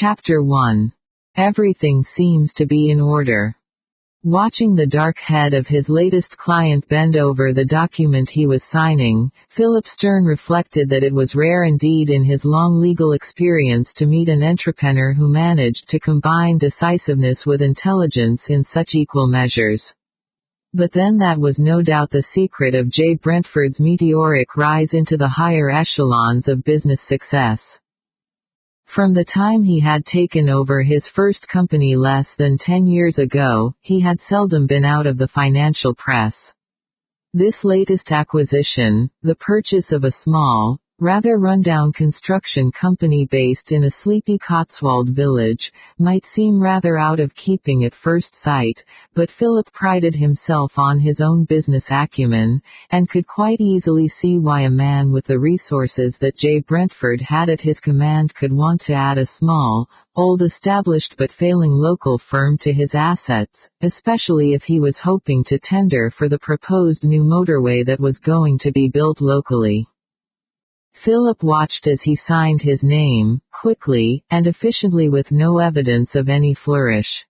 Chapter 1. Everything seems to be in order. Watching the dark head of his latest client bend over the document he was signing, Philip Stern reflected that it was rare indeed in his long legal experience to meet an entrepreneur who managed to combine decisiveness with intelligence in such equal measures. But then that was no doubt the secret of J. Brentford's meteoric rise into the higher echelons of business success. From the time he had taken over his first company less than 10 years ago, he had seldom been out of the financial press. This latest acquisition, the purchase of a small, rather run-down construction company based in a sleepy Cotswold village, might seem rather out of keeping at first sight, but Philip prided himself on his own business acumen, and could quite easily see why a man with the resources that J. Brentford had at his command could want to add a small, old-established but failing local firm to his assets, especially if he was hoping to tender for the proposed new motorway that was going to be built locally. Philip watched as he signed his name, quickly, and efficiently with no evidence of any flourish.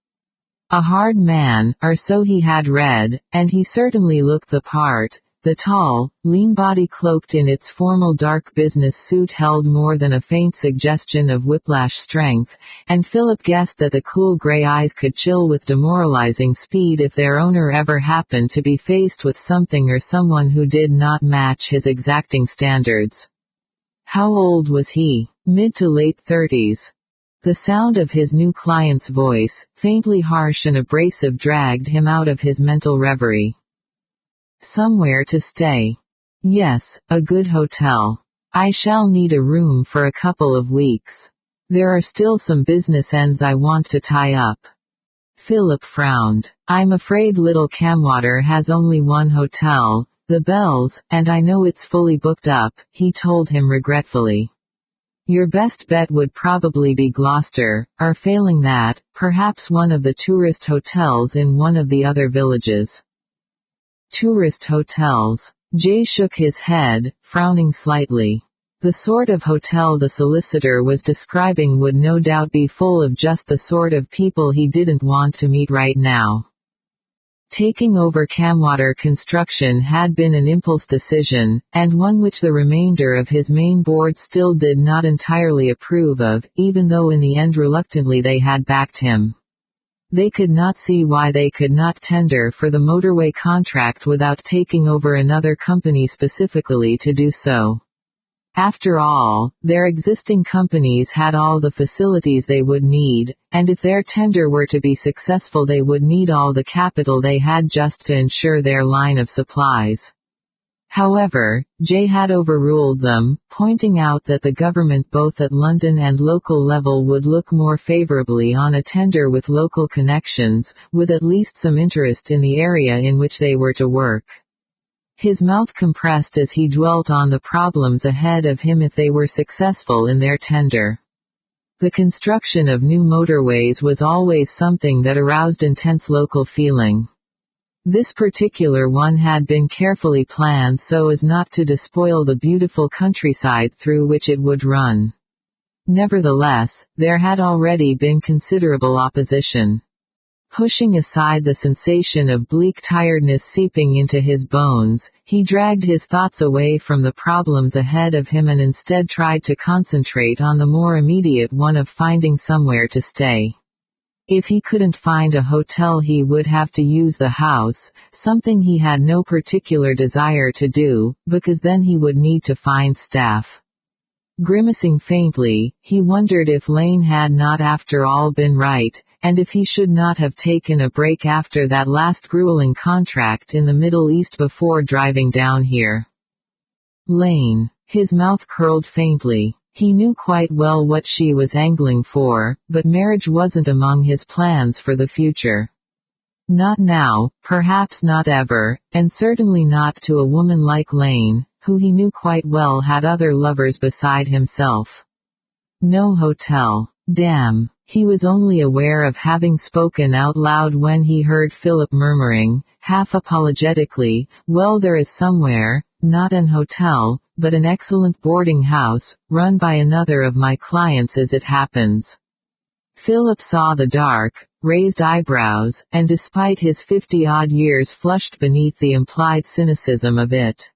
A hard man, or so he had read, and he certainly looked the part. The tall, lean body cloaked in its formal dark business suit held more than a faint suggestion of whiplash strength, and Philip guessed that the cool gray eyes could chill with demoralizing speed if their owner ever happened to be faced with something or someone who did not match his exacting standards. How old was he? Mid to late 30s. The sound of his new client's voice, faintly harsh and abrasive, dragged him out of his mental reverie. Somewhere to stay. Yes, a good hotel. I shall need a room for a couple of weeks. There are still some business ends I want to tie up. Philip frowned. I'm afraid Little Camwater has only one hotel, The Bells, and I know it's fully booked up, he told him regretfully. Your best bet would probably be Gloucester, or failing that, perhaps one of the tourist hotels in one of the other villages. Tourist hotels. Jay shook his head, frowning slightly. The sort of hotel the solicitor was describing would no doubt be full of just the sort of people he didn't want to meet right now. Taking over Camwater Construction had been an impulse decision, and one which the remainder of his main board still did not entirely approve of, even though in the end reluctantly they had backed him. They could not see why they could not tender for the motorway contract without taking over another company specifically to do so. After all, their existing companies had all the facilities they would need, and if their tender were to be successful they would need all the capital they had just to ensure their line of supplies. However, Jay had overruled them, pointing out that the government both at London and local level would look more favorably on a tender with local connections, with at least some interest in the area in which they were to work. His mouth compressed as he dwelt on the problems ahead of him if they were successful in their tender. The construction of new motorways was always something that aroused intense local feeling. This particular one had been carefully planned so as not to despoil the beautiful countryside through which it would run. Nevertheless, there had already been considerable opposition. Pushing aside the sensation of bleak tiredness seeping into his bones, he dragged his thoughts away from the problems ahead of him and instead tried to concentrate on the more immediate one of finding somewhere to stay. If he couldn't find a hotel he would have to use the house, something he had no particular desire to do, because then he would need to find staff. Grimacing faintly, he wondered if Lane had not after all been right, and if he should not have taken a break after that last grueling contract in the Middle East before driving down here. Lane. His mouth curled faintly. He knew quite well what she was angling for, but marriage wasn't among his plans for the future. Not now, perhaps not ever, and certainly not to a woman like Lane, who he knew quite well had other lovers beside himself. No hotel. Damn. He was only aware of having spoken out loud when he heard Philip murmuring, half apologetically, well, there is somewhere, not an hotel, but an excellent boarding house, run by another of my clients as it happens. Philip saw the dark, raised eyebrows, and despite his 50-odd years flushed beneath the implied cynicism of it.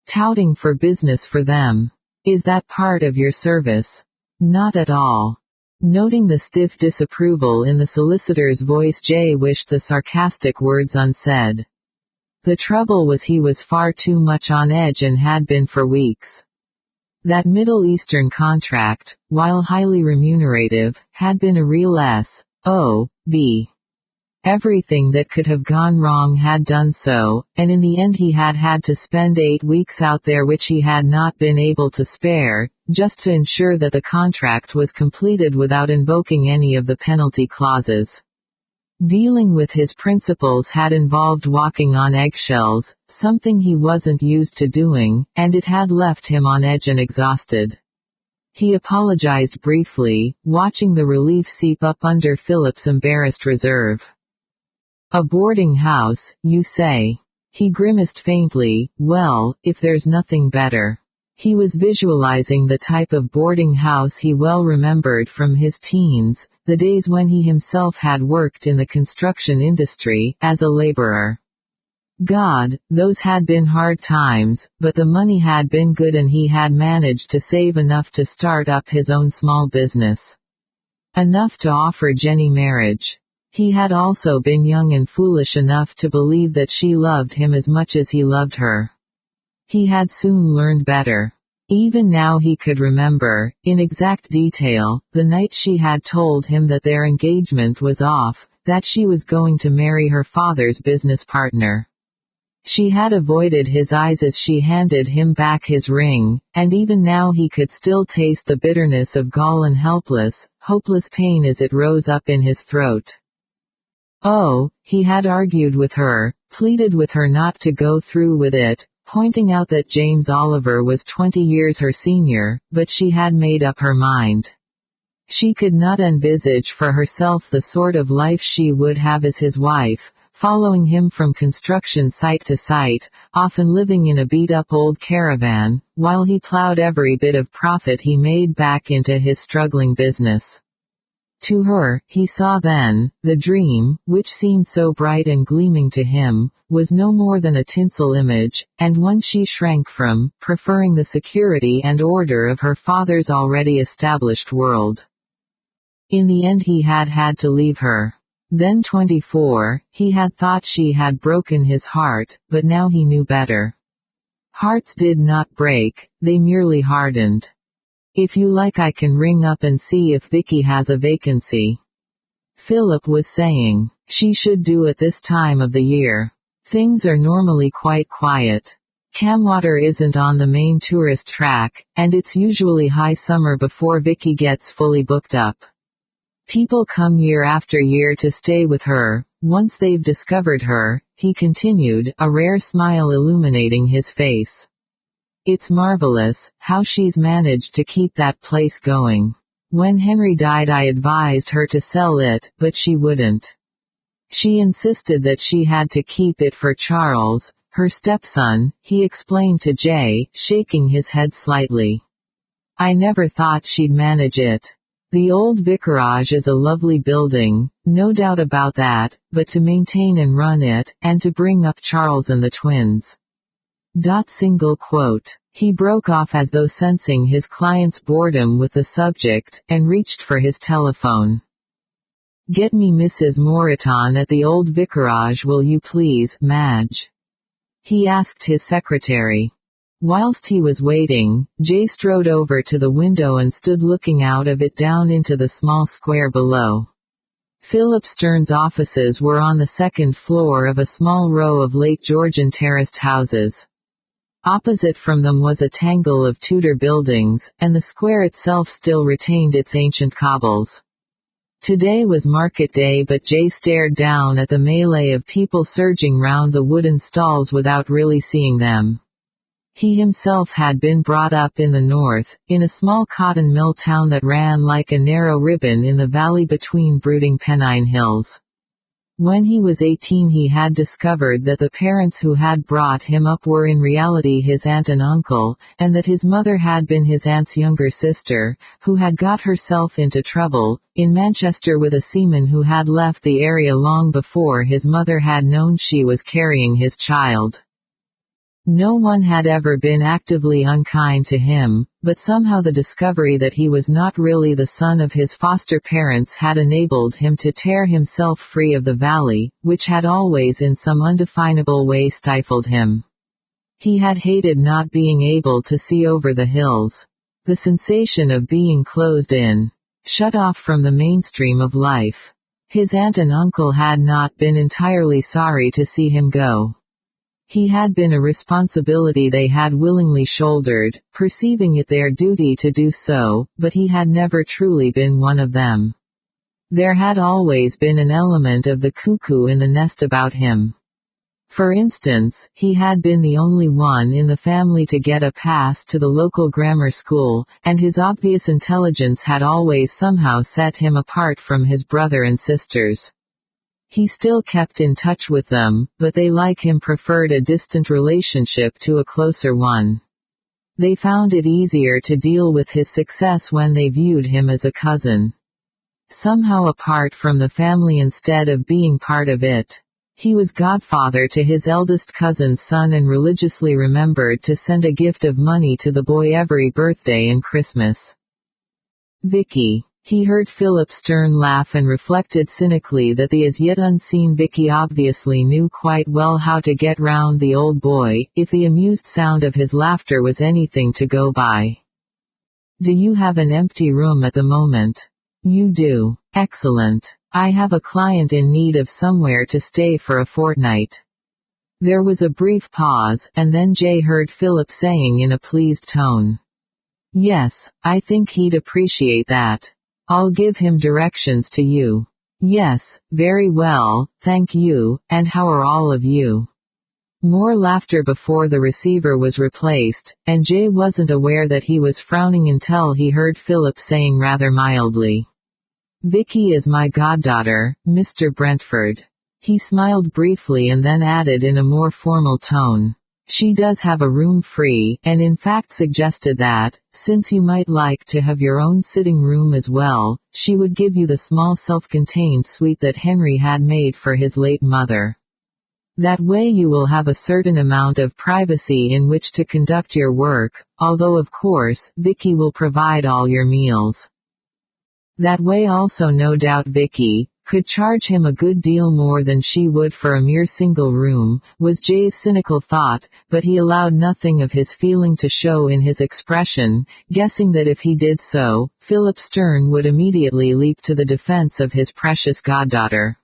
Touting for business for them. Is that part of your service? Not at all. Noting the stiff disapproval in the solicitor's voice, Jay wished the sarcastic words unsaid. The trouble was he was far too much on edge and had been for weeks. That Middle Eastern contract, while highly remunerative, had been a real S.O.B. Everything that could have gone wrong had done so, and in the end he had had to spend 8 weeks out there which he had not been able to spare, just to ensure that the contract was completed without invoking any of the penalty clauses. Dealing with his principals had involved walking on eggshells, something he wasn't used to doing, and it had left him on edge and exhausted. He apologized briefly, watching the relief seep up under Philip's embarrassed reserve. A boarding house, you say? He grimaced faintly. Well, if there's nothing better. He was visualizing the type of boarding house he well remembered from his teens, the days when he himself had worked in the construction industry, as a laborer. God, those had been hard times, but the money had been good and he had managed to save enough to start up his own small business. Enough to offer Jenny marriage. He had also been young and foolish enough to believe that she loved him as much as he loved her. He had soon learned better. Even now he could remember, in exact detail, the night she had told him that their engagement was off, that she was going to marry her father's business partner. She had avoided his eyes as she handed him back his ring, and even now he could still taste the bitterness of gall and hopeless pain as it rose up in his throat. Oh, he had argued with her, pleaded with her not to go through with it, pointing out that James Oliver was 20 years her senior, but she had made up her mind. She could not envisage for herself the sort of life she would have as his wife, following him from construction site to site, often living in a beat-up old caravan, while he plowed every bit of profit he made back into his struggling business. To her, he saw then, the dream, which seemed so bright and gleaming to him, was no more than a tinsel image, and one she shrank from, preferring the security and order of her father's already established world. In the end he had had to leave her. Then 24, he had thought she had broken his heart, but now he knew better. Hearts did not break, they merely hardened. If you like I can ring up and see if Vicky has a vacancy. Philip was saying. She should do it this time of the year. Things are normally quite quiet. Camwater isn't on the main tourist track, and it's usually high summer before Vicky gets fully booked up. People come year after year to stay with her, once they've discovered her, he continued, a rare smile illuminating his face. It's marvelous, how she's managed to keep that place going. When Henry died I advised her to sell it, but she wouldn't. She insisted that she had to keep it for Charles, her stepson, he explained to Jay, shaking his head slightly. I never thought she'd manage it. The old vicarage is a lovely building, no doubt about that, but to maintain and run it, and to bring up Charles and the twins. Single quote. He broke off as though sensing his client's boredom with the subject, and reached for his telephone. Get me Mrs. Moreton at the old vicarage will you please, Madge? He asked his secretary. Whilst he was waiting, Jay strode over to the window and stood looking out of it down into the small square below. Philip Stern's offices were on the second floor of a small row of late Georgian terraced houses. Opposite from them was a tangle of Tudor buildings, and the square itself still retained its ancient cobbles. Today was market day, but Jay stared down at the melee of people surging round the wooden stalls without really seeing them. He himself had been brought up in the north, in a small cotton mill town that ran like a narrow ribbon in the valley between brooding Pennine hills. When he was 18 he had discovered that the parents who had brought him up were in reality his aunt and uncle, and that his mother had been his aunt's younger sister, who had got herself into trouble in Manchester with a seaman who had left the area long before his mother had known she was carrying his child. No one had ever been actively unkind to him, but somehow the discovery that he was not really the son of his foster parents had enabled him to tear himself free of the valley, which had always in some undefinable way stifled him. He had hated not being able to see over the hills. The sensation of being closed in, shut off from the mainstream of life. His aunt and uncle had not been entirely sorry to see him go. He had been a responsibility they had willingly shouldered, perceiving it their duty to do so, but he had never truly been one of them. There had always been an element of the cuckoo in the nest about him. For instance, he had been the only one in the family to get a pass to the local grammar school, and his obvious intelligence had always somehow set him apart from his brother and sisters. He still kept in touch with them, but they like him preferred a distant relationship to a closer one. They found it easier to deal with his success when they viewed him as a cousin. Somehow apart from the family instead of being part of it. He was godfather to his eldest cousin's son and religiously remembered to send a gift of money to the boy every birthday and Christmas. Vicky. He heard Philip Stern laugh and reflected cynically that the as yet unseen Vicky obviously knew quite well how to get round the old boy, if the amused sound of his laughter was anything to go by. Do you have an empty room at the moment? You do. Excellent. I have a client in need of somewhere to stay for a fortnight. There was a brief pause, and then Jay heard Philip saying in a pleased tone. Yes, I think he'd appreciate that. I'll give him directions to you. Yes, very well, thank you, and how are all of you? More laughter before the receiver was replaced, and Jay wasn't aware that he was frowning until he heard Philip saying rather mildly. Vicky is my goddaughter, Mr. Brentford. He smiled briefly and then added in a more formal tone. She does have a room free, and in fact suggested that, since you might like to have your own sitting room as well, she would give you the small self-contained suite that Henry had made for his late mother. That way you will have a certain amount of privacy in which to conduct your work, although of course, Vicky will provide all your meals. That way also no doubt Vicky could charge him a good deal more than she would for a mere single room, was Jay's cynical thought, but he allowed nothing of his feeling to show in his expression, guessing that if he did so, Philip Stern would immediately leap to the defense of his precious goddaughter.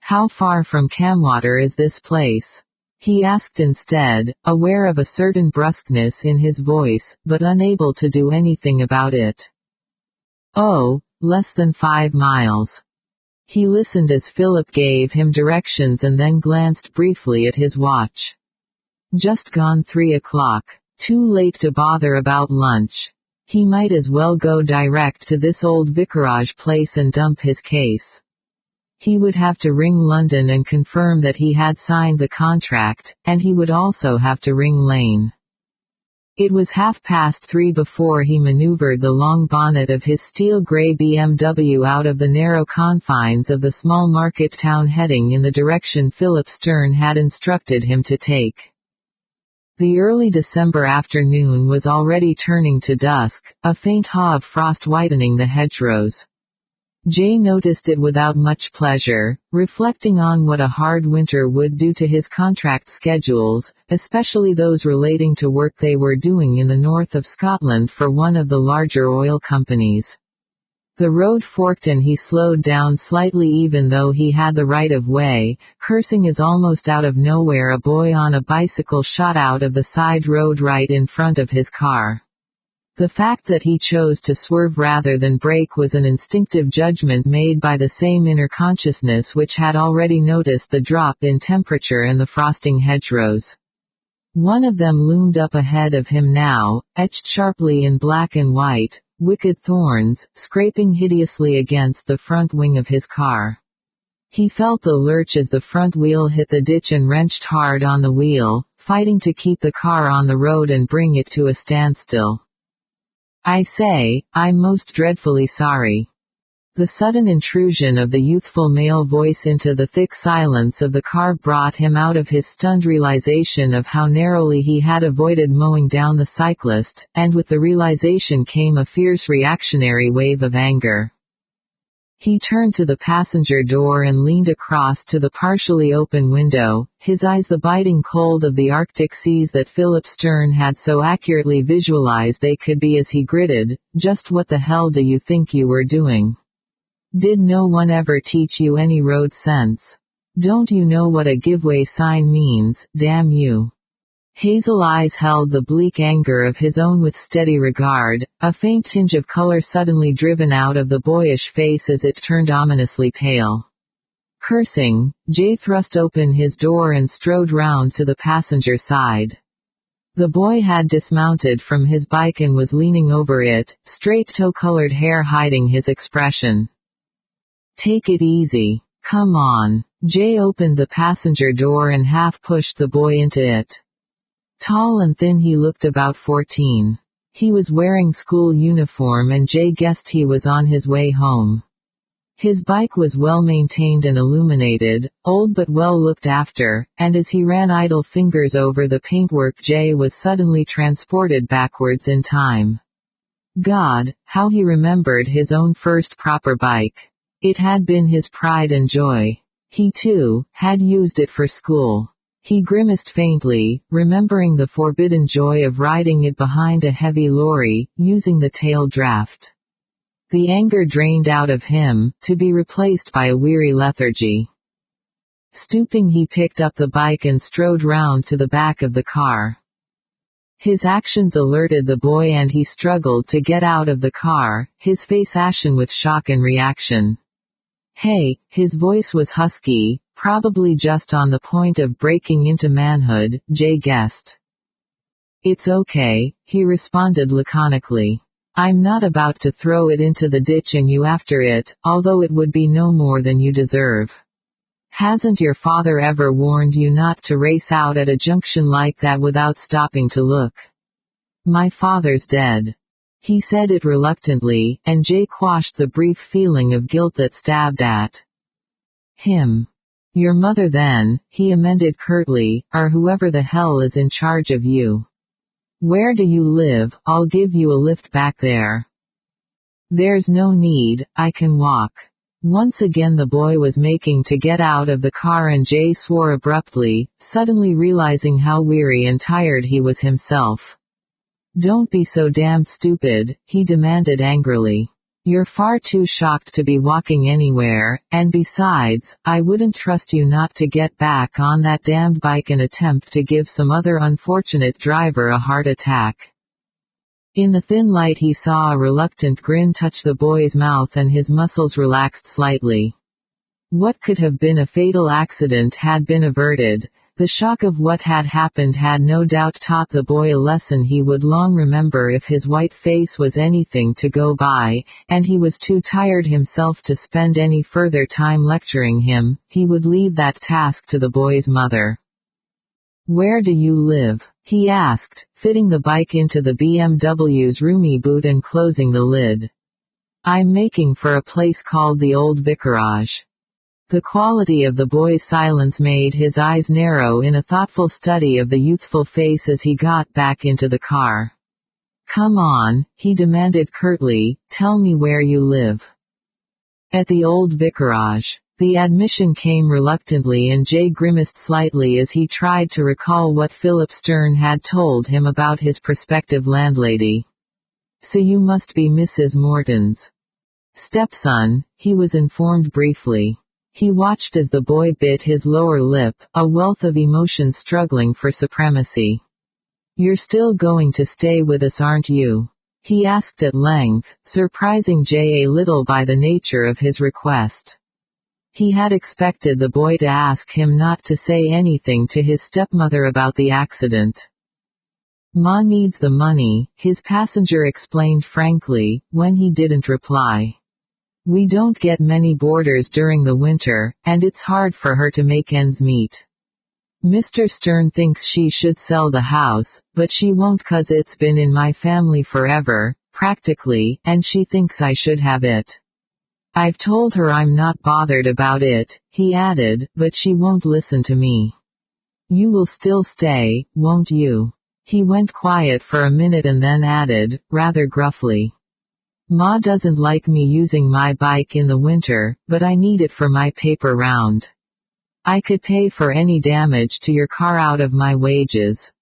How far from Camwater is this place? He asked instead, aware of a certain brusqueness in his voice, but unable to do anything about it. Oh, less than 5 miles. He listened as Philip gave him directions and then glanced briefly at his watch. Just gone 3 o'clock. Too late to bother about lunch. He might as well go direct to this old vicarage place and dump his case. He would have to ring London and confirm that he had signed the contract, and he would also have to ring Lane. It was 3:30 before he maneuvered the long bonnet of his steel-gray BMW out of the narrow confines of the small market town heading in the direction Philip Stern had instructed him to take. The early December afternoon was already turning to dusk, a faint haw of frost whitening the hedgerows. Jay noticed it without much pleasure, reflecting on what a hard winter would do to his contract schedules, especially those relating to work they were doing in the north of Scotland for one of the larger oil companies. The road forked and he slowed down slightly even though he had the right of way, cursing as almost out of nowhere a boy on a bicycle shot out of the side road right in front of his car. The fact that he chose to swerve rather than brake was an instinctive judgment made by the same inner consciousness which had already noticed the drop in temperature and the frosting hedgerows. One of them loomed up ahead of him now, etched sharply in black and white, wicked thorns, scraping hideously against the front wing of his car. He felt the lurch as the front wheel hit the ditch and wrenched hard on the wheel, fighting to keep the car on the road and bring it to a standstill. "I say, I'm most dreadfully sorry." The sudden intrusion of the youthful male voice into the thick silence of the car brought him out of his stunned realization of how narrowly he had avoided mowing down the cyclist, and with the realization came a fierce reactionary wave of anger. He turned to the passenger door and leaned across to the partially open window, his eyes the biting cold of the Arctic seas that Philip Stern had so accurately visualized they could be as he gritted, "Just what the hell do you think you were doing? Did no one ever teach you any road sense? Don't you know what a give-way sign means, damn you?" Hazel eyes held the bleak anger of his own with steady regard, a faint tinge of color suddenly driven out of the boyish face as it turned ominously pale. Cursing, Jay thrust open his door and strode round to the passenger side. The boy had dismounted from his bike and was leaning over it, straight tow-colored hair hiding his expression. "Take it easy. Come on." Jay opened the passenger door and half-pushed the boy into it. Tall and thin, he looked about 14. He was wearing school uniform and Jay guessed he was on his way home. His bike was well maintained and illuminated, old but well looked after, and as he ran idle fingers over the paintwork Jay was suddenly transported backwards in time. God, how he remembered his own first proper bike. It had been his pride and joy. He, too, had used it for school. He grimaced faintly, remembering the forbidden joy of riding it behind a heavy lorry, using the tail draft. The anger drained out of him, to be replaced by a weary lethargy. Stooping, he picked up the bike and strode round to the back of the car. His actions alerted the boy and he struggled to get out of the car, his face ashen with shock and reaction. "Hey," his voice was husky, probably just on the point of breaking into manhood, Jay guessed. "It's okay," he responded laconically. "I'm not about to throw it into the ditch and you after it, although it would be no more than you deserve. Hasn't your father ever warned you not to race out at a junction like that without stopping to look?" "My father's dead." He said it reluctantly, and Jay quashed the brief feeling of guilt that stabbed at him. "Your mother then," he amended curtly, "or whoever the hell is in charge of you. Where do you live? I'll give you a lift back there." "There's no need, I can walk." Once again the boy was making to get out of the car and Jay swore abruptly, suddenly realizing how weary and tired he was himself. "Don't be so damned stupid," he demanded angrily. "You're far too shocked to be walking anywhere, and besides, I wouldn't trust you not to get back on that damned bike and attempt to give some other unfortunate driver a heart attack." In the thin light he saw a reluctant grin touch the boy's mouth and his muscles relaxed slightly. What could have been a fatal accident had been averted. The shock of what had happened had no doubt taught the boy a lesson he would long remember if his white face was anything to go by, and he was too tired himself to spend any further time lecturing him. He would leave that task to the boy's mother. "Where do you live?" he asked, fitting the bike into the BMW's roomy boot and closing the lid. "I'm making for a place called the Old Vicarage." The quality of the boy's silence made his eyes narrow in a thoughtful study of the youthful face as he got back into the car. "Come on," he demanded curtly, "tell me where you live." "At the Old Vicarage." The admission came reluctantly and Jay grimaced slightly as he tried to recall what Philip Stern had told him about his prospective landlady. "So you must be Mrs. Morton's stepson," he was informed briefly. He watched as the boy bit his lower lip, a wealth of emotions struggling for supremacy. "You're still going to stay with us, aren't you?" he asked at length, surprising Jay a little by the nature of his request. He had expected the boy to ask him not to say anything to his stepmother about the accident. "Ma needs the money," his passenger explained frankly, when he didn't reply. We don't get many boarders during the winter, and it's hard for her to make ends meet. Mr. Stern thinks she should sell the house, but she won't 'cause it's been in my family forever, practically, and she thinks I should have it. I've told her I'm not bothered about it, he added, but she won't listen to me. You will still stay, won't you? He went quiet for a minute and then added, rather gruffly. Ma doesn't like me using my bike in the winter, but I need it for my paper round. I could pay for any damage to your car out of my wages.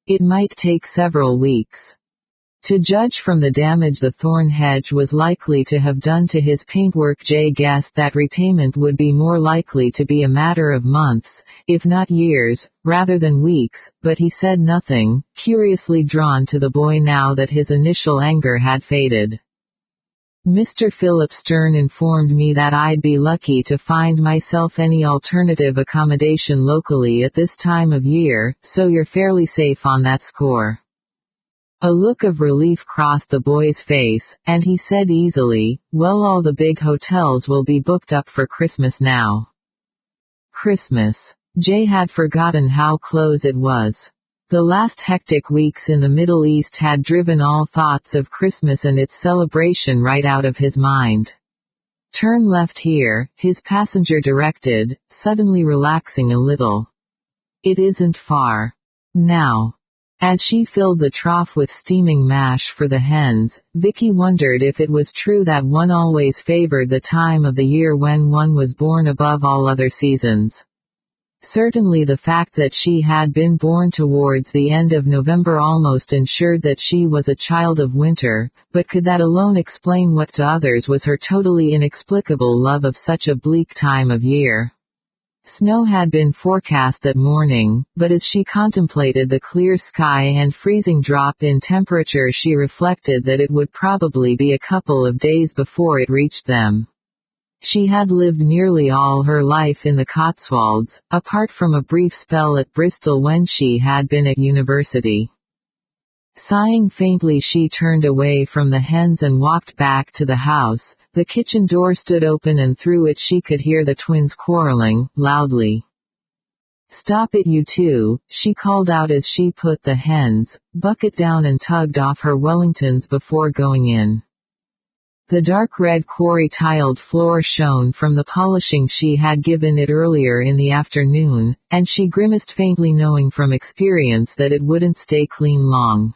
It might take several weeks. To judge from the damage the thorn hedge was likely to have done to his paintwork, Jay guessed that repayment would be more likely to be a matter of months, if not years, rather than weeks, but he said nothing, curiously drawn to the boy now that his initial anger had faded. Mr. Philip Stern informed me that I'd be lucky to find myself any alternative accommodation locally at this time of year, so you're fairly safe on that score. A look of relief crossed the boy's face, and he said easily, well, all the big hotels will be booked up for Christmas now. Christmas. Jay had forgotten how close it was. The last hectic weeks in the Middle East had driven all thoughts of Christmas and its celebration right out of his mind. Turn left here, his passenger directed, suddenly relaxing a little. It isn't far. Now. As she filled the trough with steaming mash for the hens, Vicky wondered if it was true that one always favored the time of the year when one was born above all other seasons. Certainly the fact that she had been born towards the end of November almost ensured that she was a child of winter, but could that alone explain what to others was her totally inexplicable love of such a bleak time of year? Snow had been forecast that morning, but as she contemplated the clear sky and freezing drop in temperature, she reflected that it would probably be a couple of days before it reached them. She had lived nearly all her life in the Cotswolds, apart from a brief spell at Bristol when she had been at university. Sighing faintly, she turned away from the hens and walked back to the house. The kitchen door stood open and through it she could hear the twins quarreling, loudly. Stop it, you two, she called out as she put the hens' bucket down and tugged off her Wellingtons before going in. The dark red quarry-tiled floor shone from the polishing she had given it earlier in the afternoon, and she grimaced faintly, knowing from experience that it wouldn't stay clean long.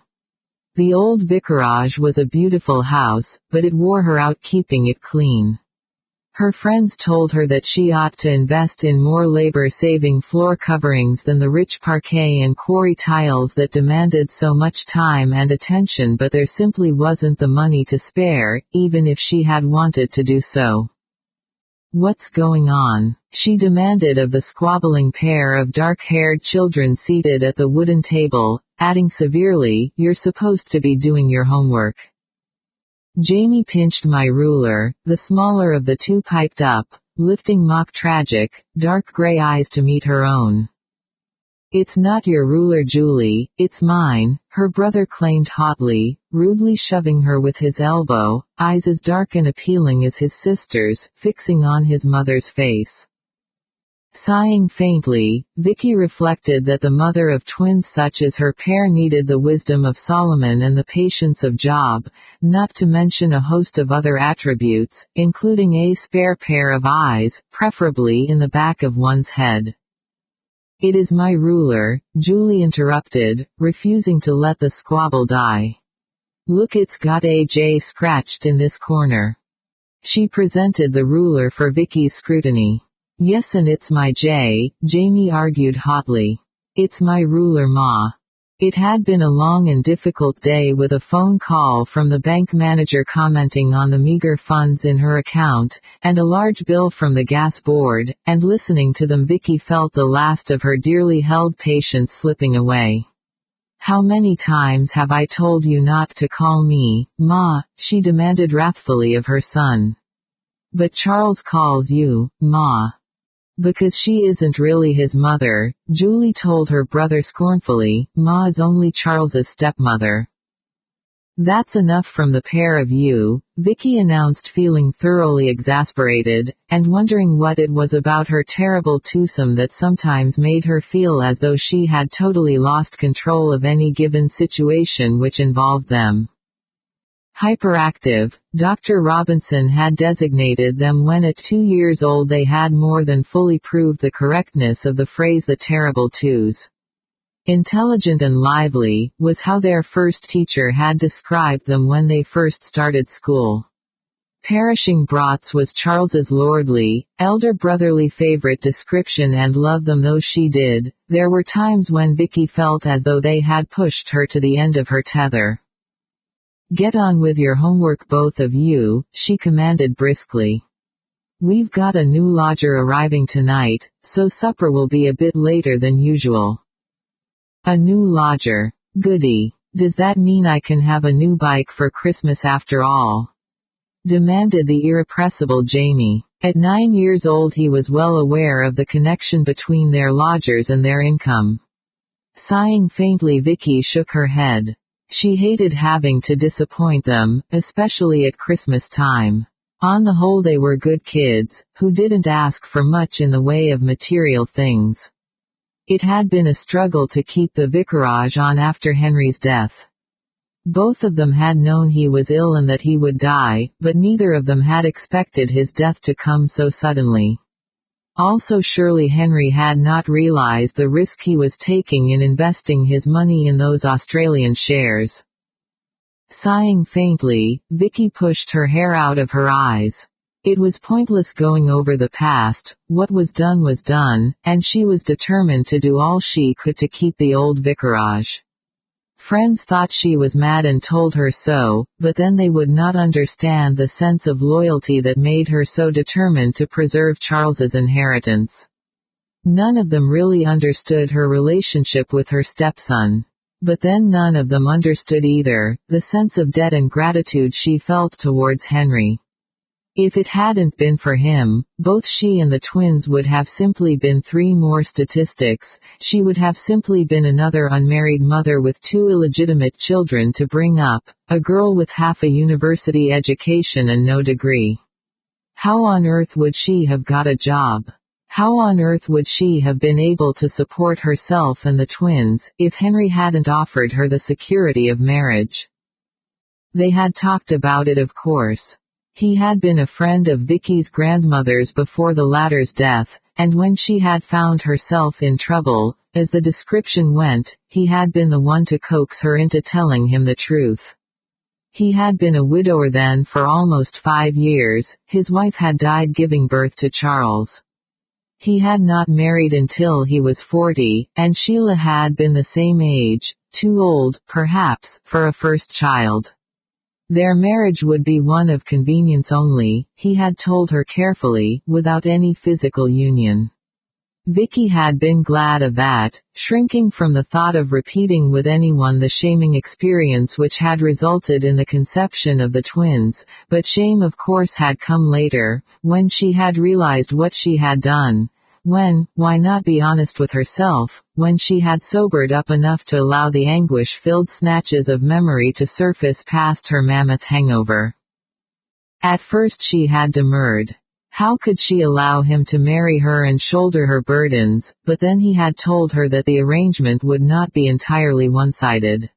The old vicarage was a beautiful house, but it wore her out keeping it clean. Her friends told her that she ought to invest in more labor-saving floor coverings than the rich parquet and quarry tiles that demanded so much time and attention, but there simply wasn't the money to spare, even if she had wanted to do so. What's going on? She demanded of the squabbling pair of dark-haired children seated at the wooden table, adding severely, you're supposed to be doing your homework. Jamie pinched my ruler, the smaller of the two piped up, lifting mock tragic, dark gray eyes to meet her own. It's not your ruler, Julie, it's mine, her brother claimed hotly, rudely shoving her with his elbow, eyes as dark and appealing as his sister's, fixing on his mother's face. Sighing faintly, Vicky reflected that the mother of twins such as her pair needed the wisdom of Solomon and the patience of Job, not to mention a host of other attributes, including a spare pair of eyes, preferably in the back of one's head. It is my ruler, Julie interrupted, refusing to let the squabble die. Look, it's got a J scratched in this corner. She presented the ruler for Vicky's scrutiny. Yes, and it's my J, Jamie argued hotly. It's my ruler, Ma. It had been a long and difficult day, with a phone call from the bank manager commenting on the meager funds in her account, and a large bill from the gas board, and listening to them Vicky felt the last of her dearly held patience slipping away. How many times have I told you not to call me, Ma? She demanded wrathfully of her son. But Charles calls you, Ma. Because she isn't really his mother, Julie told her brother scornfully. Ma is only Charles's stepmother. That's enough from the pair of you, Vicky announced, feeling thoroughly exasperated, and wondering what it was about her terrible twosome that sometimes made her feel as though she had totally lost control of any given situation which involved them. Hyperactive, Dr. Robinson had designated them when at 2 years old. They had more than fully proved the correctness of the phrase "the terrible twos." Intelligent and lively, was how their first teacher had described them when they first started school. Perishing brats was Charles's lordly, elder brotherly favorite description, and love them though she did, there were times when Vicky felt as though they had pushed her to the end of her tether. "Get on with your homework, both of you," she commanded briskly. "We've got a new lodger arriving tonight, so supper will be a bit later than usual." "A new lodger. Goody. Does that mean I can have a new bike for Christmas after all?" demanded the irrepressible Jamie. At 9 years old he was well aware of the connection between their lodgers and their income. Sighing faintly, Vicky shook her head. She hated having to disappoint them, especially at Christmas time. On the whole they were good kids, who didn't ask for much in the way of material things. It had been a struggle to keep the vicarage on after Henry's death. Both of them had known he was ill and that he would die, but neither of them had expected his death to come so suddenly. Also, surely Henry had not realized the risk he was taking in investing his money in those Australian shares. Sighing faintly, Vicky pushed her hair out of her eyes. It was pointless going over the past. What was done, and she was determined to do all she could to keep the old vicarage. Friends thought she was mad and told her so, but then they would not understand the sense of loyalty that made her so determined to preserve Charles's inheritance. None of them really understood her relationship with her stepson. But then none of them understood either the sense of debt and gratitude she felt towards Henry. If it hadn't been for him, both she and the twins would have simply been 3 more statistics. She would have simply been another unmarried mother with 2 illegitimate children to bring up, a girl with half a university education and no degree. How on earth would she have got a job? How on earth would she have been able to support herself and the twins, if Henry hadn't offered her the security of marriage? They had talked about it, of course. He had been a friend of Vicky's grandmother's before the latter's death, and when she had found herself in trouble, as the description went, he had been the one to coax her into telling him the truth. He had been a widower then for almost 5 years. His wife had died giving birth to Charles. He had not married until he was 40, and Sheila had been the same age, too old, perhaps, for a first child. Their marriage would be one of convenience only, he had told her carefully, without any physical union. Vicky had been glad of that, shrinking from the thought of repeating with anyone the shaming experience which had resulted in the conception of the twins, but shame of course had come later, when she had realized what she had done. When, why not be honest with herself, when she had sobered up enough to allow the anguish-filled snatches of memory to surface past her mammoth hangover. At first she had demurred. How could she allow him to marry her and shoulder her burdens, but then he had told her that the arrangement would not be entirely one-sided.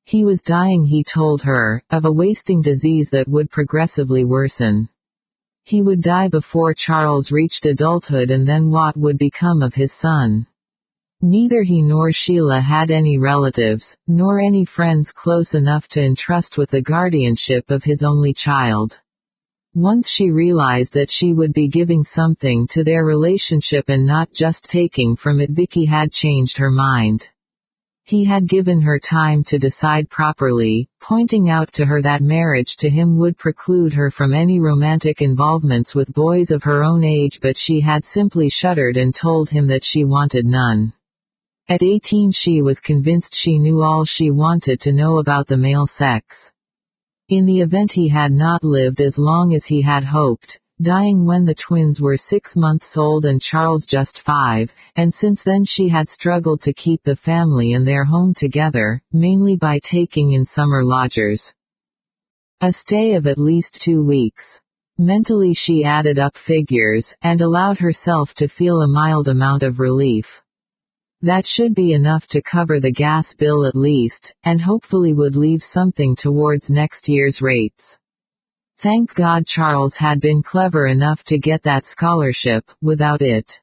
He was dying, he told her, of a wasting disease that would progressively worsen. He would die before Charles reached adulthood, and then what would become of his son? Neither he nor Sheila had any relatives, nor any friends close enough to entrust with the guardianship of his only child. Once she realized that she would be giving something to their relationship and not just taking from it, Vicky had changed her mind. He had given her time to decide properly, pointing out to her that marriage to him would preclude her from any romantic involvements with boys of her own age, but she had simply shuddered and told him that she wanted none. At 18 she was convinced she knew all she wanted to know about the male sex. In the event he had not lived as long as he had hoped, dying when the twins were 6 months old and Charles just 5, and since then she had struggled to keep the family and their home together, mainly by taking in summer lodgers. A stay of at least 2 weeks. Mentally she added up figures, and allowed herself to feel a mild amount of relief. That should be enough to cover the gas bill at least, and hopefully would leave something towards next year's rates. Thank God Charles had been clever enough to get that scholarship. Without it,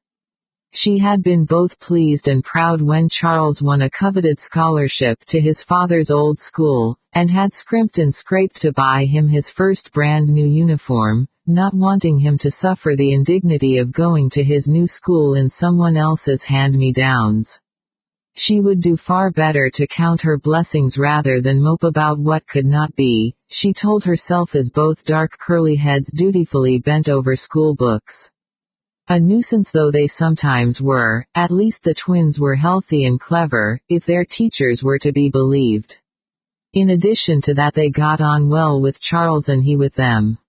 she had been both pleased and proud when Charles won a coveted scholarship to his father's old school, and had scrimped and scraped to buy him his first brand new uniform, not wanting him to suffer the indignity of going to his new school in someone else's hand-me-downs. She would do far better to count her blessings rather than mope about what could not be, she told herself as both dark curly heads dutifully bent over school books. A nuisance though they sometimes were, at least the twins were healthy and clever, if their teachers were to be believed. In addition to that, they got on well with Charles and he with them.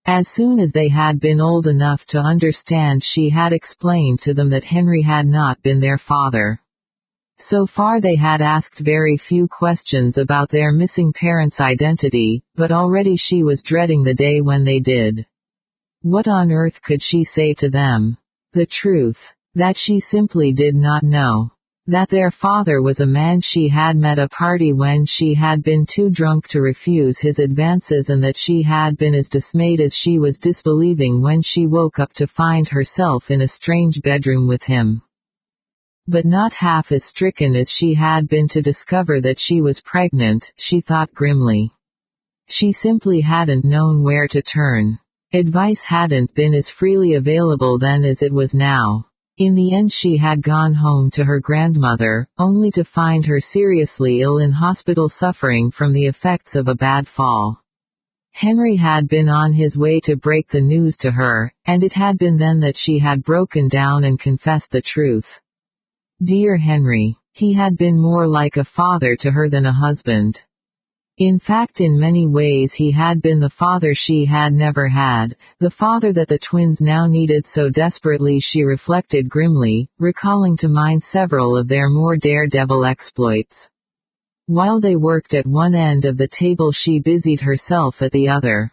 As soon as they had been old enough to understand, she had explained to them that Henry had not been their father. So far they had asked very few questions about their missing parent's identity, but already she was dreading the day when they did. What on earth could she say to them? The truth. That she simply did not know. That their father was a man she had met at a party when she had been too drunk to refuse his advances, and that she had been as dismayed as she was disbelieving when she woke up to find herself in a strange bedroom with him. But not half as stricken as she had been to discover that she was pregnant, she thought grimly. She simply hadn't known where to turn. Advice hadn't been as freely available then as it was now. In the end she had gone home to her grandmother, only to find her seriously ill in hospital suffering from the effects of a bad fall. Henry had been on his way to break the news to her, and it had been then that she had broken down and confessed the truth. Dear Henry. He had been more like a father to her than a husband. In fact, in many ways he had been the father she had never had, the father that the twins now needed so desperately, she reflected grimly, recalling to mind several of their more daredevil exploits. While they worked at one end of the table, she busied herself at the other.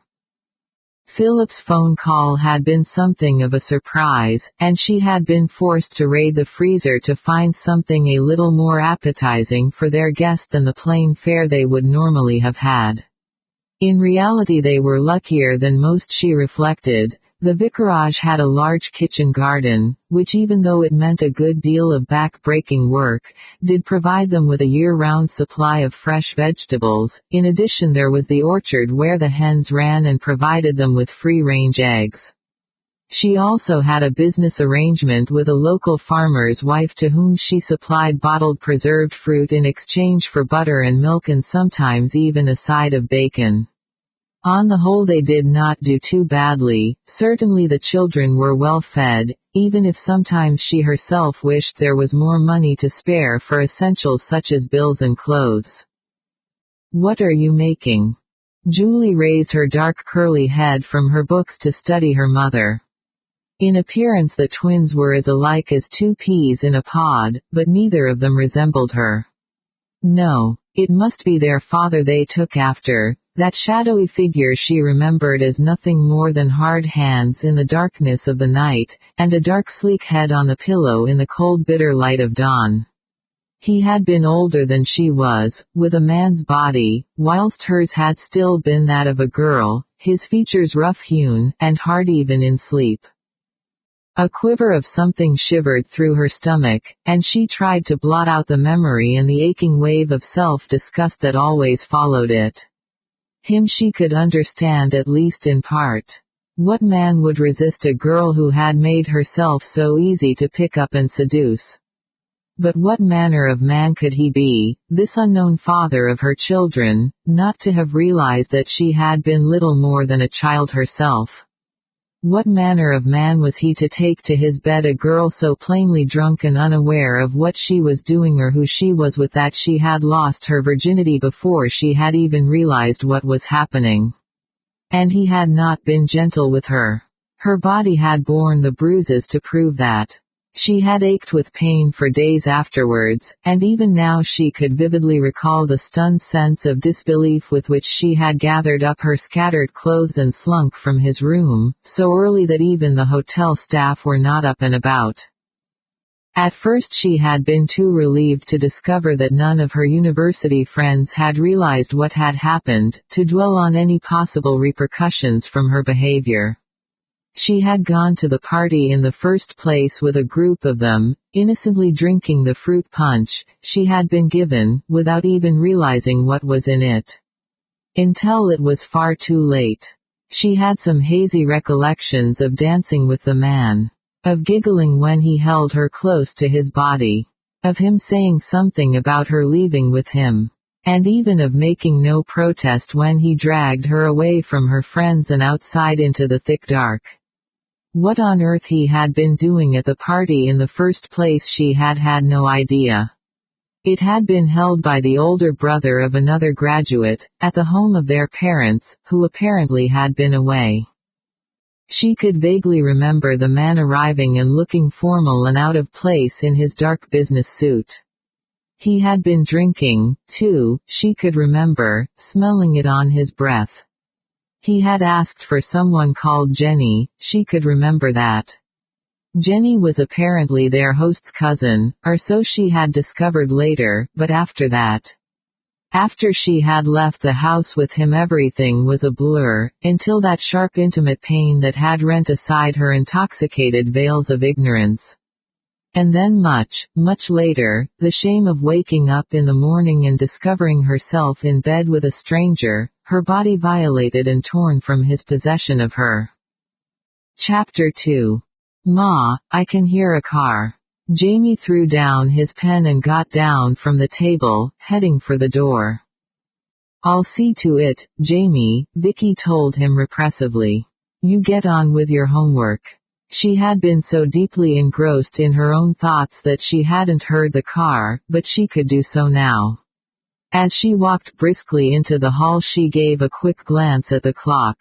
Philip's phone call had been something of a surprise, and she had been forced to raid the freezer to find something a little more appetizing for their guest than the plain fare they would normally have had. In reality they were luckier than most, she reflected. The vicarage had a large kitchen garden, which, even though it meant a good deal of back-breaking work, did provide them with a year-round supply of fresh vegetables. In addition, there was the orchard where the hens ran and provided them with free-range eggs. She also had a business arrangement with a local farmer's wife to whom she supplied bottled preserved fruit in exchange for butter and milk, and sometimes even a side of bacon. On the whole they did not do too badly. Certainly the children were well fed, even if sometimes she herself wished there was more money to spare for essentials such as bills and clothes. What are you making? Julie raised her dark curly head from her books to study her mother. In appearance the twins were as alike as 2 peas in a pod, but neither of them resembled her. No, it must be their father they took after. That shadowy figure she remembered as nothing more than hard hands in the darkness of the night, and a dark sleek head on the pillow in the cold bitter light of dawn. He had been older than she was, with a man's body, whilst hers had still been that of a girl, his features rough-hewn, and hard even in sleep. A quiver of something shivered through her stomach, and she tried to blot out the memory and the aching wave of self-disgust that always followed it. Him she could understand, at least in part. What man would resist a girl who had made herself so easy to pick up and seduce? But what manner of man could he be, this unknown father of her children, not to have realized that she had been little more than a child herself? What manner of man was he to take to his bed a girl so plainly drunk and unaware of what she was doing or who she was with, that she had lost her virginity before she had even realized what was happening? And he had not been gentle with her. Her body had borne the bruises to prove that. She had ached with pain for days afterwards, and even now she could vividly recall the stunned sense of disbelief with which she had gathered up her scattered clothes and slunk from his room, so early that even the hotel staff were not up and about. At first she had been too relieved to discover that none of her university friends had realized what had happened, to dwell on any possible repercussions from her behavior. She had gone to the party in the first place with a group of them, innocently drinking the fruit punch she had been given, without even realizing what was in it. Until it was far too late. She had some hazy recollections of dancing with the man. Of giggling when he held her close to his body. Of him saying something about her leaving with him. And even of making no protest when he dragged her away from her friends and outside into the thick dark. What on earth he had been doing at the party in the first place she had had no idea. It had been held by the older brother of another graduate, at the home of their parents, who apparently had been away. She could vaguely remember the man arriving and looking formal and out of place in his dark business suit. He had been drinking, too, she could remember, smelling it on his breath. He had asked for someone called Jenny, she could remember that. Jenny was apparently their host's cousin, or so she had discovered later, but after that. After she had left the house with him everything was a blur, until that sharp intimate pain that had rent aside her intoxicated veils of ignorance. And then much, much later, the shame of waking up in the morning and discovering herself in bed with a stranger, her body violated and torn from his possession of her. Chapter 2. Ma, I can hear a car. Jamie threw down his pen and got down from the table, heading for the door. I'll see to it, Jamie, Vicky told him repressively. You get on with your homework. She had been so deeply engrossed in her own thoughts that she hadn't heard the car, but she could do so now. As she walked briskly into the hall she gave a quick glance at the clock.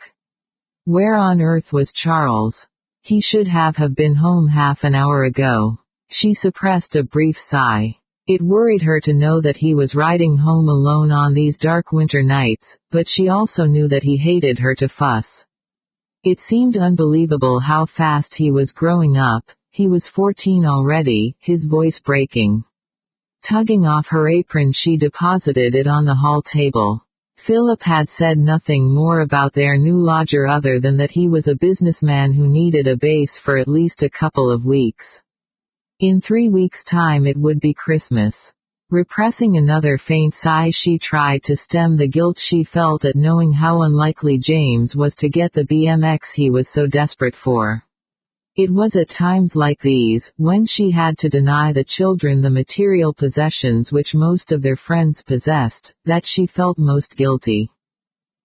Where on earth was Charles? He should have been home half an hour ago. She suppressed a brief sigh. It worried her to know that he was riding home alone on these dark winter nights, but she also knew that he hated her to fuss. It seemed unbelievable how fast he was growing up. He was 14 already, his voice breaking. Tugging off her apron she deposited it on the hall table. Philip had said nothing more about their new lodger other than that he was a businessman who needed a base for at least a couple of weeks. In 3 weeks' time it would be Christmas. Repressing another faint sigh she tried to stem the guilt she felt at knowing how unlikely James was to get the BMX he was so desperate for. It was at times like these, when she had to deny the children the material possessions which most of their friends possessed, that she felt most guilty.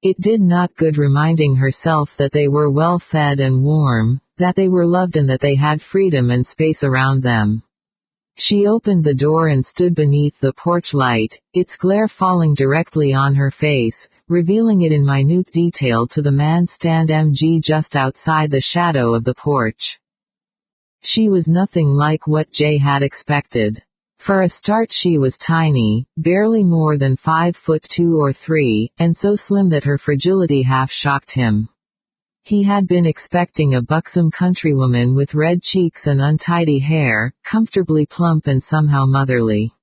It did not good reminding herself that they were well fed and warm, that they were loved and that they had freedom and space around them. She opened the door and stood beneath the porch light, its glare falling directly on her face, revealing it in minute detail to the man stand MG just outside the shadow of the porch. She was nothing like what Jay had expected. For a start she was tiny, barely more than 5'2" or 3, and so slim that her fragility half shocked him. He had been expecting a buxom countrywoman with red cheeks and untidy hair, comfortably plump and somehow motherly.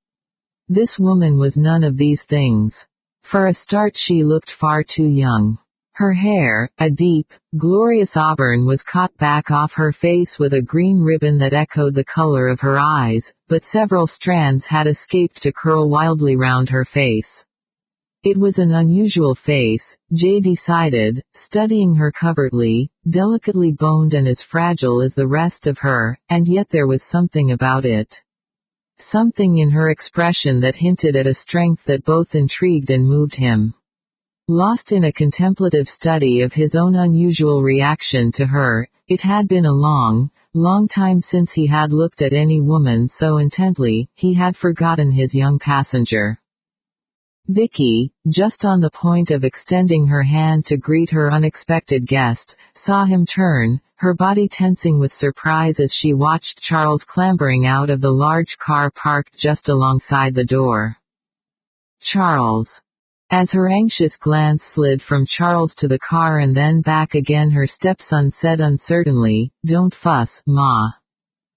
This woman was none of these things. For a start she looked far too young. Her hair, a deep, glorious auburn, was caught back off her face with a green ribbon that echoed the color of her eyes, but several strands had escaped to curl wildly round her face. It was an unusual face, Jay decided, studying her covertly, delicately boned and as fragile as the rest of her, and yet there was something about it. Something in her expression that hinted at a strength that both intrigued and moved him. Lost in a contemplative study of his own unusual reaction to her, it had been a long, long time since he had looked at any woman so intently, he had forgotten his young passenger. Vicky, just on the point of extending her hand to greet her unexpected guest, saw him turn, her body tensing with surprise as she watched Charles clambering out of the large car parked just alongside the door. Charles. As her anxious glance slid from Charles to the car and then back again, her stepson said uncertainly, "Don't fuss, Ma.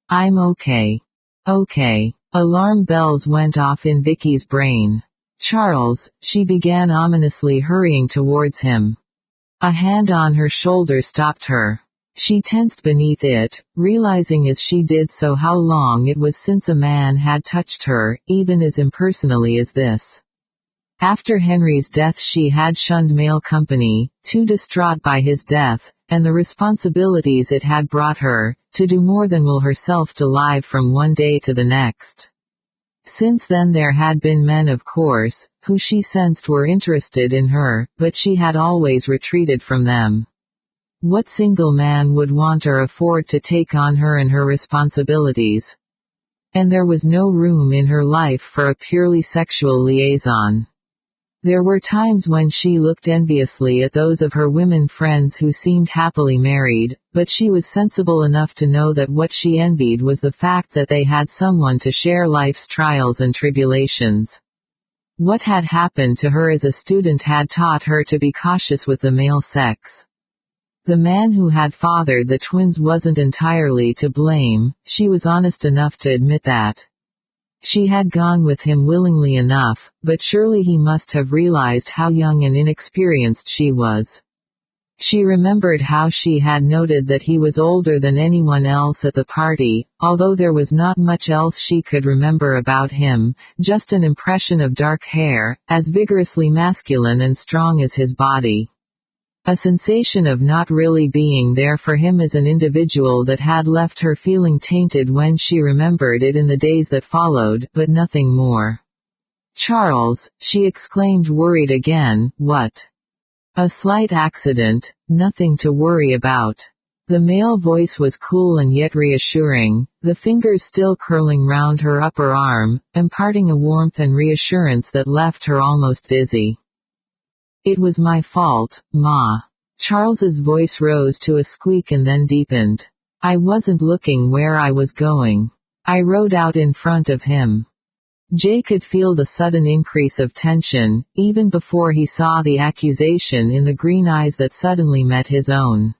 I'm okay." Okay. Alarm bells went off in Vicky's brain. "Charles," she began ominously, hurrying towards him. A hand on her shoulder stopped her. She tensed beneath it, realizing as she did so how long it was since a man had touched her, even as impersonally as this. After Henry's death she had shunned male company, too distraught by his death, and the responsibilities it had brought her, to do more than will herself alive from one day to the next. Since then there had been men, of course, who she sensed were interested in her, but she had always retreated from them. What single man would want or afford to take on her and her responsibilities? And there was no room in her life for a purely sexual liaison. There were times when she looked enviously at those of her women friends who seemed happily married, but she was sensible enough to know that what she envied was the fact that they had someone to share life's trials and tribulations. What had happened to her as a student had taught her to be cautious with the male sex. The man who had fathered the twins wasn't entirely to blame, she was honest enough to admit that. She had gone with him willingly enough, but surely he must have realized how young and inexperienced she was. She remembered how she had noted that he was older than anyone else at the party, although there was not much else she could remember about him, just an impression of dark hair, as vigorously masculine and strong as his body. A sensation of not really being there for him as an individual that had left her feeling tainted when she remembered it in the days that followed, but nothing more. "Charles," she exclaimed, worried again, "what?" "A slight accident, nothing to worry about." The male voice was cool and yet reassuring, the fingers still curling round her upper arm, imparting a warmth and reassurance that left her almost dizzy. "It was my fault, Ma." Charles's voice rose to a squeak and then deepened. "I wasn't looking where I was going. I rode out in front of him." Jay could feel the sudden increase of tension, even before he saw the accusation in the green eyes that suddenly met his own.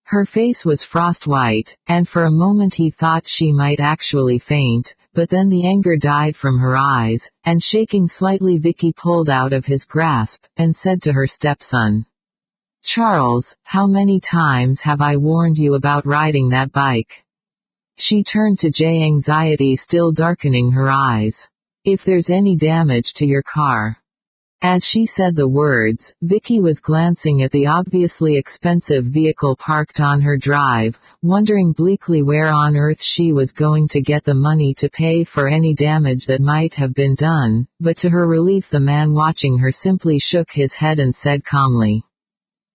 Her face was frost-white, and for a moment he thought she might actually faint, but then the anger died from her eyes, and shaking slightly Vicky pulled out of his grasp, and said to her stepson, "Charles, how many times have I warned you about riding that bike?" She turned to Jay, anxiety still darkening her eyes. "If there's any damage to your car." As she said the words, Vicky was glancing at the obviously expensive vehicle parked on her drive, wondering bleakly where on earth she was going to get the money to pay for any damage that might have been done, but to her relief the man watching her simply shook his head and said calmly,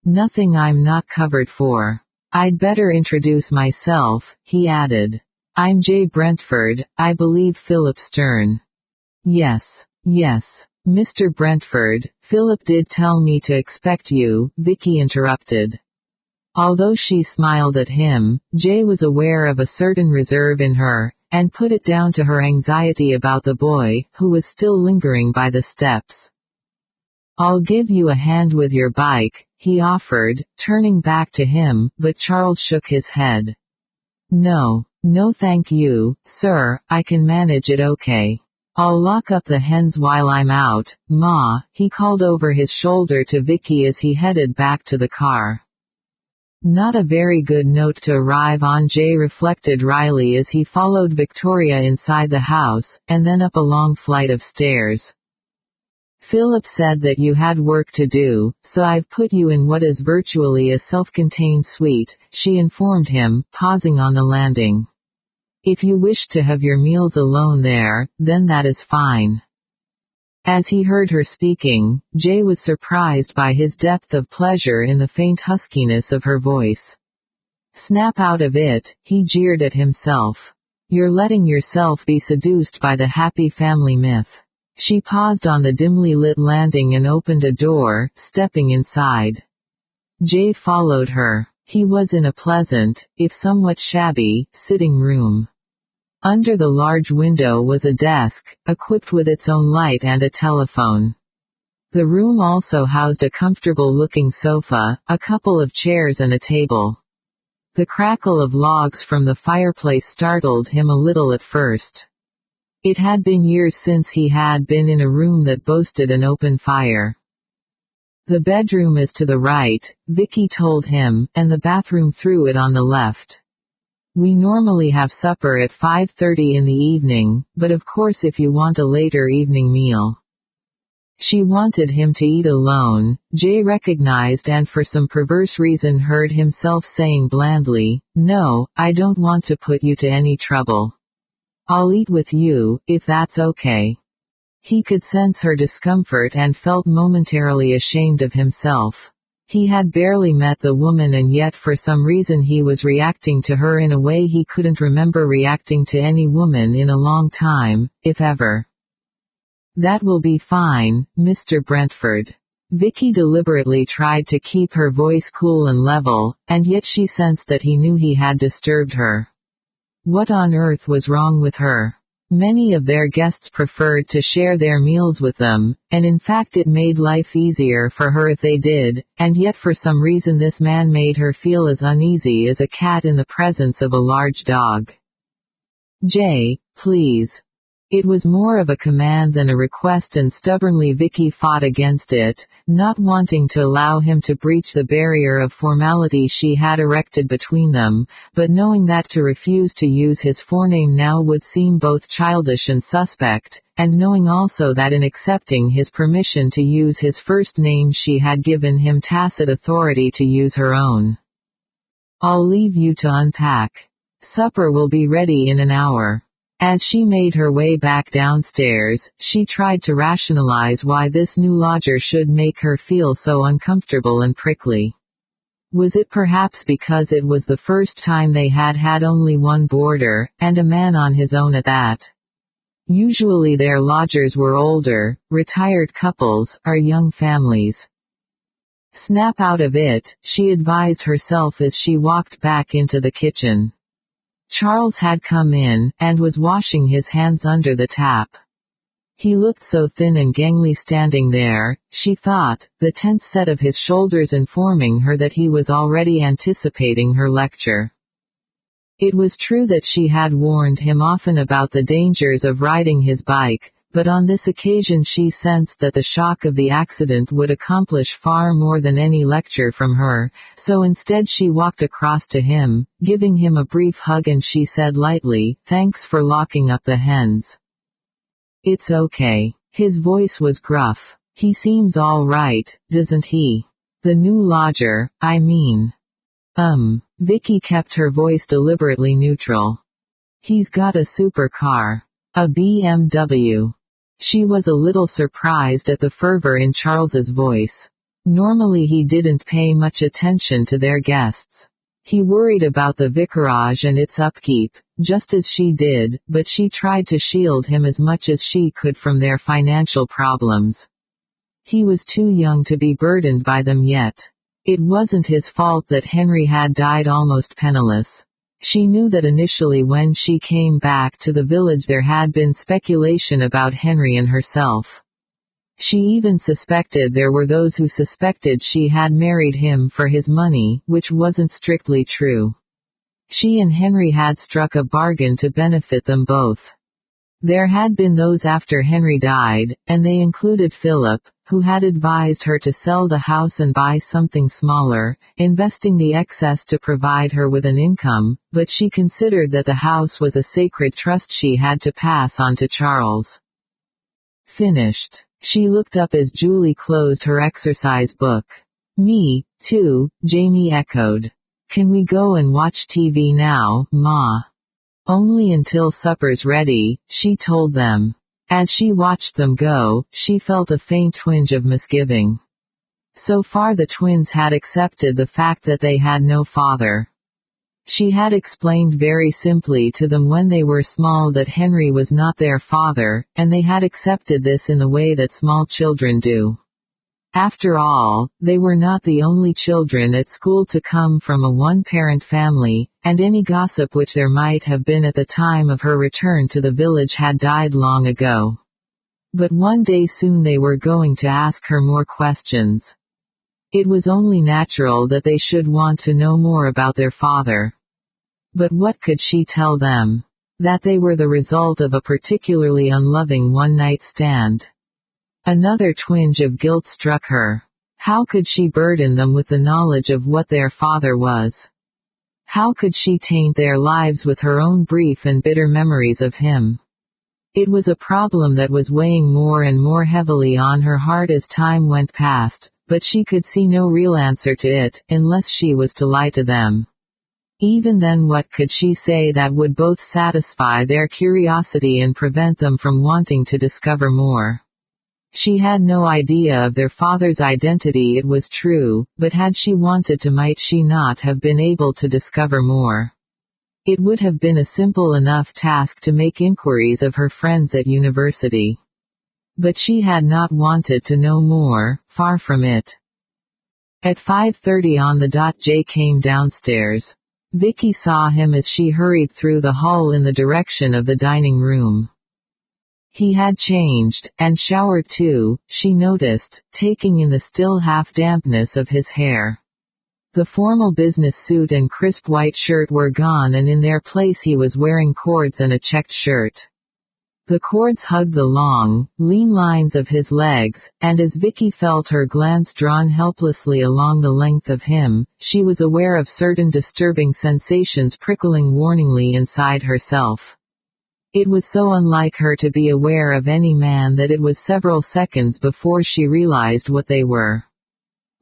"Nothing I'm not covered for. I'd better introduce myself," he added. "I'm Jay Brentford, I believe Philip Stern." Yes, Mr. Brentford, Philip did tell me to expect you," Vicky interrupted. Although she smiled at him, Jay was aware of a certain reserve in her, and put it down to her anxiety about the boy, who was still lingering by the steps. "I'll give you a hand with your bike," he offered, turning back to him, but Charles shook his head. No thank you, sir, I can manage it okay. I'll lock up the hens while I'm out, Ma," he called over his shoulder to Vicky as he headed back to the car. Not a very good note to arrive on, Jay reflected wryly as he followed Victoria inside the house, and then up a long flight of stairs. "Philip said that you had work to do, so I've put you in what is virtually a self-contained suite," she informed him, pausing on the landing. "If you wish to have your meals alone there, then that is fine." As he heard her speaking, Jay was surprised by his depth of pleasure in the faint huskiness of her voice. "Snap out of it," he jeered at himself. "You're letting yourself be seduced by the happy family myth." She paused on the dimly lit landing and opened a door, stepping inside. Jay followed her. He was in a pleasant, if somewhat shabby, sitting room. Under the large window was a desk, equipped with its own light and a telephone. The room also housed a comfortable-looking sofa, a couple of chairs and a table. The crackle of logs from the fireplace startled him a little at first. It had been years since he had been in a room that boasted an open fire. "The bedroom is to the right," Vicky told him, "and the bathroom through it on the left. We normally have supper at 5:30 in the evening, but of course if you want a later evening meal." She wanted him to eat alone, Jay recognized, and for some perverse reason heard himself saying blandly, "No, I don't want to put you to any trouble. I'll eat with you, if that's okay." He could sense her discomfort and felt momentarily ashamed of himself. He had barely met the woman, and yet for some reason he was reacting to her in a way he couldn't remember reacting to any woman in a long time, if ever. "That will be fine, Mr. Brentford." Vicky deliberately tried to keep her voice cool and level, and yet she sensed that he knew he had disturbed her. What on earth was wrong with her? Many of their guests preferred to share their meals with them, and in fact it made life easier for her if they did, and yet for some reason this man made her feel as uneasy as a cat in the presence of a large dog. "Jay, please." It was more of a command than a request, and stubbornly Vicky fought against it, not wanting to allow him to breach the barrier of formality she had erected between them, but knowing that to refuse to use his forename now would seem both childish and suspect, and knowing also that in accepting his permission to use his first name she had given him tacit authority to use her own. "I'll leave you to unpack. Supper will be ready in an hour." As she made her way back downstairs, she tried to rationalize why this new lodger should make her feel so uncomfortable and prickly. Was it perhaps because it was the first time they had had only one boarder, and a man on his own at that? Usually their lodgers were older, retired couples, or young families. "Snap out of it," she advised herself as she walked back into the kitchen. Charles had come in, and was washing his hands under the tap. He looked so thin and gangly standing there, she thought, the tense set of his shoulders informing her that he was already anticipating her lecture. It was true that she had warned him often about the dangers of riding his bike, but on this occasion she sensed that the shock of the accident would accomplish far more than any lecture from her, so instead she walked across to him, giving him a brief hug, and she said lightly, "Thanks for locking up the hens." "It's okay." His voice was gruff. "He seems all right, doesn't he? The new lodger, I mean." Vicky kept her voice deliberately neutral. "He's got a supercar. A BMW." She was a little surprised at the fervor in Charles's voice. Normally he didn't pay much attention to their guests. He worried about the vicarage and its upkeep, just as she did, but she tried to shield him as much as she could from their financial problems. He was too young to be burdened by them yet. It wasn't his fault that Henry had died almost penniless. She knew that initially when she came back to the village there had been speculation about Henry and herself. She even suspected there were those who suspected she had married him for his money, which wasn't strictly true. She and Henry had struck a bargain to benefit them both. There had been those after Henry died, and they included Philip, who had advised her to sell the house and buy something smaller, investing the excess to provide her with an income, but she considered that the house was a sacred trust she had to pass on to Charles. Finished. She looked up as Julie closed her exercise book. "Me, too," Jamie echoed. "Can we go and watch TV now, Ma?" "Only until supper's ready," she told them. As she watched them go, she felt a faint twinge of misgiving. So far the twins had accepted the fact that they had no father. She had explained very simply to them when they were small that Henry was not their father, and they had accepted this in the way that small children do. After all, they were not the only children at school to come from a one-parent family, and any gossip which there might have been at the time of her return to the village had died long ago. But one day soon they were going to ask her more questions. It was only natural that they should want to know more about their father. But what could she tell them? That they were the result of a particularly unloving one-night stand. Another twinge of guilt struck her. How could she burden them with the knowledge of what their father was? How could she taint their lives with her own brief and bitter memories of him? It was a problem that was weighing more and more heavily on her heart as time went past, but she could see no real answer to it, unless she was to lie to them. Even then, what could she say that would both satisfy their curiosity and prevent them from wanting to discover more? She had no idea of their father's identity, it was true, but had she wanted to, might she not have been able to discover more? It would have been a simple enough task to make inquiries of her friends at university. But she had not wanted to know more, far from it. At 5:30 on the dot, Jay came downstairs. Vicky saw him as she hurried through the hall in the direction of the dining room. He had changed, and showered too, she noticed, taking in the still half-dampness of his hair. The formal business suit and crisp white shirt were gone, and in their place he was wearing cords and a checked shirt. The cords hugged the long, lean lines of his legs, and as Vicky felt her glance drawn helplessly along the length of him, she was aware of certain disturbing sensations prickling warningly inside herself. It was so unlike her to be aware of any man that it was several seconds before she realized what they were.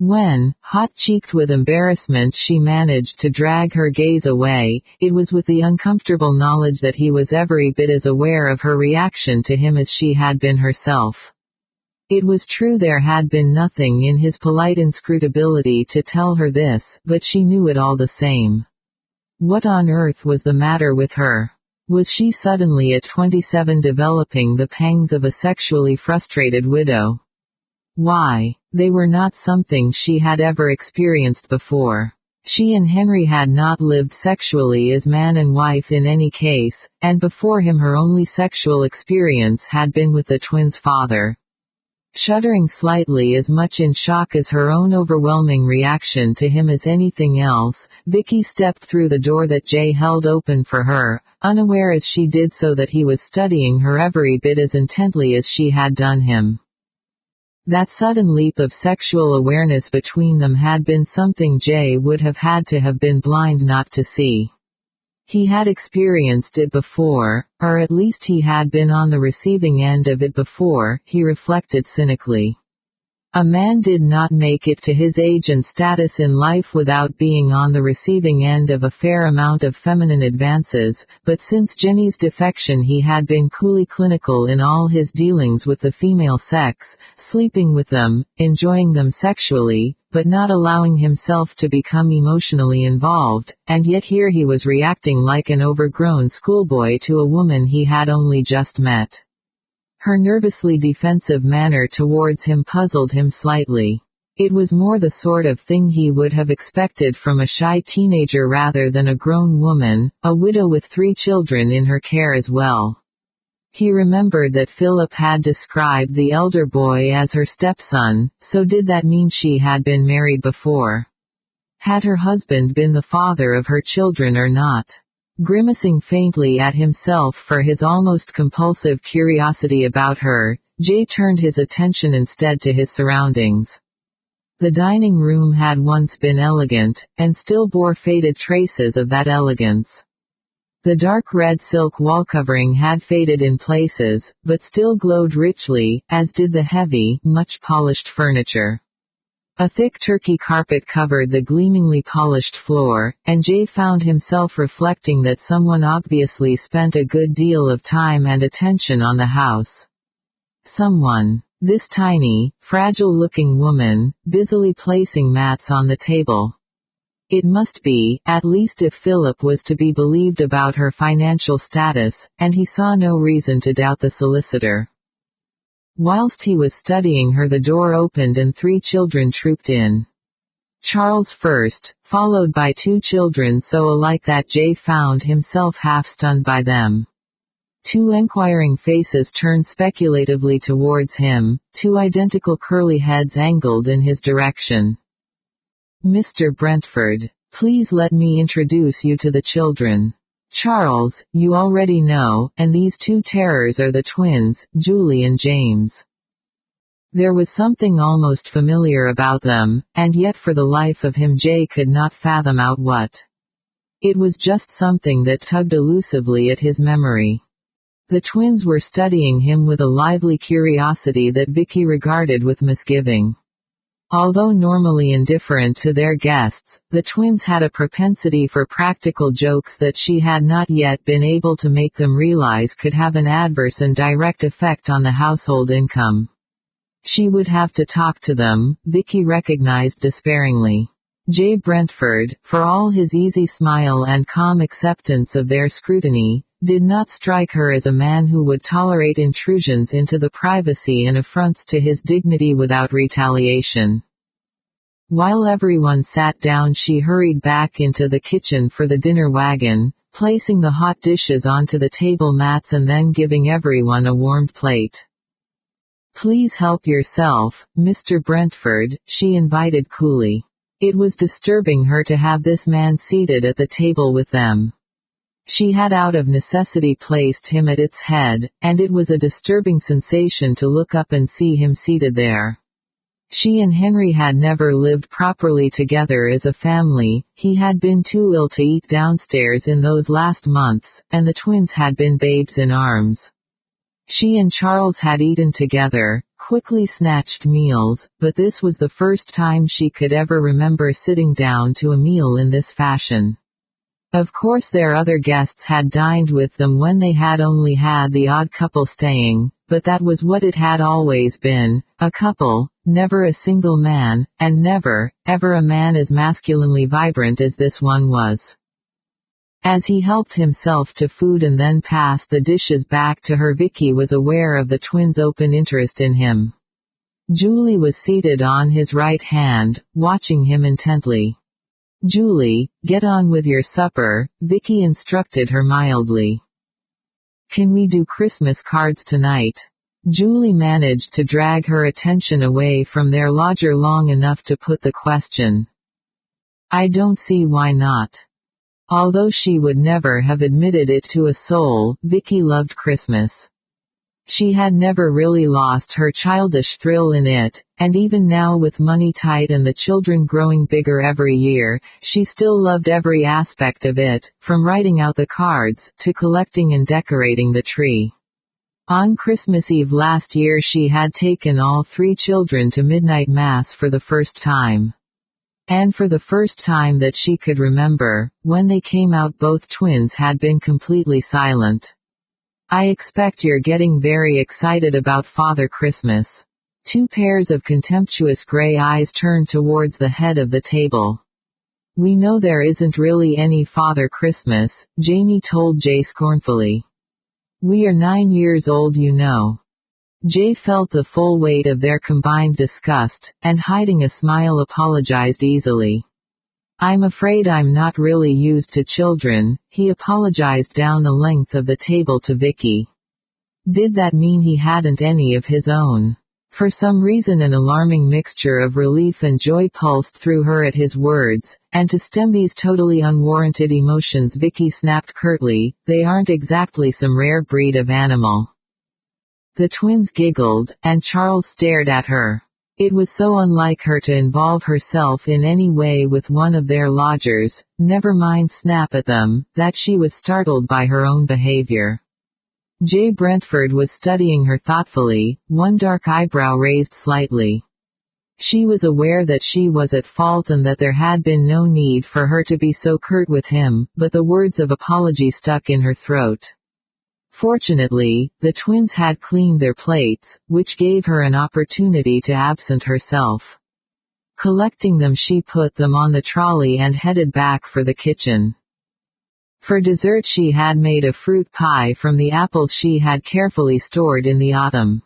When, hot-cheeked with embarrassment, she managed to drag her gaze away, it was with the uncomfortable knowledge that he was every bit as aware of her reaction to him as she had been herself. It was true there had been nothing in his polite inscrutability to tell her this, but she knew it all the same. What on earth was the matter with her? Was she suddenly at 27 developing the pangs of a sexually frustrated widow? Why? They were not something she had ever experienced before. She and Henry had not lived sexually as man and wife in any case, and before him her only sexual experience had been with the twins' father. Shuddering slightly, as much in shock as her own overwhelming reaction to him as anything else, Vicky stepped through the door that Jay held open for her, unaware as she did so that he was studying her every bit as intently as she had done him. That sudden leap of sexual awareness between them had been something Jay would have had to have been blind not to see. He had experienced it before, or at least he had been on the receiving end of it before, he reflected cynically. A man did not make it to his age and status in life without being on the receiving end of a fair amount of feminine advances, but since Jenny's defection he had been coolly clinical in all his dealings with the female sex, sleeping with them, enjoying them sexually, but not allowing himself to become emotionally involved, and yet here he was reacting like an overgrown schoolboy to a woman he had only just met. Her nervously defensive manner towards him puzzled him slightly. It was more the sort of thing he would have expected from a shy teenager rather than a grown woman, a widow with 3 children in her care as well. He remembered that Philip had described the elder boy as her stepson, so did that mean she had been married before? Had her husband been the father of her children or not? Grimacing faintly at himself for his almost compulsive curiosity about her, Jay turned his attention instead to his surroundings. The dining room had once been elegant, and still bore faded traces of that elegance. The dark red silk wall covering had faded in places, but still glowed richly, as did the heavy, much polished furniture. A thick turkey carpet covered the gleamingly polished floor, and Jay found himself reflecting that someone obviously spent a good deal of time and attention on the house. Someone. This tiny, fragile-looking woman, busily placing mats on the table. It must be, at least if Philip was to be believed about her financial status, and he saw no reason to doubt the solicitor. Whilst he was studying her, the door opened and 3 children trooped in. Charles first, followed by 2 children so alike that Jay found himself half-stunned by them. 2 enquiring faces turned speculatively towards him, 2 identical curly heads angled in his direction. "Mr. Brentford, please let me introduce you to the children. Charles, you already know, and these 2 terrors are the twins, Julie and James." There was something almost familiar about them, and yet for the life of him Jay could not fathom out what. It was just something that tugged elusively at his memory. The twins were studying him with a lively curiosity that Vicky regarded with misgiving. Although normally indifferent to their guests, the twins had a propensity for practical jokes that she had not yet been able to make them realize could have an adverse and direct effect on the household income. She would have to talk to them, Vicky recognized despairingly. Jay Brentford, for all his easy smile and calm acceptance of their scrutiny, did not strike her as a man who would tolerate intrusions into the privacy and affronts to his dignity without retaliation. While everyone sat down, she hurried back into the kitchen for the dinner wagon, placing the hot dishes onto the table mats and then giving everyone a warmed plate. "Please help yourself, Mr. Brentford," she invited coolly. It was disturbing her to have this man seated at the table with them. She had out of necessity placed him at its head, and it was a disturbing sensation to look up and see him seated there. She and Henry had never lived properly together as a family, he had been too ill to eat downstairs in those last months, and the twins had been babes in arms. She and Charles had eaten together, quickly snatched meals, but this was the first time she could ever remember sitting down to a meal in this fashion. Of course their other guests had dined with them when they had only had the odd couple staying, but that was what it had always been, a couple, never a single man, and never, ever a man as masculinely vibrant as this one was. As he helped himself to food and then passed the dishes back to her, Vicky was aware of the twins' open interest in him. Julie was seated on his right hand, watching him intently. "Julie, get on with your supper," Vicky instructed her mildly. "Can we do Christmas cards tonight?" Julie managed to drag her attention away from their lodger long enough to put the question. "I don't see why not." Although she would never have admitted it to a soul, Vicky loved Christmas. She had never really lost her childish thrill in it, and even now with money tight and the children growing bigger every year, she still loved every aspect of it, from writing out the cards, to collecting and decorating the tree. On Christmas Eve last year she had taken all 3 children to midnight mass for the first time. And for the first time that she could remember, when they came out both twins had been completely silent. "I expect you're getting very excited about Father Christmas." 2 pairs of contemptuous gray eyes turned towards the head of the table. "We know there isn't really any Father Christmas," Jamie told Jay scornfully. "We are 9 years old, you know." Jay felt the full weight of their combined disgust, and hiding a smile apologized easily. "I'm afraid I'm not really used to children," he apologized down the length of the table to Vicky. Did that mean he hadn't any of his own? For some reason an alarming mixture of relief and joy pulsed through her at his words, and to stem these totally unwarranted emotions Vicky snapped curtly, "They aren't exactly some rare breed of animal." The twins giggled, and Charles stared at her. It was so unlike her to involve herself in any way with one of their lodgers, never mind snap at them, that she was startled by her own behavior. Jay Brentford was studying her thoughtfully, one dark eyebrow raised slightly. She was aware that she was at fault and that there had been no need for her to be so curt with him, but the words of apology stuck in her throat. Fortunately, the twins had cleaned their plates, which gave her an opportunity to absent herself. Collecting them, she put them on the trolley and headed back for the kitchen. For dessert she had made a fruit pie from the apples she had carefully stored in the autumn.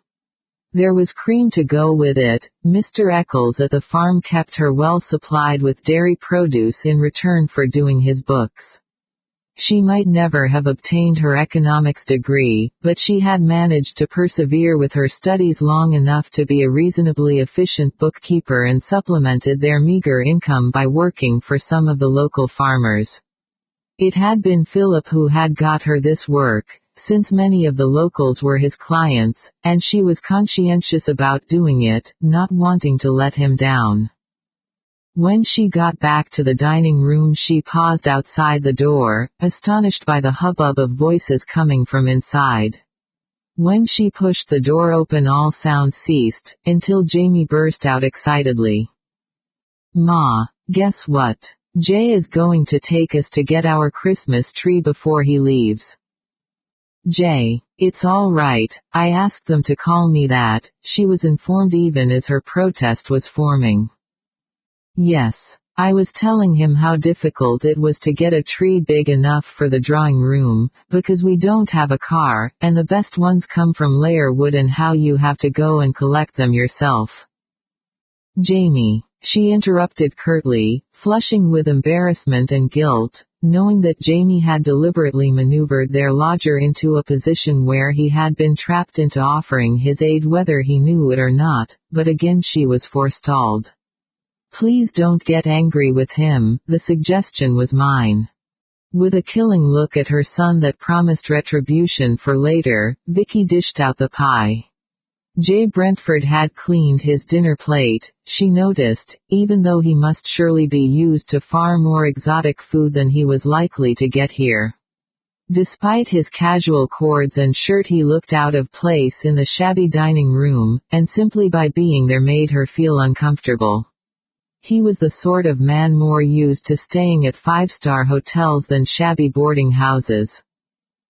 There was cream to go with it. Mr. Eccles at the farm kept her well supplied with dairy produce in return for doing his books. She might never have obtained her economics degree, but she had managed to persevere with her studies long enough to be a reasonably efficient bookkeeper and supplemented their meager income by working for some of the local farmers. It had been Philip who had got her this work, since many of the locals were his clients, and she was conscientious about doing it, not wanting to let him down. When she got back to the dining room, she paused outside the door, astonished by the hubbub of voices coming from inside. When she pushed the door open, all sound ceased, until Jamie burst out excitedly. "Ma, guess what? Jay is going to take us to get our Christmas tree before he leaves." "Jay, it's all right, I asked them to call me that," she was informed even as her protest was forming. "Yes. I was telling him how difficult it was to get a tree big enough for the drawing room, because we don't have a car, and the best ones come from Lairwood, and how you have to go and collect them yourself." "Jamie," she interrupted curtly, flushing with embarrassment and guilt, knowing that Jamie had deliberately maneuvered their lodger into a position where he had been trapped into offering his aid whether he knew it or not, but again she was forestalled. "Please don't get angry with him, the suggestion was mine." With a killing look at her son that promised retribution for later, Vicky dished out the pie. Jay Brentford had cleaned his dinner plate, she noticed, even though he must surely be used to far more exotic food than he was likely to get here. Despite his casual cords and shirt, he looked out of place in the shabby dining room, and simply by being there made her feel uncomfortable. He was the sort of man more used to staying at five-star hotels than shabby boarding houses.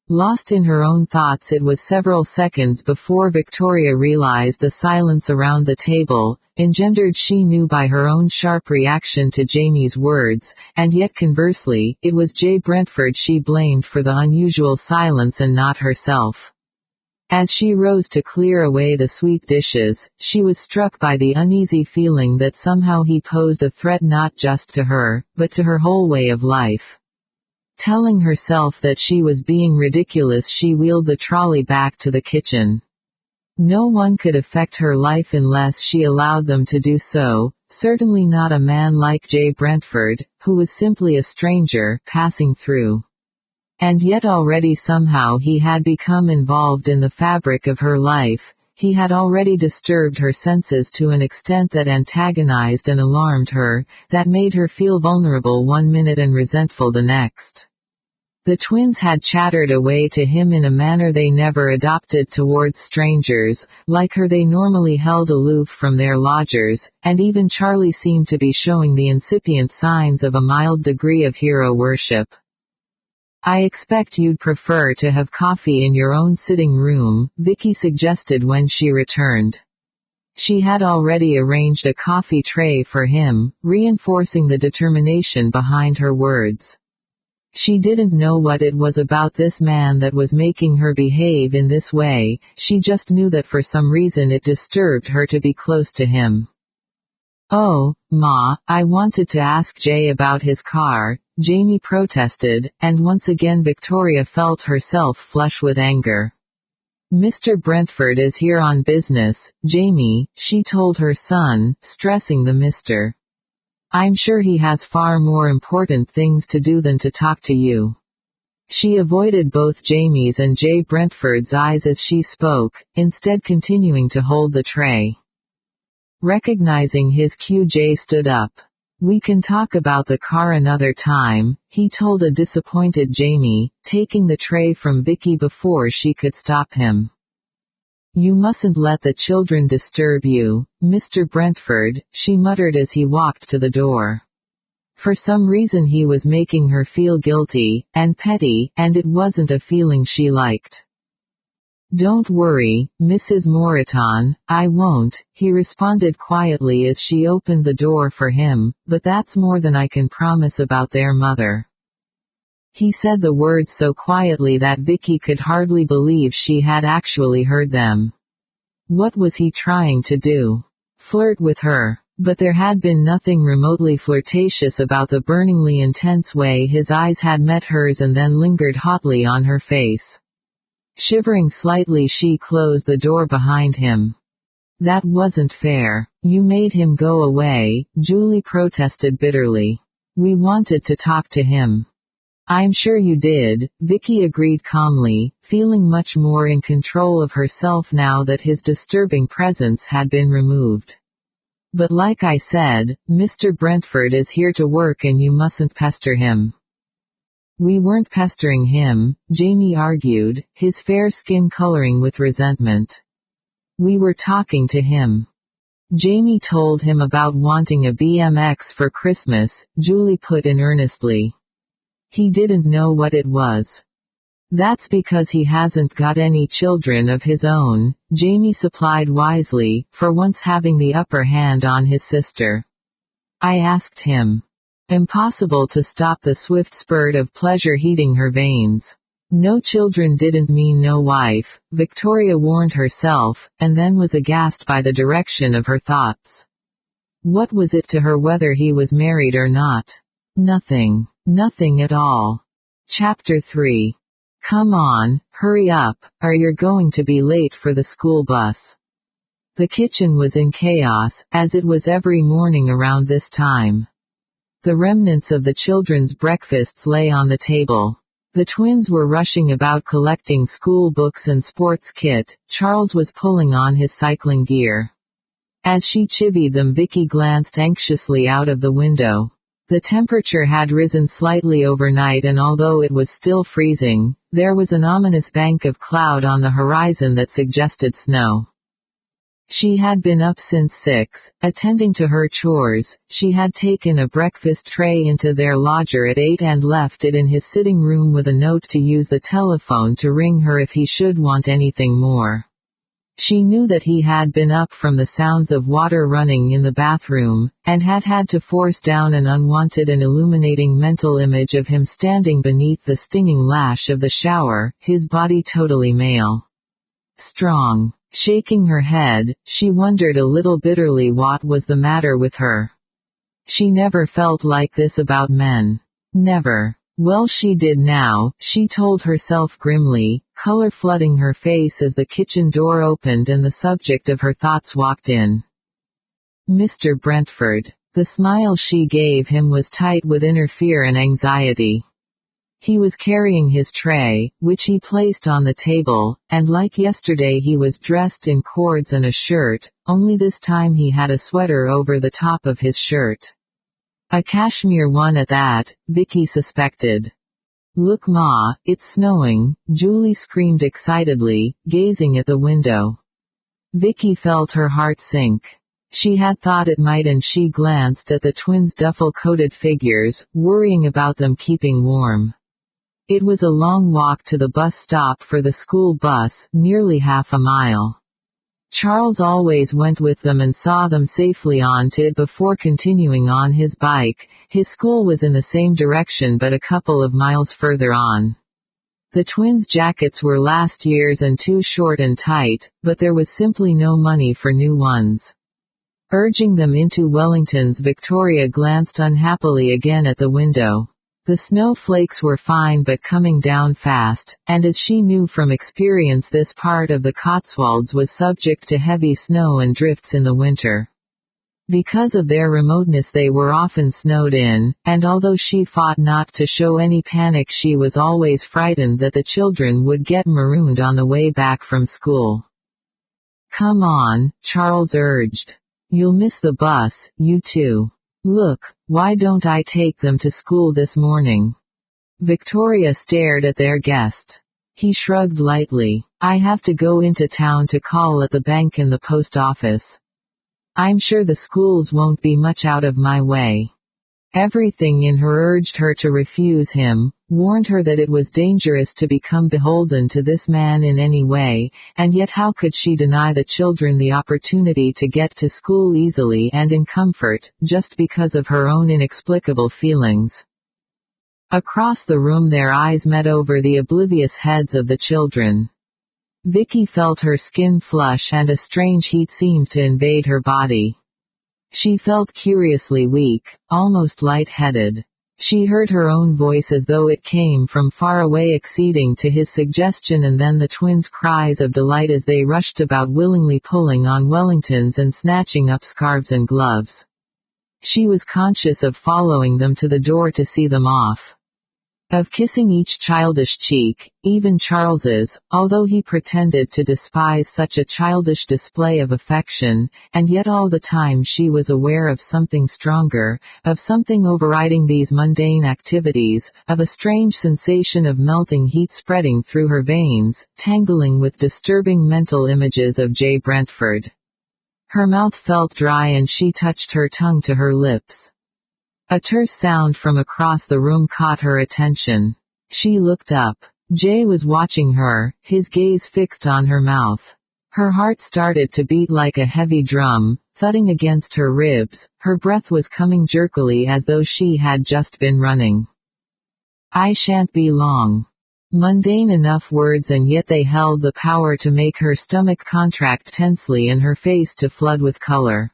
Lost in her own thoughts, it was several seconds before Victoria realized the silence around the table, engendered she knew by her own sharp reaction to Jamie's words, and yet conversely, it was Jay Brentford she blamed for the unusual silence and not herself. As she rose to clear away the sweet dishes, she was struck by the uneasy feeling that somehow he posed a threat not just to her, but to her whole way of life. Telling herself that she was being ridiculous, she wheeled the trolley back to the kitchen. No one could affect her life unless she allowed them to do so, certainly not a man like Jay Brentford, who was simply a stranger, passing through. And yet already somehow he had become involved in the fabric of her life. He had already disturbed her senses to an extent that antagonized and alarmed her, that made her feel vulnerable one minute and resentful the next. The twins had chattered away to him in a manner they never adopted towards strangers. Like her, they normally held aloof from their lodgers, and even Charlie seemed to be showing the incipient signs of a mild degree of hero worship. "I expect you'd prefer to have coffee in your own sitting room," Vicky suggested when she returned. She had already arranged a coffee tray for him, reinforcing the determination behind her words. She didn't know what it was about this man that was making her behave in this way, she just knew that for some reason it disturbed her to be close to him. "Oh, Ma, I wanted to ask Jay about his car," Jamie protested, and once again Victoria felt herself flush with anger. "Mr. Brentford is here on business, Jamie," she told her son, stressing the Mr. "I'm sure he has far more important things to do than to talk to you." She avoided both Jamie's and Jay Brentford's eyes as she spoke, instead continuing to hold the tray. Recognizing his cue, Jay stood up. "We can talk about the car another time," he told a disappointed Jamie, taking the tray from Vicky before she could stop him. "You mustn't let the children disturb you, Mr. Brentford," she muttered as he walked to the door. For some reason he was making her feel guilty, and petty, and it wasn't a feeling she liked. "Don't worry, Mrs. Moreton, I won't," he responded quietly as she opened the door for him, "but that's more than I can promise about their mother." He said the words so quietly that Vicky could hardly believe she had actually heard them. What was he trying to do? Flirt with her? But there had been nothing remotely flirtatious about the burningly intense way his eyes had met hers and then lingered hotly on her face. Shivering slightly, she closed the door behind him. That wasn't fair. You made him go away, Julie protested bitterly. We wanted to talk to him. I'm sure you did, Vicky agreed calmly, feeling much more in control of herself now that his disturbing presence had been removed. But like I said, Mr. Brentford is here to work and you mustn't pester him. We weren't pestering him, Jamie argued, his fair skin coloring with resentment. We were talking to him. Jamie told him about wanting a BMX for Christmas, Julie put in earnestly. He didn't know what it was. That's because he hasn't got any children of his own, Jamie supplied wisely, for once having the upper hand on his sister. I asked him. Impossible to stop the swift spurt of pleasure heating her veins. No children didn't mean no wife, Victoria warned herself, and then was aghast by the direction of her thoughts. What was it to her whether he was married or not? Nothing. Nothing at all. Chapter 3. Come on, hurry up, or you're going to be late for the school bus. The kitchen was in chaos, as it was every morning around this time. The remnants of the children's breakfasts lay on the table. The twins were rushing about collecting school books and sports kit. Charles was pulling on his cycling gear. As she chivied them, Vicky glanced anxiously out of the window. The temperature had risen slightly overnight, and although it was still freezing, there was an ominous bank of cloud on the horizon that suggested snow. She had been up since 6, attending to her chores. She had taken a breakfast tray into their lodger at 8 and left it in his sitting room with a note to use the telephone to ring her if he should want anything more. She knew that he had been up from the sounds of water running in the bathroom, and had had to force down an unwanted and illuminating mental image of him standing beneath the stinging lash of the shower, his body totally male. Strong. Shaking her head, she wondered a little bitterly what was the matter with her. She never felt like this about men. Never. Well, she did now, she told herself grimly, color flooding her face as the kitchen door opened and the subject of her thoughts walked in. Mr. Brentford. The smile she gave him was tight with inner fear and anxiety. He was carrying his tray, which he placed on the table, and like yesterday he was dressed in cords and a shirt, only this time he had a sweater over the top of his shirt. A cashmere one at that, Vicky suspected. Look, Ma, it's snowing, Julie screamed excitedly, gazing at the window. Vicky felt her heart sink. She had thought it might, and she glanced at the twins' duffel-coated figures, worrying about them keeping warm. It was a long walk to the bus stop for the school bus, nearly half a mile. Charles always went with them and saw them safely onto it before continuing on his bike. His school was in the same direction but a couple of miles further on. The twins' jackets were last year's and too short and tight, but there was simply no money for new ones. Urging them into Wellington's, Victoria glanced unhappily again at the window. The snowflakes were fine but coming down fast, and as she knew from experience, this part of the Cotswolds was subject to heavy snow and drifts in the winter. Because of their remoteness they were often snowed in, and although she fought not to show any panic, she was always frightened that the children would get marooned on the way back from school. Come on, Charles urged. You'll miss the bus, you two. Look, why don't I take them to school this morning? Victoria stared at their guest. He shrugged lightly. I have to go into town to call at the bank and the post office. I'm sure the schools won't be much out of my way. Everything in her urged her to refuse him, warned her that it was dangerous to become beholden to this man in any way, and yet how could she deny the children the opportunity to get to school easily and in comfort, just because of her own inexplicable feelings? Across the room their eyes met over the oblivious heads of the children. Vicky felt her skin flush and a strange heat seemed to invade her body. She felt curiously weak, almost light-headed. She heard her own voice as though it came from far away, acceding to his suggestion, and then the twins' cries of delight as they rushed about, willingly pulling on Wellingtons and snatching up scarves and gloves. She was conscious of following them to the door to see them off. Of kissing each childish cheek, even Charles's, although he pretended to despise such a childish display of affection, and yet all the time she was aware of something stronger, of something overriding these mundane activities, of a strange sensation of melting heat spreading through her veins, tangling with disturbing mental images of J. Brentford. Her mouth felt dry and she touched her tongue to her lips. A terse sound from across the room caught her attention. She looked up. Jay was watching her, his gaze fixed on her mouth. Her heart started to beat like a heavy drum, thudding against her ribs. Her breath was coming jerkily as though she had just been running. "I shan't be long." Mundane enough words, and yet they held the power to make her stomach contract tensely and her face to flood with color.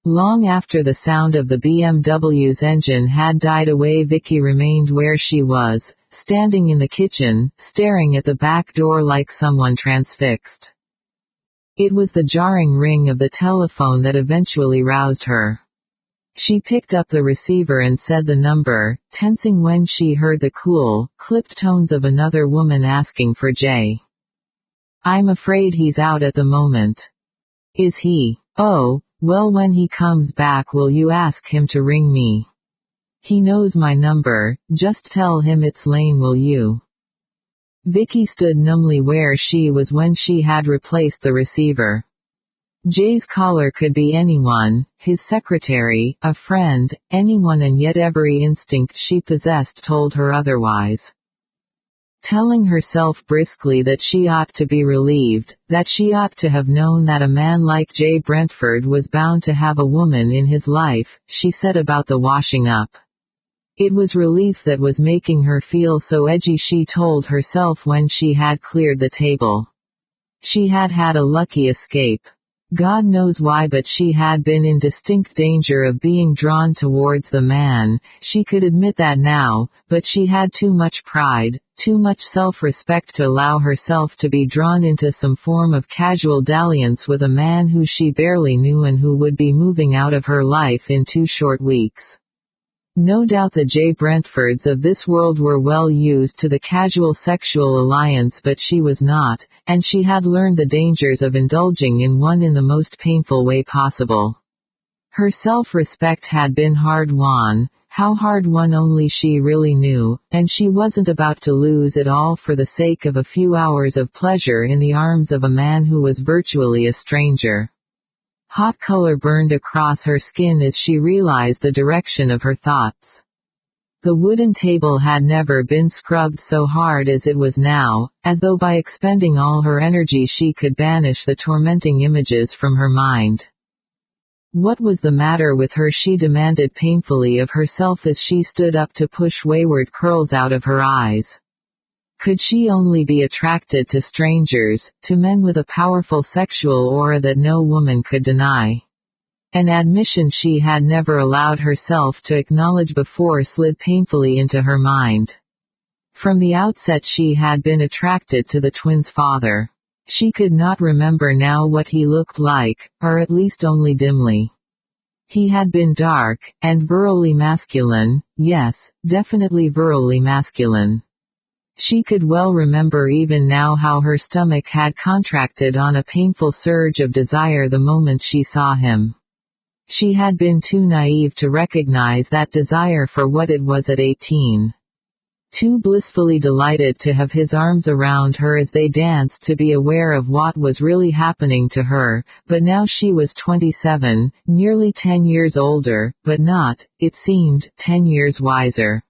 Long after the sound of the BMW's engine had died away, Vicky remained where she was, standing in the kitchen, staring at the back door like someone transfixed. It was the jarring ring of the telephone that eventually roused her. She picked up the receiver and said the number, tensing when she heard the cool, clipped tones of another woman asking for Jay. "I'm afraid he's out at the moment." "Is he? Oh, well, when he comes back will you ask him to ring me? He knows my number, just tell him it's Lane, will you?" Vicky stood numbly where she was when she had replaced the receiver. Jay's caller could be anyone, his secretary, a friend, anyone, and yet every instinct she possessed told her otherwise. Telling herself briskly that she ought to be relieved, that she ought to have known that a man like J. Brentford was bound to have a woman in his life, she set about the washing up. It was relief that was making her feel so edgy, she told herself when she had cleared the table. She had had a lucky escape. God knows why, but she had been in distinct danger of being drawn towards the man. She could admit that now, but she had too much pride, too much self-respect to allow herself to be drawn into some form of casual dalliance with a man who she barely knew and who would be moving out of her life in 2 short weeks. No doubt the J. Brentfords of this world were well used to the casual sexual alliance, but she was not, and she had learned the dangers of indulging in one in the most painful way possible. Her self-respect had been hard-won, how hard-won only she really knew, and she wasn't about to lose it all for the sake of a few hours of pleasure in the arms of a man who was virtually a stranger. Hot color burned across her skin as she realized the direction of her thoughts. The wooden table had never been scrubbed so hard as it was now, as though by expending all her energy she could banish the tormenting images from her mind. What was the matter with her, she demanded painfully of herself as she stood up to push wayward curls out of her eyes. Could she only be attracted to strangers, to men with a powerful sexual aura that no woman could deny? An admission she had never allowed herself to acknowledge before slid painfully into her mind. From the outset she had been attracted to the twins' father. She could not remember now what he looked like, or at least only dimly. He had been dark, and virilely masculine, yes, definitely virilely masculine. She could well remember even now how her stomach had contracted on a painful surge of desire the moment she saw him. She had been too naive to recognize that desire for what it was at 18. Too blissfully delighted to have his arms around her as they danced to be aware of what was really happening to her, but now she was 27, nearly 10 years older, but not, it seemed, 10 years wiser.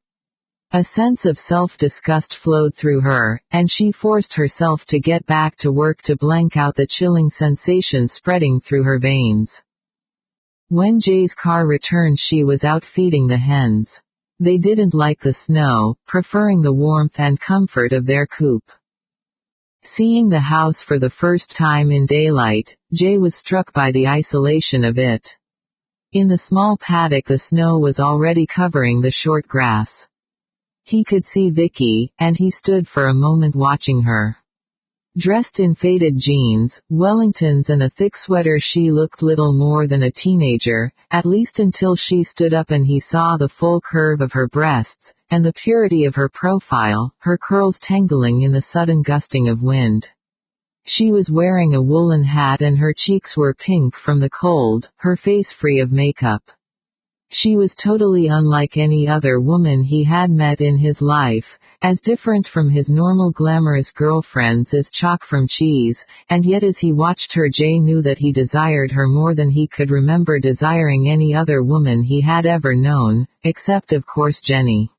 A sense of self-disgust flowed through her, and she forced herself to get back to work to blank out the chilling sensation spreading through her veins. When Jay's car returned, she was out feeding the hens. They didn't like the snow, preferring the warmth and comfort of their coop. Seeing the house for the first time in daylight, Jay was struck by the isolation of it. In the small paddock the snow was already covering the short grass. He could see Vicky, and he stood for a moment watching her. Dressed in faded jeans, Wellingtons and a thick sweater, she looked little more than a teenager, at least until she stood up and he saw the full curve of her breasts, and the purity of her profile, her curls tangling in the sudden gusting of wind. She was wearing a woolen hat and her cheeks were pink from the cold, her face free of makeup. She was totally unlike any other woman he had met in his life, as different from his normal glamorous girlfriends as chalk from cheese, and yet as he watched her Jay knew that he desired her more than he could remember desiring any other woman he had ever known, except of course Jenny.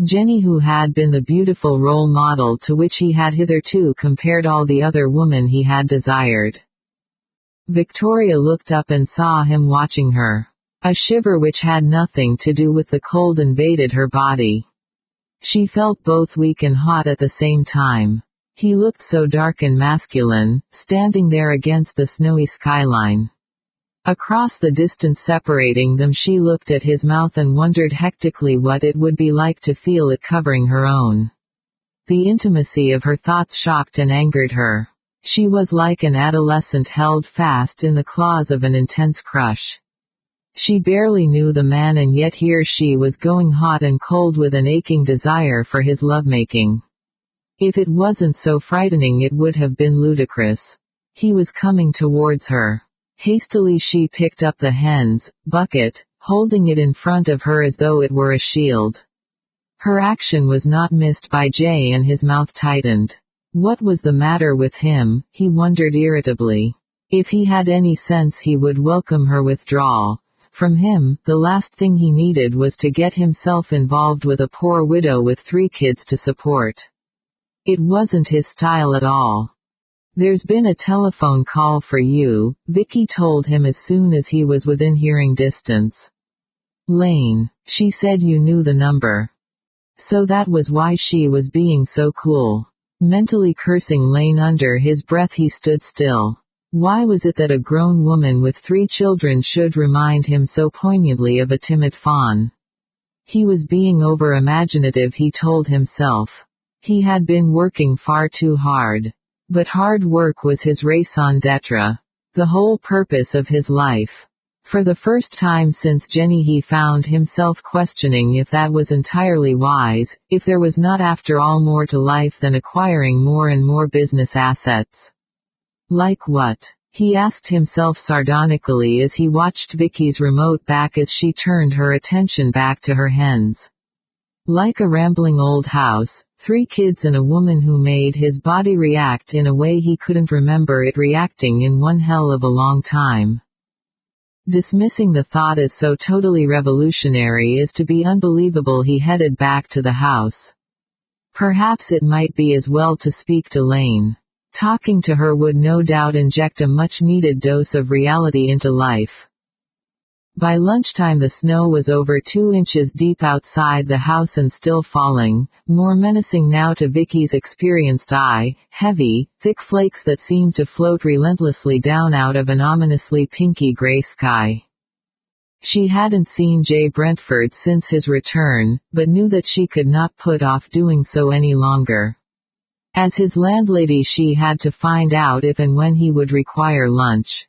Jenny, who had been the beautiful role model to which he had hitherto compared all the other women he had desired. Victoria looked up and saw him watching her. A shiver which had nothing to do with the cold invaded her body. She felt both weak and hot at the same time. He looked so dark and masculine, standing there against the snowy skyline. Across the distance separating them she looked at his mouth and wondered hectically what it would be like to feel it covering her own. The intimacy of her thoughts shocked and angered her. She was like an adolescent held fast in the claws of an intense crush. She barely knew the man and yet here she was going hot and cold with an aching desire for his lovemaking. If it wasn't so frightening it would have been ludicrous. He was coming towards her. Hastily she picked up the hen's bucket, holding it in front of her as though it were a shield. Her action was not missed by Jay and his mouth tightened. What was the matter with him, he wondered irritably. If he had any sense he would welcome her withdrawal. From him, the last thing he needed was to get himself involved with a poor widow with 3 kids to support. It wasn't his style at all. "There's been a telephone call for you," Vicky told him as soon as he was within hearing distance. "Lane. She said you knew the number." So that was why she was being so cool. Mentally cursing Lane under his breath he stood still. Why was it that a grown woman with 3 children should remind him so poignantly of a timid fawn? He was being over-imaginative, he told himself. He had been working far too hard. But hard work was his raison d'etre. The whole purpose of his life. For the first time since Jenny he found himself questioning if that was entirely wise, if there was not after all more to life than acquiring more and more business assets. Like what? He asked himself sardonically as he watched Vicky's remote back as she turned her attention back to her hens. Like a rambling old house, 3 kids and a woman who made his body react in a way he couldn't remember it reacting in one hell of a long time. Dismissing the thought as so totally revolutionary as to be unbelievable he headed back to the house. Perhaps it might be as well to speak to Lane. Talking to her would no doubt inject a much-needed dose of reality into life. By lunchtime the snow was over 2 inches deep outside the house and still falling, more menacing now to Vicky's experienced eye, heavy, thick flakes that seemed to float relentlessly down out of an ominously pinky gray sky. She hadn't seen Jay Brentford since his return, but knew that she could not put off doing so any longer. As his landlady she had to find out if and when he would require lunch.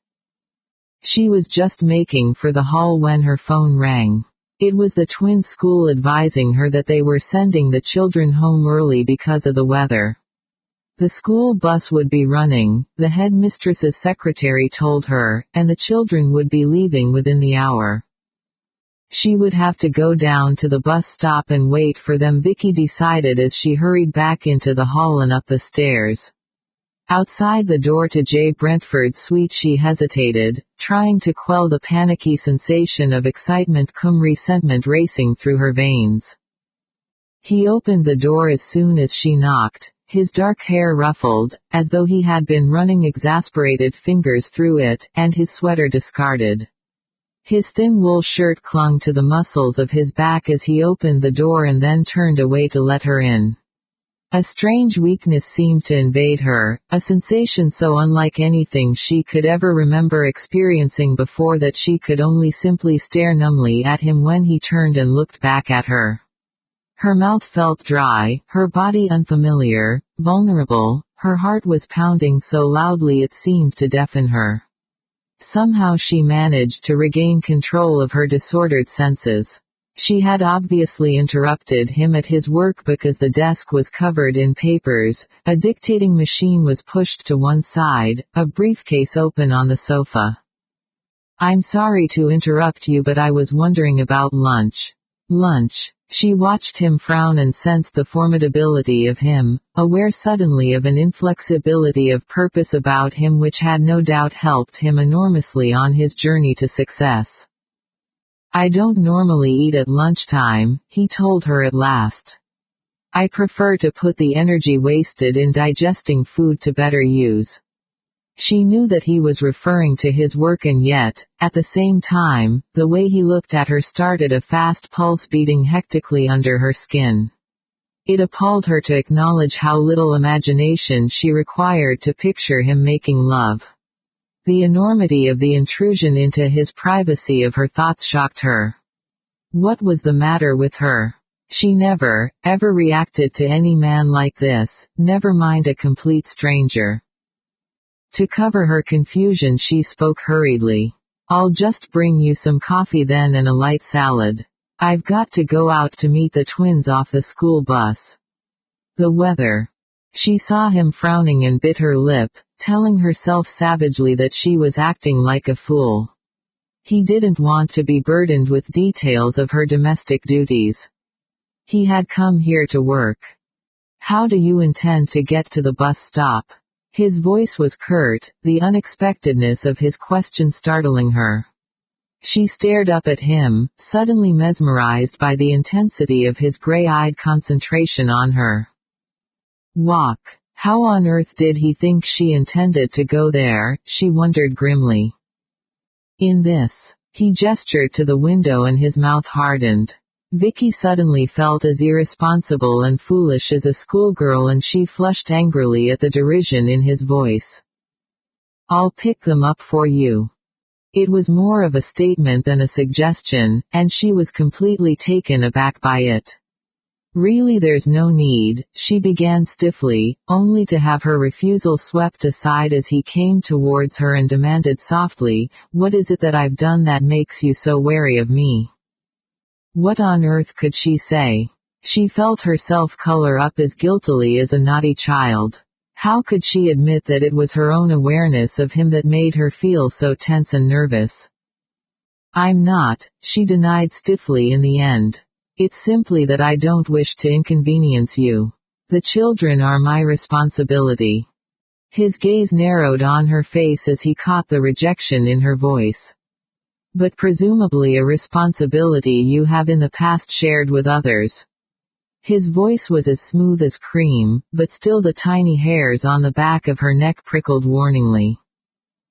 She was just making for the hall when her phone rang. It was the twins' school advising her that they were sending the children home early because of the weather. The school bus would be running, the headmistress's secretary told her, and the children would be leaving within the hour. She would have to go down to the bus stop and wait for them, Vicky decided as she hurried back into the hall and up the stairs. Outside the door to Jay Brentford's suite she hesitated, trying to quell the panicky sensation of excitement cum resentment racing through her veins. He opened the door as soon as she knocked, his dark hair ruffled, as though he had been running exasperated fingers through it, and his sweater discarded. His thin wool shirt clung to the muscles of his back as he opened the door and then turned away to let her in. A strange weakness seemed to invade her, a sensation so unlike anything she could ever remember experiencing before that she could only simply stare numbly at him when he turned and looked back at her. Her mouth felt dry, her body unfamiliar, vulnerable, her heart was pounding so loudly it seemed to deafen her. Somehow she managed to regain control of her disordered senses. She had obviously interrupted him at his work because the desk was covered in papers, a dictating machine was pushed to one side, a briefcase open on the sofa. "I'm sorry to interrupt you, but I was wondering about lunch." Lunch. She watched him frown and sensed the formidability of him, aware suddenly of an inflexibility of purpose about him which had no doubt helped him enormously on his journey to success. "I don't normally eat at lunchtime," he told her at last. "I prefer to put the energy wasted in digesting food to better use." She knew that he was referring to his work, and yet, at the same time, the way he looked at her started a fast pulse beating hectically under her skin. It appalled her to acknowledge how little imagination she required to picture him making love. The enormity of the intrusion into his privacy of her thoughts shocked her. What was the matter with her? She never, ever reacted to any man like this, never mind a complete stranger. To cover her confusion she spoke hurriedly. "I'll just bring you some coffee then and a light salad. I've got to go out to meet the twins off the school bus." The weather. She saw him frowning and bit her lip, telling herself savagely that she was acting like a fool. He didn't want to be burdened with details of her domestic duties. He had come here to work. "How do you intend to get to the bus stop?" His voice was curt, the unexpectedness of his question startling her. She stared up at him, suddenly mesmerized by the intensity of his gray-eyed concentration on her. Walk. How on earth did he think she intended to go there, she wondered grimly. In this. He gestured to the window and his mouth hardened. Vicky suddenly felt as irresponsible and foolish as a schoolgirl, and she flushed angrily at the derision in his voice. "I'll pick them up for you." It was more of a statement than a suggestion, and she was completely taken aback by it. "Really, there's no need," she began stiffly, only to have her refusal swept aside as he came towards her and demanded softly, "What is it that I've done that makes you so wary of me?" What on earth could she say? She felt herself color up as guiltily as a naughty child. How could she admit that it was her own awareness of him that made her feel so tense and nervous? "I'm not," she denied stiffly in the end. "It's simply that I don't wish to inconvenience you. The children are my responsibility." His gaze narrowed on her face as he caught the rejection in her voice. "But presumably a responsibility you have in the past shared with others." His voice was as smooth as cream, but still the tiny hairs on the back of her neck prickled warningly.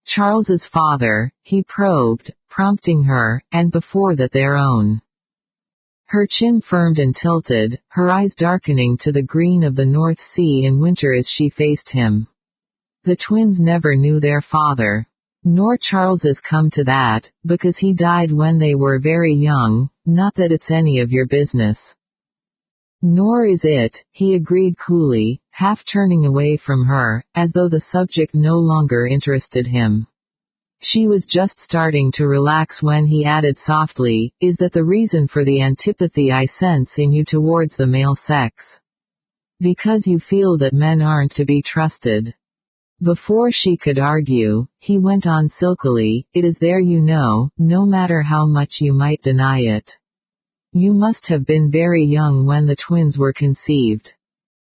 "Charles's father," he probed, prompting her, "and before that their own." Her chin firmed and tilted, her eyes darkening to the green of the North Sea in winter as she faced him. The twins never knew their father. Nor Charles's come to that, because he died when they were very young, not that it's any of your business. Nor is it, he agreed coolly, half turning away from her, as though the subject no longer interested him. She was just starting to relax when he added softly, "Is that the reason for the antipathy I sense in you towards the male sex? Because you feel that men aren't to be trusted?" Before she could argue, he went on silkily, "It is there, you know, no matter how much you might deny it. You must have been very young when the twins were conceived."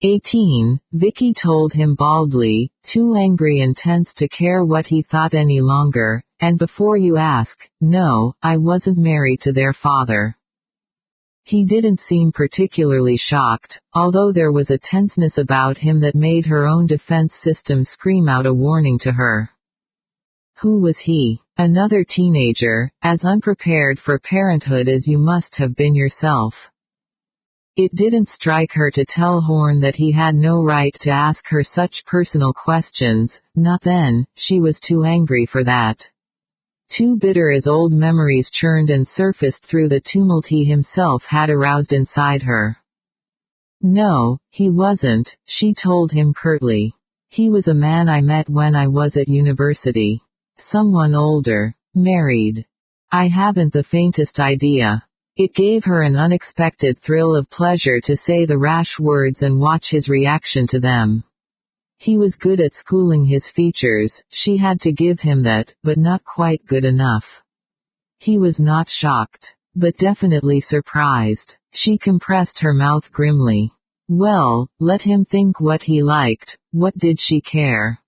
18, Vicky told him baldly, too angry and tense to care what he thought any longer, "And before you ask, no, I wasn't married to their father." He didn't seem particularly shocked, although there was a tenseness about him that made her own defense system scream out a warning to her. Who was he? Another teenager, as unprepared for parenthood as you must have been yourself. It didn't strike her to tell Horn that he had no right to ask her such personal questions, not then. She was too angry for that. Too bitter as old memories churned and surfaced through the tumult he himself had aroused inside her. No, he wasn't, she told him curtly. He was a man I met when I was at university. Someone older. Married. I haven't the faintest idea. It gave her an unexpected thrill of pleasure to say the rash words and watch his reaction to them. He was good at schooling his features, she had to give him that, but not quite good enough. He was not shocked, but definitely surprised. She compressed her mouth grimly. Well, let him think what he liked, what did she care?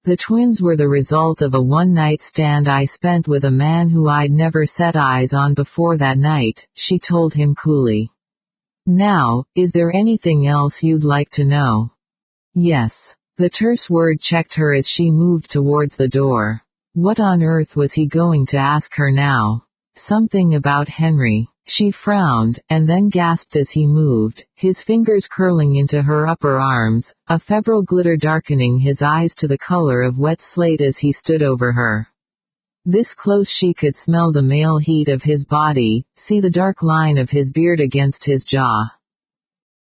The twins were the result of a one-night stand I spent with a man who I'd never set eyes on before that night, she told him coolly. Now, is there anything else you'd like to know? Yes. The terse word checked her as she moved towards the door. What on earth was he going to ask her now? Something about Henry. She frowned, and then gasped as he moved, his fingers curling into her upper arms, a febrile glitter darkening his eyes to the color of wet slate as he stood over her. This close she could smell the male heat of his body, see the dark line of his beard against his jaw.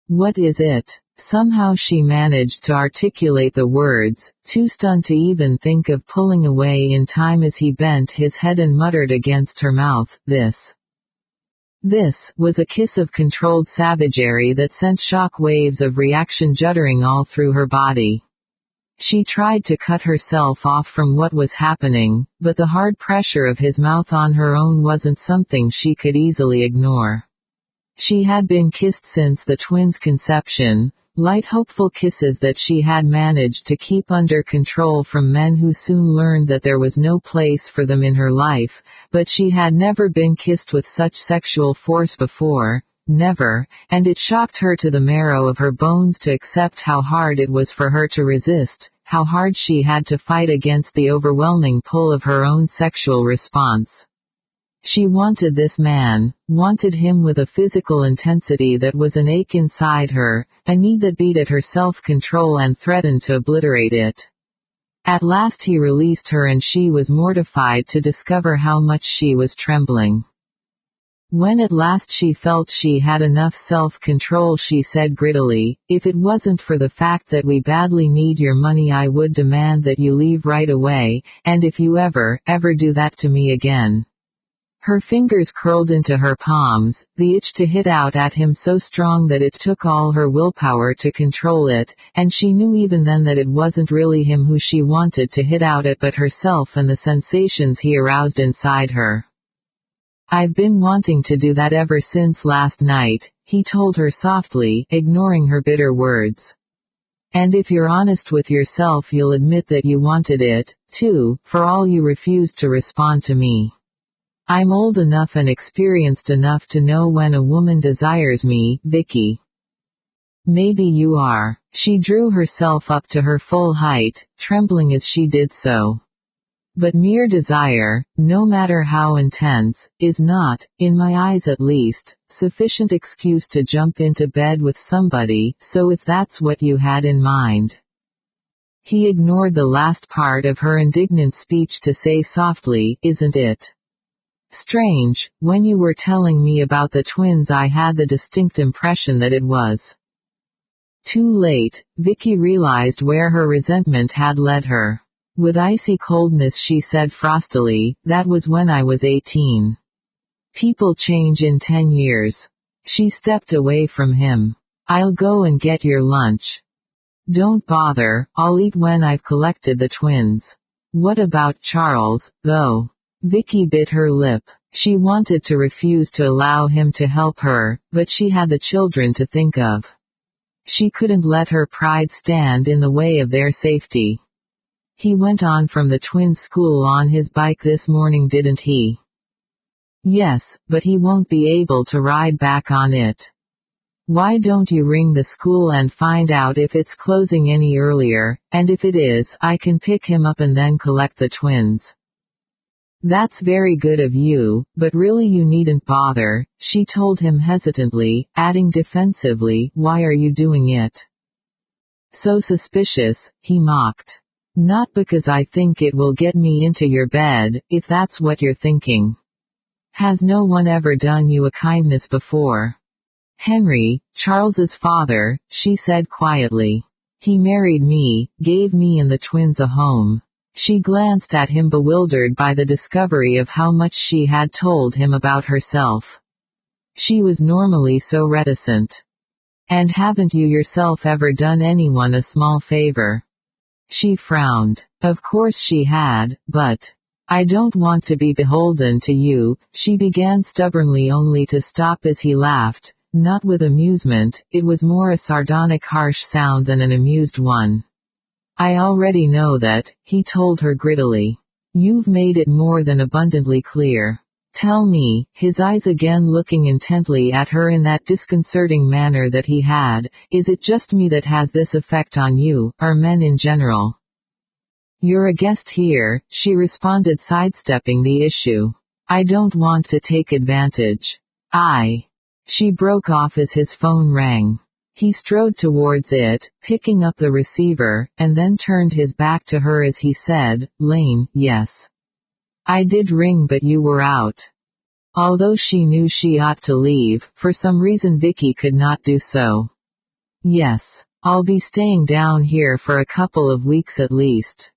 What is it? Somehow she managed to articulate the words, too stunned to even think of pulling away in time as he bent his head and muttered against her mouth, This was a kiss of controlled savagery that sent shock waves of reaction juddering all through her body. She tried to cut herself off from what was happening, but the hard pressure of his mouth on her own wasn't something she could easily ignore. She had been kissed since the twins' conception, light hopeful kisses that she had managed to keep under control from men who soon learned that there was no place for them in her life, but she had never been kissed with such sexual force before, never, and it shocked her to the marrow of her bones to accept how hard it was for her to resist, how hard she had to fight against the overwhelming pull of her own sexual response. She wanted this man, wanted him with a physical intensity that was an ache inside her, a need that beat at her self-control and threatened to obliterate it. At last he released her and she was mortified to discover how much she was trembling. When at last she felt she had enough self-control, she said grittily, "If it wasn't for the fact that we badly need your money, I would demand that you leave right away, and if you ever do that to me again." Her fingers curled into her palms, the itch to hit out at him so strong that it took all her willpower to control it, and she knew even then that it wasn't really him who she wanted to hit out at but herself and the sensations he aroused inside her. "I've been wanting to do that ever since last night," he told her softly, ignoring her bitter words. "And if you're honest with yourself, you'll admit that you wanted it, too, for all you refused to respond to me. I'm old enough and experienced enough to know when a woman desires me, Vicky." "Maybe you are." She drew herself up to her full height, trembling as she did so. "But mere desire, no matter how intense, is not, in my eyes at least, sufficient excuse to jump into bed with somebody, so if that's what you had in mind." He ignored the last part of her indignant speech to say softly, "Isn't it strange, when you were telling me about the twins I had the distinct impression that it was." Too late, Vicky realized where her resentment had led her. With icy coldness she said frostily, "That was when I was 18. People change in 10 years. She stepped away from him. "I'll go and get your lunch." "Don't bother, I'll eat when I've collected the twins." "What about Charles, though?" Vicky bit her lip. She wanted to refuse to allow him to help her, but she had the children to think of. She couldn't let her pride stand in the way of their safety. "He went on from the twins' school on his bike this morning, didn't he?" "Yes, but he won't be able to ride back on it." "Why don't you ring the school and find out if it's closing any earlier, and if it is, I can pick him up and then collect the twins." That's very good of you, but really you needn't bother, she told him hesitantly, adding defensively, why are you doing it? So suspicious, he mocked. Not because I think it will get me into your bed, if that's what you're thinking. Has no one ever done you a kindness before? Henry, Charles's father, she said quietly. He married me, gave me and the twins a home. She glanced at him bewildered by the discovery of how much she had told him about herself. She was normally so reticent. And haven't you yourself ever done anyone a small favor? She frowned. Of course she had, but I don't want to be beholden to you, she began stubbornly only to stop as he laughed, not with amusement, it was more a sardonic harsh sound than an amused one. I already know that, he told her grittily. You've made it more than abundantly clear. Tell me, his eyes again looking intently at her in that disconcerting manner that he had, is it just me that has this effect on you, or men in general? You're a guest here, she responded sidestepping the issue. I don't want to take advantage. She broke off as his phone rang. He strode towards it, picking up the receiver, and then turned his back to her as he said, Lane, yes. I did ring but you were out. Although she knew she ought to leave, for some reason Vicky could not do so. Yes. I'll be staying down here for a couple of weeks at least.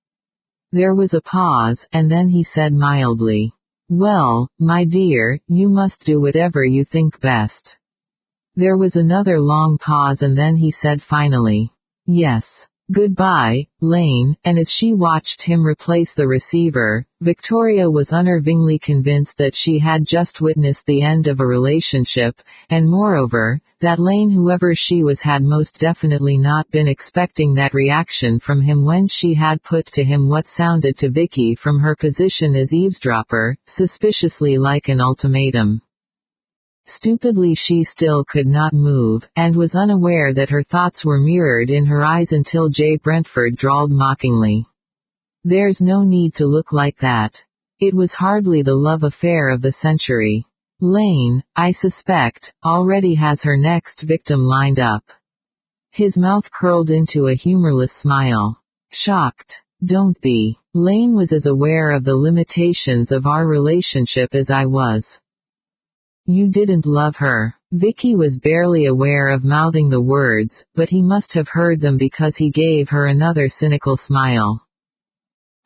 There was a pause, and then he said mildly. Well, my dear, you must do whatever you think best. There was another long pause and then he said finally. Yes. Goodbye, Lane, and as she watched him replace the receiver, Victoria was unnervingly convinced that she had just witnessed the end of a relationship, and moreover, that Lane whoever she was had most definitely not been expecting that reaction from him when she had put to him what sounded to Vicky from her position as eavesdropper, suspiciously like an ultimatum. Stupidly she still could not move, and was unaware that her thoughts were mirrored in her eyes until Jay Brentford drawled mockingly. There's no need to look like that. It was hardly the love affair of the century. Lane, I suspect, already has her next victim lined up. His mouth curled into a humorless smile. Shocked. Don't be. Lane was as aware of the limitations of our relationship as I was. You didn't love her. Vicky was barely aware of mouthing the words, but he must have heard them because he gave her another cynical smile.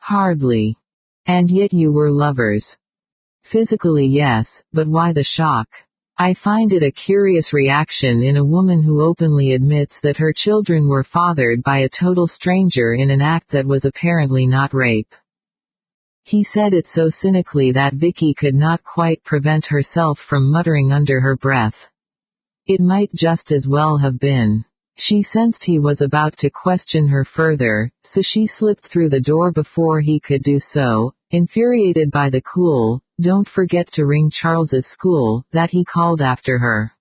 Hardly. And yet you were lovers. Physically yes, but why the shock? I find it a curious reaction in a woman who openly admits that her children were fathered by a total stranger in an act that was apparently not rape. He said it so cynically that Vicky could not quite prevent herself from muttering under her breath. It might just as well have been. She sensed he was about to question her further, so she slipped through the door before he could do so, infuriated by the cool, "Don't forget to ring Charles's school," that he called after her.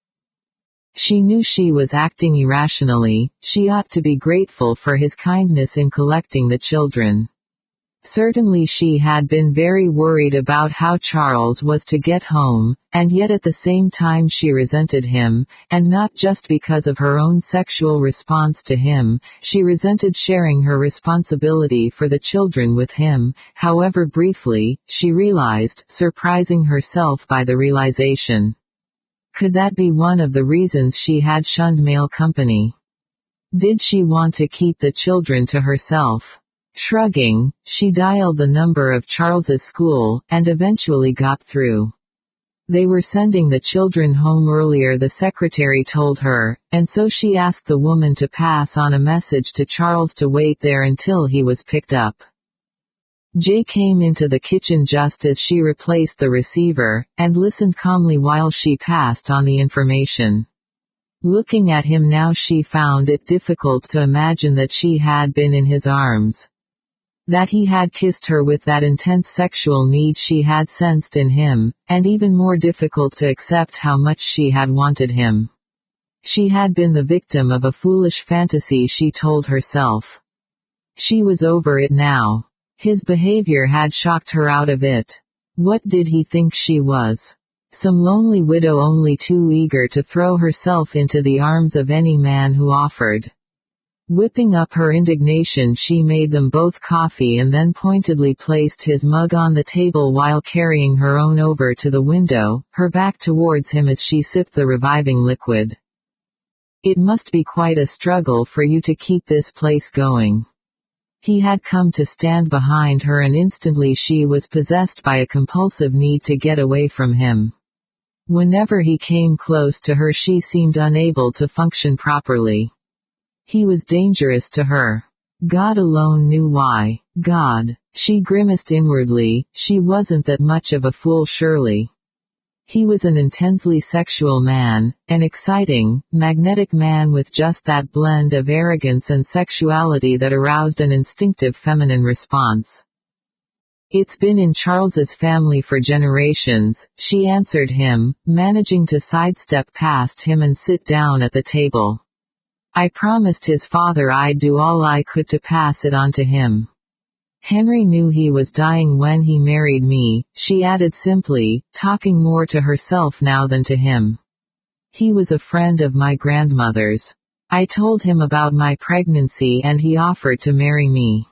She knew she was acting irrationally, she ought to be grateful for his kindness in collecting the children. Certainly she had been very worried about how Charles was to get home, and yet at the same time she resented him, and not just because of her own sexual response to him, she resented sharing her responsibility for the children with him, however briefly, she realized, surprising herself by the realization. Could that be one of the reasons she had shunned male company? Did she want to keep the children to herself? Shrugging, she dialed the number of Charles's school, and eventually got through. They were sending the children home earlier, the secretary told her, and so she asked the woman to pass on a message to Charles to wait there until he was picked up. Jay came into the kitchen just as she replaced the receiver, and listened calmly while she passed on the information. Looking at him now she found it difficult to imagine that she had been in his arms. That he had kissed her with that intense sexual need she had sensed in him, and even more difficult to accept how much she had wanted him. She had been the victim of a foolish fantasy, she told herself. She was over it now. His behavior had shocked her out of it. What did he think she was? Some lonely widow only too eager to throw herself into the arms of any man who offered. Whipping up her indignation, she made them both coffee and then pointedly placed his mug on the table while carrying her own over to the window, her back towards him as she sipped the reviving liquid. It must be quite a struggle for you to keep this place going. He had come to stand behind her, and instantly she was possessed by a compulsive need to get away from him. Whenever he came close to her, she seemed unable to function properly. He was dangerous to her. God alone knew why. God. She grimaced inwardly, she wasn't that much of a fool surely. He was an intensely sexual man, an exciting, magnetic man with just that blend of arrogance and sexuality that aroused an instinctive feminine response. It's been in Charles's family for generations, she answered him, managing to sidestep past him and sit down at the table. I promised his father I'd do all I could to pass it on to him. Henry knew he was dying when he married me, she added simply, talking more to herself now than to him. He was a friend of my grandmother's. I told him about my pregnancy and he offered to marry me.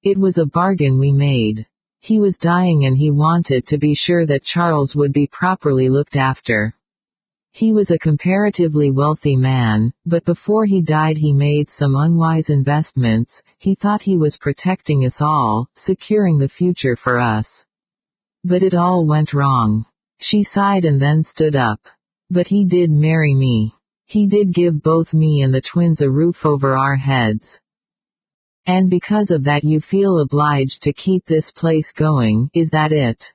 It was a bargain we made. He was dying and he wanted to be sure that Charles would be properly looked after. He was a comparatively wealthy man, but before he died he made some unwise investments. He thought he was protecting us all, securing the future for us. But it all went wrong. She sighed and then stood up. But he did marry me. He did give both me and the twins a roof over our heads. And because of that you feel obliged to keep this place going, is that it?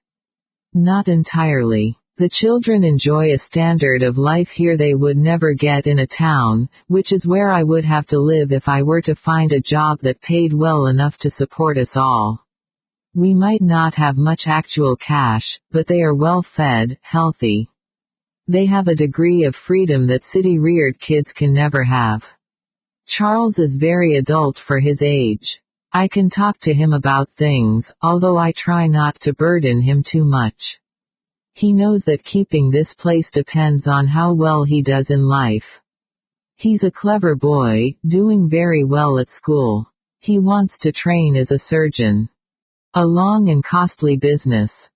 Not entirely. The children enjoy a standard of life here they would never get in a town, which is where I would have to live if I were to find a job that paid well enough to support us all. We might not have much actual cash, but they are well fed, healthy. They have a degree of freedom that city-reared kids can never have. Charles is very adult for his age. I can talk to him about things, although I try not to burden him too much. He knows that keeping this place depends on how well he does in life. He's a clever boy, doing very well at school. He wants to train as a surgeon. A long and costly business.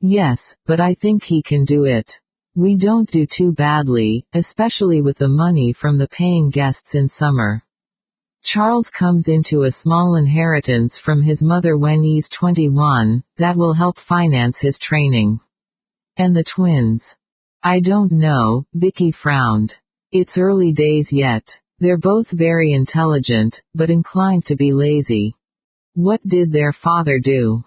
Yes, but I think he can do it. We don't do too badly, especially with the money from the paying guests in summer. Charles comes into a small inheritance from his mother when he's 21, that will help finance his training. And the twins? I don't know, Vicky frowned. It's early days yet. They're both very intelligent, but inclined to be lazy. What did their father do?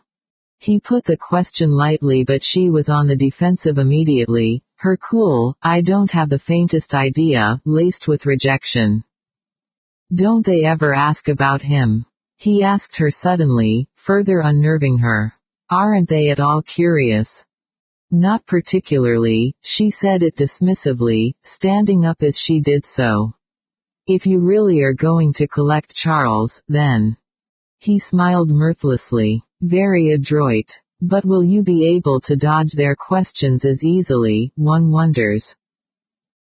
He put the question lightly, but she was on the defensive immediately, her cool, I don't have the faintest idea, laced with rejection. Don't they ever ask about him? He asked her suddenly, further unnerving her. Aren't they at all curious? Not particularly, she said it dismissively, standing up as she did so. If you really are going to collect Charles, then. He smiled mirthlessly. Very adroit. But will you be able to dodge their questions as easily, one wonders.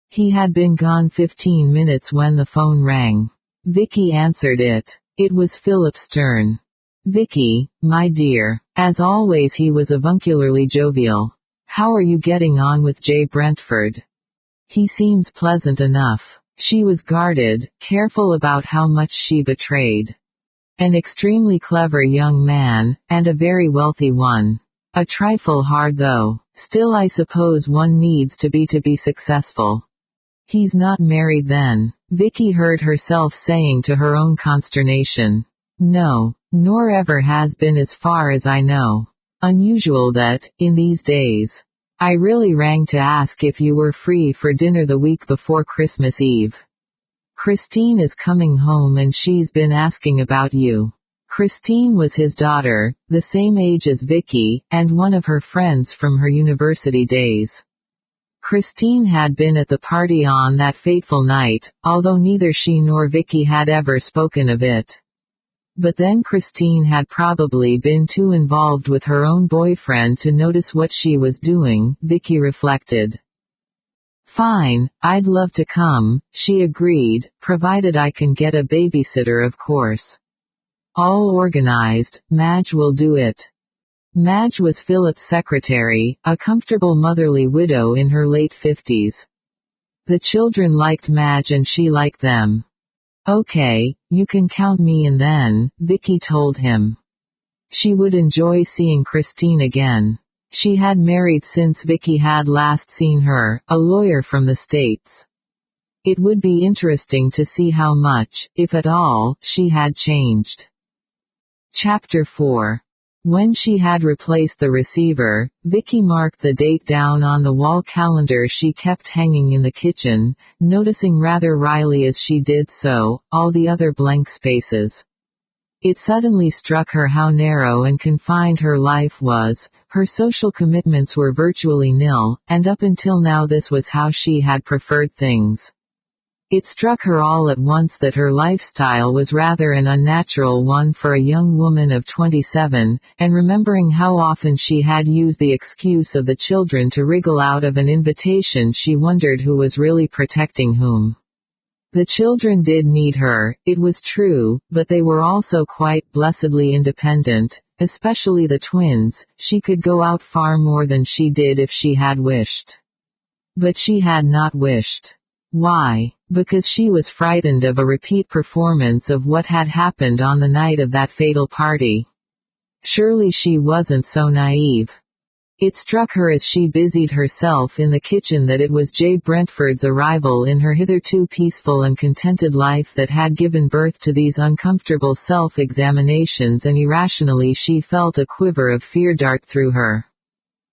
He had been gone 15 minutes when the phone rang. Vicky answered it. It was Philip Stern. Vicky, my dear. As always he was avuncularly jovial. How are you getting on with Jay Brentford? He seems pleasant enough. She was guarded, careful about how much she betrayed. An extremely clever young man, and a very wealthy one. A trifle hard though. Still I suppose one needs to be successful. He's not married then? Vicky heard herself saying to her own consternation. No, nor ever has been as far as I know. Unusual that, in these days. I really rang to ask if you were free for dinner the week before Christmas Eve. Christine is coming home and she's been asking about you. Christine was his daughter, the same age as Vicky, and one of her friends from her university days. Christine had been at the party on that fateful night, although neither she nor Vicky had ever spoken of it. But then Christine had probably been too involved with her own boyfriend to notice what she was doing, Vicky reflected. Fine, I'd love to come, she agreed, provided I can get a babysitter of course. All organized, Madge will do it. Madge was Philip's secretary, a comfortable motherly widow in her late 50s. The children liked Madge and she liked them. Okay, you can count me in then, Vicky told him. She would enjoy seeing Christine again. She had married since Vicky had last seen her, a lawyer from the States. It would be interesting to see how much, if at all, she had changed. Chapter 4. When she had replaced the receiver, Vicky marked the date down on the wall calendar she kept hanging in the kitchen, noticing rather wryly as she did so, all the other blank spaces. It suddenly struck her how narrow and confined her life was. Her social commitments were virtually nil, and up until now this was how she had preferred things. It struck her all at once that her lifestyle was rather an unnatural one for a young woman of 27, and remembering how often she had used the excuse of the children to wriggle out of an invitation, she wondered who was really protecting whom. The children did need her, it was true, but they were also quite blessedly independent, especially the twins. She could go out far more than she did if she had wished. But she had not wished. Why? Because she was frightened of a repeat performance of what had happened on the night of that fatal party. Surely she wasn't so naive. It struck her as she busied herself in the kitchen that it was Jay Brentford's arrival in her hitherto peaceful and contented life that had given birth to these uncomfortable self-examinations, and irrationally she felt a quiver of fear dart through her.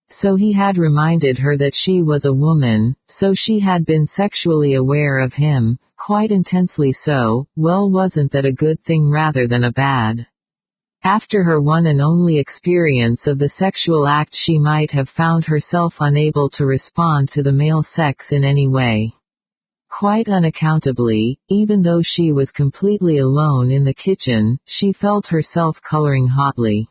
So he had reminded her that she was a woman, so she had been sexually aware of him, quite intensely so. Well, wasn't that a good thing rather than a bad? After her one and only experience of the sexual act, she might have found herself unable to respond to the male sex in any way. Quite unaccountably, even though she was completely alone in the kitchen, she felt herself coloring hotly.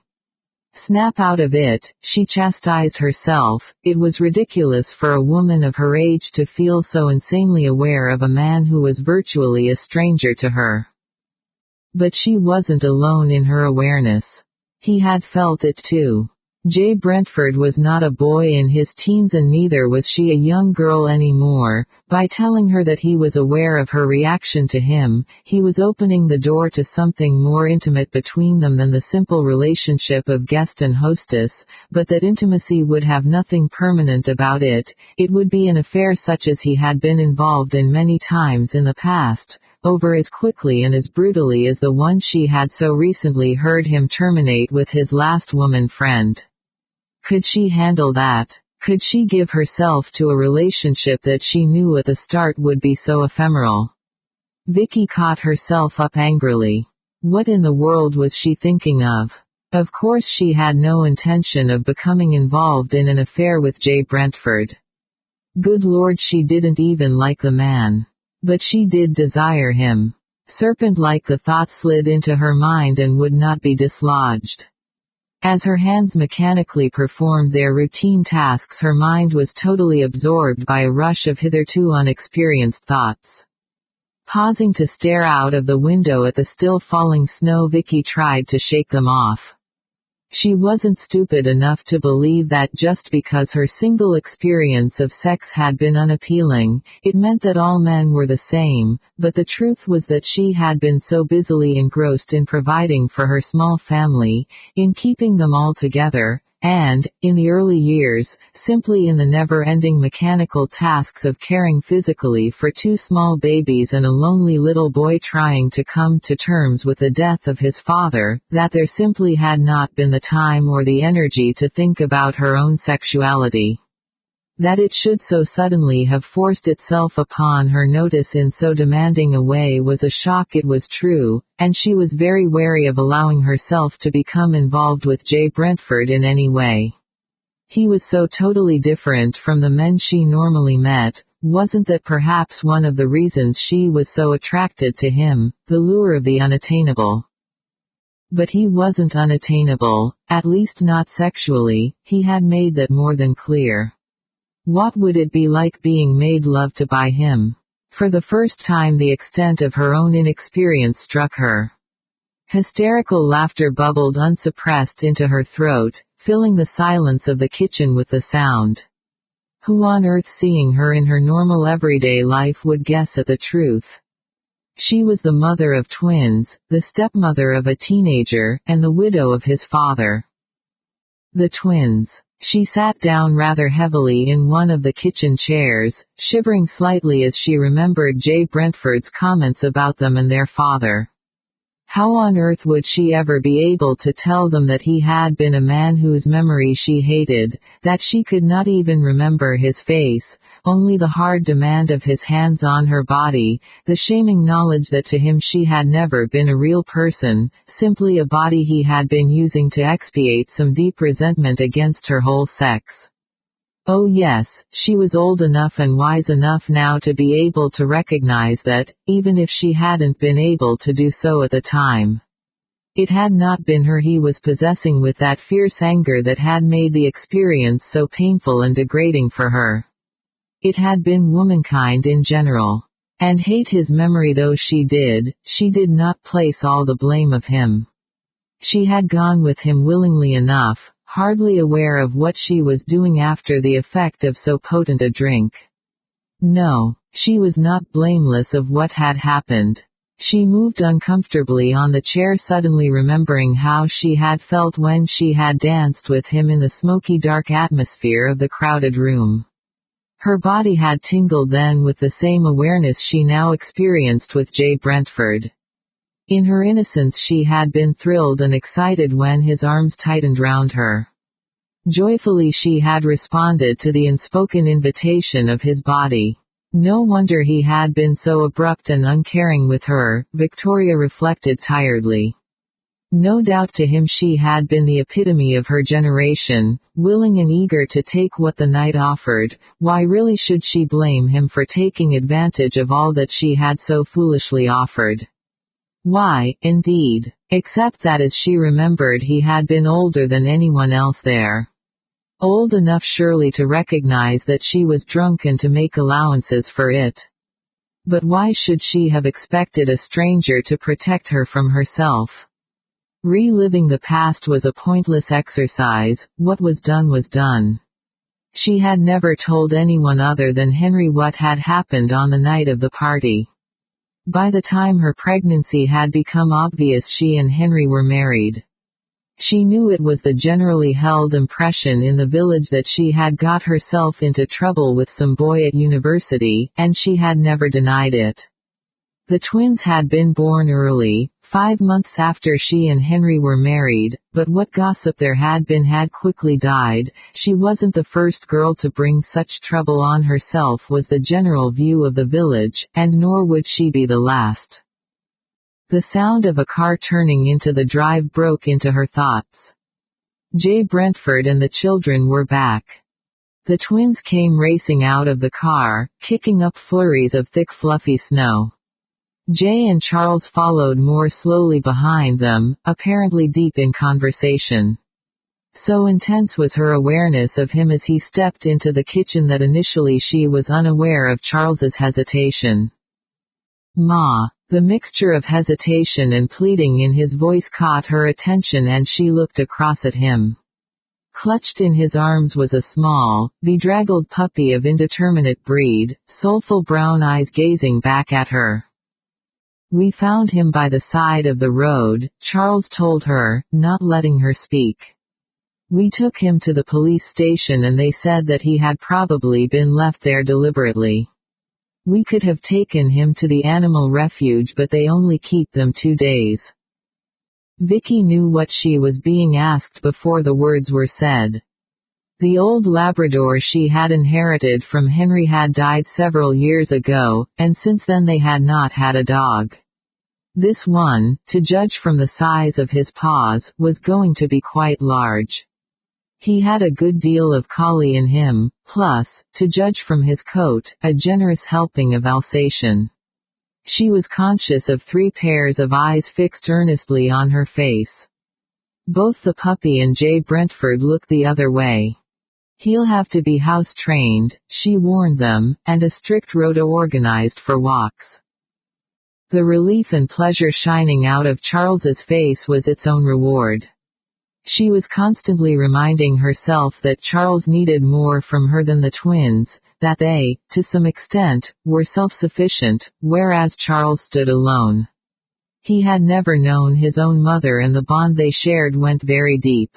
Snap out of it, she chastised herself. It was ridiculous for a woman of her age to feel so insanely aware of a man who was virtually a stranger to her. But she wasn't alone in her awareness. He had felt it too. Jay Brentford was not a boy in his teens, and neither was she a young girl anymore. By telling her that he was aware of her reaction to him, he was opening the door to something more intimate between them than the simple relationship of guest and hostess, but that intimacy would have nothing permanent about it. It would be an affair such as he had been involved in many times in the past, over as quickly and as brutally as the one she had so recently heard him terminate with his last woman friend. Could she handle that? Could she give herself to a relationship that she knew at the start would be so ephemeral? Vicky caught herself up angrily. What in the world was she thinking of? Of course she had no intention of becoming involved in an affair with Jay Brentford. Good Lord, she didn't even like the man. But she did desire him. Serpent-like the thought slid into her mind and would not be dislodged. As her hands mechanically performed their routine tasks, her mind was totally absorbed by a rush of hitherto unexperienced thoughts. Pausing to stare out of the window at the still falling snow, Vicky tried to shake them off. She wasn't stupid enough to believe that just because her single experience of sex had been unappealing, it meant that all men were the same, but the truth was that she had been so busily engrossed in providing for her small family, in keeping them all together, and, in the early years, simply in the never-ending mechanical tasks of caring physically for two small babies and a lonely little boy trying to come to terms with the death of his father, that there simply had not been the time or the energy to think about her own sexuality. That it should so suddenly have forced itself upon her notice in so demanding a way was a shock, it was true, and she was very wary of allowing herself to become involved with Jay Brentford in any way. He was so totally different from the men she normally met. Wasn't that perhaps one of the reasons she was so attracted to him, the lure of the unattainable? But he wasn't unattainable, at least not sexually, he had made that more than clear. What would it be like being made love to by him? For the first time the extent of her own inexperience struck her. Hysterical laughter bubbled unsuppressed into her throat, filling the silence of the kitchen with the sound. Who on earth seeing her in her normal everyday life would guess at the truth? She was the mother of twins, the stepmother of a teenager, and the widow of his father. The twins. She sat down rather heavily in one of the kitchen chairs, shivering slightly as she remembered Jay Brentford's comments about them and their father. How on earth would she ever be able to tell them that he had been a man whose memory she hated, that she could not even remember his face, only the hard demand of his hands on her body, the shaming knowledge that to him she had never been a real person, simply a body he had been using to expiate some deep resentment against her whole sex. Oh yes, she was old enough and wise enough now to be able to recognize that, even if she hadn't been able to do so at the time. It had not been her he was possessing with that fierce anger that had made the experience so painful and degrading for her. It had been womankind in general. And hate his memory though she did not place all the blame of him. She had gone with him willingly enough, hardly aware of what she was doing after the effect of so potent a drink. No, she was not blameless of what had happened. She moved uncomfortably on the chair, suddenly remembering how she had felt when she had danced with him in the smoky dark atmosphere of the crowded room. Her body had tingled then with the same awareness she now experienced with Jay Brentford. In her innocence she had been thrilled and excited when his arms tightened round her. Joyfully she had responded to the unspoken invitation of his body. No wonder he had been so abrupt and uncaring with her, Victoria reflected tiredly. No doubt to him she had been the epitome of her generation, willing and eager to take what the night offered. Why really should she blame him for taking advantage of all that she had so foolishly offered? Why, indeed, except that as she remembered he had been older than anyone else there. Old enough surely to recognize that she was drunk and to make allowances for it. But why should she have expected a stranger to protect her from herself? Reliving the past was a pointless exercise, what was done was done. She had never told anyone other than Henry what had happened on the night of the party. By the time her pregnancy had become obvious she and Henry were married. She knew it was the generally held impression in the village that she had got herself into trouble with some boy at university, and she had never denied it. The twins had been born early, 5 months after she and Henry were married, but what gossip there had been had quickly died. She wasn't the first girl to bring such trouble on herself was the general view of the village, and nor would she be the last. The sound of a car turning into the drive broke into her thoughts. Jay Brentford and the children were back. The twins came racing out of the car, kicking up flurries of thick fluffy snow. Jay and Charles followed more slowly behind them, apparently deep in conversation. So intense was her awareness of him as he stepped into the kitchen that initially she was unaware of Charles's hesitation. "Ma." The mixture of hesitation and pleading in his voice caught her attention and she looked across at him. Clutched in his arms was a small, bedraggled puppy of indeterminate breed, soulful brown eyes gazing back at her. "We found him by the side of the road," Charles told her, not letting her speak. "We took him to the police station and they said that he had probably been left there deliberately. We could have taken him to the animal refuge but they only keep them 2 days." Vicky knew what she was being asked before the words were said. The old Labrador she had inherited from Henry had died several years ago, and since then they had not had a dog. This one, to judge from the size of his paws, was going to be quite large. He had a good deal of collie in him, plus, to judge from his coat, a generous helping of Alsatian. She was conscious of 3 pairs of eyes fixed earnestly on her face. Both the puppy and Jay Brentford looked the other way. He'll have to be house-trained, she warned them, and a strict rota organized for walks. The relief and pleasure shining out of Charles's face was its own reward. She was constantly reminding herself that Charles needed more from her than the twins, that they, to some extent, were self-sufficient, whereas Charles stood alone. He had never known his own mother and the bond they shared went very deep.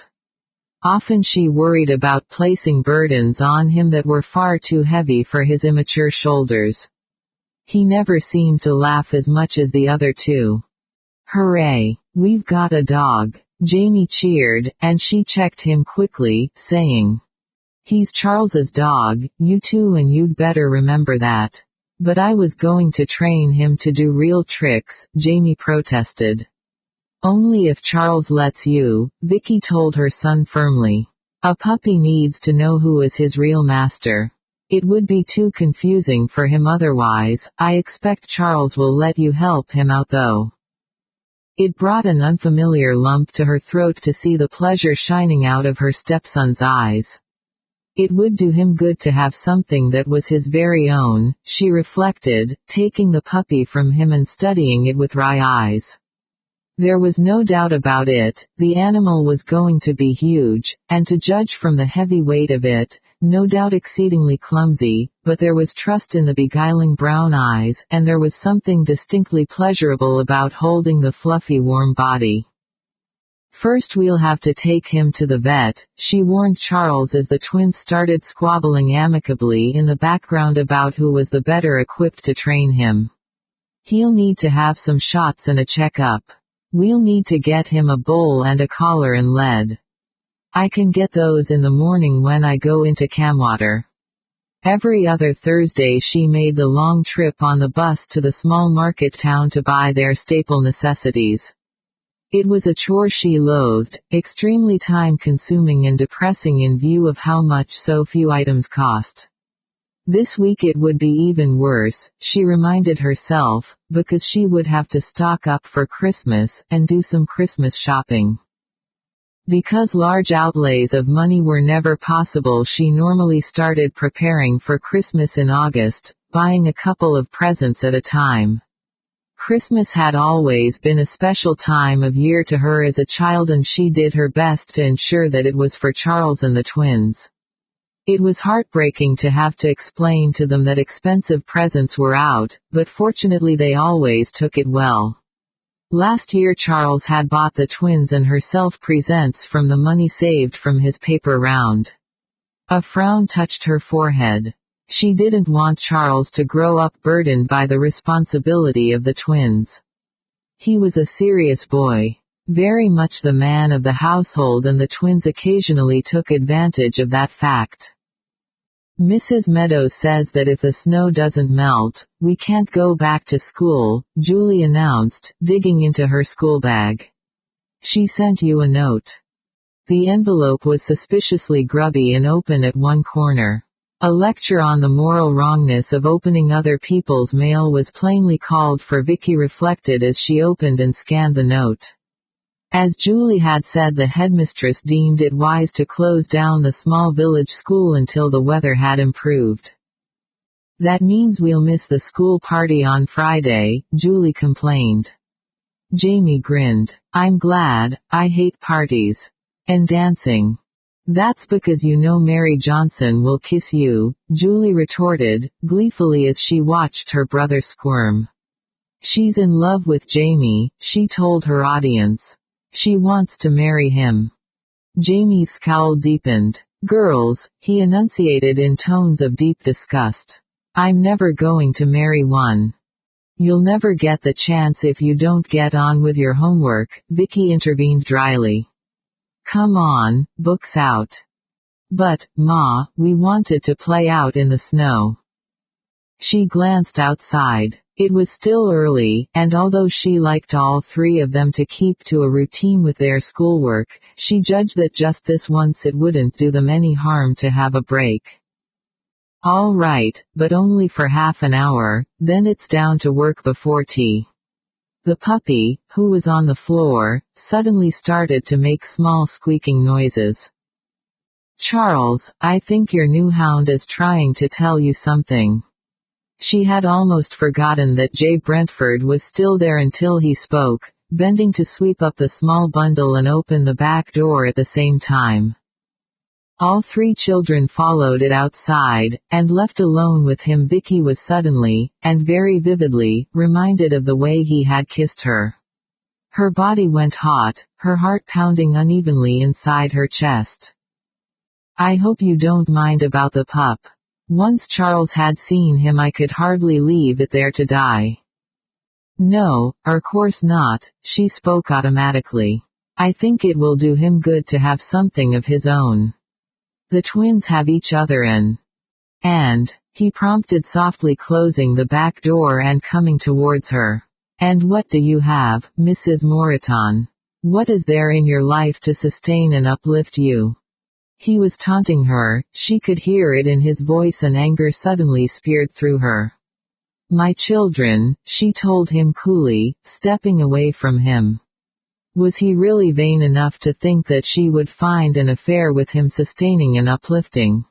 Often she worried about placing burdens on him that were far too heavy for his immature shoulders. He never seemed to laugh as much as the other two. "Hooray! We've got a dog," Jamie cheered, and she checked him quickly, saying, "He's Charles's dog, you two, and you'd better remember that." "But I was going to train him to do real tricks," Jamie protested. "Only if Charles lets you," Vicky told her son firmly. "A puppy needs to know who is his real master. It would be too confusing for him otherwise. I expect Charles will let you help him out though." It brought an unfamiliar lump to her throat to see the pleasure shining out of her stepson's eyes. It would do him good to have something that was his very own, she reflected, taking the puppy from him and studying it with wry eyes. There was no doubt about it, the animal was going to be huge, and to judge from the heavy weight of it, no doubt exceedingly clumsy, but there was trust in the beguiling brown eyes, and there was something distinctly pleasurable about holding the fluffy warm body. "First we'll have to take him to the vet," she warned Charles as the twins started squabbling amicably in the background about who was the better equipped to train him. "He'll need to have some shots and a checkup. We'll need to get him a bowl and a collar and lead. I can get those in the morning when I go into Camwater." Every other Thursday she made the long trip on the bus to the small market town to buy their staple necessities. It was a chore she loathed, extremely time-consuming and depressing in view of how much so few items cost. This week it would be even worse, she reminded herself, because she would have to stock up for Christmas, and do some Christmas shopping. Because large outlays of money were never possible, she normally started preparing for Christmas in August, buying a couple of presents at a time. Christmas had always been a special time of year to her as a child, and she did her best to ensure that it was for Charles and the twins. It was heartbreaking to have to explain to them that expensive presents were out, but fortunately they always took it well. Last year Charles had bought the twins and herself presents from the money saved from his paper round. A frown touched her forehead. She didn't want Charles to grow up burdened by the responsibility of the twins. He was a serious boy. Very much the man of the household, and the twins occasionally took advantage of that fact. "Mrs. Meadows says that if the snow doesn't melt, we can't go back to school," Julie announced, digging into her school bag. "She sent you a note." The envelope was suspiciously grubby and open at one corner. A lecture on the moral wrongness of opening other people's mail was plainly called for, Vicky reflected as she opened and scanned the note. As Julie had said, the headmistress deemed it wise to close down the small village school until the weather had improved. "That means we'll miss the school party on Friday," Julie complained. Jamie grinned. "I'm glad, I hate parties. And dancing." "That's because you know Mary Johnson will kiss you," Julie retorted, gleefully as she watched her brother squirm. "She's in love with Jamie," she told her audience. "She wants to marry him." Jamie's scowl deepened. "Girls," he enunciated in tones of deep disgust. "I'm never going to marry one." "You'll never get the chance if you don't get on with your homework," Vicky intervened dryly. "Come on, books out." "But, Ma, we wanted to play out in the snow." She glanced outside. It was still early, and although she liked all 3 of them to keep to a routine with their schoolwork, she judged that just this once it wouldn't do them any harm to have a break. All right, but only for half an hour, then it's down to work before tea. The puppy, who was on the floor, suddenly started to make small squeaking noises. Charles, I think your new hound is trying to tell you something. She had almost forgotten that Jay Brentford was still there until he spoke, bending to sweep up the small bundle and open the back door at the same time. All three children followed it outside, and left alone with him Vicky was suddenly, and very vividly, reminded of the way he had kissed her. Her body went hot, her heart pounding unevenly inside her chest. I hope you don't mind about the pup. Once Charles had seen him I could hardly leave it there to die. No, of course not, she spoke automatically. I think it will do him good to have something of his own. The twins have each other and, he prompted softly closing the back door and coming towards her. And what do you have, Mrs. Moreton? What is there in your life to sustain and uplift you? He was taunting her, she could hear it in his voice and anger suddenly speared through her. My children, she told him coolly, stepping away from him. Was he really vain enough to think that she would find an affair with him sustaining and uplifting?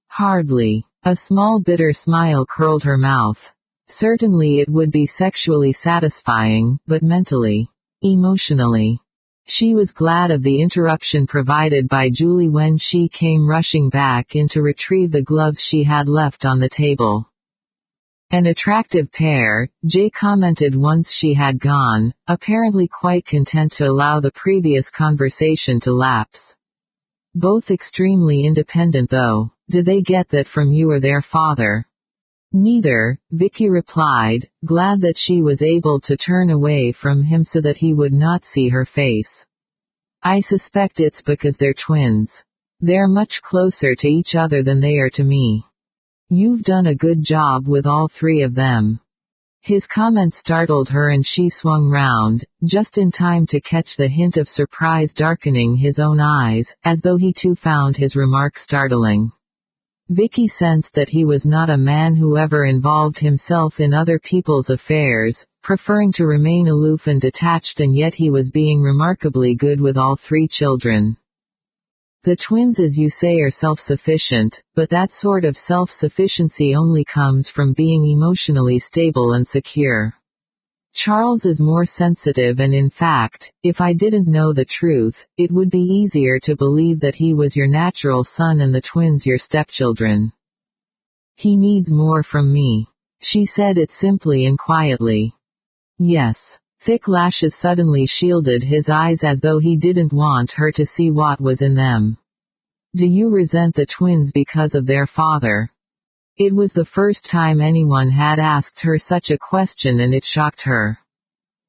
Hardly. A small bitter smile curled her mouth. Certainly it would be sexually satisfying, but mentally, emotionally. She was glad of the interruption provided by Julie when she came rushing back in to retrieve the gloves she had left on the table. An attractive pair, Jay commented once she had gone, apparently quite content to allow the previous conversation to lapse. Both extremely independent though. Did they get that from you or their father? Neither, Vicky replied, glad that she was able to turn away from him so that he would not see her face. I suspect it's because they're twins. They're much closer to each other than they are to me. You've done a good job with all three of them. His comment startled her and she swung round, just in time to catch the hint of surprise darkening his own eyes, as though he too found his remark startling. Vicky sensed that he was not a man who ever involved himself in other people's affairs, preferring to remain aloof and detached, and yet he was being remarkably good with all three children. The twins, as you say, are self-sufficient, but that sort of self-sufficiency only comes from being emotionally stable and secure. Charles is more sensitive and in fact, if I didn't know the truth, it would be easier to believe that he was your natural son and the twins your stepchildren. He needs more from me. She said it simply and quietly. Yes. Thick lashes suddenly shielded his eyes as though he didn't want her to see what was in them. Do you resent the twins because of their father? It was the first time anyone had asked her such a question and it shocked her.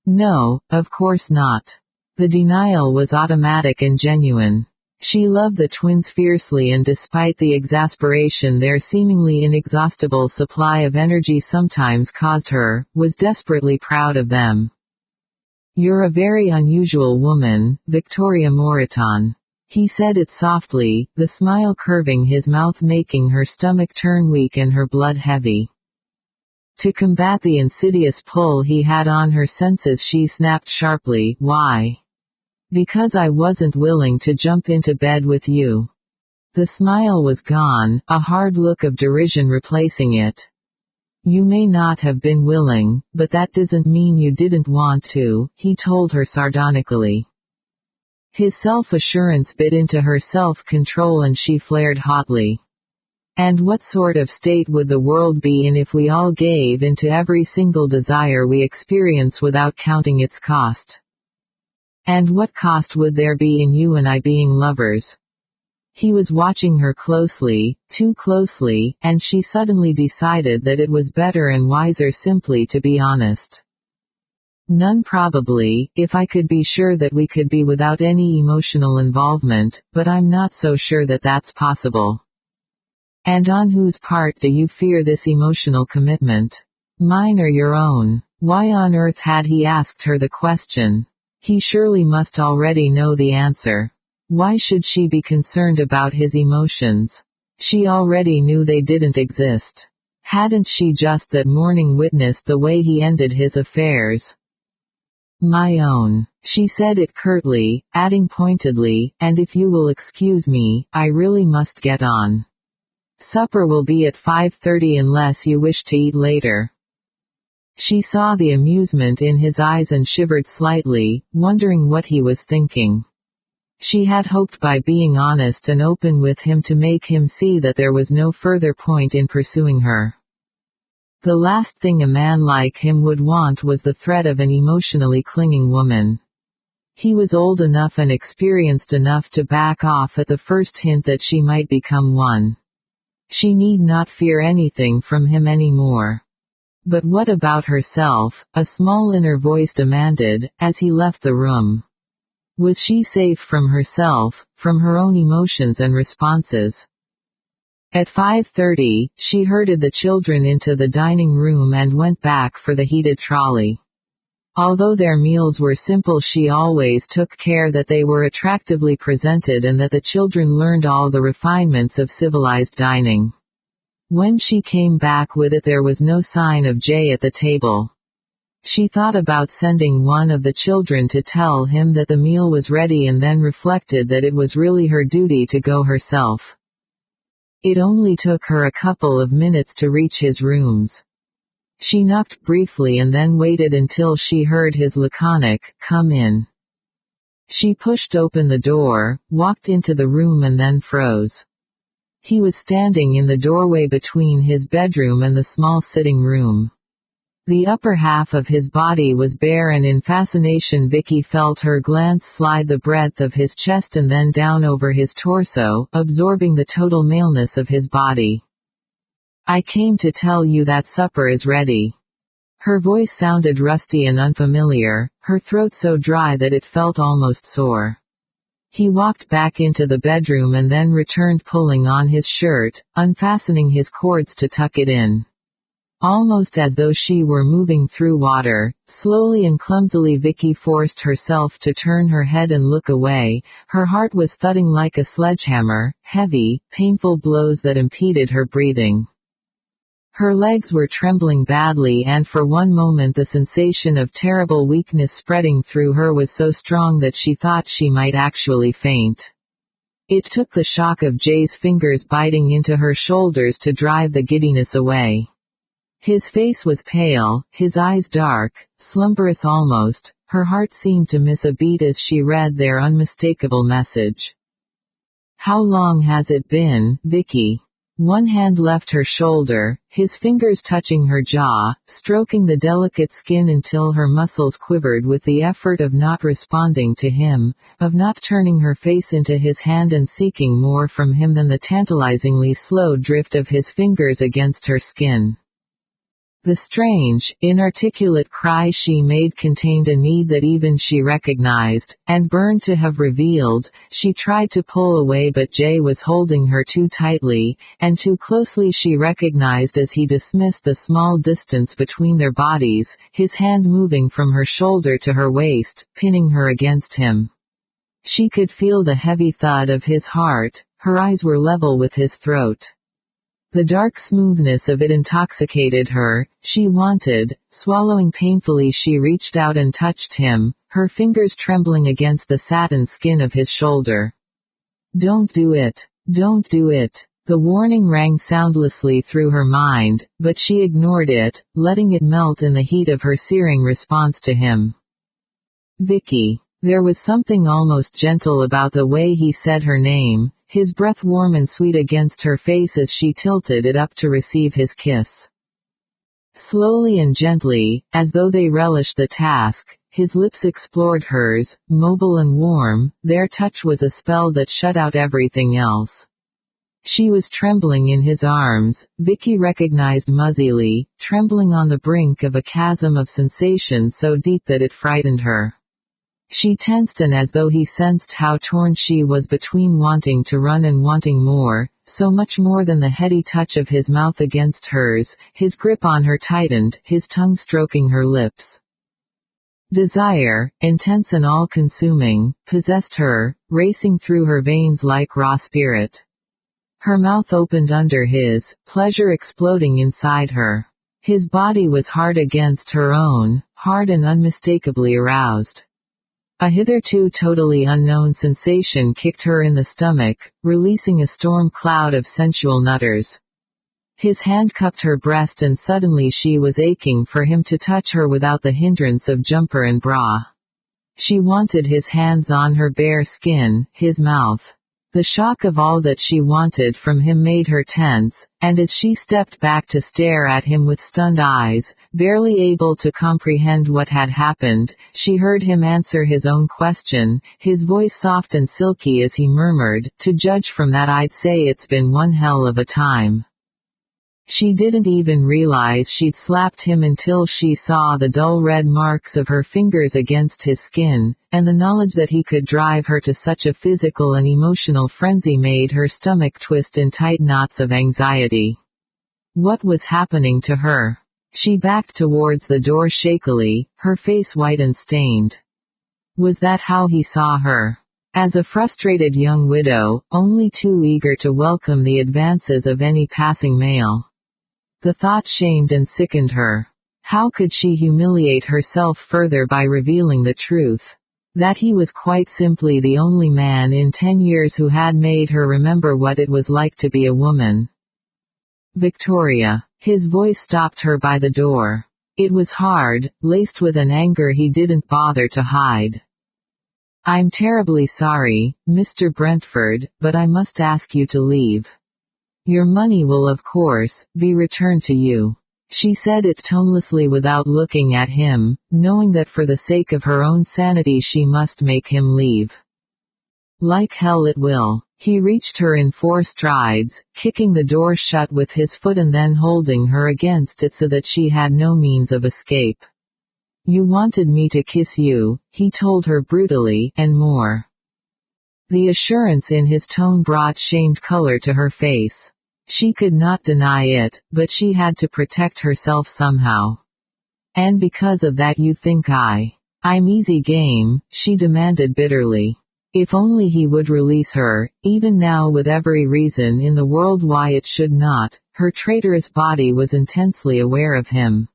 No, of course not. The denial was automatic and genuine. She loved the twins fiercely, and despite the exasperation their seemingly inexhaustible supply of energy sometimes caused her, was desperately proud of them. You're a very unusual woman, Victoria Moreton. He said it softly, the smile curving his mouth making her stomach turn weak and her blood heavy. To combat the insidious pull he had on her senses she snapped sharply, Why? Because I wasn't willing to jump into bed with you. The smile was gone, a hard look of derision replacing it. You may not have been willing, but that doesn't mean you didn't want to, he told her sardonically. His self-assurance bit into her self-control and she flared hotly. And what sort of state would the world be in if we all gave in to every single desire we experience without counting its cost? And what cost would there be in you and I being lovers? He was watching her closely, too closely, and she suddenly decided that it was better and wiser simply to be honest. None probably, if I could be sure that we could be without any emotional involvement, but I'm not so sure that that's possible. And on whose part do you fear this emotional commitment? Mine or your own? Why on earth had he asked her the question? He surely must already know the answer. Why should she be concerned about his emotions? She already knew they didn't exist. Hadn't she just that morning witnessed the way he ended his affairs? My own. She said it curtly, adding pointedly, and if you will excuse me, I really must get on. Supper will be at 5:30 unless you wish to eat later. She saw the amusement in his eyes and shivered slightly, wondering what he was thinking. She had hoped by being honest and open with him to make him see that there was no further point in pursuing her. The last thing a man like him would want was the threat of an emotionally clinging woman. He was old enough and experienced enough to back off at the first hint that she might become one. She need not fear anything from him anymore. But what about herself? A small inner voice demanded, as he left the room. Was she safe from herself, from her own emotions and responses? At 5:30, she herded the children into the dining room and went back for the heated trolley. Although their meals were simple, she always took care that they were attractively presented and that the children learned all the refinements of civilized dining. When she came back with it, there was no sign of Jay at the table. She thought about sending one of the children to tell him that the meal was ready and then reflected that it was really her duty to go herself. It only took her a couple of minutes to reach his rooms. She knocked briefly and then waited until she heard his laconic, "Come in." She pushed open the door, walked into the room and then froze. He was standing in the doorway between his bedroom and the small sitting room. The upper half of his body was bare, and in fascination Vicky felt her glance slide the breadth of his chest and then down over his torso, absorbing the total maleness of his body. "I came to tell you that supper is ready." Her voice sounded rusty and unfamiliar, her throat so dry that it felt almost sore. He walked back into the bedroom and then returned, pulling on his shirt, unfastening his cords to tuck it in. Almost as though she were moving through water, slowly and clumsily Vicky forced herself to turn her head and look away. Her heart was thudding like a sledgehammer, heavy, painful blows that impeded her breathing. Her legs were trembling badly, and for one moment the sensation of terrible weakness spreading through her was so strong that she thought she might actually faint. It took the shock of Jay's fingers biting into her shoulders to drive the giddiness away. His face was pale, his eyes dark, slumberous almost. Her heart seemed to miss a beat as she read their unmistakable message. "How long has it been, Vicky?" One hand left her shoulder, his fingers touching her jaw, stroking the delicate skin until her muscles quivered with the effort of not responding to him, of not turning her face into his hand and seeking more from him than the tantalizingly slow drift of his fingers against her skin. The strange, inarticulate cry she made contained a need that even she recognized, and burned to have revealed. She tried to pull away, but Jay was holding her too tightly, and too closely, she recognized as he dismissed the small distance between their bodies, his hand moving from her shoulder to her waist, pinning her against him. She could feel the heavy thud of his heart. Her eyes were level with his throat. The dark smoothness of it intoxicated her. She wanted. Swallowing painfully, she reached out and touched him, her fingers trembling against the satin skin of his shoulder. "Don't do it. Don't do it." The warning rang soundlessly through her mind, but she ignored it, letting it melt in the heat of her searing response to him. Vicky. There was something almost gentle about the way he said her name, his breath warm and sweet against her face as she tilted it up to receive his kiss. Slowly and gently, as though they relished the task, his lips explored hers, mobile and warm. Their touch was a spell that shut out everything else. She was trembling in his arms, Vicky recognized muzzily, trembling on the brink of a chasm of sensation so deep that it frightened her. She tensed, and as though he sensed how torn she was between wanting to run and wanting more, so much more than the heady touch of his mouth against hers, his grip on her tightened, his tongue stroking her lips. Desire, intense and all-consuming, possessed her, racing through her veins like raw spirit. Her mouth opened under his, pleasure exploding inside her. His body was hard against her own, hard and unmistakably aroused. A hitherto totally unknown sensation kicked her in the stomach, releasing a storm cloud of sensual nutters. His hand cupped her breast and suddenly she was aching for him to touch her without the hindrance of jumper and bra. She wanted his hands on her bare skin, his mouth. The shock of all that she wanted from him made her tense, and as she stepped back to stare at him with stunned eyes, barely able to comprehend what had happened, she heard him answer his own question, his voice soft and silky as he murmured, "To judge from that I'd say it's been one hell of a time." She didn't even realize she'd slapped him until she saw the dull red marks of her fingers against his skin, and the knowledge that he could drive her to such a physical and emotional frenzy made her stomach twist in tight knots of anxiety. What was happening to her? She backed towards the door shakily, her face white and stained. Was that how he saw her? As a frustrated young widow, only too eager to welcome the advances of any passing male. The thought shamed and sickened her. How could she humiliate herself further by revealing the truth? That he was quite simply the only man in 10 years who had made her remember what it was like to be a woman. Victoria. His voice stopped her by the door. It was hard, laced with an anger he didn't bother to hide. "I'm terribly sorry, Mr. Brentford, but I must ask you to leave. Your money will of course, be returned to you." She said it tonelessly without looking at him, knowing that for the sake of her own sanity she must make him leave. "Like hell it will." He reached her in 4 strides, kicking the door shut with his foot and then holding her against it so that she had no means of escape. "You wanted me to kiss you," he told her brutally, "and more." The assurance in his tone brought shamed color to her face. She could not deny it, but she had to protect herself somehow. "And because of that you think I'm easy game," she demanded bitterly. If only he would release her, even now with every reason in the world why it should not. Her traitorous body was intensely aware of him.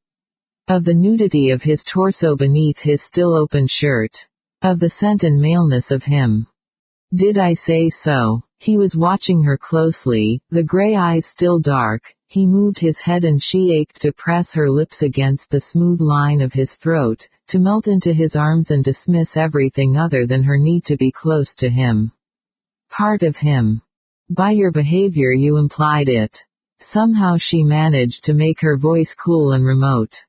Of the nudity of his torso beneath his still open shirt. Of the scent and maleness of him. "Did I say so?" He was watching her closely, the gray eyes still dark. He moved his head and she ached to press her lips against the smooth line of his throat, to melt into his arms and dismiss everything other than her need to be close to him. Part of him. "By your behavior you implied it." Somehow she managed to make her voice cool and remote.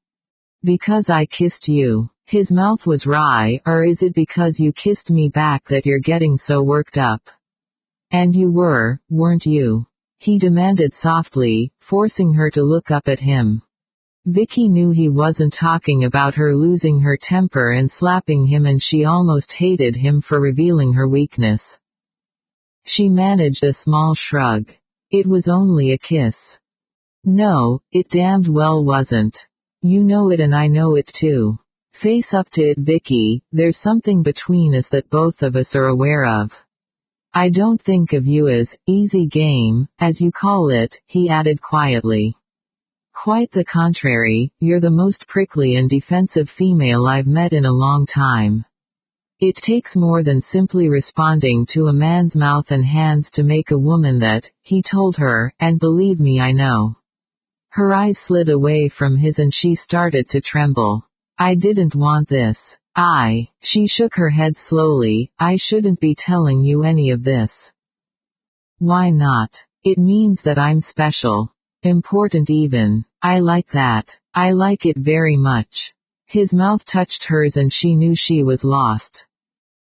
"Because I kissed you." His mouth was wry. "Or is it because you kissed me back that you're getting so worked up? And you weren't you?" he demanded softly, forcing her to look up at him. Vicky knew he wasn't talking about her losing her temper and slapping him, and she almost hated him for revealing her weakness. She managed a small shrug. "It was only a kiss." "No, it damned well wasn't. You know it and I know it too. Face up to it, Vicky, there's something between us that both of us are aware of. I don't think of you as easy game, as you call it," he added quietly. "Quite the contrary, you're the most prickly and defensive female I've met in a long time. It takes more than simply responding to a man's mouth and hands to make a woman that," he told her, "and believe me I know." Her eyes slid away from his and she started to tremble. "I didn't want this. She shook her head slowly. "I shouldn't be telling you any of this." "Why not? It means that I'm special. Important even. I like that. I like it very much." His mouth touched hers and she knew she was lost.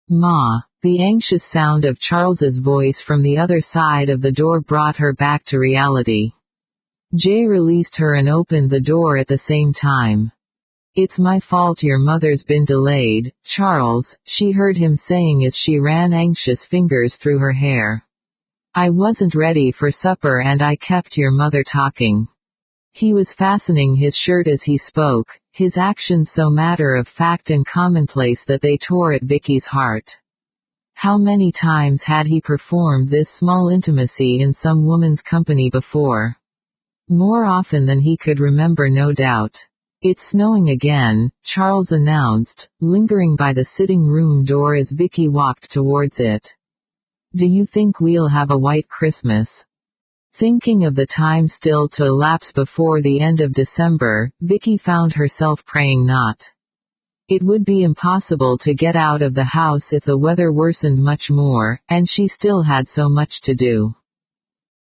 "Ma." The anxious sound of Charles's voice from the other side of the door brought her back to reality. Jay released her and opened the door at the same time. "It's my fault your mother's been delayed, Charles," she heard him saying as she ran anxious fingers through her hair. "I wasn't ready for supper and I kept your mother talking." He was fastening his shirt as he spoke, his actions so matter-of-fact and commonplace that they tore at Vicky's heart. How many times had he performed this small intimacy in some woman's company before? More often than he could remember, no doubt. "It's snowing again," Charles announced, lingering by the sitting room door as Vicky walked towards it. "Do you think we'll have a white Christmas?" Thinking of the time still to elapse before the end of December, Vicky found herself praying not. It would be impossible to get out of the house if the weather worsened much more, and she still had so much to do.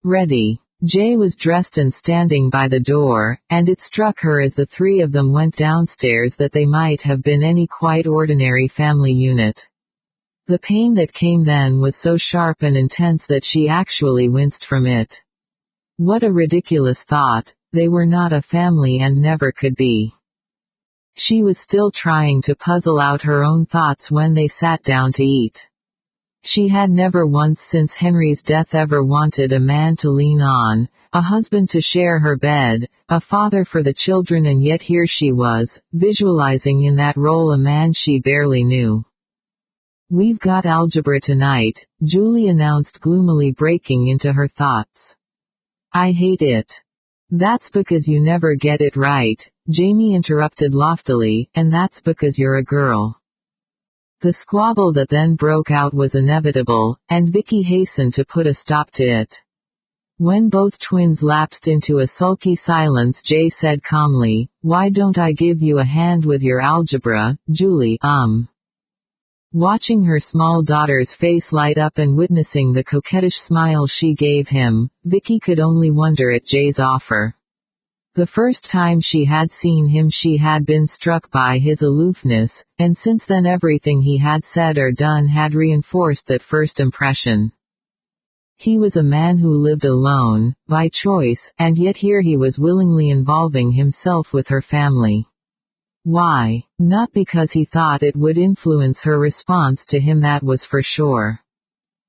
Ready. Jay was dressed and standing by the door, and it struck her as the three of them went downstairs that they might have been any quite ordinary family unit. The pain that came then was so sharp and intense that she actually winced from it. What a ridiculous thought, they were not a family and never could be. She was still trying to puzzle out her own thoughts when they sat down to eat. She had never once since Henry's death ever wanted a man to lean on, a husband to share her bed, a father for the children, and yet here she was, visualizing in that role a man she barely knew. "We've got algebra tonight," Julie announced gloomily, breaking into her thoughts. "I hate it." "That's because you never get it right," Jamie interrupted loftily, "and that's because you're a girl." The squabble that then broke out was inevitable, and Vicky hastened to put a stop to it. When both twins lapsed into a sulky silence, Jay said calmly, "Why don't I give you a hand with your algebra, Julie?" Watching her small daughter's face light up and witnessing the coquettish smile she gave him, Vicky could only wonder at Jay's offer. The first time she had seen him she had been struck by his aloofness, and since then everything he had said or done had reinforced that first impression. He was a man who lived alone, by choice, and yet here he was willingly involving himself with her family. Why? Not because he thought it would influence her response to him, that was for sure.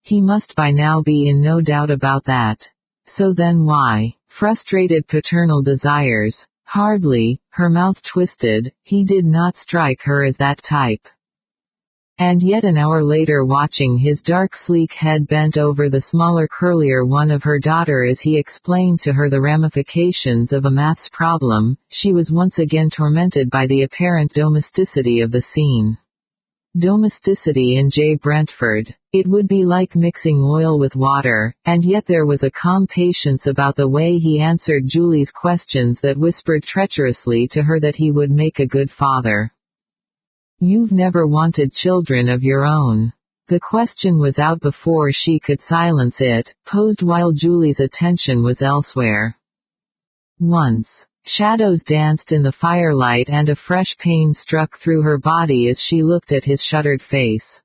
He must by now be in no doubt about that. So then why? Frustrated paternal desires? Hardly. Her mouth twisted. He did not strike her as that type. And yet an hour later, watching his dark sleek head bent over the smaller curlier one of her daughter as he explained to her the ramifications of a maths problem, she was once again tormented by the apparent domesticity of the scene. Domesticity in Jay Brentford. It would be like mixing oil with water, and yet there was a calm patience about the way he answered Julie's questions that whispered treacherously to her that he would make a good father. "You've never wanted children of your own?" The question was out before she could silence it, posed while Julie's attention was elsewhere. Once. Shadows danced in the firelight and a fresh pain struck through her body as she looked at his shuttered face.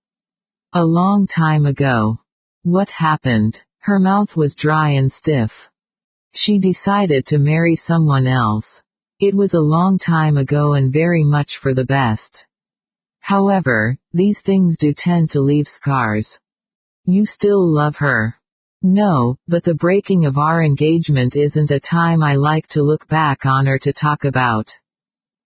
A long time ago. What happened? Her mouth was dry and stiff. She decided to marry someone else. It was a long time ago and very much for the best. However, these things do tend to leave scars. You still love her? No, but the breaking of our engagement isn't a time I like to look back on or to talk about.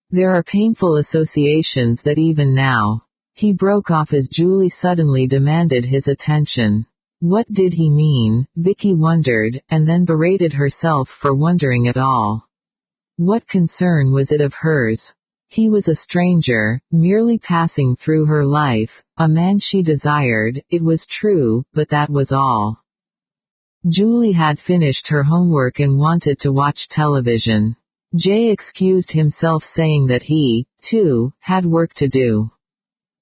There are painful associations that even now. He broke off as Julie suddenly demanded his attention. What did he mean? Vicky wondered, and then berated herself for wondering at all. What concern was it of hers? He was a stranger, merely passing through her life, a man she desired, it was true, but that was all. Julie had finished her homework and wanted to watch television. Jay excused himself, saying that he, too, had work to do.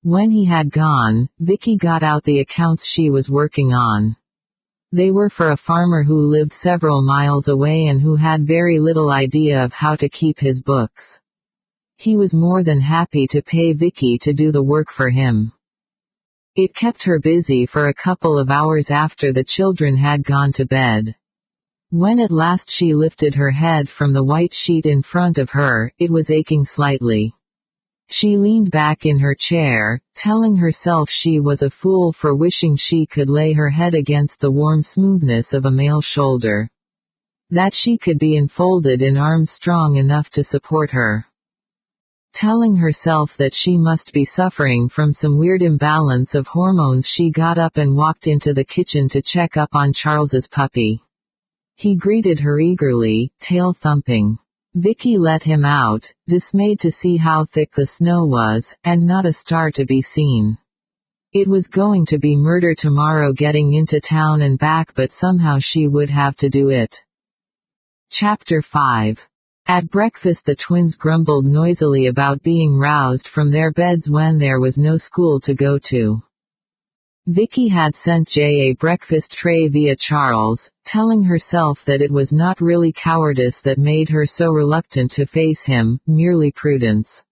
When he had gone, Vicky got out the accounts she was working on. They were for a farmer who lived several miles away and who had very little idea of how to keep his books. He was more than happy to pay Vicky to do the work for him. It kept her busy for a couple of hours after the children had gone to bed. When at last she lifted her head from the white sheet in front of her, it was aching slightly. She leaned back in her chair, telling herself she was a fool for wishing she could lay her head against the warm smoothness of a male shoulder. That she could be enfolded in arms strong enough to support her. Telling herself that she must be suffering from some weird imbalance of hormones, she got up and walked into the kitchen to check up on Charles's puppy. He greeted her eagerly, tail thumping. Vicky let him out, dismayed to see how thick the snow was, and not a star to be seen. It was going to be murder tomorrow getting into town and back, but somehow she would have to do it. Chapter 5. At breakfast the twins grumbled noisily about being roused from their beds when there was no school to go to. Vicky had sent Jay a breakfast tray via Charles, telling herself that it was not really cowardice that made her so reluctant to face him, merely prudence.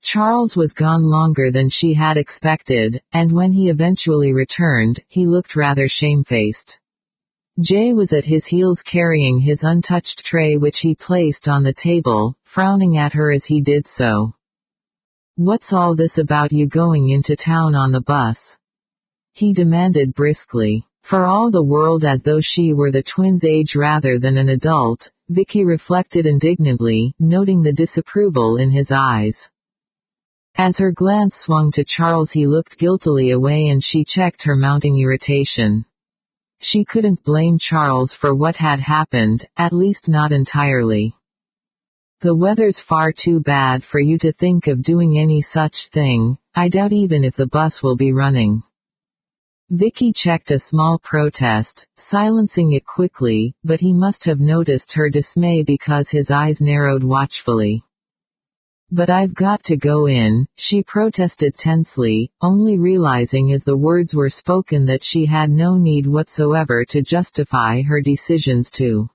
Charles was gone longer than she had expected, and when he eventually returned, he looked rather shamefaced. Jay was at his heels carrying his untouched tray, which he placed on the table, frowning at her as he did so. "What's all this about you going into town on the bus?" he demanded briskly. For all the world as though she were the twins' age rather than an adult, Vicky reflected indignantly, noting the disapproval in his eyes. As her glance swung to Charles, he looked guiltily away and she checked her mounting irritation. She couldn't blame Charles for what had happened, at least not entirely. "The weather's far too bad for you to think of doing any such thing. I doubt even if the bus will be running." Vicky checked a small protest, silencing it quickly, but he must have noticed her dismay because his eyes narrowed watchfully. "But I've got to go in," she protested tensely, only realizing as the words were spoken that she had no need whatsoever to justify her decisions to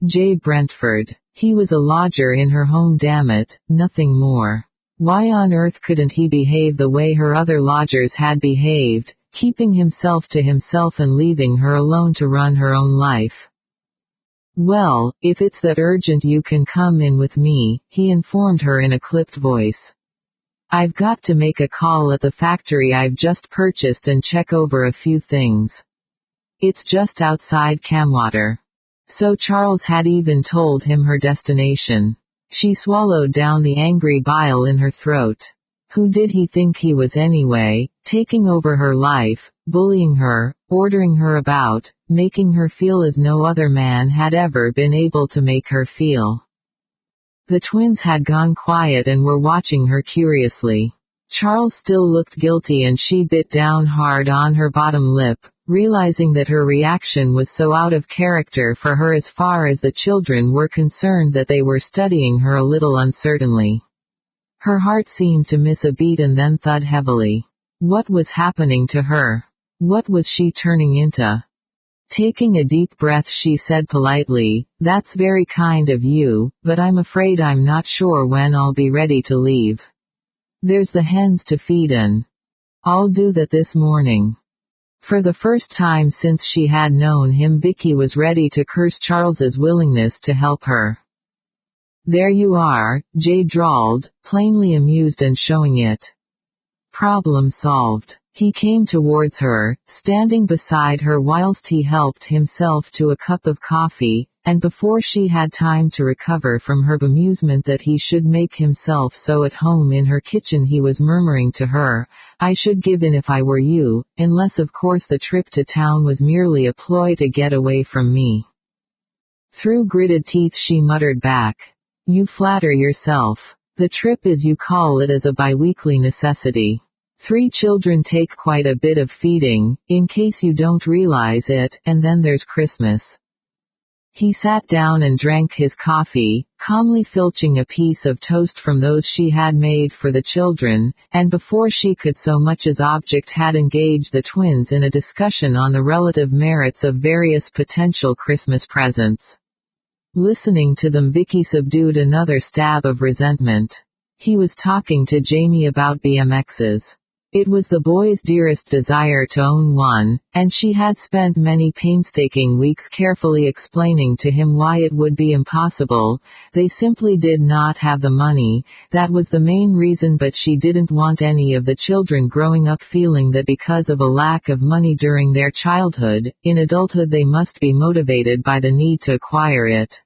Jay Brentford. He was a lodger in her home, damn it, nothing more. Why on earth couldn't he behave the way her other lodgers had behaved, keeping himself to himself and leaving her alone to run her own life? "Well, if it's that urgent you can come in with me," he informed her in a clipped voice. "I've got to make a call at the factory I've just purchased and check over a few things. It's just outside Camwater." So Charles had even told him her destination. She swallowed down the angry bile in her throat. Who did he think he was anyway, taking over her life, bullying her, ordering her about, making her feel as no other man had ever been able to make her feel? The twins had gone quiet and were watching her curiously. Charles still looked guilty and she bit down hard on her bottom lip, realizing that her reaction was so out of character for her as far as the children were concerned that they were studying her a little uncertainly. Her heart seemed to miss a beat and then thud heavily. What was happening to her? What was she turning into? Taking a deep breath, she said politely, "That's very kind of you, but I'm afraid I'm not sure when I'll be ready to leave. There's the hens to feed and I'll do that this morning." For the first time since she had known him, Vicky was ready to curse Charles's willingness to help her. "There you are," Jay drawled, plainly amused and showing it. Problem solved. He came towards her, standing beside her whilst he helped himself to a cup of coffee, and before she had time to recover from her bemusement that he should make himself so at home in her kitchen, he was murmuring to her, "I should give in if I were you, unless of course the trip to town was merely a ploy to get away from me." Through gritted teeth she muttered back, "You flatter yourself. The trip, as you call it, is a biweekly necessity. 3 children take quite a bit of feeding, in case you don't realize it, and then there's Christmas." He sat down and drank his coffee, calmly filching a piece of toast from those she had made for the children, and before she could so much as object had engaged the twins in a discussion on the relative merits of various potential Christmas presents. Listening to them, Vicky subdued another stab of resentment. He was talking to Jamie about BMXs. It was the boy's dearest desire to own one, and she had spent many painstaking weeks carefully explaining to him why it would be impossible. They simply did not have the money, that was the main reason, but she didn't want any of the children growing up feeling that because of a lack of money during their childhood, in adulthood they must be motivated by the need to acquire it.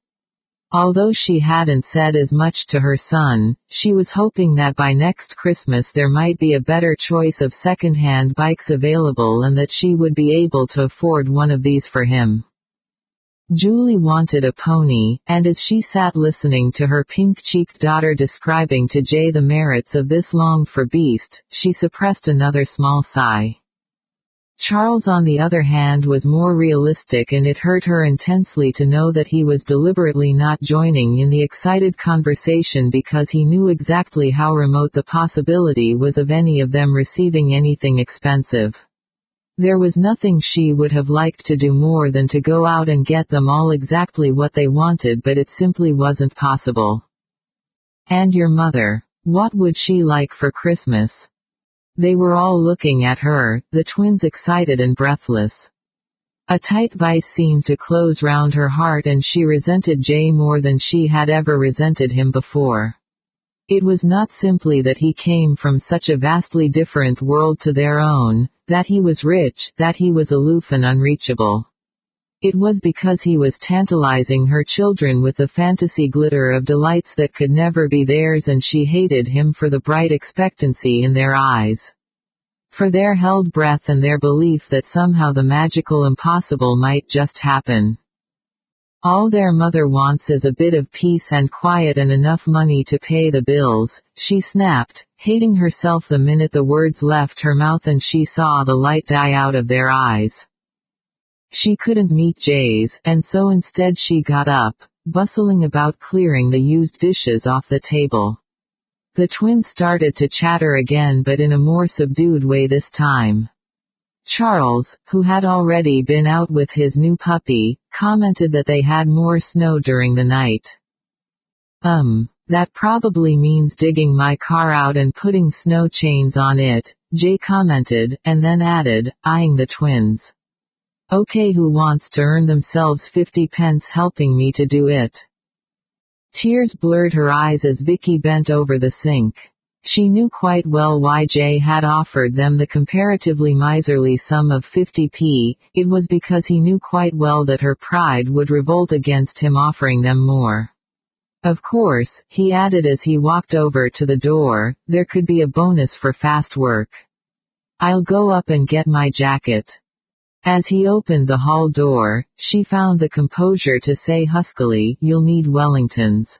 Although she hadn't said as much to her son, she was hoping that by next Christmas there might be a better choice of second-hand bikes available and that she would be able to afford one of these for him. Julie wanted a pony, and as she sat listening to her pink-cheeked daughter describing to Jay the merits of this longed-for beast, she suppressed another small sigh. Charles, on the other hand, was more realistic, and it hurt her intensely to know that he was deliberately not joining in the excited conversation because he knew exactly how remote the possibility was of any of them receiving anything expensive. There was nothing she would have liked to do more than to go out and get them all exactly what they wanted, but it simply wasn't possible. And your mother? What would she like for Christmas? They were all looking at her, the twins excited and breathless. A tight vice seemed to close round her heart, and she resented Jay more than she had ever resented him before. It was not simply that he came from such a vastly different world to their own, that he was rich, that he was aloof and unreachable. It was because he was tantalizing her children with the fantasy glitter of delights that could never be theirs, and she hated him for the bright expectancy in their eyes. For their held breath and their belief that somehow the magical impossible might just happen. All their mother wants is a bit of peace and quiet and enough money to pay the bills, she snapped, hating herself the minute the words left her mouth and she saw the light die out of their eyes. She couldn't meet Jay's, and so instead she got up, bustling about clearing the used dishes off the table. The twins started to chatter again, but in a more subdued way this time. Charles, who had already been out with his new puppy, commented that they had more snow during the night. That probably means digging my car out and putting snow chains on it, Jay commented, and then added, eyeing the twins. Okay, who wants to earn themselves 50 pence helping me to do it? Tears blurred her eyes as Vicky bent over the sink. She knew quite well why Jay had offered them the comparatively miserly sum of 50p, it was because he knew quite well that her pride would revolt against him offering them more. Of course, he added as he walked over to the door, there could be a bonus for fast work. I'll go up and get my jacket. As he opened the hall door, she found the composure to say huskily, you'll need Wellingtons.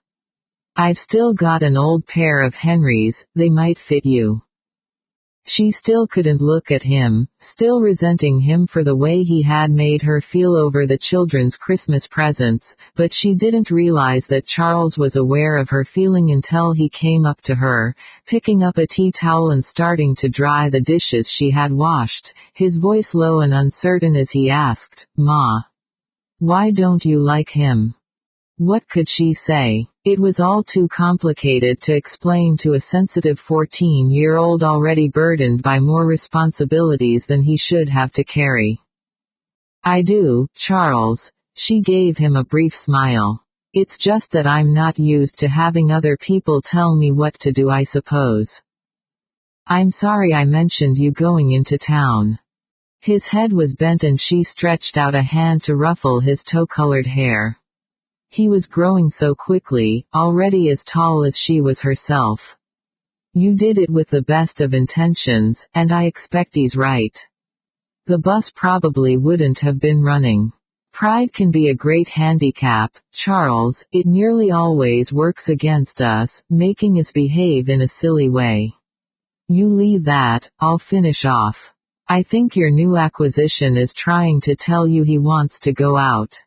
I've still got an old pair of Henrys, they might fit you. She still couldn't look at him, still resenting him for the way he had made her feel over the children's Christmas presents, but she didn't realize that Charles was aware of her feeling until he came up to her, picking up a tea towel and starting to dry the dishes she had washed, his voice low and uncertain as he asked, Ma, why don't you like him? What could she say? It was all too complicated to explain to a sensitive 14-year-old already burdened by more responsibilities than he should have to carry. I do, Charles. She gave him a brief smile. It's just that I'm not used to having other people tell me what to do, I suppose. I'm sorry I mentioned you going into town. His head was bent and she stretched out a hand to ruffle his tow-colored hair. He was growing so quickly, already as tall as she was herself. You did it with the best of intentions, and I expect he's right. The bus probably wouldn't have been running. Pride can be a great handicap, Charles, it nearly always works against us, making us behave in a silly way. You leave that, I'll finish off. I think your new acquisition is trying to tell you he wants to go out.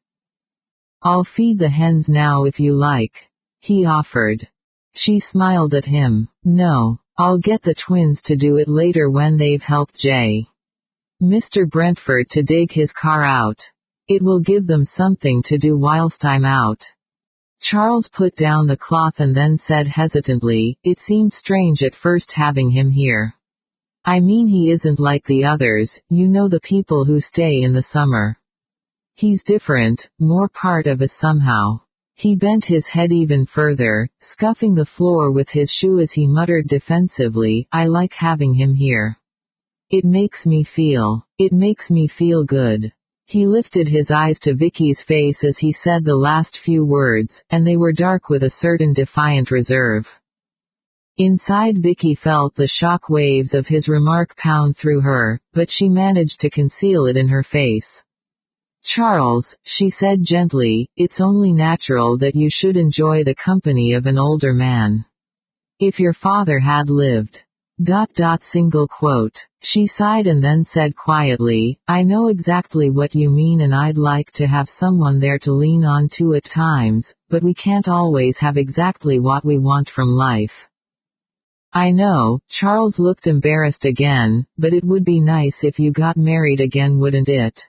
I'll feed the hens now if you like, he offered. She smiled at him. No, I'll get the twins to do it later when they've helped Mr. Brentford to dig his car out. It will give them something to do whilst I'm out. Charles put down the cloth and then said hesitantly, it seemed strange at first having him here. I mean, he isn't like the others, you know, the people who stay in the summer. He's different, more part of us somehow. He bent his head even further, scuffing the floor with his shoe as he muttered defensively, I like having him here. It makes me feel good. He lifted his eyes to Vicky's face as he said the last few words, and they were dark with a certain defiant reserve. Inside, Vicky felt the shock waves of his remark pound through her, but she managed to conceal it in her face. "Charles," she said gently, "it's only natural that you should enjoy the company of an older man. If your father had lived. .. She sighed and then said quietly, "I know exactly what you mean and I'd like to have someone there to lean on to at times, but we can't always have exactly what we want from life." "I know." Charles looked embarrassed again, "but it would be nice if you got married again, wouldn't it?"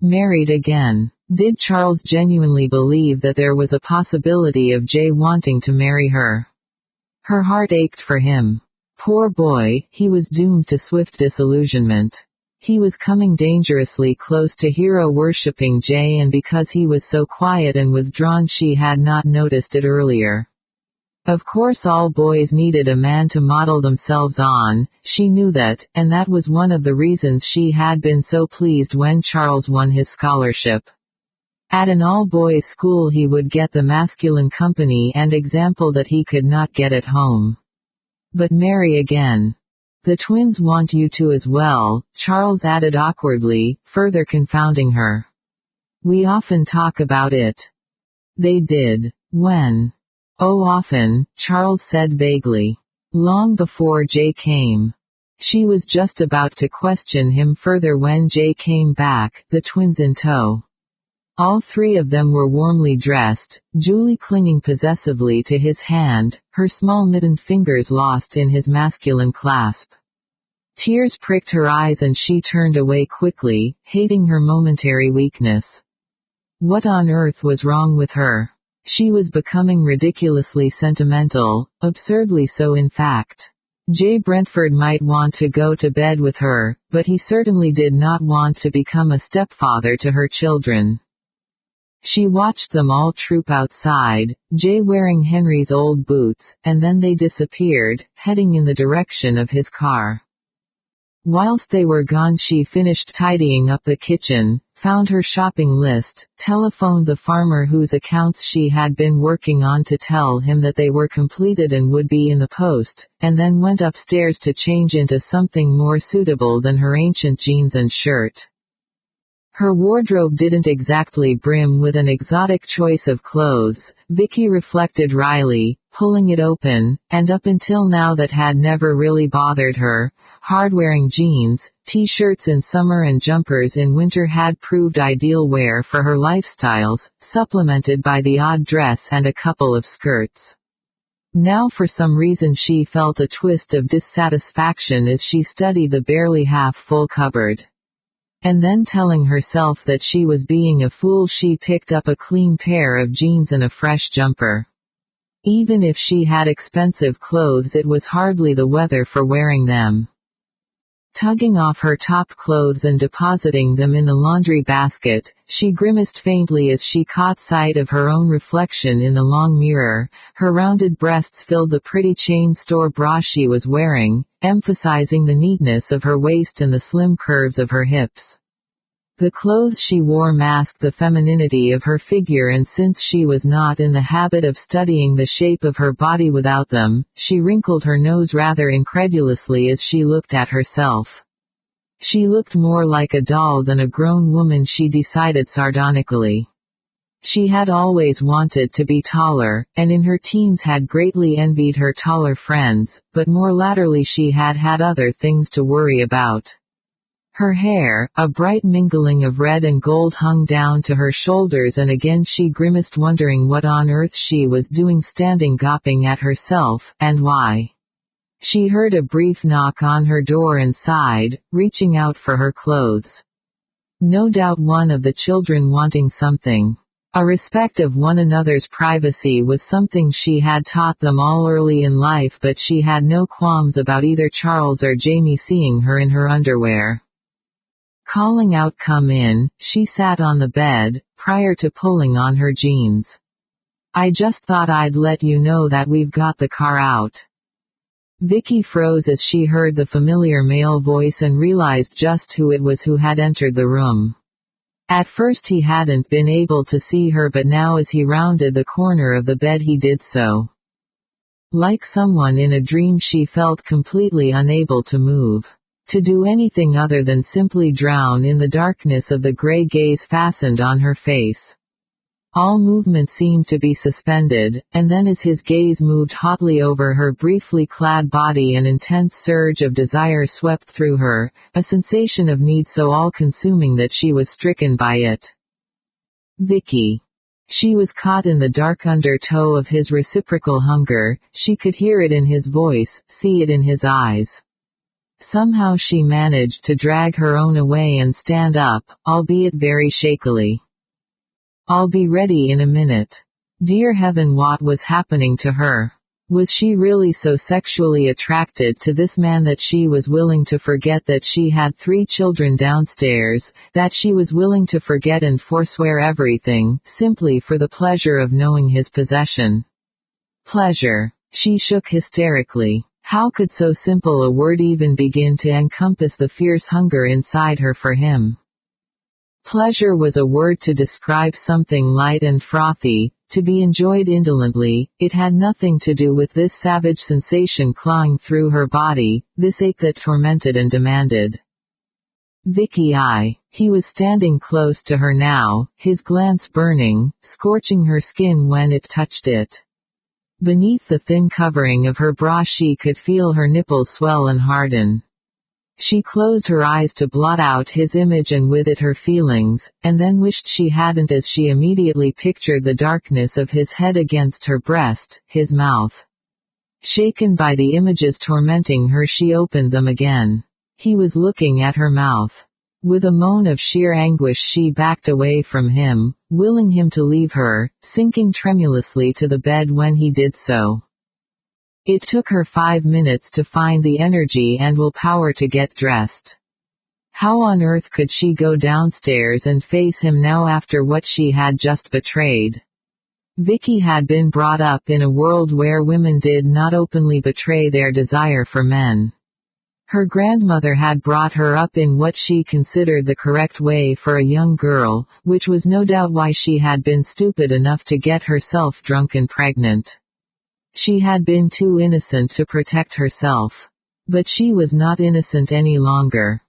Married again. Did Charles genuinely believe that there was a possibility of Jay wanting to marry her? Her heart ached for him. Poor boy, he was doomed to swift disillusionment. He was coming dangerously close to hero-worshipping Jay, and because he was so quiet and withdrawn she had not noticed it earlier. Of course all boys needed a man to model themselves on, she knew that, and that was one of the reasons she had been so pleased when Charles won his scholarship. At an all-boys school he would get the masculine company and example that he could not get at home. But marry again. The twins want you to as well, Charles added awkwardly, further confounding her. We often talk about it. They did. When? Oh, often, Charles said vaguely. Long before Jay came. She was just about to question him further when Jay came back, the twins in tow. All three of them were warmly dressed, Julie clinging possessively to his hand, her small mittened fingers lost in his masculine clasp. Tears pricked her eyes and she turned away quickly, hating her momentary weakness. What on earth was wrong with her? She was becoming ridiculously sentimental, absurdly so in fact. Jay Brentford might want to go to bed with her, but he certainly did not want to become a stepfather to her children. She watched them all troop outside, Jay wearing Henry's old boots, and then they disappeared, heading in the direction of his car. Whilst they were gone she finished tidying up the kitchen, found her shopping list, telephoned the farmer whose accounts she had been working on to tell him that they were completed and would be in the post, and then went upstairs to change into something more suitable than her ancient jeans and shirt. Her wardrobe didn't exactly brim with an exotic choice of clothes, Vicky reflected wryly, pulling it open, and up until now that had never really bothered her. Hard-wearing jeans, t-shirts in summer and jumpers in winter had proved ideal wear for her lifestyles, supplemented by the odd dress and a couple of skirts. Now for some reason she felt a twist of dissatisfaction as she studied the barely half-full cupboard. And then telling herself that she was being a fool she picked up a clean pair of jeans and a fresh jumper. Even if she had expensive clothes it was hardly the weather for wearing them. Tugging off her top clothes and depositing them in the laundry basket, she grimaced faintly as she caught sight of her own reflection in the long mirror. Her rounded breasts filled the pretty chain store bra she was wearing, emphasizing the neatness of her waist and the slim curves of her hips. The clothes she wore masked the femininity of her figure, and since she was not in the habit of studying the shape of her body without them, she wrinkled her nose rather incredulously as she looked at herself. She looked more like a doll than a grown woman, she decided sardonically. She had always wanted to be taller, and in her teens had greatly envied her taller friends, but more latterly she had had other things to worry about. Her hair, a bright mingling of red and gold, hung down to her shoulders, and again she grimaced, wondering what on earth she was doing standing gawping at herself, and why. She heard a brief knock on her door and sighed, reaching out for her clothes. No doubt one of the children wanting something. A respect of one another's privacy was something she had taught them all early in life, but she had no qualms about either Charles or Jamie seeing her in her underwear. Calling out "Come in," she sat on the bed, prior to pulling on her jeans. "I just thought I'd let you know that we've got the car out." Vicky froze as she heard the familiar male voice and realized just who it was who had entered the room. At first he hadn't been able to see her, but now as he rounded the corner of the bed he did so. Like someone in a dream, she felt completely unable to move. To do anything other than simply drown in the darkness of the gray gaze fastened on her face. All movement seemed to be suspended, and then as his gaze moved hotly over her briefly clad body, an intense surge of desire swept through her, a sensation of need so all-consuming that she was stricken by it. Vicky. She was caught in the dark undertow of his reciprocal hunger, she could hear it in his voice, see it in his eyes. Somehow she managed to drag her own away and stand up, albeit very shakily. "I'll be ready in a minute." Dear heaven, what was happening to her? Was she really so sexually attracted to this man that she was willing to forget that she had 3 children downstairs, that she was willing to forget and forswear everything, simply for the pleasure of knowing his possession? Pleasure. She shook hysterically. How could so simple a word even begin to encompass the fierce hunger inside her for him? Pleasure was a word to describe something light and frothy, to be enjoyed indolently. It had nothing to do with this savage sensation clawing through her body, this ache that tormented and demanded. Vicky, He was standing close to her now, his glance burning, scorching her skin when it touched it. Beneath the thin covering of her bra she could feel her nipples swell and harden. She closed her eyes to blot out his image and with it her feelings, and then wished she hadn't as she immediately pictured the darkness of his head against her breast, his mouth. Shaken by the images tormenting her, she opened them again. He was looking at her mouth. With a moan of sheer anguish she backed away from him, willing him to leave her, sinking tremulously to the bed when he did so. It took her 5 minutes to find the energy and willpower to get dressed. How on earth could she go downstairs and face him now after what she had just betrayed? Vicky had been brought up in a world where women did not openly betray their desire for men. Her grandmother had brought her up in what she considered the correct way for a young girl, which was no doubt why she had been stupid enough to get herself drunk and pregnant. She had been too innocent to protect herself. But she was not innocent any longer.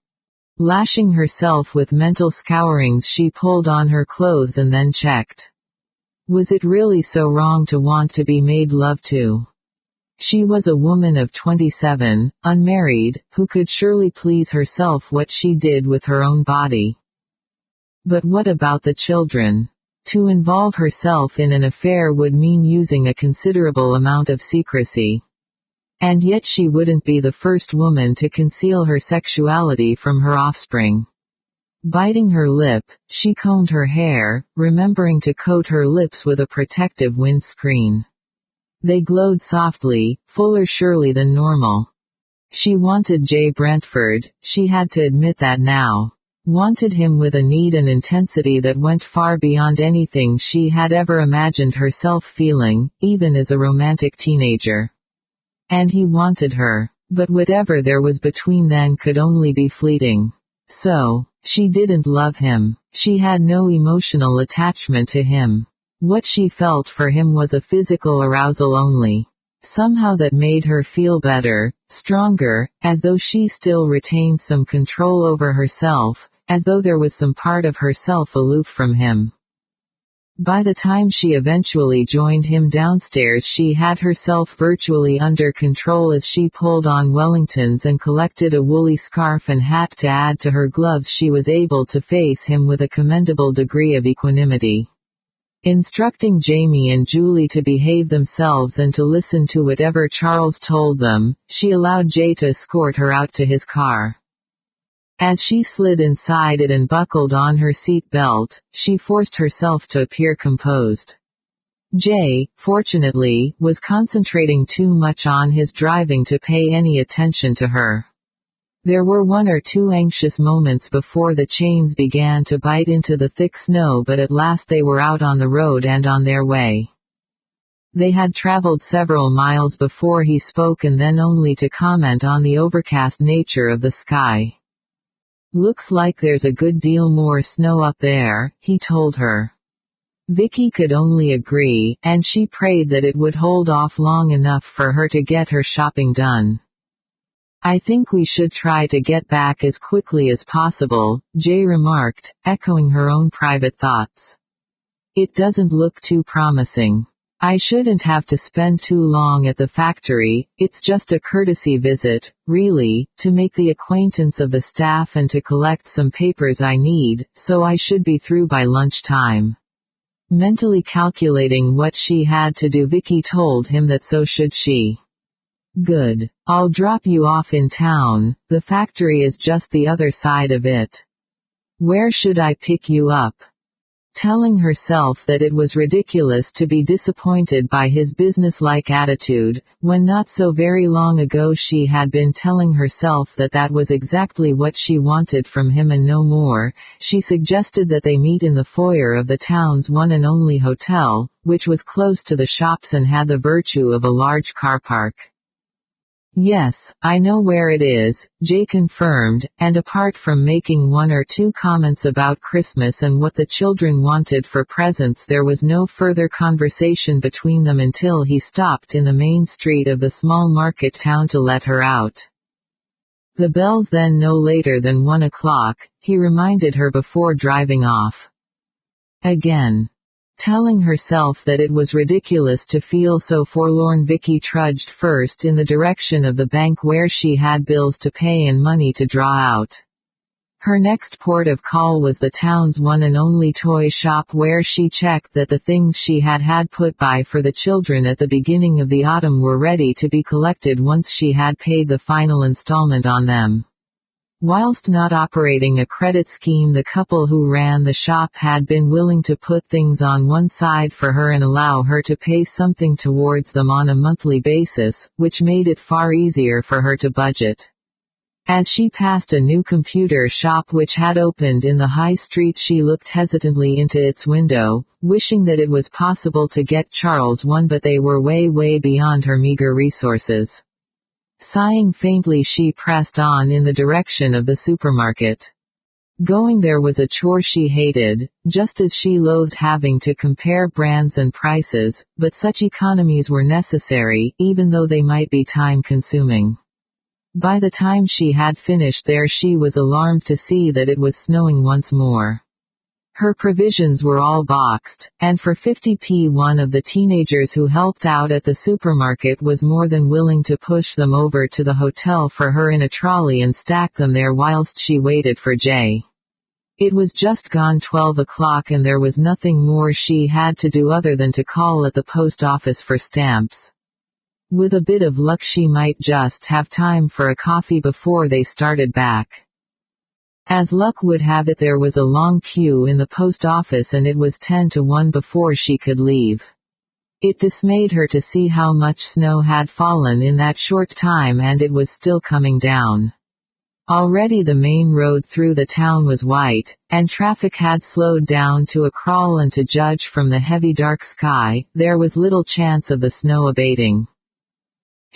Lashing herself with mental scourings, she pulled on her clothes and then checked. Was it really so wrong to want to be made love to? She was a woman of 27, unmarried, who could surely please herself what she did with her own body. But what about the children? To involve herself in an affair would mean using a considerable amount of secrecy. And yet she wouldn't be the first woman to conceal her sexuality from her offspring. Biting her lip, she combed her hair, remembering to coat her lips with a protective windscreen. They glowed softly, fuller surely than normal. She wanted Jay Brentford, she had to admit that now. Wanted him with a need and intensity that went far beyond anything she had ever imagined herself feeling, even as a romantic teenager. And he wanted her. But whatever there was between them could only be fleeting. So, she didn't love him. She had no emotional attachment to him. What she felt for him was a physical arousal only. Somehow that made her feel better, stronger, as though she still retained some control over herself, as though there was some part of herself aloof from him. By the time she eventually joined him downstairs, she had herself virtually under control as she pulled on Wellingtons and collected a woolly scarf and hat to add to her gloves. She was able to face him with a commendable degree of equanimity. Instructing Jamie and Julie to behave themselves and to listen to whatever Charles told them, she allowed Jay to escort her out to his car. As she slid inside it and buckled on her seat belt, she forced herself to appear composed. Jay, fortunately, was concentrating too much on his driving to pay any attention to her. There were 1 or 2 anxious moments before the chains began to bite into the thick snow, but at last they were out on the road and on their way. They had traveled several miles before he spoke, and then only to comment on the overcast nature of the sky. Looks like there's a good deal more snow up there, he told her. Vicky could only agree, and she prayed that it would hold off long enough for her to get her shopping done. I think we should try to get back as quickly as possible, Jay remarked, echoing her own private thoughts. It doesn't look too promising. I shouldn't have to spend too long at the factory, it's just a courtesy visit, really, to make the acquaintance of the staff and to collect some papers I need, so I should be through by lunchtime. Mentally calculating what she had to do, Vicky told him that so should she. Good. I'll drop you off in town, the factory is just the other side of it. Where should I pick you up? Telling herself that it was ridiculous to be disappointed by his businesslike attitude, when not so very long ago she had been telling herself that that was exactly what she wanted from him and no more, she suggested that they meet in the foyer of the town's one and only hotel, which was close to the shops and had the virtue of a large car park. Yes, I know where it is, Jay confirmed, and apart from making one or two comments about Christmas and what the children wanted for presents, there was no further conversation between them until he stopped in the main street of the small market town to let her out. The bell's then no later than 1 o'clock, he reminded her before driving off. Again. Telling herself that it was ridiculous to feel so forlorn, Vicky trudged first in the direction of the bank where she had bills to pay and money to draw out. Her next port of call was the town's one and only toy shop, where she checked that the things she had had put by for the children at the beginning of the autumn were ready to be collected once she had paid the final installment on them. Whilst not operating a credit scheme, the couple who ran the shop had been willing to put things on one side for her and allow her to pay something towards them on a monthly basis, which made it far easier for her to budget. As she passed a new computer shop which had opened in the high street, she looked hesitantly into its window, wishing that it was possible to get Charles one, but they were way beyond her meager resources. Sighing faintly, she pressed on in the direction of the supermarket. Going there was a chore she hated, just as she loathed having to compare brands and prices, but such economies were necessary, even though they might be time-consuming. By the time she had finished there, she was alarmed to see that it was snowing once more. Her provisions were all boxed, and for 50p one of the teenagers who helped out at the supermarket was more than willing to push them over to the hotel for her in a trolley and stack them there whilst she waited for Jay. It was just gone 12 o'clock and there was nothing more she had to do other than to call at the post office for stamps. With a bit of luck she might just have time for a coffee before they started back. As luck would have it, there was a long queue in the post office and it was 10 to 1 before she could leave. It dismayed her to see how much snow had fallen in that short time, and it was still coming down. Already the main road through the town was white, and traffic had slowed down to a crawl, and to judge from the heavy dark sky, there was little chance of the snow abating.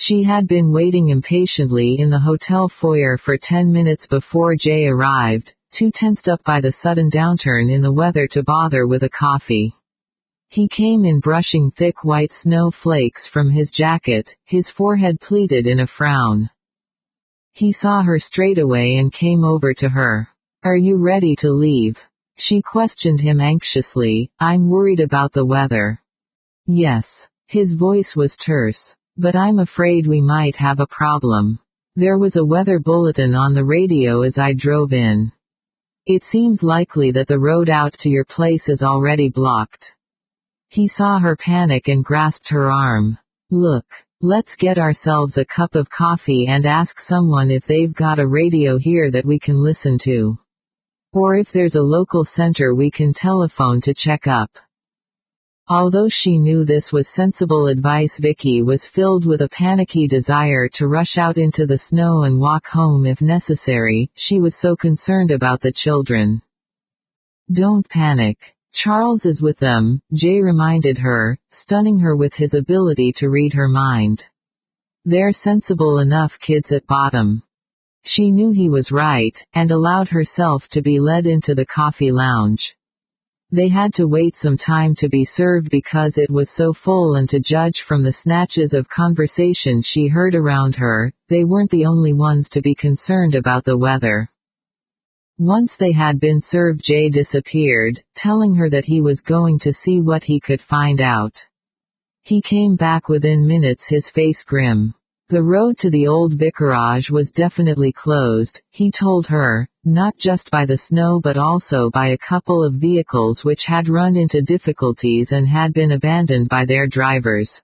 She had been waiting impatiently in the hotel foyer for 10 minutes before Jay arrived, too tensed up by the sudden downturn in the weather to bother with a coffee. He came in brushing thick white snow flakes from his jacket, his forehead pleated in a frown. He saw her straight away and came over to her. "Are you ready to leave?" she questioned him anxiously. "I'm worried about the weather." "Yes." His voice was terse. "But I'm afraid we might have a problem. There was a weather bulletin on the radio as I drove in. It seems likely that the road out to your place is already blocked." He saw her panic and grasped her arm. "Look, let's get ourselves a cup of coffee and ask someone if they've got a radio here that we can listen to. Or if there's a local center we can telephone to check up." Although she knew this was sensible advice, Vicky was filled with a panicky desire to rush out into the snow and walk home if necessary. She was so concerned about the children. "Don't panic. Charles is with them," Jay reminded her, stunning her with his ability to read her mind. "They're sensible enough kids at bottom." She knew he was right, and allowed herself to be led into the coffee lounge. They had to wait some time to be served because it was so full, and to judge from the snatches of conversation she heard around her, they weren't the only ones to be concerned about the weather. Once they had been served, Jay disappeared, telling her that he was going to see what he could find out. He came back within minutes, his face grim. The road to the old vicarage was definitely closed, he told her, not just by the snow but also by a couple of vehicles which had run into difficulties and had been abandoned by their drivers.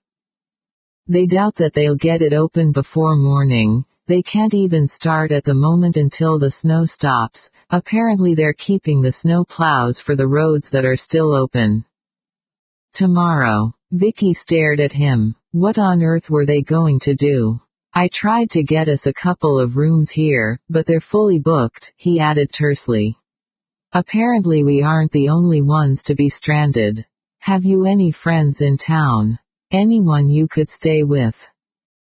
They doubt that they'll get it open before morning. They can't even start at the moment until the snow stops. Apparently they're keeping the snow plows for the roads that are still open. Tomorrow. Vicky stared at him. What on earth were they going to do? I tried to get us a couple of rooms here, but they're fully booked, he added tersely. Apparently we aren't the only ones to be stranded. Have you any friends in town? Anyone you could stay with?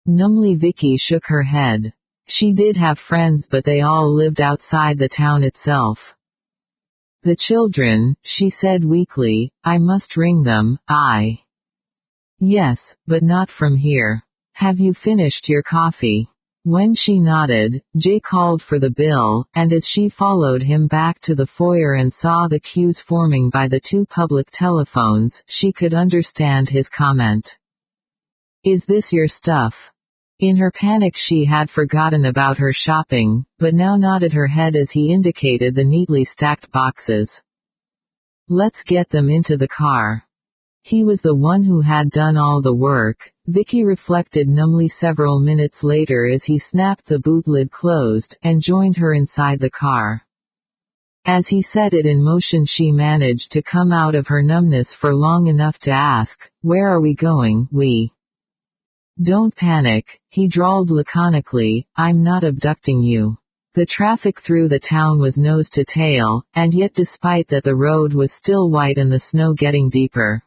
Numbly Vicky shook her head. She did have friends, but they all lived outside the town itself. The children, she said weakly, I must ring them. Yes, but not from here. Have you finished your coffee? When she nodded, Jay called for the bill, and as she followed him back to the foyer and saw the queues forming by the two public telephones, she could understand his comment. Is this your stuff? In her panic she had forgotten about her shopping, but now nodded her head as he indicated the neatly stacked boxes. Let's get them into the car. He was the one who had done all the work, Vicky reflected numbly several minutes later as he snapped the boot lid closed, and joined her inside the car. As he set it in motion she managed to come out of her numbness for long enough to ask, where are we going? Don't panic, he drawled laconically, I'm not abducting you. The traffic through the town was nose to tail, and yet despite that the road was still white and the snow getting deeper.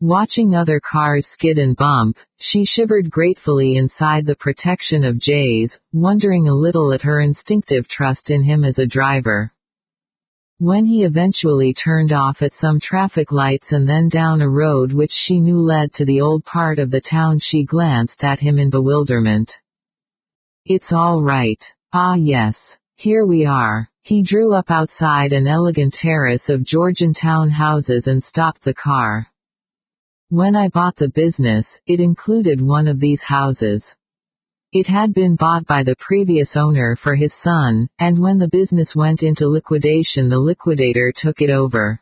Watching other cars skid and bump, she shivered gratefully inside the protection of Jay's, wondering a little at her instinctive trust in him as a driver. When he eventually turned off at some traffic lights and then down a road which she knew led to the old part of the town, she glanced at him in bewilderment. It's all right. Ah yes. Here we are. He drew up outside an elegant terrace of Georgian town houses and stopped the car. When I bought the business, it included one of these houses. It had been bought by the previous owner for his son, and when the business went into liquidation the liquidator took it over.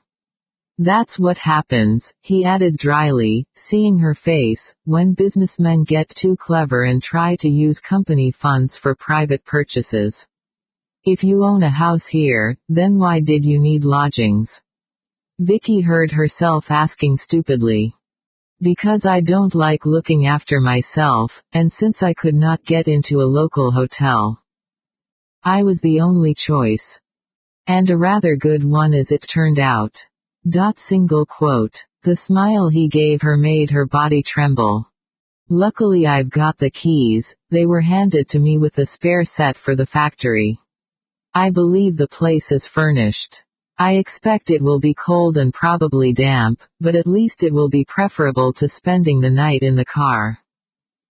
That's what happens, he added dryly, seeing her face, when businessmen get too clever and try to use company funds for private purchases. If you own a house here, then why did you need lodgings? Vicky heard herself asking stupidly. Because I don't like looking after myself, and since I could not get into a local hotel. I was the only choice. And a rather good one as it turned out. Single quote. The smile he gave her made her body tremble. Luckily I've got the keys, they were handed to me with the spare set for the factory. I believe the place is furnished. I expect it will be cold and probably damp, but at least it will be preferable to spending the night in the car.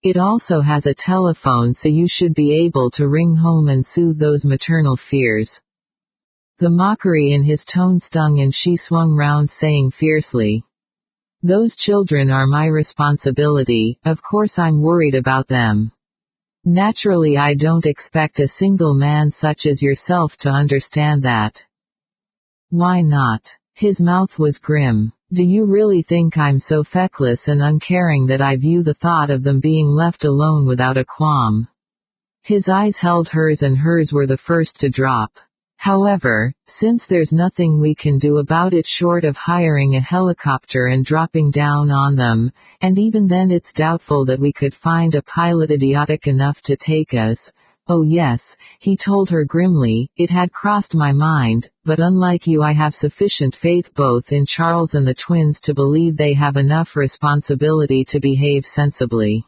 It also has a telephone so you should be able to ring home and soothe those maternal fears. The mockery in his tone stung and she swung round saying fiercely. Those children are my responsibility, of course I'm worried about them. Naturally I don't expect a single man such as yourself to understand that. Why not? His mouth was grim. Do you really think I'm so feckless and uncaring that I view the thought of them being left alone without a qualm? His eyes held hers and hers were the first to drop. However, since there's nothing we can do about it short of hiring a helicopter and dropping down on them, and even then it's doubtful that we could find a pilot idiotic enough to take us. Oh yes, he told her grimly, it had crossed my mind, but unlike you I have sufficient faith both in Charles and the twins to believe they have enough responsibility to behave sensibly.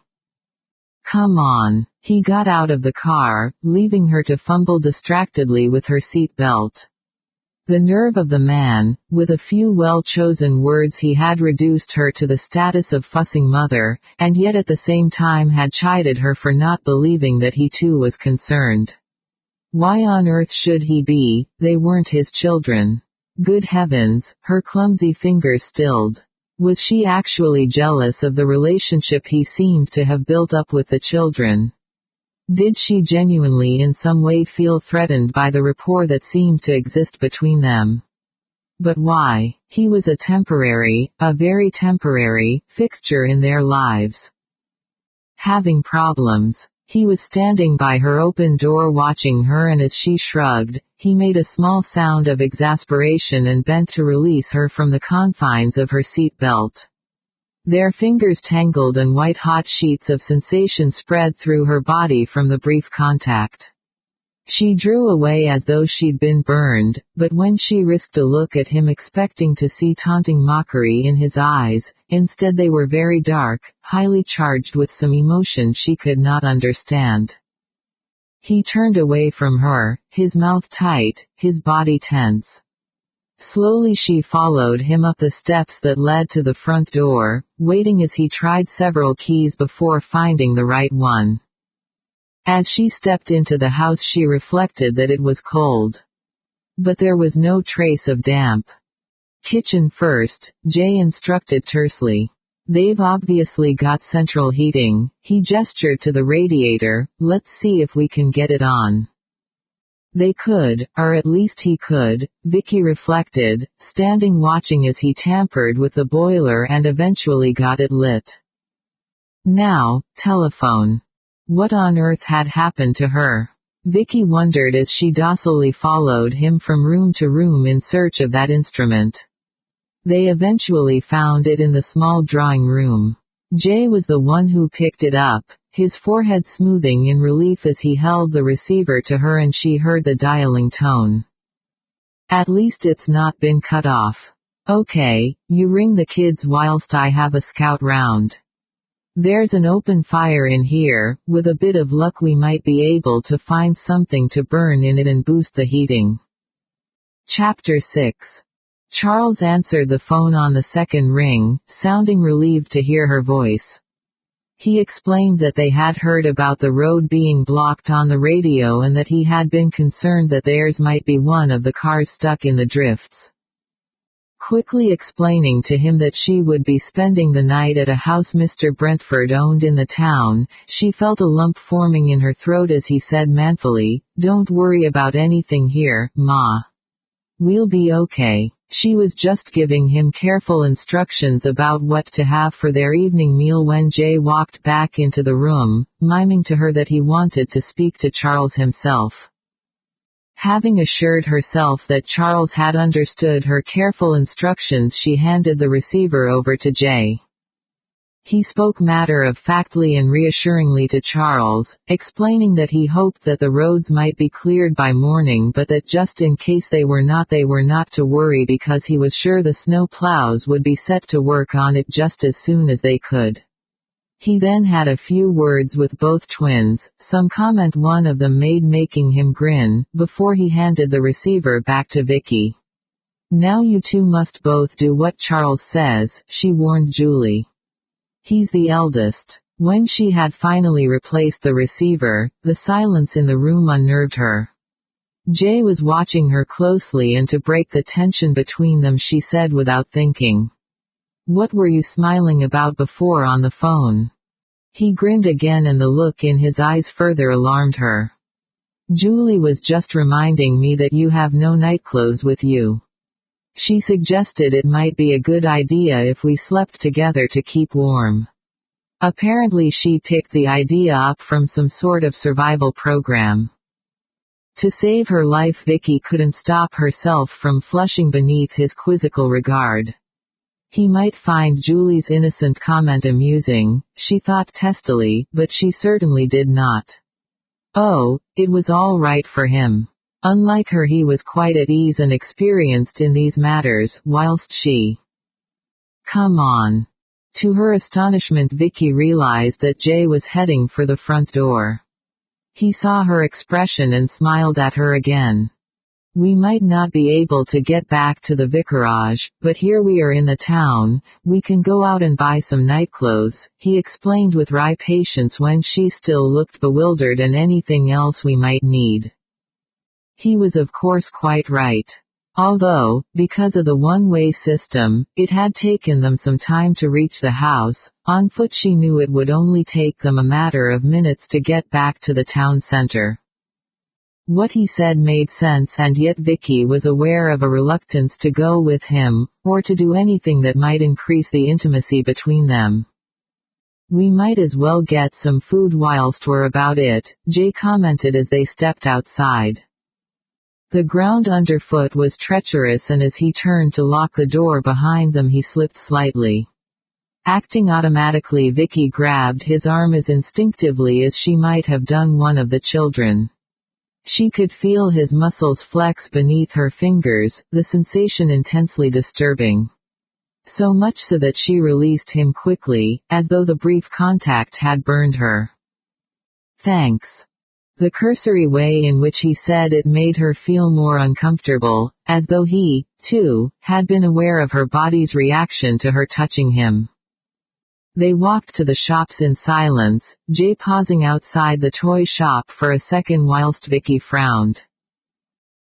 Come on, He got out of the car, leaving her to fumble distractedly with her seat belt. The nerve of the man. With a few well-chosen words he had reduced her to the status of fussing mother, and yet at the same time had chided her for not believing that he too was concerned. Why on earth should he be? They weren't his children. Good heavens, her clumsy fingers stilled. Was she actually jealous of the relationship he seemed to have built up with the children? Did she genuinely in some way feel threatened by the rapport that seemed to exist between them? But why? He was a very temporary, fixture in their lives. Having problems. He was standing by her open door watching her, and as she shrugged, he made a small sound of exasperation and bent to release her from the confines of her seat belt. Their fingers tangled and white-hot sheets of sensation spread through her body from the brief contact. She drew away as though she'd been burned, but when she risked a look at him expecting to see taunting mockery in his eyes, instead they were very dark, highly charged with some emotion she could not understand. He turned away from her, his mouth tight, his body tense. Slowly she followed him up the steps that led to the front door, waiting as he tried several keys before finding the right one. As she stepped into the house she reflected that it was cold. But there was no trace of damp. Kitchen first, Jay instructed tersely. They've obviously got central heating. He gestured to the radiator. Let's see if we can get it on. They could, or at least he could, Vicky reflected, standing watching as he tampered with the boiler and eventually got it lit. Now, telephone. What on earth had happened to her? Vicky wondered as she docilely followed him from room to room in search of that instrument. They eventually found it in the small drawing room. Jay was the one who picked it up, his forehead smoothing in relief as he held the receiver to her and she heard the dialing tone. At least it's not been cut off. Okay, you ring the kids whilst I have a scout round. There's an open fire in here. With a bit of luck we might be able to find something to burn in it and boost the heating. Chapter 6. Charles answered the phone on the second ring, sounding relieved to hear her voice. He explained that they had heard about the road being blocked on the radio and that he had been concerned that theirs might be one of the cars stuck in the drifts. Quickly explaining to him that she would be spending the night at a house Mr. Brentford owned in the town, she felt a lump forming in her throat as he said manfully, "Don't worry about anything here, Ma. We'll be okay." She was just giving him careful instructions about what to have for their evening meal when Jay walked back into the room, miming to her that he wanted to speak to Charles himself. Having assured herself that Charles had understood her careful instructions, she handed the receiver over to Jay. He spoke matter-of-factly and reassuringly to Charles, explaining that he hoped that the roads might be cleared by morning but that just in case they were not to worry because he was sure the snow plows would be set to work on it just as soon as they could. He then had a few words with both twins, some comment one of them made making him grin, before he handed the receiver back to Vicky. "Now you two must both do what Charles says," she warned Julie. "He's the eldest." When she had finally replaced the receiver, the silence in the room unnerved her. Jay was watching her closely, and to break the tension between them she said without thinking, "What were you smiling about before on the phone?" He grinned again and the look in his eyes further alarmed her. "Julie was just reminding me that you have no nightclothes with you. She suggested it might be a good idea if we slept together to keep warm." Apparently she picked the idea up from some sort of survival program. To save her life, Vicky couldn't stop herself from flushing beneath his quizzical regard. He might find Julie's innocent comment amusing, she thought testily, but she certainly did not. Oh, it was all right for him. Unlike her, he was quite at ease and experienced in these matters, whilst she... Come on. To her astonishment, Vicky realized that Jay was heading for the front door. He saw her expression and smiled at her again. We might not be able to get back to the vicarage, but here we are in the town, we can go out and buy some nightclothes, he explained with wry patience when she still looked bewildered, and anything else we might need. He was of course quite right. Although, because of the one-way system, it had taken them some time to reach the house, on foot she knew it would only take them a matter of minutes to get back to the town center. What he said made sense, and yet Vicky was aware of a reluctance to go with him, or to do anything that might increase the intimacy between them. We might as well get some food whilst we're about it, Jay commented as they stepped outside. The ground underfoot was treacherous, and as he turned to lock the door behind them he slipped slightly. Acting automatically, Vicky grabbed his arm as instinctively as she might have done one of the children. She could feel his muscles flex beneath her fingers, the sensation intensely disturbing. So much so that she released him quickly, as though the brief contact had burned her. "Thanks." The cursory way in which he said it made her feel more uncomfortable, as though he, too, had been aware of her body's reaction to her touching him. They walked to the shops in silence, Jay pausing outside the toy shop for a second whilst Vicky frowned.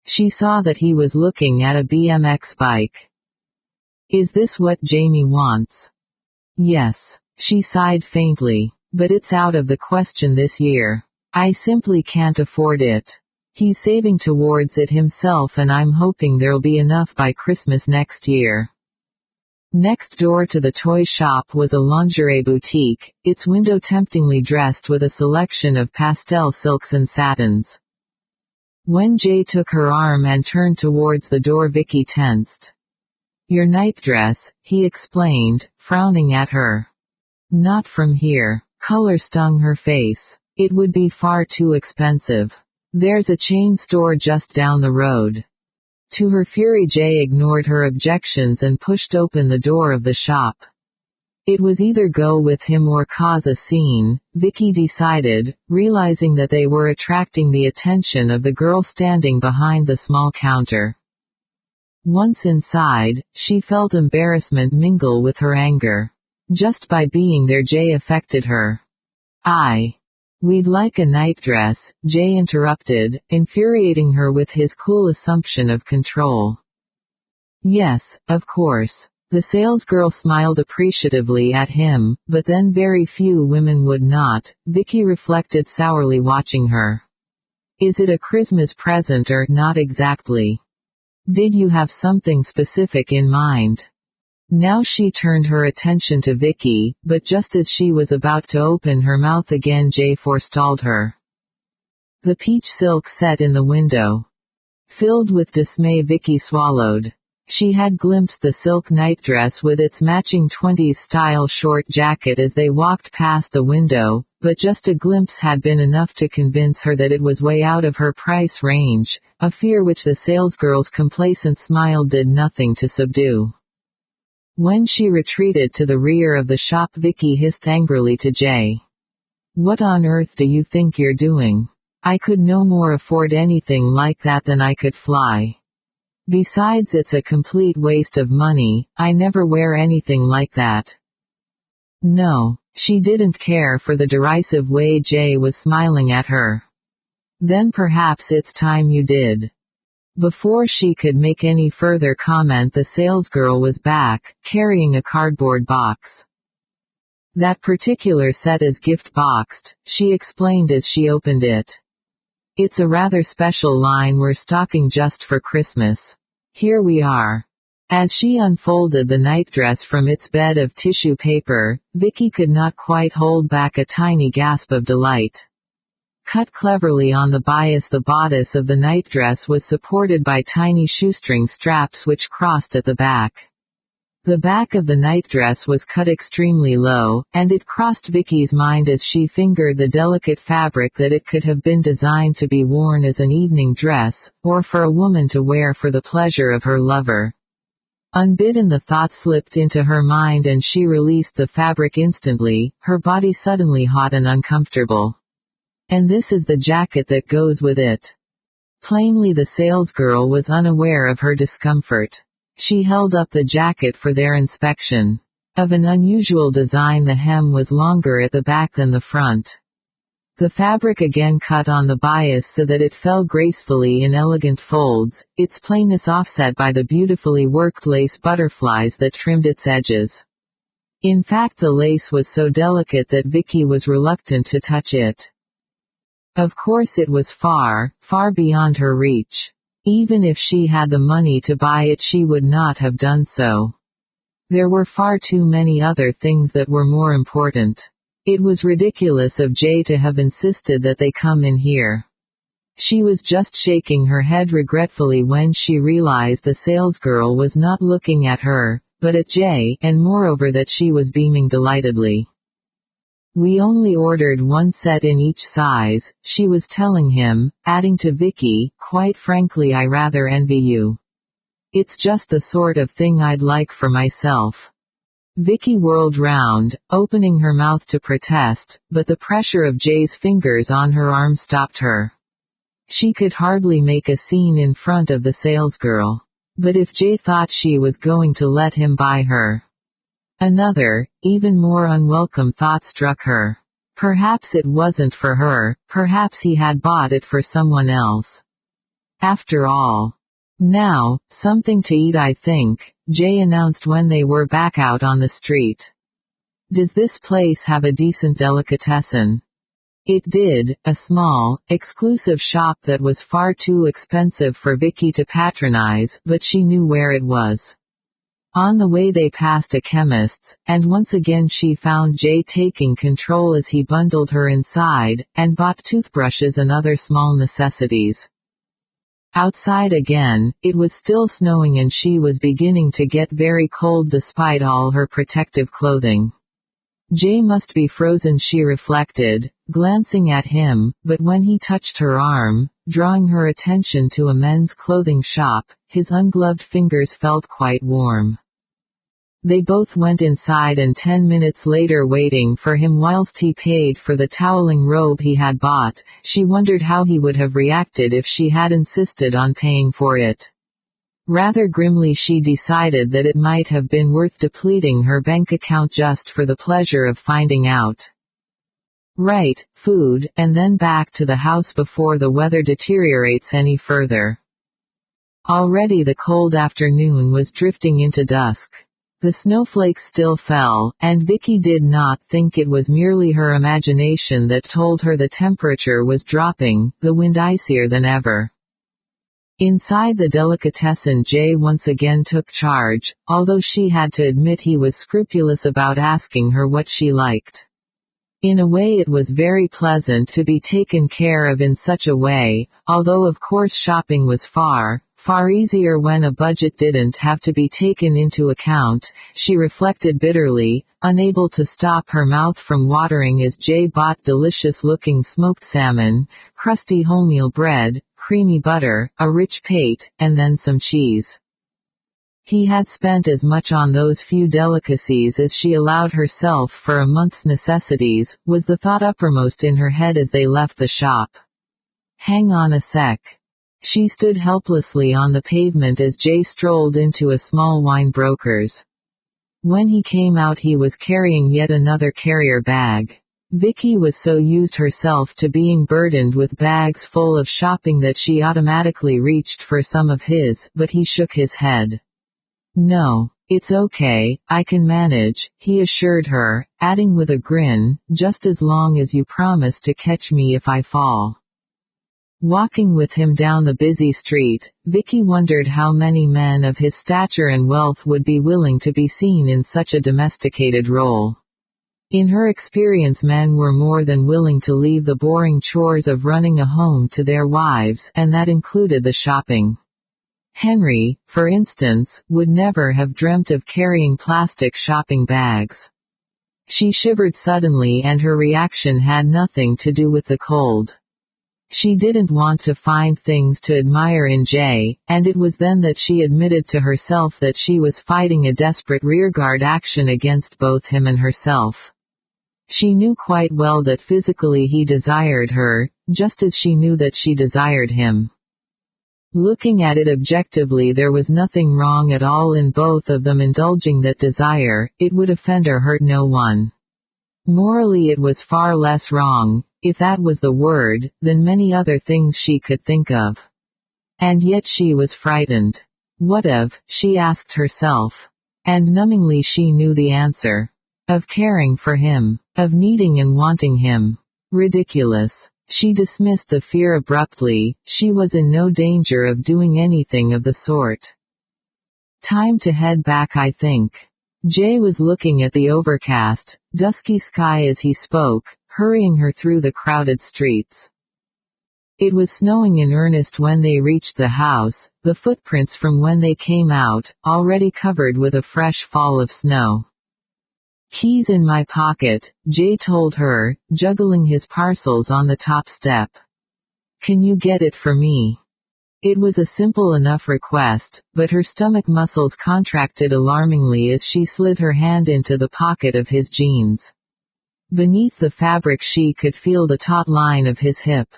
She saw that he was looking at a BMX bike. "Is this what Jamie wants?" "Yes," she sighed faintly. "But it's out of the question this year. I simply can't afford it. He's saving towards it himself, and I'm hoping there'll be enough by Christmas next year." Next door to the toy shop was a lingerie boutique, its window temptingly dressed with a selection of pastel silks and satins. When Jay took her arm and turned towards the door, Vicky tensed. "Your nightdress," he explained, frowning at her. "Not from here." Color stung her face. "It would be far too expensive. There's a chain store just down the road." To her fury, Jay ignored her objections and pushed open the door of the shop. It was either go with him or cause a scene, Vicky decided, realizing that they were attracting the attention of the girl standing behind the small counter. Once inside, she felt embarrassment mingle with her anger. Just by being there, Jay affected her. We'd like a nightdress," Jay interrupted, infuriating her with his cool assumption of control. "Yes, of course." The salesgirl smiled appreciatively at him, but then very few women would not, Vicky reflected sourly, watching her. "Is it a Christmas present or not exactly? Did you have something specific in mind?" Now she turned her attention to Vicky, but just as she was about to open her mouth again, Jay forestalled her. "The peach silk set in the window." Filled with dismay, Vicky swallowed. She had glimpsed the silk nightdress with its matching 20s-style short jacket as they walked past the window, but just a glimpse had been enough to convince her that it was way out of her price range, a fear which the salesgirl's complacent smile did nothing to subdue. When she retreated to the rear of the shop, Vicky hissed angrily to Jay. "What on earth do you think you're doing? I could no more afford anything like that than I could fly. Besides, it's a complete waste of money, I never wear anything like that." No, she didn't care for the derisive way Jay was smiling at her. "Then perhaps it's time you did." Before she could make any further comment, the salesgirl was back, carrying a cardboard box. "That particular set is gift boxed," she explained as she opened it. "It's a rather special line we're stocking just for Christmas. Here we are." As she unfolded the nightdress from its bed of tissue paper, Vicky could not quite hold back a tiny gasp of delight. Cut cleverly on the bias, the bodice of the nightdress was supported by tiny shoestring straps which crossed at the back. The back of the nightdress was cut extremely low, and it crossed Vicky's mind as she fingered the delicate fabric that it could have been designed to be worn as an evening dress, or for a woman to wear for the pleasure of her lover. Unbidden, the thought slipped into her mind and she released the fabric instantly, her body suddenly hot and uncomfortable. And this is the jacket that goes with it." Plainly the salesgirl was unaware of her discomfort. She held up the jacket for their inspection. Of an unusual design, the hem was longer at the back than the front. The fabric again cut on the bias so that it fell gracefully in elegant folds, its plainness offset by the beautifully worked lace butterflies that trimmed its edges. In fact, the lace was so delicate that Vicky was reluctant to touch it. Of course it was far, far beyond her reach. Even if she had the money to buy it, she would not have done so. There were far too many other things that were more important. It was ridiculous of Jay to have insisted that they come in here. She was just shaking her head regretfully when she realized the salesgirl was not looking at her, but at Jay, and moreover that she was beaming delightedly. "We only ordered one set in each size," she was telling him, adding to Vicky, "Quite frankly, I rather envy you. It's just the sort of thing I'd like for myself." Vicky whirled round, opening her mouth to protest, but the pressure of Jay's fingers on her arm stopped her. She could hardly make a scene in front of the salesgirl. But if Jay thought she was going to let him buy her. Another, even more unwelcome thought struck her. Perhaps it wasn't for her, perhaps he had bought it for someone else. After all. "Now, something to eat, I think," Jay announced when they were back out on the street. "Does this place have a decent delicatessen?" It did, a small, exclusive shop that was far too expensive for Vicky to patronize, but she knew where it was. On the way they passed a chemist's, and once again she found Jay taking control as he bundled her inside, and bought toothbrushes and other small necessities. Outside again, it was still snowing and she was beginning to get very cold despite all her protective clothing. Jay must be frozen, she reflected, glancing at him, but when he touched her arm, drawing her attention to a men's clothing shop, his ungloved fingers felt quite warm. They both went inside, and 10 minutes later, waiting for him whilst he paid for the toweling robe he had bought, she wondered how he would have reacted if she had insisted on paying for it. Rather grimly she decided that it might have been worth depleting her bank account just for the pleasure of finding out. Right, food, and then back to the house before the weather deteriorates any further. Already the cold afternoon was drifting into dusk. The snowflakes still fell, and Vicky did not think it was merely her imagination that told her the temperature was dropping, the wind icier than ever. Inside the delicatessen, Jay once again took charge, although she had to admit he was scrupulous about asking her what she liked. In a way it was very pleasant to be taken care of in such a way, although of course shopping was far easier when a budget didn't have to be taken into account, she reflected bitterly, unable to stop her mouth from watering as Jay bought delicious-looking smoked salmon, crusty wholemeal bread, creamy butter, a rich pate, and then some cheese. He had spent as much on those few delicacies as she allowed herself for a month's necessities, was the thought uppermost in her head as they left the shop. Hang on a sec. She stood helplessly on the pavement as Jay strolled into a small wine broker's. When he came out he was carrying yet another carrier bag. Vicky was so used herself to being burdened with bags full of shopping that she automatically reached for some of his, but he shook his head. "No, it's okay, I can manage," he assured her, adding with a grin, "just as long as you promise to catch me if I fall." Walking with him down the busy street, Vicky wondered how many men of his stature and wealth would be willing to be seen in such a domesticated role. In her experience, men were more than willing to leave the boring chores of running a home to their wives, and that included the shopping. Henry, for instance, would never have dreamt of carrying plastic shopping bags. She shivered suddenly, and her reaction had nothing to do with the cold. She didn't want to find things to admire in Jay, and it was then that she admitted to herself that she was fighting a desperate rearguard action against both him and herself. She knew quite well that physically he desired her, just as she knew that she desired him. Looking at it objectively, there was nothing wrong at all in both of them indulging that desire. It would offend or hurt no one. Morally it was far less wrong, if that was the word, than many other things she could think of. And yet she was frightened. What of, she asked herself. And numbingly she knew the answer. Of caring for him. Of needing and wanting him. Ridiculous. She dismissed the fear abruptly. She was in no danger of doing anything of the sort. Time to head back, I think. Jay was looking at the overcast, dusky sky as he spoke, hurrying her through the crowded streets. It was snowing in earnest when they reached the house, the footprints from when they came out, already covered with a fresh fall of snow. Keys in my pocket, Jay told her, juggling his parcels on the top step. Can you get it for me? It was a simple enough request, but her stomach muscles contracted alarmingly as she slid her hand into the pocket of his jeans. Beneath the fabric she could feel the taut line of his hip.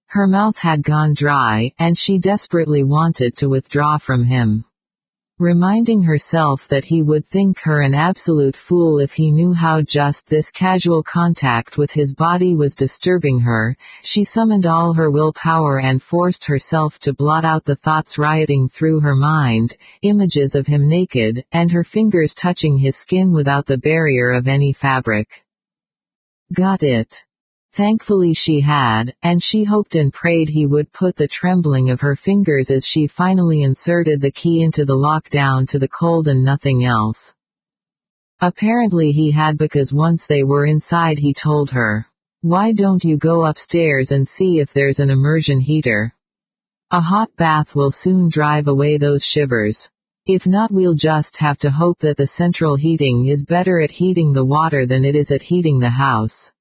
Her mouth had gone dry, and she desperately wanted to withdraw from him. Reminding herself that he would think her an absolute fool if he knew how just this casual contact with his body was disturbing her, she summoned all her willpower and forced herself to blot out the thoughts rioting through her mind, images of him naked, and her fingers touching his skin without the barrier of any fabric. Got it. Thankfully she had, and she hoped and prayed he would put the trembling of her fingers as she finally inserted the key into the lock down to the cold and nothing else. Apparently he had, because once they were inside he told her, "Why don't you go upstairs and see if there's an immersion heater? A hot bath will soon drive away those shivers. If not, we'll just have to hope that the central heating is better at heating the water than it is at heating the house.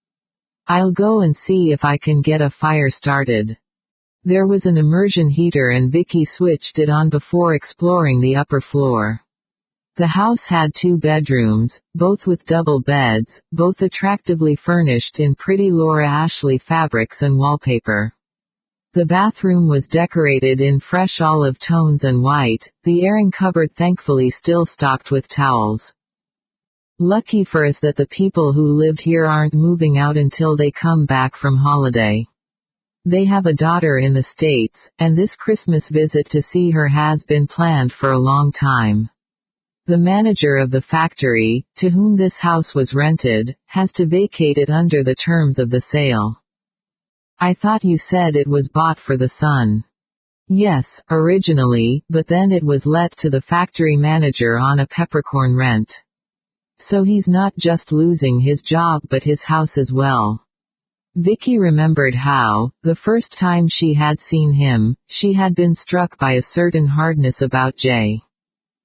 I'll go and see if I can get a fire started." There was an immersion heater and Vicky switched it on before exploring the upper floor. The house had 2 bedrooms, both with double beds, both attractively furnished in pretty Laura Ashley fabrics and wallpaper. The bathroom was decorated in fresh olive tones and white, the airing cupboard thankfully still stocked with towels. Lucky for us that the people who lived here aren't moving out until they come back from holiday. They have a daughter in the States, and this Christmas visit to see her has been planned for a long time. The manager of the factory, to whom this house was rented, has to vacate it under the terms of the sale. I thought you said it was bought for the son. Yes, originally, but then it was let to the factory manager on a peppercorn rent. So he's not just losing his job but his house as well. Vicky remembered how, the first time she had seen him, she had been struck by a certain hardness about Jay.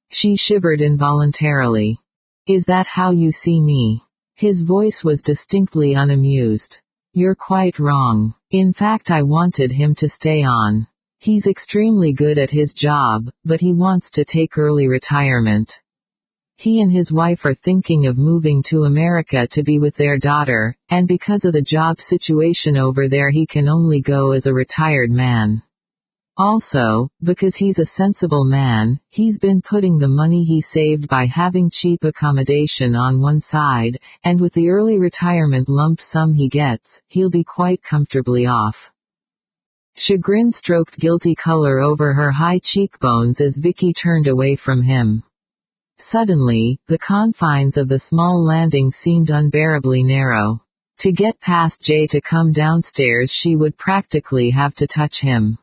She shivered involuntarily. Is that how you see me? His voice was distinctly unamused. You're quite wrong. In fact, I wanted him to stay on. He's extremely good at his job, but he wants to take early retirement. He and his wife are thinking of moving to America to be with their daughter, and because of the job situation over there he can only go as a retired man. Also, because he's a sensible man, he's been putting the money he saved by having cheap accommodation on one side, and with the early retirement lump sum he gets, he'll be quite comfortably off. Chagrin stroked guilty color over her high cheekbones as Vicky turned away from him. Suddenly, the confines of the small landing seemed unbearably narrow. To get past Jay to come downstairs she would practically have to touch him.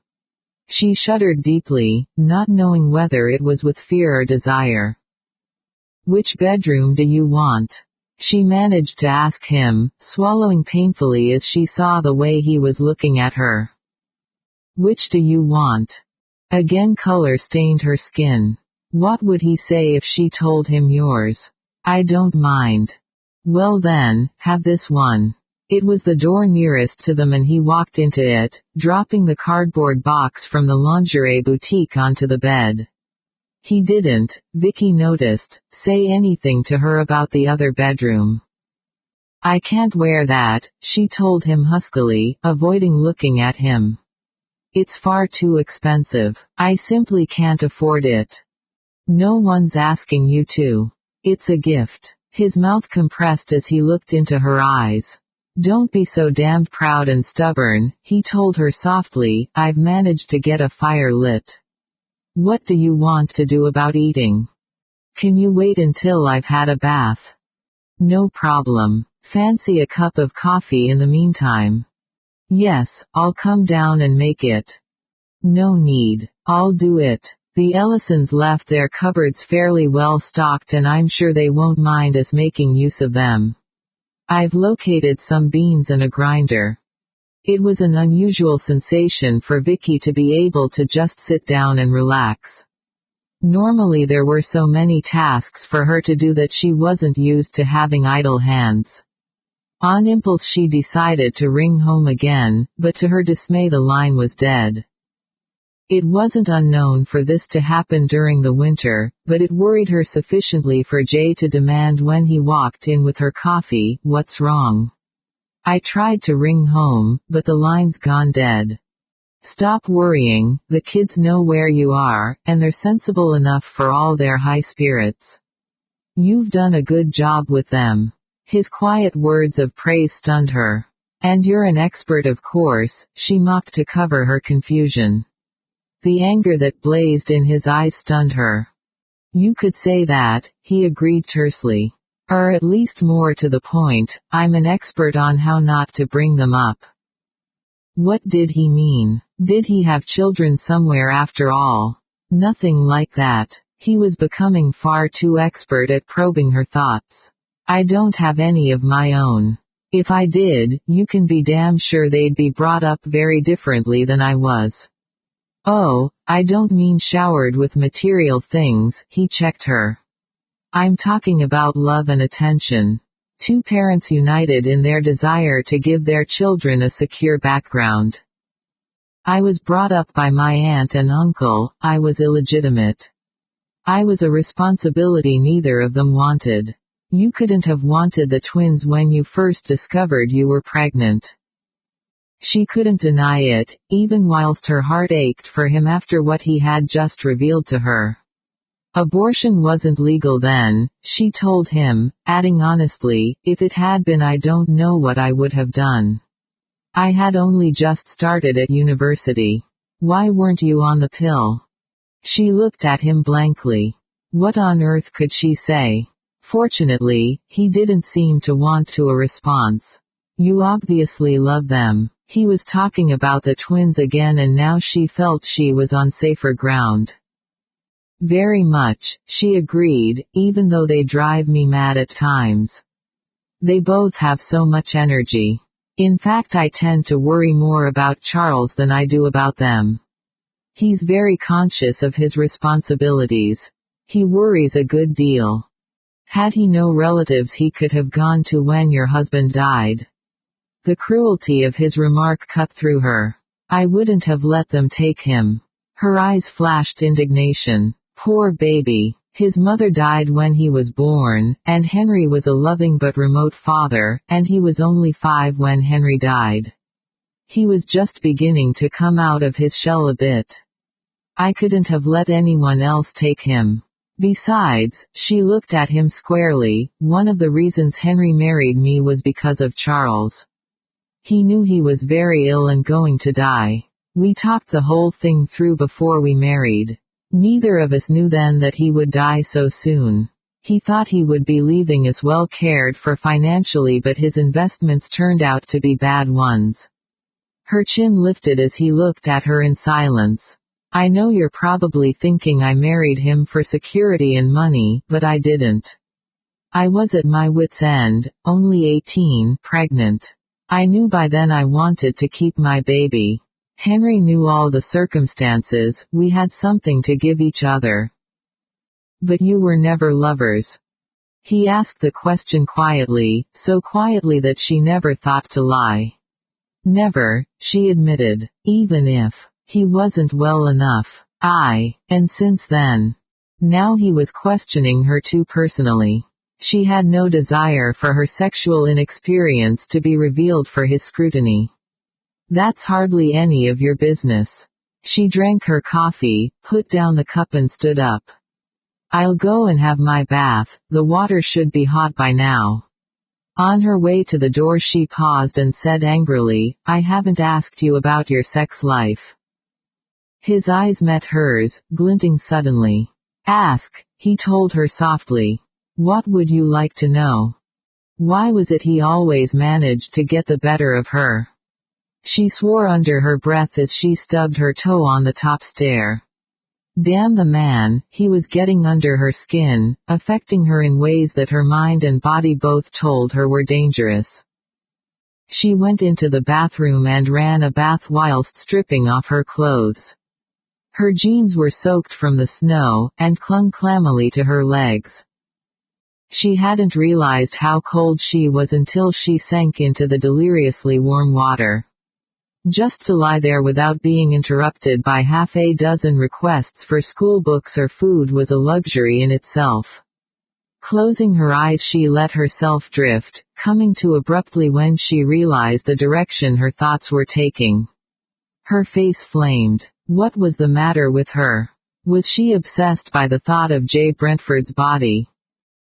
She shuddered deeply, not knowing whether it was with fear or desire. Which bedroom do you want? She managed to ask him, swallowing painfully as she saw the way he was looking at her. Which do you want? Again color stained her skin. What would he say if she told him yours? I don't mind. Well then, have this one. It was the door nearest to them and he walked into it, dropping the cardboard box from the lingerie boutique onto the bed. He didn't, Vicky noticed, say anything to her about the other bedroom. I can't wear that, she told him huskily, avoiding looking at him. It's far too expensive. I simply can't afford it. No one's asking you to. It's a gift. His mouth compressed as he looked into her eyes. Don't be so damned proud and stubborn, he told her softly, I've managed to get a fire lit. What do you want to do about eating? Can you wait until I've had a bath? No problem. Fancy a cup of coffee in the meantime? Yes, I'll come down and make it. No need. I'll do it. The Ellisons left their cupboards fairly well stocked and I'm sure they won't mind us making use of them. I've located some beans and a grinder. It was an unusual sensation for Vicky to be able to just sit down and relax. Normally there were so many tasks for her to do that she wasn't used to having idle hands. On impulse she decided to ring home again, but to her dismay the line was dead. It wasn't unknown for this to happen during the winter, but it worried her sufficiently for Jay to demand when he walked in with her coffee, "What's wrong?" I tried to ring home, but the line's gone dead. Stop worrying, the kids know where you are, and they're sensible enough for all their high spirits. You've done a good job with them. His quiet words of praise stunned her. And you're an expert, of course, she mocked to cover her confusion. The anger that blazed in his eyes stunned her. You could say that, he agreed tersely. Or at least more to the point, I'm an expert on how not to bring them up. What did he mean? Did he have children somewhere after all? Nothing like that. He was becoming far too expert at probing her thoughts. I don't have any of my own. If I did, you can be damn sure they'd be brought up very differently than I was. Oh, I don't mean showered with material things, he checked her. I'm talking about love and attention. Two parents united in their desire to give their children a secure background. I was brought up by my aunt and uncle, I was illegitimate. I was a responsibility neither of them wanted. You couldn't have wanted the twins when you first discovered you were pregnant. She couldn't deny it, even whilst her heart ached for him after what he had just revealed to her. Abortion wasn't legal then, she told him, adding honestly, if it had been I don't know what I would have done. I had only just started at university. Why weren't you on the pill? She looked at him blankly. What on earth could she say? Fortunately, he didn't seem to want to a response. You obviously love them. He was talking about the twins again and now she felt she was on safer ground. Very much, she agreed, even though they drive me mad at times. They both have so much energy. In fact, I tend to worry more about Charles than I do about them. He's very conscious of his responsibilities. He worries a good deal. Had he no relatives he could have gone to when your husband died? The cruelty of his remark cut through her. I wouldn't have let them take him. Her eyes flashed indignation. Poor baby. His mother died when he was born, and Henry was a loving but remote father, and he was only 5 when Henry died. He was just beginning to come out of his shell a bit. I couldn't have let anyone else take him. Besides, she looked at him squarely, one of the reasons Henry married me was because of Charles. He knew he was very ill and going to die. We talked the whole thing through before we married. Neither of us knew then that he would die so soon. He thought he would be leaving us well cared for financially, but his investments turned out to be bad ones. Her chin lifted as he looked at her in silence. I know you're probably thinking I married him for security and money, but I didn't. I was at my wit's end, only 18, pregnant. I knew by then I wanted to keep my baby. Henry knew all the circumstances, we had something to give each other. But you were never lovers? He asked the question quietly, so quietly that she never thought to lie. Never, she admitted. Even if he wasn't well enough. And since then. Now he was questioning her too personally. She had no desire for her sexual inexperience to be revealed for his scrutiny. That's hardly any of your business. She drank her coffee, put down the cup and stood up. I'll go and have my bath, the water should be hot by now. On her way to the door she paused and said angrily, I haven't asked you about your sex life. His eyes met hers, glinting suddenly. Ask, he told her softly. What would you like to know? Why was it he always managed to get the better of her? She swore under her breath as she stubbed her toe on the top stair. Damn the man, he was getting under her skin, affecting her in ways that her mind and body both told her were dangerous. She went into the bathroom and ran a bath whilst stripping off her clothes. Her jeans were soaked from the snow, and clung clammily to her legs. She hadn't realized how cold she was until she sank into the deliriously warm water. Just to lie there without being interrupted by half a dozen requests for school books or food was a luxury in itself. Closing her eyes she let herself drift, coming to abruptly when she realized the direction her thoughts were taking. Her face flamed. What was the matter with her? Was she obsessed by the thought of Jay Brentford's body?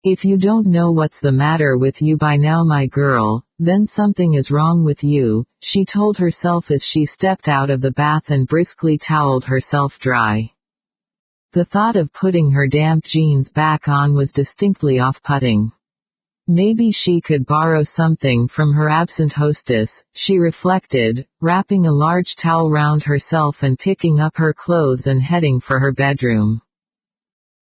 If you don't know what's the matter with you by now, my girl, then something is wrong with you, she told herself as she stepped out of the bath and briskly toweled herself dry. The thought of putting her damp jeans back on was distinctly off-putting. Maybe she could borrow something from her absent hostess, she reflected, wrapping a large towel round herself and picking up her clothes and heading for her bedroom.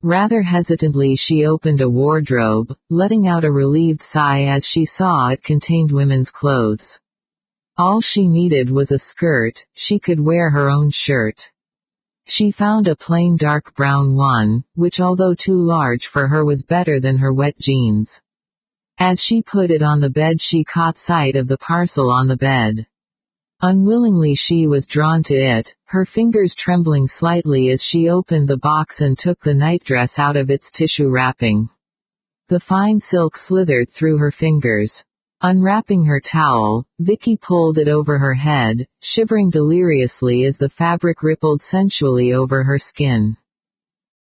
Rather hesitantly she opened a wardrobe, letting out a relieved sigh as she saw it contained women's clothes. All she needed was a skirt, she could wear her own shirt. She found a plain dark brown one, which although too large for her was better than her wet jeans. As she put it on the bed she caught sight of the parcel on the bed. Unwillingly she was drawn to it, her fingers trembling slightly as she opened the box and took the nightdress out of its tissue wrapping. The fine silk slithered through her fingers. Unwrapping her towel, Vicky pulled it over her head, shivering deliriously as the fabric rippled sensually over her skin.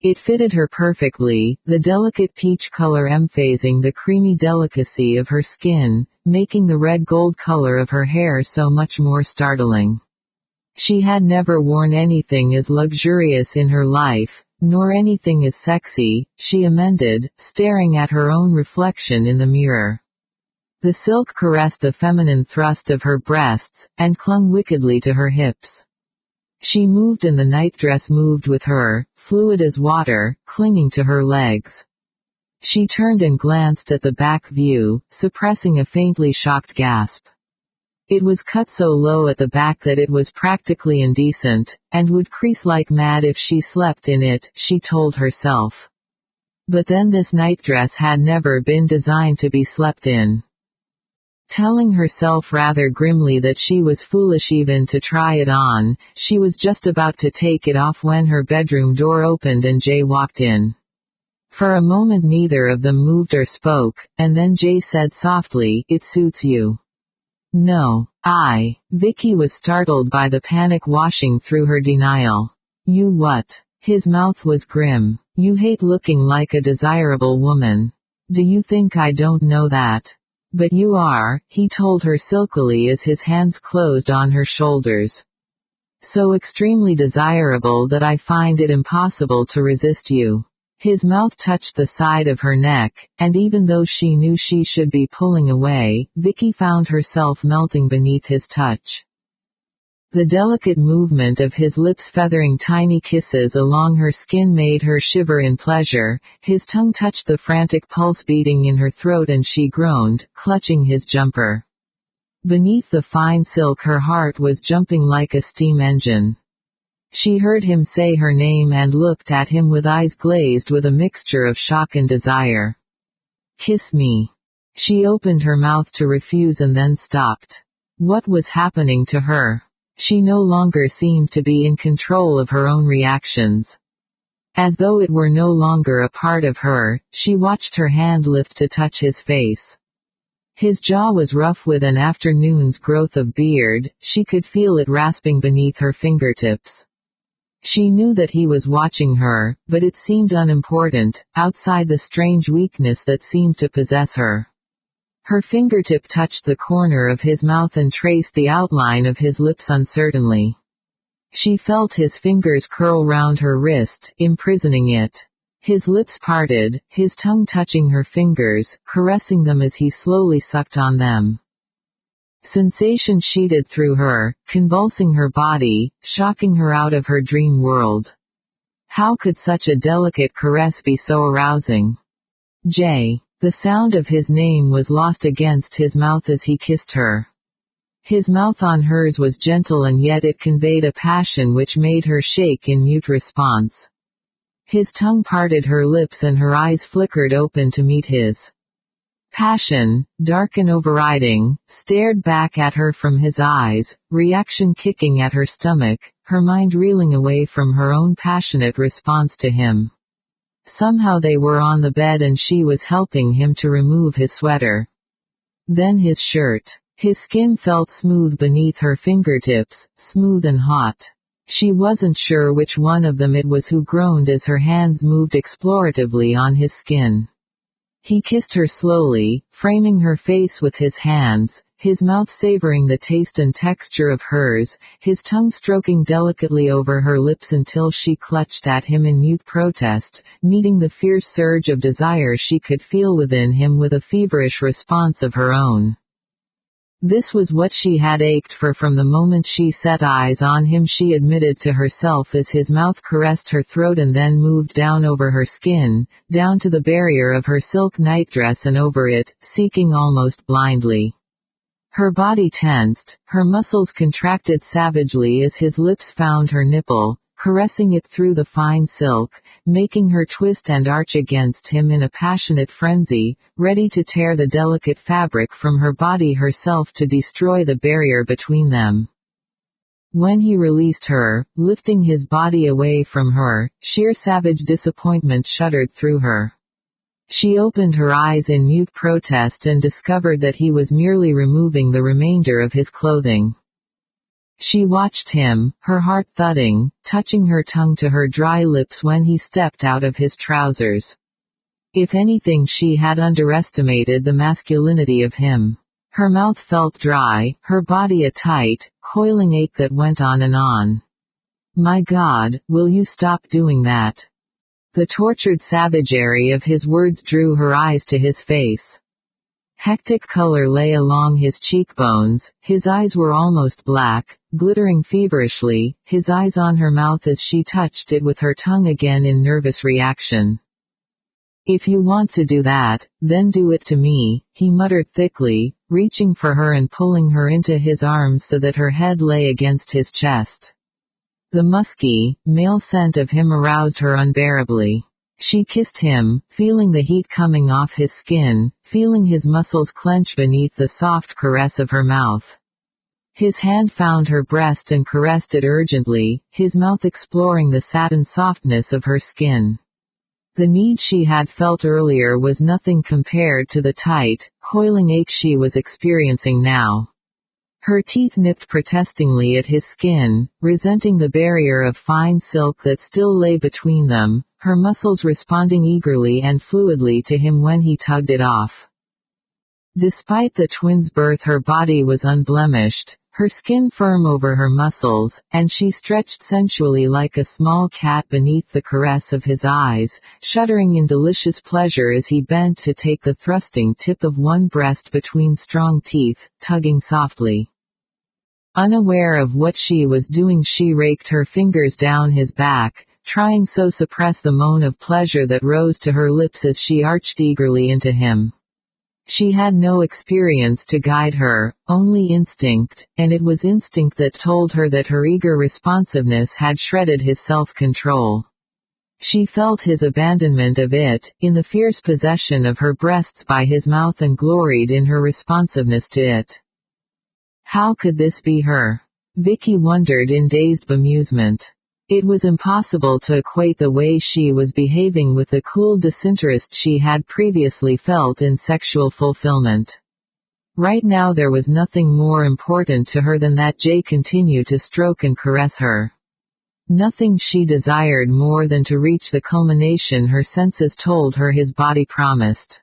It fitted her perfectly, the delicate peach color emphasizing the creamy delicacy of her skin, making the red-gold color of her hair so much more startling. She had never worn anything as luxurious in her life, nor anything as sexy, she amended, staring at her own reflection in the mirror. The silk caressed the feminine thrust of her breasts, and clung wickedly to her hips. She moved and the nightdress moved with her, fluid as water, clinging to her legs. She turned and glanced at the back view, suppressing a faintly shocked gasp. It was cut so low at the back that it was practically indecent, and would crease like mad if she slept in it, she told herself. But then this nightdress had never been designed to be slept in. Telling herself rather grimly that she was foolish even to try it on, she was just about to take it off when her bedroom door opened and Jay walked in. For a moment neither of them moved or spoke, and then Jay said softly, "It suits you." "No, Vicky was startled by the panic washing through her denial. "You what?" His mouth was grim. "You hate looking like a desirable woman. Do you think I don't know that? But you are," he told her silkily as his hands closed on her shoulders. "So extremely desirable that I find it impossible to resist you." His mouth touched the side of her neck, and even though she knew she should be pulling away, Vicky found herself melting beneath his touch. The delicate movement of his lips feathering tiny kisses along her skin made her shiver in pleasure, his tongue touched the frantic pulse beating in her throat and she groaned, clutching his jumper. Beneath the fine silk her heart was jumping like a steam engine. She heard him say her name and looked at him with eyes glazed with a mixture of shock and desire. "Kiss me." She opened her mouth to refuse and then stopped. What was happening to her? She no longer seemed to be in control of her own reactions. As though it were no longer a part of her, she watched her hand lift to touch his face. His jaw was rough with an afternoon's growth of beard, she could feel it rasping beneath her fingertips. She knew that he was watching her, but it seemed unimportant, outside the strange weakness that seemed to possess her. Her fingertip touched the corner of his mouth and traced the outline of his lips uncertainly. She felt his fingers curl round her wrist, imprisoning it. His lips parted, his tongue touching her fingers, caressing them as he slowly sucked on them. Sensation sheeted through her, convulsing her body, shocking her out of her dream world. How could such a delicate caress be so arousing? Jay. The sound of his name was lost against his mouth as he kissed her. His mouth on hers was gentle and yet it conveyed a passion which made her shake in mute response. His tongue parted her lips and her eyes flickered open to meet his. Passion, dark and overriding, stared back at her from his eyes, reaction kicking at her stomach, her mind reeling away from her own passionate response to him. Somehow they were on the bed and she was helping him to remove his sweater. Then his shirt. His skin felt smooth beneath her fingertips, smooth and hot. She wasn't sure which one of them it was who groaned as her hands moved exploratively on his skin. He kissed her slowly, framing her face with his hands, his mouth savoring the taste and texture of hers, his tongue stroking delicately over her lips until she clutched at him in mute protest, meeting the fierce surge of desire she could feel within him with a feverish response of her own. This was what she had ached for from the moment she set eyes on him, she admitted to herself as his mouth caressed her throat and then moved down over her skin, down to the barrier of her silk nightdress and over it, seeking almost blindly. Her body tensed, her muscles contracted savagely as his lips found her nipple, caressing it through the fine silk, making her twist and arch against him in a passionate frenzy, ready to tear the delicate fabric from her body herself to destroy the barrier between them. When he released her, lifting his body away from her, sheer savage disappointment shuddered through her. She opened her eyes in mute protest and discovered that he was merely removing the remainder of his clothing. She watched him, her heart thudding, touching her tongue to her dry lips when he stepped out of his trousers. If anything, she had underestimated the masculinity of him. Her mouth felt dry, her body a tight, coiling ache that went on and on. My God, will you stop doing that? The tortured savagery of his words drew her eyes to his face. Hectic color lay along his cheekbones, his eyes were almost black, glittering feverishly, his eyes on her mouth as she touched it with her tongue again in nervous reaction. If you want to do that, then do it to me, he muttered thickly, reaching for her and pulling her into his arms so that her head lay against his chest. The musky, male scent of him aroused her unbearably. She kissed him, feeling the heat coming off his skin, feeling his muscles clench beneath the soft caress of her mouth. His hand found her breast and caressed it urgently, his mouth exploring the satin softness of her skin. The need she had felt earlier was nothing compared to the tight, coiling ache she was experiencing now. Her teeth nipped protestingly at his skin, resenting the barrier of fine silk that still lay between them, her muscles responding eagerly and fluidly to him when he tugged it off. Despite the twins' birth, her body was unblemished, her skin firm over her muscles, and she stretched sensually like a small cat beneath the caress of his eyes, shuddering in delicious pleasure as he bent to take the thrusting tip of one breast between strong teeth, tugging softly. Unaware of what she was doing, she raked her fingers down his back, trying so suppress the moan of pleasure that rose to her lips as she arched eagerly into him. She had no experience to guide her, only instinct, and it was instinct that told her that her eager responsiveness had shredded his self-control. She felt his abandonment of it, in the fierce possession of her breasts by his mouth, and gloried in her responsiveness to it. How could this be her? Vicky wondered in dazed bemusement. It was impossible to equate the way she was behaving with the cool disinterest she had previously felt in sexual fulfillment. Right now there was nothing more important to her than that Jay continue to stroke and caress her. Nothing she desired more than to reach the culmination her senses told her his body promised.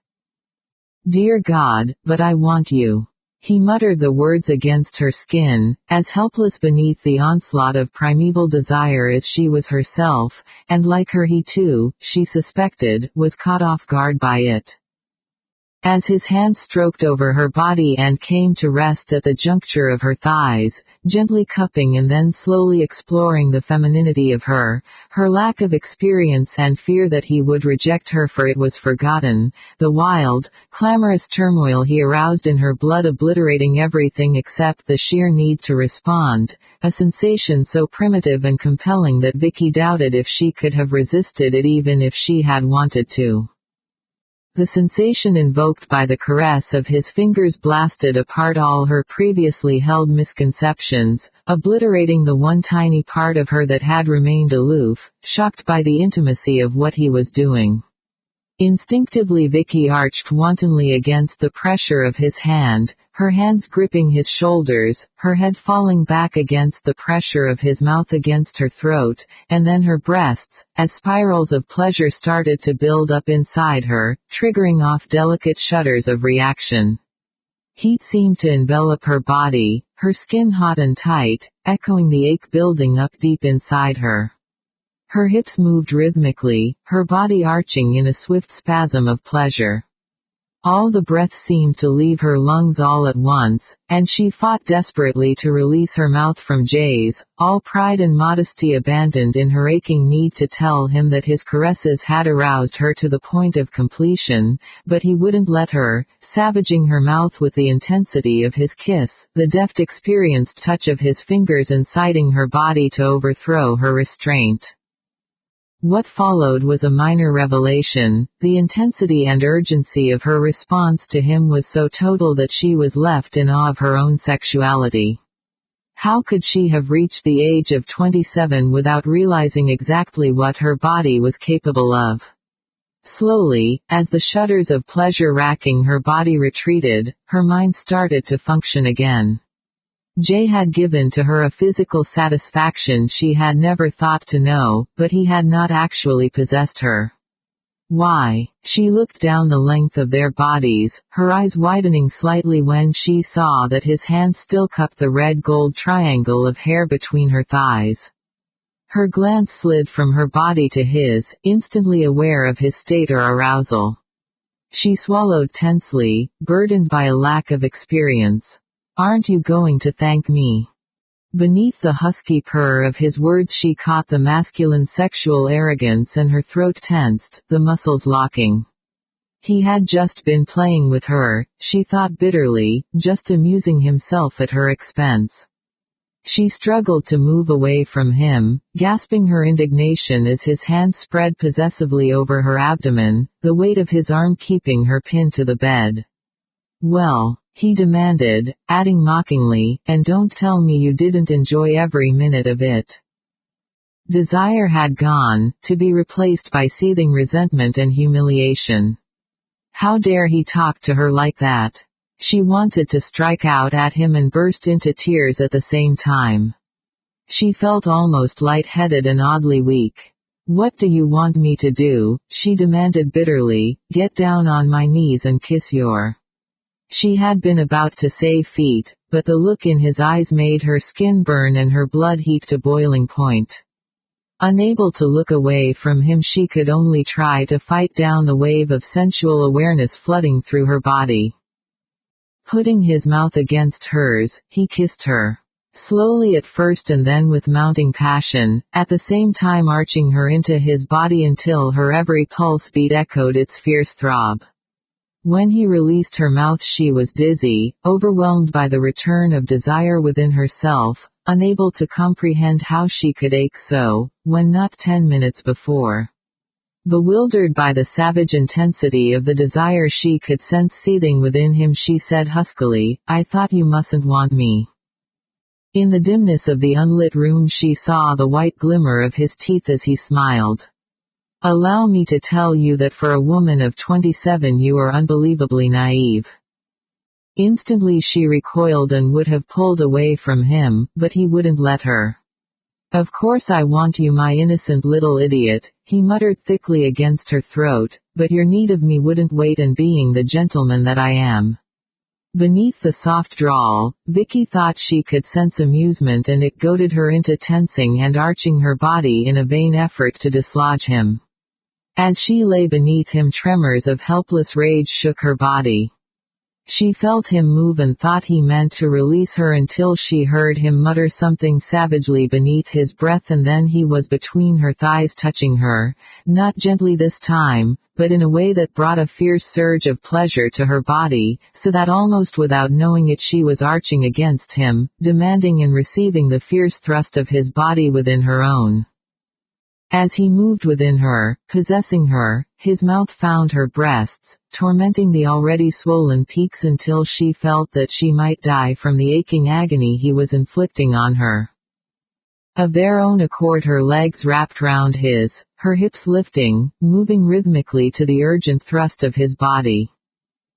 "Dear God, but I want you." He muttered the words against her skin, as helpless beneath the onslaught of primeval desire as she was herself, and like her he too, she suspected, was caught off guard by it. As his hand stroked over her body and came to rest at the juncture of her thighs, gently cupping and then slowly exploring the femininity of her lack of experience and fear that he would reject her for it was forgotten, the wild, clamorous turmoil he aroused in her blood obliterating everything except the sheer need to respond, a sensation so primitive and compelling that Vicky doubted if she could have resisted it even if she had wanted to. The sensation invoked by the caress of his fingers blasted apart all her previously held misconceptions, obliterating the one tiny part of her that had remained aloof, shocked by the intimacy of what he was doing. Instinctively Vicky arched wantonly against the pressure of his hand, her hands gripping his shoulders, her head falling back against the pressure of his mouth against her throat, and then her breasts, as spirals of pleasure started to build up inside her, triggering off delicate shudders of reaction. Heat seemed to envelop her body, her skin hot and tight, echoing the ache building up deep inside her. Her hips moved rhythmically, her body arching in a swift spasm of pleasure. All the breath seemed to leave her lungs all at once, and she fought desperately to release her mouth from Jay's, all pride and modesty abandoned in her aching need to tell him that his caresses had aroused her to the point of completion, but he wouldn't let her, savaging her mouth with the intensity of his kiss, the deft experienced touch of his fingers inciting her body to overthrow her restraint. What followed was a minor revelation. The intensity and urgency of her response to him was so total that she was left in awe of her own sexuality. How could she have reached the age of 27 without realizing exactly what her body was capable of? Slowly, as the shudders of pleasure racking her body retreated, her mind started to function again. Jay had given to her a physical satisfaction she had never thought to know, but he had not actually possessed her. Why? She looked down the length of their bodies, her eyes widening slightly when she saw that his hand still cupped the red-gold triangle of hair between her thighs. Her glance slid from her body to his, instantly aware of his state or arousal. She swallowed tensely, burdened by a lack of experience. "Aren't you going to thank me?" Beneath the husky purr of his words she caught the masculine sexual arrogance and her throat tensed, the muscles locking. He had just been playing with her, she thought bitterly, just amusing himself at her expense. She struggled to move away from him, gasping her indignation as his hand spread possessively over her abdomen, the weight of his arm keeping her pinned to the bed. "Well," he demanded, adding mockingly, "and don't tell me you didn't enjoy every minute of it." Desire had gone, to be replaced by seething resentment and humiliation. How dare he talk to her like that? She wanted to strike out at him and burst into tears at the same time. She felt almost lightheaded and oddly weak. "What do you want me to do?" she demanded bitterly. "Get down on my knees and kiss your..." She had been about to say feet, but the look in his eyes made her skin burn and her blood heat to boiling point. Unable to look away from him, she could only try to fight down the wave of sensual awareness flooding through her body. Putting his mouth against hers, he kissed her. Slowly at first and then with mounting passion, at the same time arching her into his body until her every pulse beat echoed its fierce throb. When he released her mouth she was dizzy, overwhelmed by the return of desire within herself, unable to comprehend how she could ache so, when not 10 minutes before. Bewildered by the savage intensity of the desire she could sense seething within him, she said huskily, "I thought you mustn't want me." In the dimness of the unlit room she saw the white glimmer of his teeth as he smiled. "Allow me to tell you that for a woman of 27 you are unbelievably naive." Instantly she recoiled and would have pulled away from him, but he wouldn't let her. "Of course I want you, my innocent little idiot," he muttered thickly against her throat, "but your need of me wouldn't wait, and being the gentleman that I am." Beneath the soft drawl, Vicky thought she could sense amusement, and it goaded her into tensing and arching her body in a vain effort to dislodge him. As she lay beneath him, tremors of helpless rage shook her body. She felt him move and thought he meant to release her until she heard him mutter something savagely beneath his breath, and then he was between her thighs, touching her, not gently this time, but in a way that brought a fierce surge of pleasure to her body, so that almost without knowing it she was arching against him, demanding and receiving the fierce thrust of his body within her own. As he moved within her, possessing her, his mouth found her breasts, tormenting the already swollen peaks until she felt that she might die from the aching agony he was inflicting on her. Of their own accord her legs wrapped round his, her hips lifting, moving rhythmically to the urgent thrust of his body.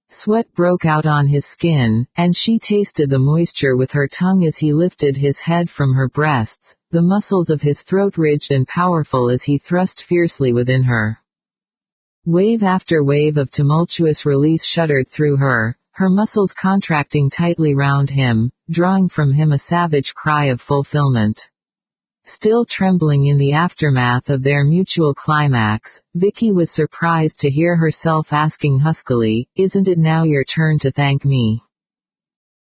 Sweat broke out on his skin, and she tasted the moisture with her tongue as he lifted his head from her breasts, the muscles of his throat ridged and powerful as he thrust fiercely within her. Wave after wave of tumultuous release shuddered through her muscles contracting tightly round him, drawing from him a savage cry of fulfillment. Still trembling in the aftermath of their mutual climax, Vicky was surprised to hear herself asking huskily, "Isn't it now your turn to thank me?"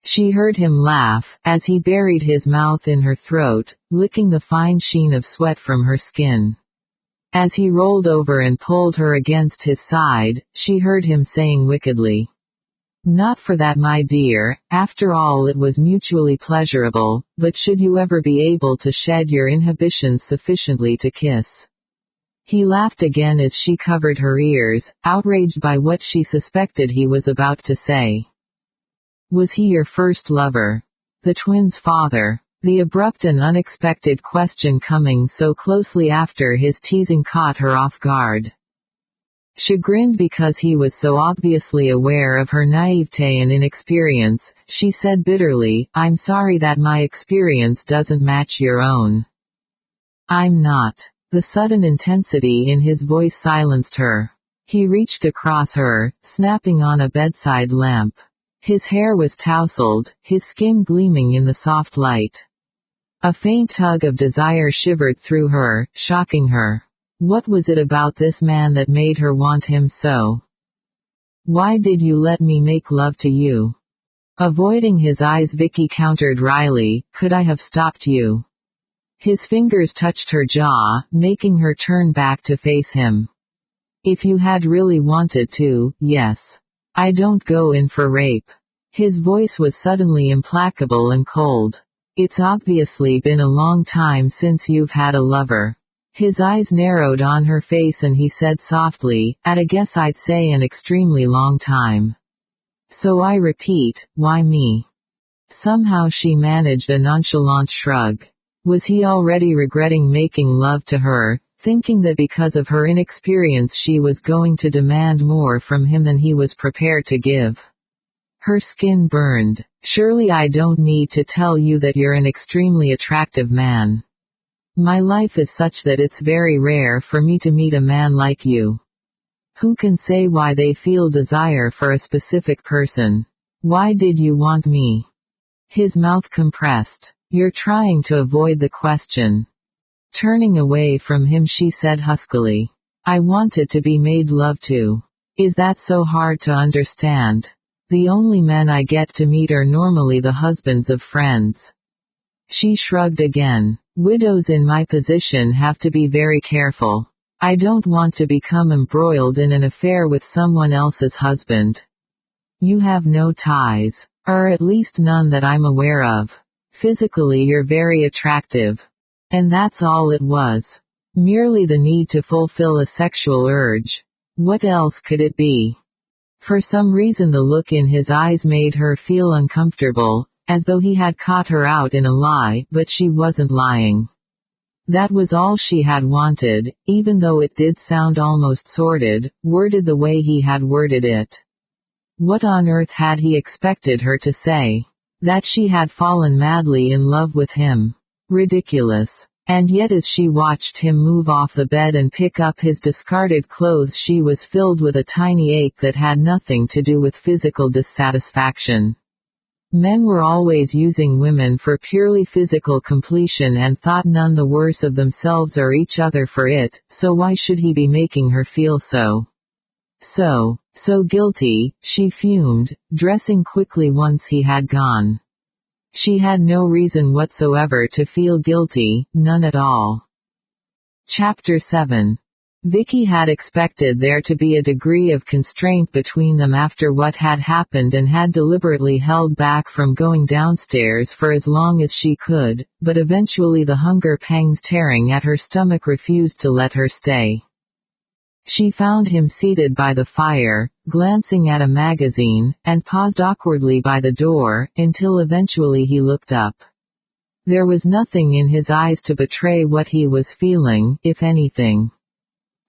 She heard him laugh, as he buried his mouth in her throat, licking the fine sheen of sweat from her skin. As he rolled over and pulled her against his side, she heard him saying wickedly, "Not for that, my dear, after all it was mutually pleasurable, but should you ever be able to shed your inhibitions sufficiently to kiss?" He laughed again as she covered her ears, outraged by what she suspected he was about to say. "Was he your first lover? The twins' father?" The abrupt and unexpected question coming so closely after his teasing caught her off guard. Chagrined because he was so obviously aware of her naivete and inexperience, she said bitterly, "I'm sorry that my experience doesn't match your own." "I'm not." The sudden intensity in his voice silenced her. He reached across her, snapping on a bedside lamp. His hair was tousled, his skin gleaming in the soft light. A faint tug of desire shivered through her, shocking her. What was it about this man that made her want him so? "Why did you let me make love to you?" Avoiding his eyes, Vicky countered wryly, "Could I have stopped you?" His fingers touched her jaw, making her turn back to face him. "If you had really wanted to, yes. I don't go in for rape." His voice was suddenly implacable and cold. "It's obviously been a long time since you've had a lover." His eyes narrowed on her face and he said softly, "At a guess I'd say an extremely long time. So I repeat, why me?" Somehow she managed a nonchalant shrug. Was he already regretting making love to her, thinking that because of her inexperience she was going to demand more from him than he was prepared to give? Her skin burned. "Surely I don't need to tell you that you're an extremely attractive man. My life is such that it's very rare for me to meet a man like you. Who can say why they feel desire for a specific person? Why did you want me?" His mouth compressed. "You're trying to avoid the question." Turning away from him she said huskily, "I wanted to be made love to. Is that so hard to understand? The only men I get to meet are normally the husbands of friends." She shrugged again. "Widows in my position have to be very careful. I don't want to become embroiled in an affair with someone else's husband. You have no ties. Or at least none that I'm aware of. Physically you're very attractive." And that's all it was. Merely the need to fulfill a sexual urge. What else could it be? For some reason the look in his eyes made her feel uncomfortable, as though he had caught her out in a lie, but she wasn't lying. That was all she had wanted, even though it did sound almost sordid, worded the way he had worded it. What on earth had he expected her to say? That she had fallen madly in love with him. Ridiculous. And yet as she watched him move off the bed and pick up his discarded clothes, she was filled with a tiny ache that had nothing to do with physical dissatisfaction. Men were always using women for purely physical completion and thought none the worse of themselves or each other for it, so why should he be making her feel so guilty, she fumed, dressing quickly once he had gone. She had no reason whatsoever to feel guilty, none at all. Chapter 7. Vicky had expected there to be a degree of constraint between them after what had happened and had deliberately held back from going downstairs for as long as she could, but eventually the hunger pangs tearing at her stomach refused to let her stay. She found him seated by the fire, glancing at a magazine, and paused awkwardly by the door, until eventually he looked up. There was nothing in his eyes to betray what he was feeling, if anything.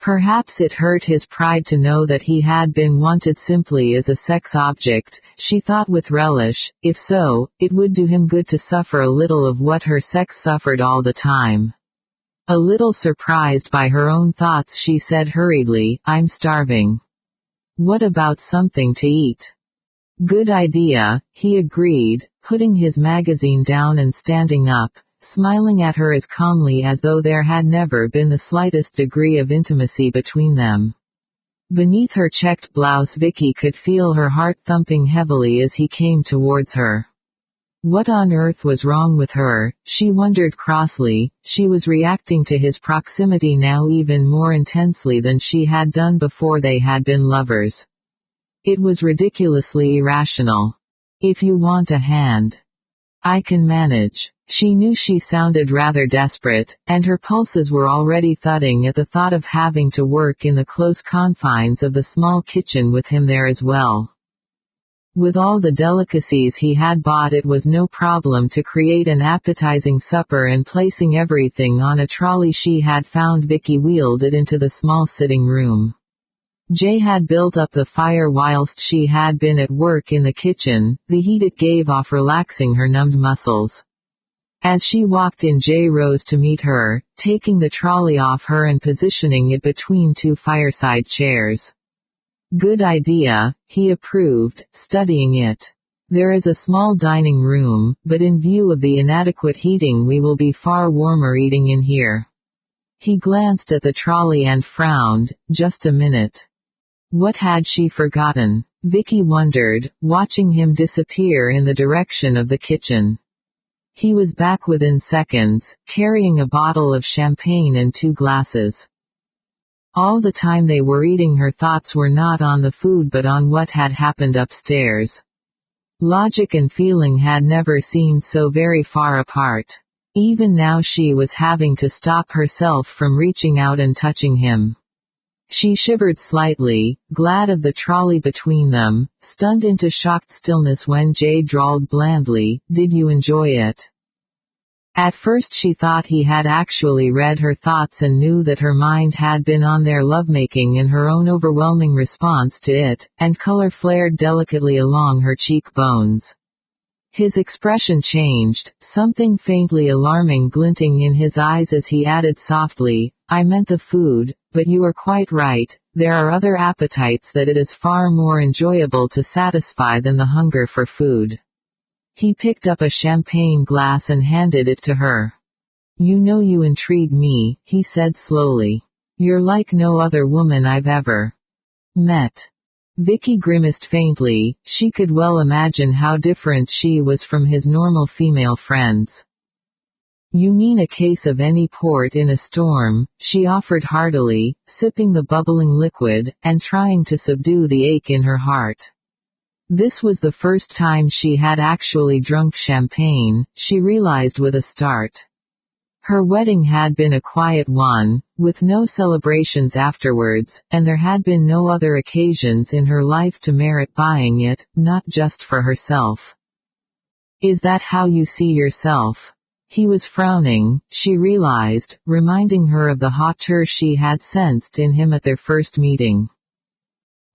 Perhaps it hurt his pride to know that he had been wanted simply as a sex object, she thought with relish. If so, it would do him good to suffer a little of what her sex suffered all the time. A little surprised by her own thoughts, she said hurriedly, "I'm starving. What about something to eat?" "Good idea," he agreed, putting his magazine down and standing up, smiling at her as calmly as though there had never been the slightest degree of intimacy between them. Beneath her checked blouse, Vicky could feel her heart thumping heavily as he came towards her. What on earth was wrong with her, she wondered crossly. She was reacting to his proximity now even more intensely than she had done before they had been lovers. It was ridiculously irrational. "If you want a hand, I can manage." She knew she sounded rather desperate, and her pulses were already thudding at the thought of having to work in the close confines of the small kitchen with him there as well. With all the delicacies he had bought, it was no problem to create an appetizing supper, and placing everything on a trolley she had found, Vicky wheeled it into the small sitting room. Jay had built up the fire whilst she had been at work in the kitchen, the heat it gave off relaxing her numbed muscles. As she walked in, Jay rose to meet her, taking the trolley off her and positioning it between two fireside chairs. "Good idea," he approved, studying it. "There is a small dining room, but in view of the inadequate heating we will be far warmer eating in here." He glanced at the trolley and frowned. Just a minute. What had she forgotten? Vicky wondered, watching him disappear in the direction of the kitchen. He was back within seconds, carrying a bottle of champagne and 2 glasses. All the time they were eating, her thoughts were not on the food but on what had happened upstairs. Logic and feeling had never seemed so very far apart. Even now she was having to stop herself from reaching out and touching him. She shivered slightly, glad of the trolley between them, stunned into shocked stillness when Jay drawled blandly, "Did you enjoy it?" At first she thought he had actually read her thoughts and knew that her mind had been on their lovemaking and her own overwhelming response to it, and color flared delicately along her cheekbones. His expression changed, something faintly alarming glinting in his eyes as he added softly, "I meant the food, but you are quite right, there are other appetites that it is far more enjoyable to satisfy than the hunger for food." He picked up a champagne glass and handed it to her. "You know you intrigue me," he said slowly. "You're like no other woman I've ever met." Vicky grimaced faintly. She could well imagine how different she was from his normal female friends. "You mean a case of any port in a storm," she offered heartily, sipping the bubbling liquid, and trying to subdue the ache in her heart. This was the first time she had actually drunk champagne, she realized with a start. Her wedding had been a quiet one, with no celebrations afterwards, and there had been no other occasions in her life to merit buying it, not just for herself. Is that how you see yourself? He was frowning, she realized, reminding her of the hauteur she had sensed in him at their first meeting.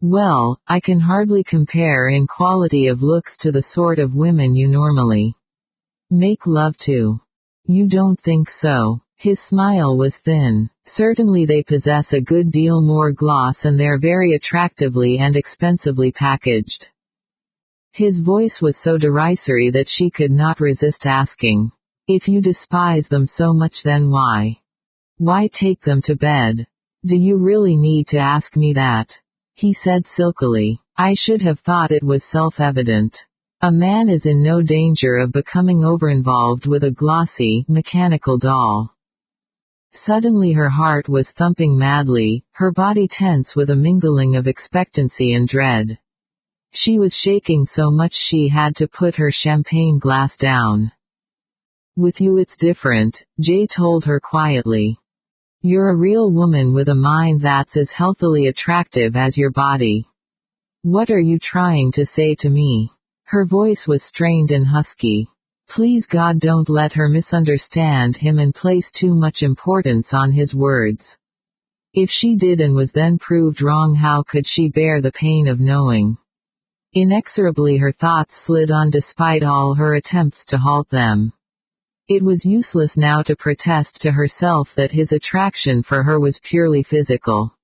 Well, I can hardly compare in quality of looks to the sort of women you normally make love to. You don't think so? His smile was thin. Certainly they possess a good deal more gloss and they're very attractively and expensively packaged. His voice was so derisory that she could not resist asking. If you despise them so much, then why? Why take them to bed? Do you really need to ask me that? He said silkily. I should have thought it was self-evident. A man is in no danger of becoming overinvolved with a glossy, mechanical doll. Suddenly her heart was thumping madly, her body tense with a mingling of expectancy and dread. She was shaking so much she had to put her champagne glass down. With you it's different, Jay told her quietly. You're a real woman with a mind that's as healthily attractive as your body. What are you trying to say to me? Her voice was strained and husky. Please God, don't let her misunderstand him and place too much importance on his words. If she did and was then proved wrong, how could she bear the pain of knowing? Inexorably her thoughts slid on despite all her attempts to halt them. It was useless now to protest to herself that his attraction for her was purely physical.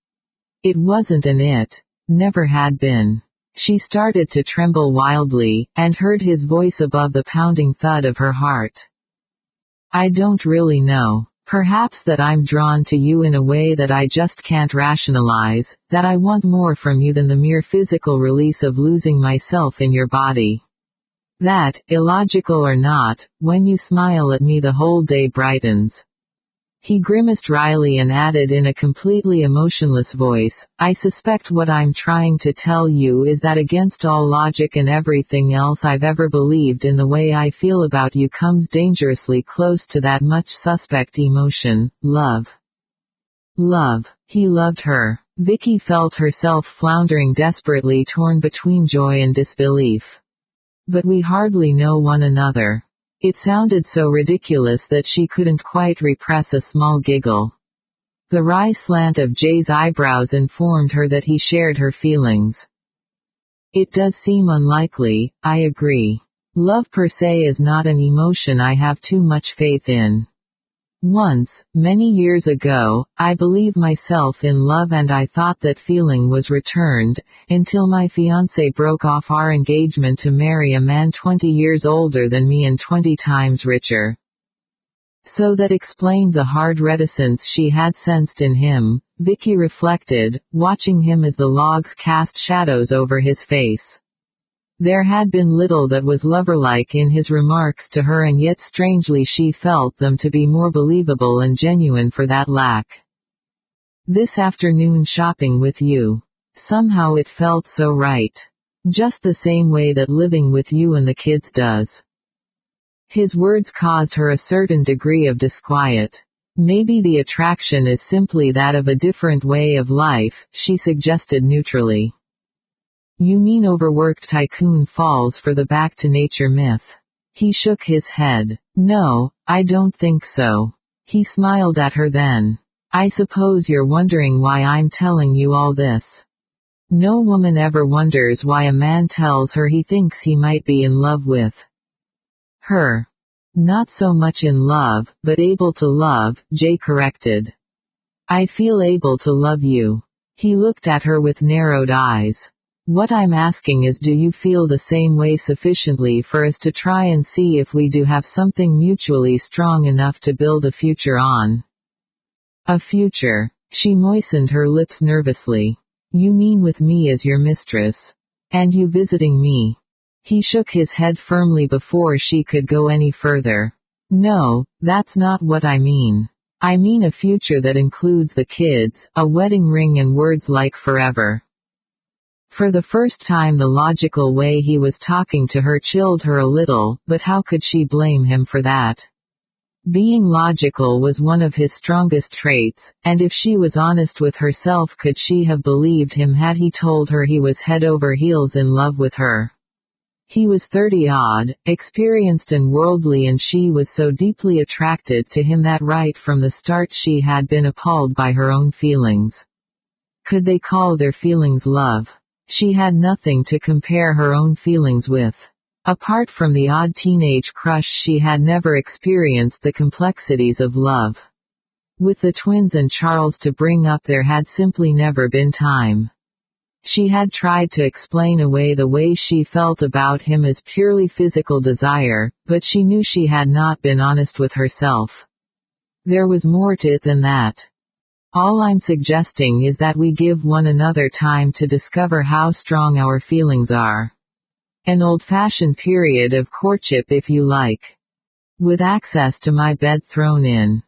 It wasn't an it. Never had been. She started to tremble wildly, and heard his voice above the pounding thud of her heart. I don't really know. Perhaps that I'm drawn to you in a way that I just can't rationalize, that I want more from you than the mere physical release of losing myself in your body. That, illogical or not, when you smile at me the whole day brightens. He grimaced wryly and added in a completely emotionless voice, I suspect what I'm trying to tell you is that against all logic and everything else I've ever believed in, the way I feel about you comes dangerously close to that much suspect emotion, love. Love. He loved her. Vicky felt herself floundering desperately, torn between joy and disbelief. But we hardly know one another. It sounded so ridiculous that she couldn't quite repress a small giggle. The wry slant of Jay's eyebrows informed her that he shared her feelings. It does seem unlikely, I agree. Love per se is not an emotion I have too much faith in. Once, many years ago, I believed myself in love and I thought that feeling was returned, until my fiancé broke off our engagement to marry a man 20 years older than me and 20 times richer. So that explained the hard reticence she had sensed in him, Vicky reflected, watching him as the logs cast shadows over his face. There had been little that was lover-like in his remarks to her, and yet strangely she felt them to be more believable and genuine for that lack. This afternoon shopping with you. Somehow it felt so right. Just the same way that living with you and the kids does. His words caused her a certain degree of disquiet. Maybe the attraction is simply that of a different way of life, she suggested neutrally. You mean overworked tycoon falls for the back-to-nature myth? He shook his head. No, I don't think so. He smiled at her then. I suppose you're wondering why I'm telling you all this. No woman ever wonders why a man tells her he thinks he might be in love with her. Not so much in love, but able to love, Jay corrected. I feel able to love you. He looked at her with narrowed eyes. What I'm asking is, do you feel the same way sufficiently for us to try and see if we do have something mutually strong enough to build a future on? A future. She moistened her lips nervously. You mean with me as your mistress? And you visiting me? He shook his head firmly before she could go any further. No, that's not what I mean. I mean a future that includes the kids, a wedding ring and words like forever. For the first time the logical way he was talking to her chilled her a little, but how could she blame him for that? Being logical was one of his strongest traits, and if she was honest with herself, could she have believed him had he told her he was head over heels in love with her? He was 30-odd, experienced and worldly, and she was so deeply attracted to him that right from the start she had been appalled by her own feelings. Could they call their feelings love? She had nothing to compare her own feelings with. Apart from the odd teenage crush, she had never experienced the complexities of love. With the twins and Charles to bring up, there had simply never been time. She had tried to explain away the way she felt about him as purely physical desire, but she knew she had not been honest with herself. There was more to it than that. All I'm suggesting is that we give one another time to discover how strong our feelings are. An old-fashioned period of courtship, if you like. With access to my bed thrown in.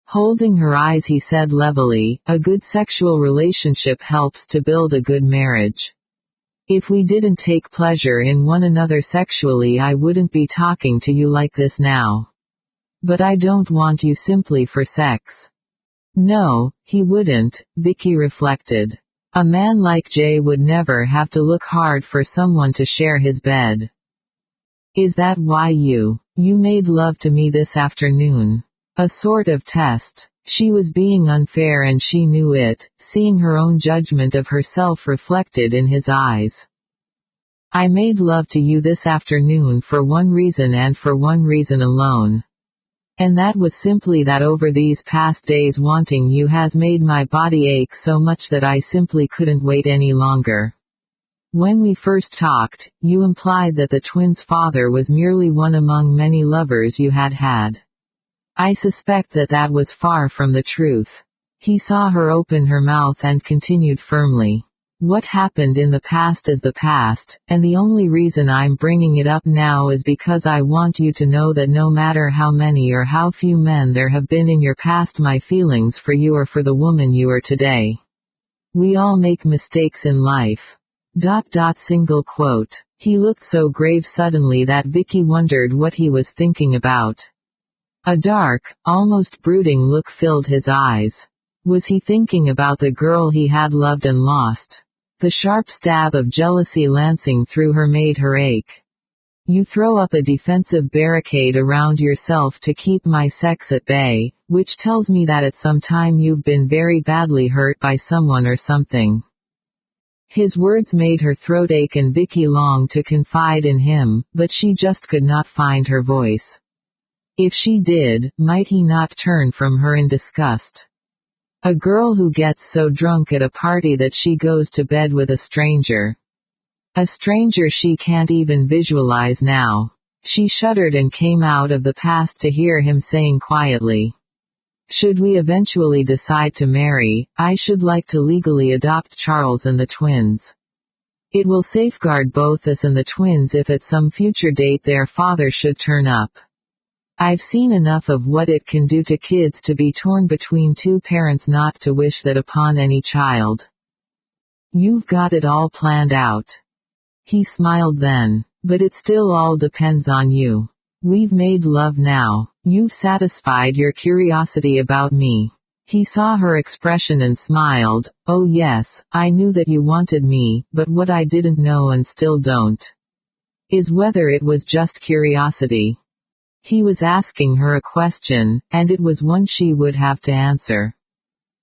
Holding her eyes, he said levelly, a good sexual relationship helps to build a good marriage. If we didn't take pleasure in one another sexually, I wouldn't be talking to you like this now. But I don't want you simply for sex. No, he wouldn't, Vicky reflected. A man like Jay would never have to look hard for someone to share his bed. Is that why you made love to me this afternoon? A sort of test. She was being unfair and she knew it, seeing her own judgment of herself reflected in his eyes. I made love to you this afternoon for one reason and for one reason alone. And that was simply that over these past days wanting you has made my body ache so much that I simply couldn't wait any longer. When we first talked, you implied that the twins' father was merely one among many lovers you had had. I suspect that that was far from the truth. He saw her open her mouth and continued firmly. What happened in the past is the past, and the only reason I'm bringing it up now is because I want you to know that no matter how many or how few men there have been in your past, my feelings for you are for the woman you are today. We all make mistakes in life. Single quote. He looked so grave suddenly that Vicky wondered what he was thinking about. A dark, almost brooding look filled his eyes. Was he thinking about the girl he had loved and lost? The sharp stab of jealousy lancing through her made her ache. You throw up a defensive barricade around yourself to keep my sex at bay, which tells me that at some time you've been very badly hurt by someone or something. His words made her throat ache and Vicky longed to confide in him, but she just could not find her voice. If she did, might he not turn from her in disgust? A girl who gets so drunk at a party that she goes to bed with a stranger. A stranger she can't even visualize now. She shuddered and came out of the past to hear him saying quietly. Should we eventually decide to marry, I should like to legally adopt Charles and the twins. It will safeguard both us and the twins if at some future date their father should turn up. I've seen enough of what it can do to kids to be torn between two parents not to wish that upon any child. You've got it all planned out. He smiled then. But it still all depends on you. We've made love now. You've satisfied your curiosity about me. He saw her expression and smiled. Oh yes, I knew that you wanted me, but what I didn't know and still don't is whether it was just curiosity. He was asking her a question, and it was one she would have to answer.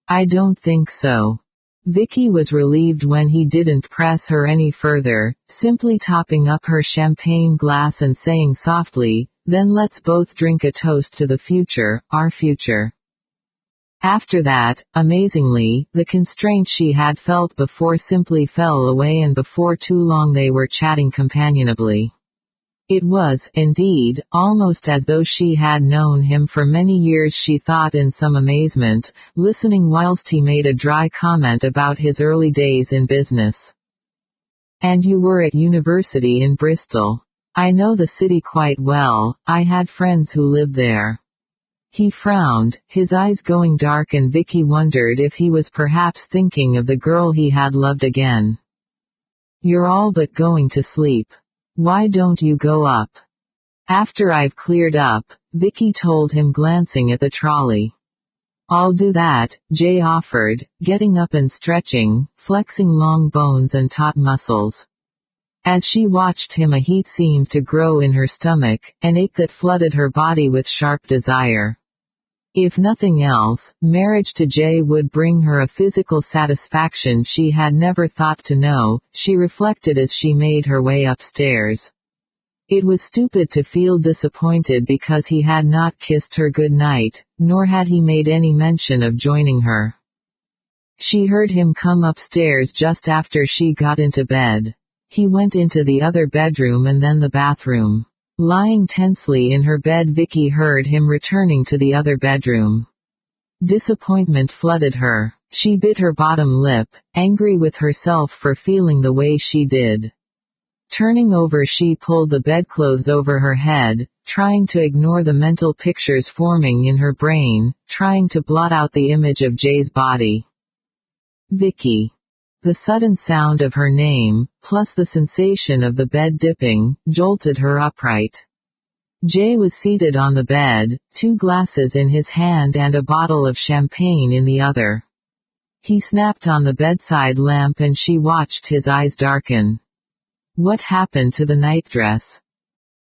I don't think so. Vicky was relieved when he didn't press her any further, simply topping up her champagne glass and saying softly, then let's both drink a toast to the future, our future. After that, amazingly, the constraint she had felt before simply fell away, and before too long they were chatting companionably. It was, indeed, almost as though she had known him for many years, she thought in some amazement, listening whilst he made a dry comment about his early days in business. And you were at university in Bristol. I know the city quite well, I had friends who lived there. He frowned, his eyes going dark, and Vicky wondered if he was perhaps thinking of the girl he had loved again. You're all but going to sleep. Why don't you go up? After I've cleared up, Vicky told him, glancing at the trolley. I'll do that, Jay offered, getting up and stretching, flexing long bones and taut muscles. As she watched him, a heat seemed to grow in her stomach, an ache that flooded her body with sharp desire. If nothing else, marriage to Jay would bring her a physical satisfaction she had never thought to know, she reflected as she made her way upstairs. It was stupid to feel disappointed because he had not kissed her good night, nor had he made any mention of joining her. She heard him come upstairs just after she got into bed. He went into the other bedroom and then the bathroom. Lying tensely in her bed, Vicky heard him returning to the other bedroom. Disappointment flooded her. She bit her bottom lip, angry with herself for feeling the way she did. Turning over, she pulled the bedclothes over her head, trying to ignore the mental pictures forming in her brain, trying to blot out the image of Jay's body. Vicky. The sudden sound of her name, plus the sensation of the bed dipping, jolted her upright. Jay was seated on the bed, 2 glasses in his hand and a bottle of champagne in the other. He snapped on the bedside lamp and she watched his eyes darken. What happened to the nightdress?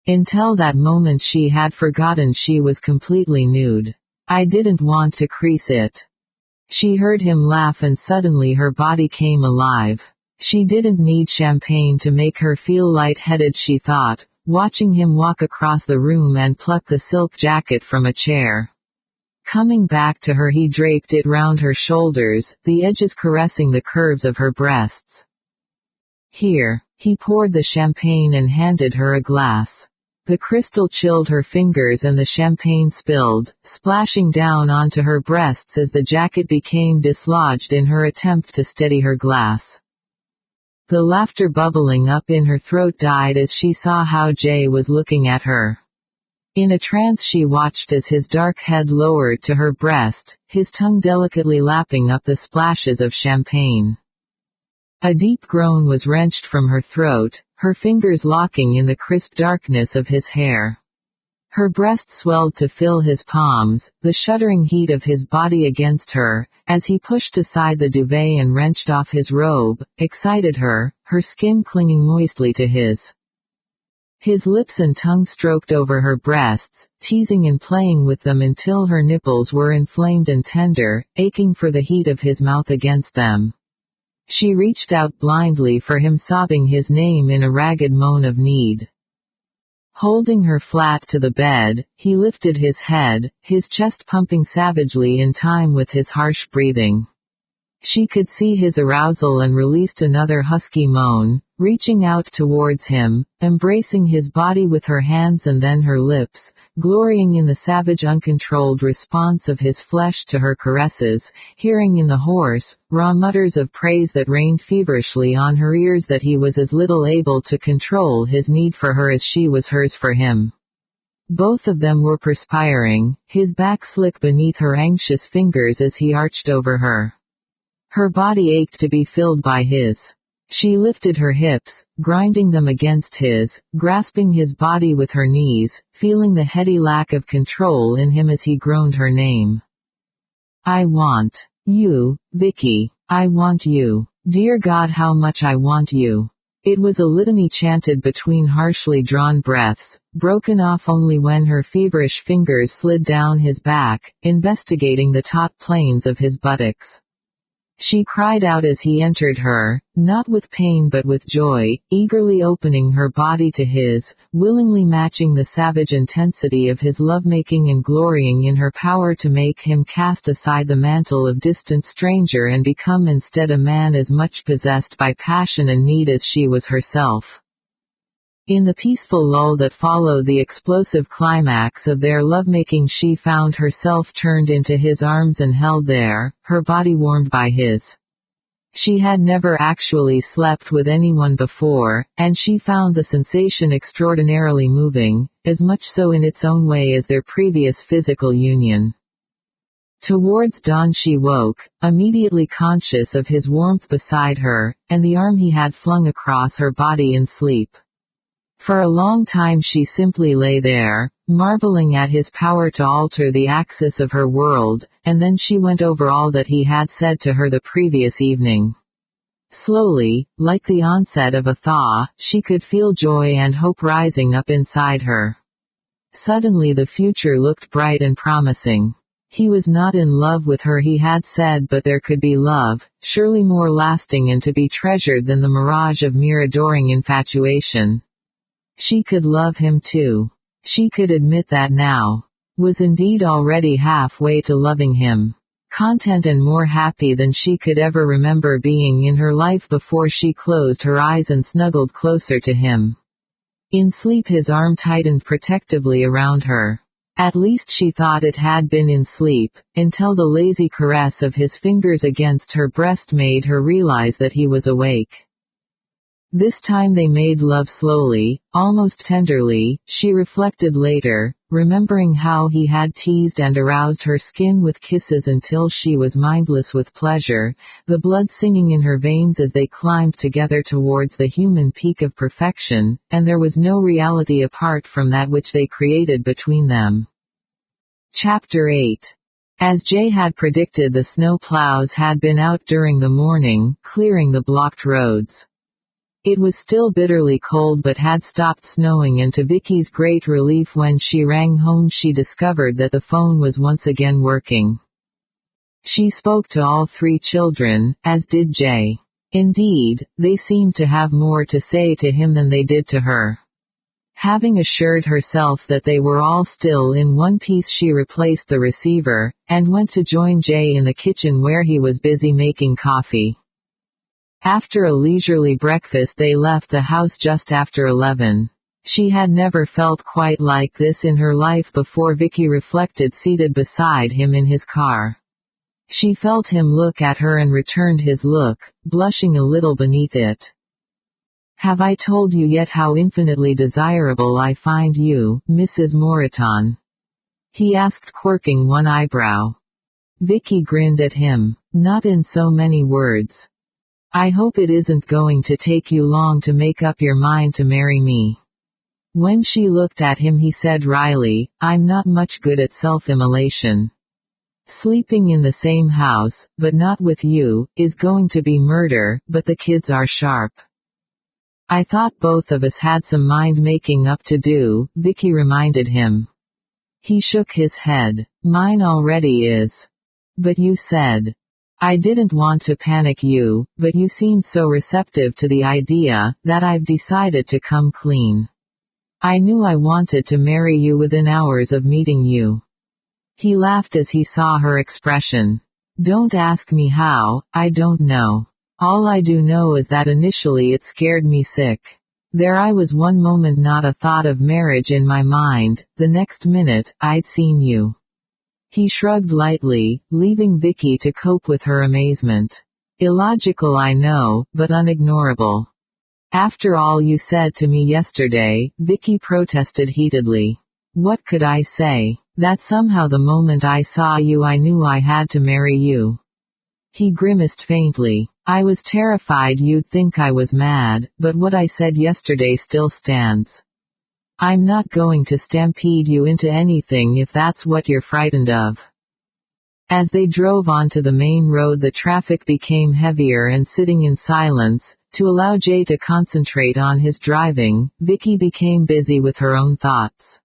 Until that moment she had forgotten she was completely nude. I didn't want to crease it. She heard him laugh and suddenly her body came alive. She didn't need champagne to make her feel lightheaded, she thought, watching him walk across the room and pluck the silk jacket from a chair. Coming back to her, he draped it round her shoulders, the edges caressing the curves of her breasts. Here. He poured the champagne and handed her a glass. The crystal chilled her fingers and the champagne spilled, splashing down onto her breasts as the jacket became dislodged in her attempt to steady her glass. The laughter bubbling up in her throat died as she saw how Jay was looking at her. In a trance she watched as his dark head lowered to her breast, his tongue delicately lapping up the splashes of champagne. A deep groan was wrenched from her throat, her fingers locking in the crisp darkness of his hair. Her breast swelled to fill his palms, the shuddering heat of his body against her, as he pushed aside the duvet and wrenched off his robe, excited her, her skin clinging moistly to his. His lips and tongue stroked over her breasts, teasing and playing with them until her nipples were inflamed and tender, aching for the heat of his mouth against them. She reached out blindly for him, sobbing his name in a ragged moan of need. Holding her flat to the bed, he lifted his head, his chest pumping savagely in time with his harsh breathing. She could see his arousal and released another husky moan, reaching out towards him, embracing his body with her hands and then her lips, glorying in the savage uncontrolled response of his flesh to her caresses, hearing in the hoarse, raw mutters of praise that rained feverishly on her ears that he was as little able to control his need for her as she was hers for him. Both of them were perspiring, his back slick beneath her anxious fingers as he arched over her. Her body ached to be filled by his. She lifted her hips, grinding them against his, grasping his body with her knees, feeling the heady lack of control in him as he groaned her name. I want you, Vicky. I want you. Dear God, how much I want you. It was a litany chanted between harshly drawn breaths, broken off only when her feverish fingers slid down his back, investigating the taut planes of his buttocks. She cried out as he entered her, not with pain but with joy, eagerly opening her body to his, willingly matching the savage intensity of his lovemaking and glorying in her power to make him cast aside the mantle of distant stranger and become instead a man as much possessed by passion and need as she was herself. In the peaceful lull that followed the explosive climax of their lovemaking, she found herself turned into his arms and held there, her body warmed by his. She had never actually slept with anyone before, and she found the sensation extraordinarily moving, as much so in its own way as their previous physical union. Towards dawn she woke, immediately conscious of his warmth beside her, and the arm he had flung across her body in sleep. For a long time she simply lay there, marveling at his power to alter the axis of her world, and then she went over all that he had said to her the previous evening. Slowly, like the onset of a thaw, she could feel joy and hope rising up inside her. Suddenly the future looked bright and promising. He was not in love with her, he had said, but there could be love, surely more lasting and to be treasured than the mirage of mere adoring infatuation. She could love him too. She could admit that now. Was indeed already halfway to loving him. Content and more happy than she could ever remember being in her life before she closed her eyes and snuggled closer to him. In sleep his arm tightened protectively around her. At least she thought it had been in sleep, until the lazy caress of his fingers against her breast made her realize that he was awake. This time they made love slowly, almost tenderly, she reflected later, remembering how he had teased and aroused her skin with kisses until she was mindless with pleasure, the blood singing in her veins as they climbed together towards the human peak of perfection, and there was no reality apart from that which they created between them. Chapter 8. As Jay had predicted, the snow plows had been out during the morning, clearing the blocked roads. It was still bitterly cold but had stopped snowing, and to Vicky's great relief when she rang home she discovered that the phone was once again working. She spoke to all three children, as did Jay. Indeed, they seemed to have more to say to him than they did to her. Having assured herself that they were all still in one piece, she replaced the receiver, and went to join Jay in the kitchen where he was busy making coffee. After a leisurely breakfast they left the house just after 11. She had never felt quite like this in her life before, Vicky reflected seated beside him in his car. She felt him look at her and returned his look, blushing a little beneath it. "Have I told you yet how infinitely desirable I find you, Mrs. Moreton?" he asked, quirking one eyebrow. Vicky grinned at him. "Not in so many words. I hope it isn't going to take you long to make up your mind to marry me." When she looked at him he said wryly, "I'm not much good at self-immolation. Sleeping in the same house, but not with you, is going to be murder, but the kids are sharp." "I thought both of us had some mind making up to do," Vicky reminded him. He shook his head. "Mine already is. But you said. I didn't want to panic you, but you seemed so receptive to the idea, that I've decided to come clean. I knew I wanted to marry you within hours of meeting you." He laughed as he saw her expression. "Don't ask me how, I don't know. All I do know is that initially it scared me sick. There I was one moment, not a thought of marriage in my mind, the next minute, I'd seen you." He shrugged lightly, leaving Vicky to cope with her amazement. "Illogical, I know, but unignorable." "After all you said to me yesterday," Vicky protested heatedly. "What could I say? That somehow the moment I saw you I knew I had to marry you." He grimaced faintly. "I was terrified you'd think I was mad, but what I said yesterday still stands. I'm not going to stampede you into anything if that's what you're frightened of." As they drove onto the main road the traffic became heavier, and sitting in silence, to allow Jay to concentrate on his driving, Vicky became busy with her own thoughts.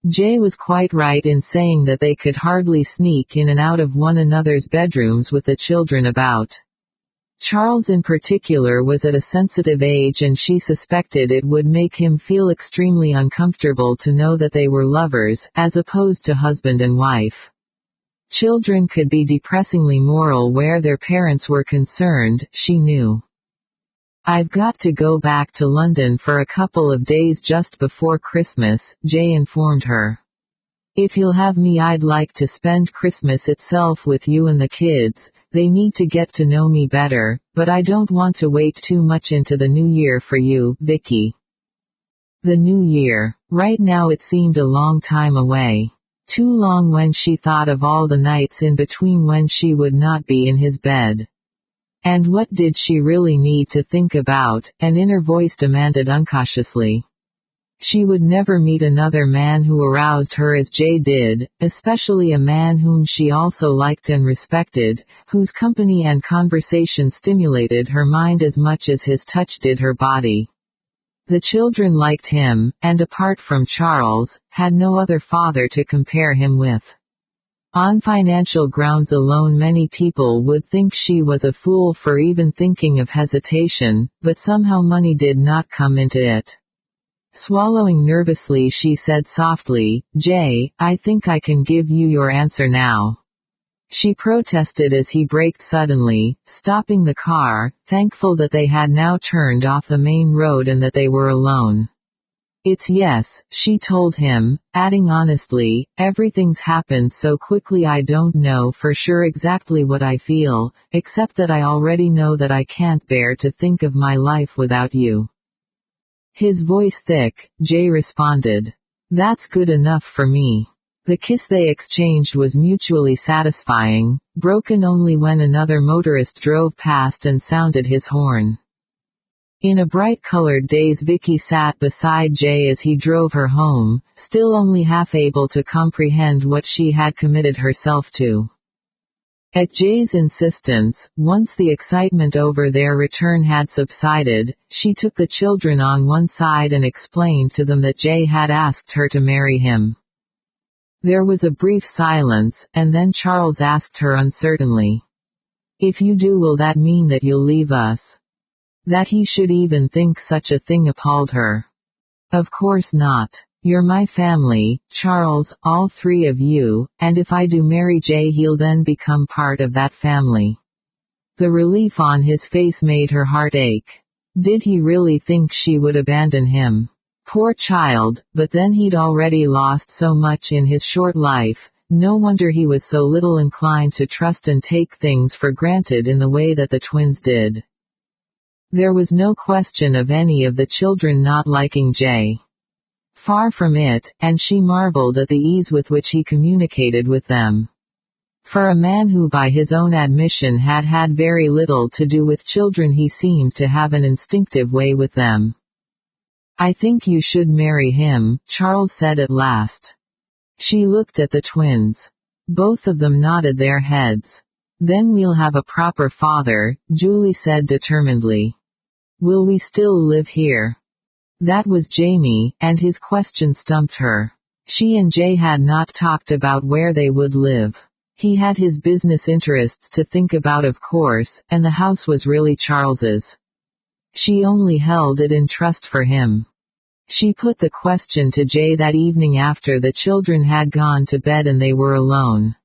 Jay was quite right in saying that they could hardly sneak in and out of one another's bedrooms with the children about. Charles in particular was at a sensitive age, and she suspected it would make him feel extremely uncomfortable to know that they were lovers, as opposed to husband and wife. Children could be depressingly moral where their parents were concerned, she knew. "I've got to go back to London for a couple of days just before Christmas," Jay informed her. "If you'll have me, I'd like to spend Christmas itself with you and the kids. They need to get to know me better, but I don't want to wait too much into the new year for you, Vicky." The new year. Right now it seemed a long time away. Too long when she thought of all the nights in between when she would not be in his bed. And what did she really need to think about? An inner voice demanded unconsciously. She would never meet another man who aroused her as Jay did, especially a man whom she also liked and respected, whose company and conversation stimulated her mind as much as his touch did her body. The children liked him, and apart from Charles, had no other father to compare him with. On financial grounds alone many people would think she was a fool for even thinking of hesitation, but somehow money did not come into it. Swallowing nervously she said softly, "Jay, I think I can give you your answer now." She protested as he braked suddenly, stopping the car, thankful that they had now turned off the main road and that they were alone. "It's yes," she told him, adding honestly, "everything's happened so quickly I don't know for sure exactly what I feel, except that I already know that I can't bear to think of my life without you." His voice thick, Jay responded. "That's good enough for me." The kiss they exchanged was mutually satisfying, broken only when another motorist drove past and sounded his horn. In a bright-colored daze Vicky sat beside Jay as he drove her home, still only half able to comprehend what she had committed herself to. At Jay's insistence, once the excitement over their return had subsided, she took the children on one side and explained to them that Jay had asked her to marry him. There was a brief silence, and then Charles asked her uncertainly, "If you do, will that mean that you'll leave us?" That he should even think such a thing appalled her. "Of course not. You're my family, Charles, all three of you, and if I do marry Jay he'll then become part of that family." The relief on his face made her heart ache. Did he really think she would abandon him? Poor child, but then he'd already lost so much in his short life, no wonder he was so little inclined to trust and take things for granted in the way that the twins did. There was no question of any of the children not liking Jay. Far from it, and she marveled at the ease with which he communicated with them. For a man who by his own admission had had very little to do with children he seemed to have an instinctive way with them. "I think you should marry him," Charles said at last. She looked at the twins. Both of them nodded their heads. "Then we'll have a proper father," Julie said determinedly. "Will we still live here?" That was Jamie, and his question stumped her. She and Jay had not talked about where they would live. He had his business interests to think about of course, and the house was really Charles's. She only held it in trust for him. She put the question to Jay that evening after the children had gone to bed and they were alone.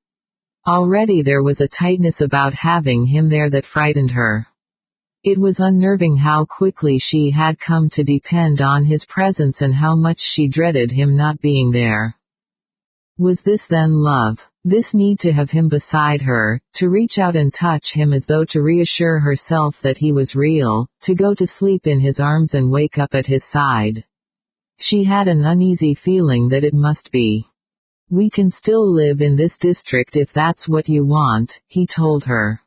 Already there was a tightness about having him there that frightened her. It was unnerving how quickly she had come to depend on his presence and how much she dreaded him not being there. Was this then love? This need to have him beside her, to reach out and touch him as though to reassure herself that he was real, to go to sleep in his arms and wake up at his side. She had an uneasy feeling that it must be. "We can still live in this district if that's what you want," he told her.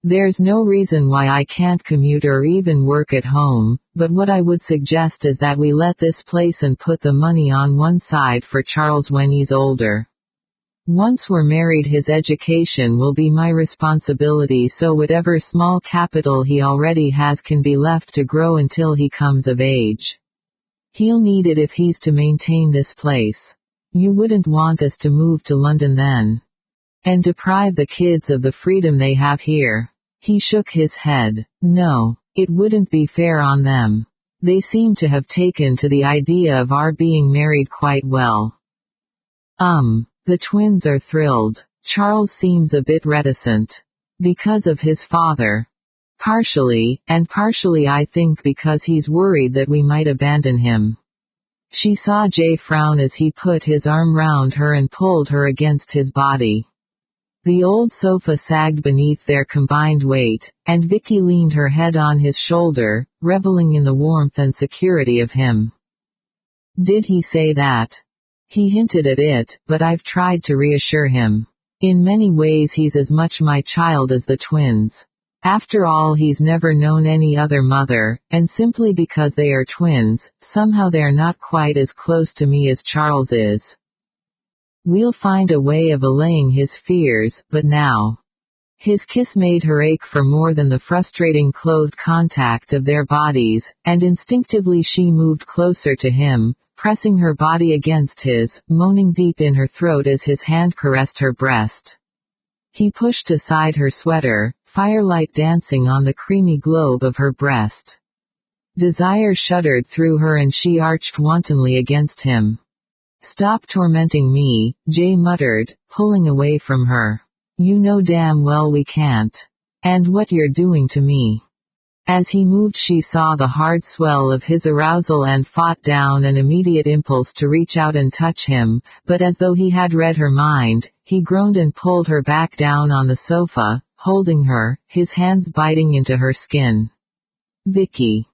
"There's no reason why I can't commute or even work at home, but what I would suggest is that we let this place and put the money on one side for Charles when he's older. Once we're married his education will be my responsibility, so whatever small capital he already has can be left to grow until he comes of age. He'll need it if he's to maintain this place. You wouldn't want us to move to London then. And deprive the kids of the freedom they have here." He shook his head. "No, it wouldn't be fair on them. They seem to have taken to the idea of our being married quite well." The twins are thrilled. Charles seems a bit reticent. "Because of his father." "Partially, and partially I think because he's worried that we might abandon him." She saw Jay frown as he put his arm round her and pulled her against his body. The old sofa sagged beneath their combined weight, and Vicky leaned her head on his shoulder, reveling in the warmth and security of him. "Did he say that?" "He hinted at it, but I've tried to reassure him. In many ways he's as much my child as the twins." After all, he's never known any other mother, and simply because they are twins, somehow they're not quite as close to me as Charles is. We'll find a way of allaying his fears, but now. His kiss made her ache for more than the frustrating clothed contact of their bodies, and instinctively she moved closer to him, pressing her body against his, moaning deep in her throat as his hand caressed her breast. He pushed aside her sweater, firelight dancing on the creamy globe of her breast. Desire shuddered through her and she arched wantonly against him. "Stop tormenting me," Jay muttered, pulling away from her. "You know damn well we can't. And what you're doing to me." As he moved, she saw the hard swell of his arousal and fought down an immediate impulse to reach out and touch him, but as though he had read her mind, he groaned and pulled her back down on the sofa, holding her, his hands biting into her skin. "Vicky.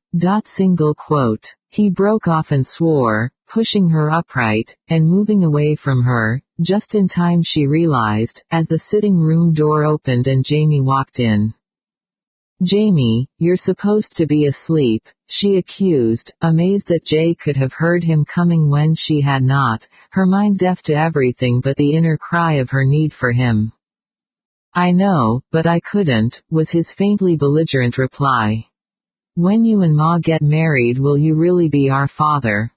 Single quote. He broke off and swore, pushing her upright, and moving away from her, just in time she realized, as the sitting room door opened and Jamie walked in. "Jamie, you're supposed to be asleep," she accused, amazed that Jay could have heard him coming when she had not, her mind deaf to everything but the inner cry of her need for him. "I know, but I couldn't," was his faintly belligerent reply. "When you and Ma get married, will you really be our father?"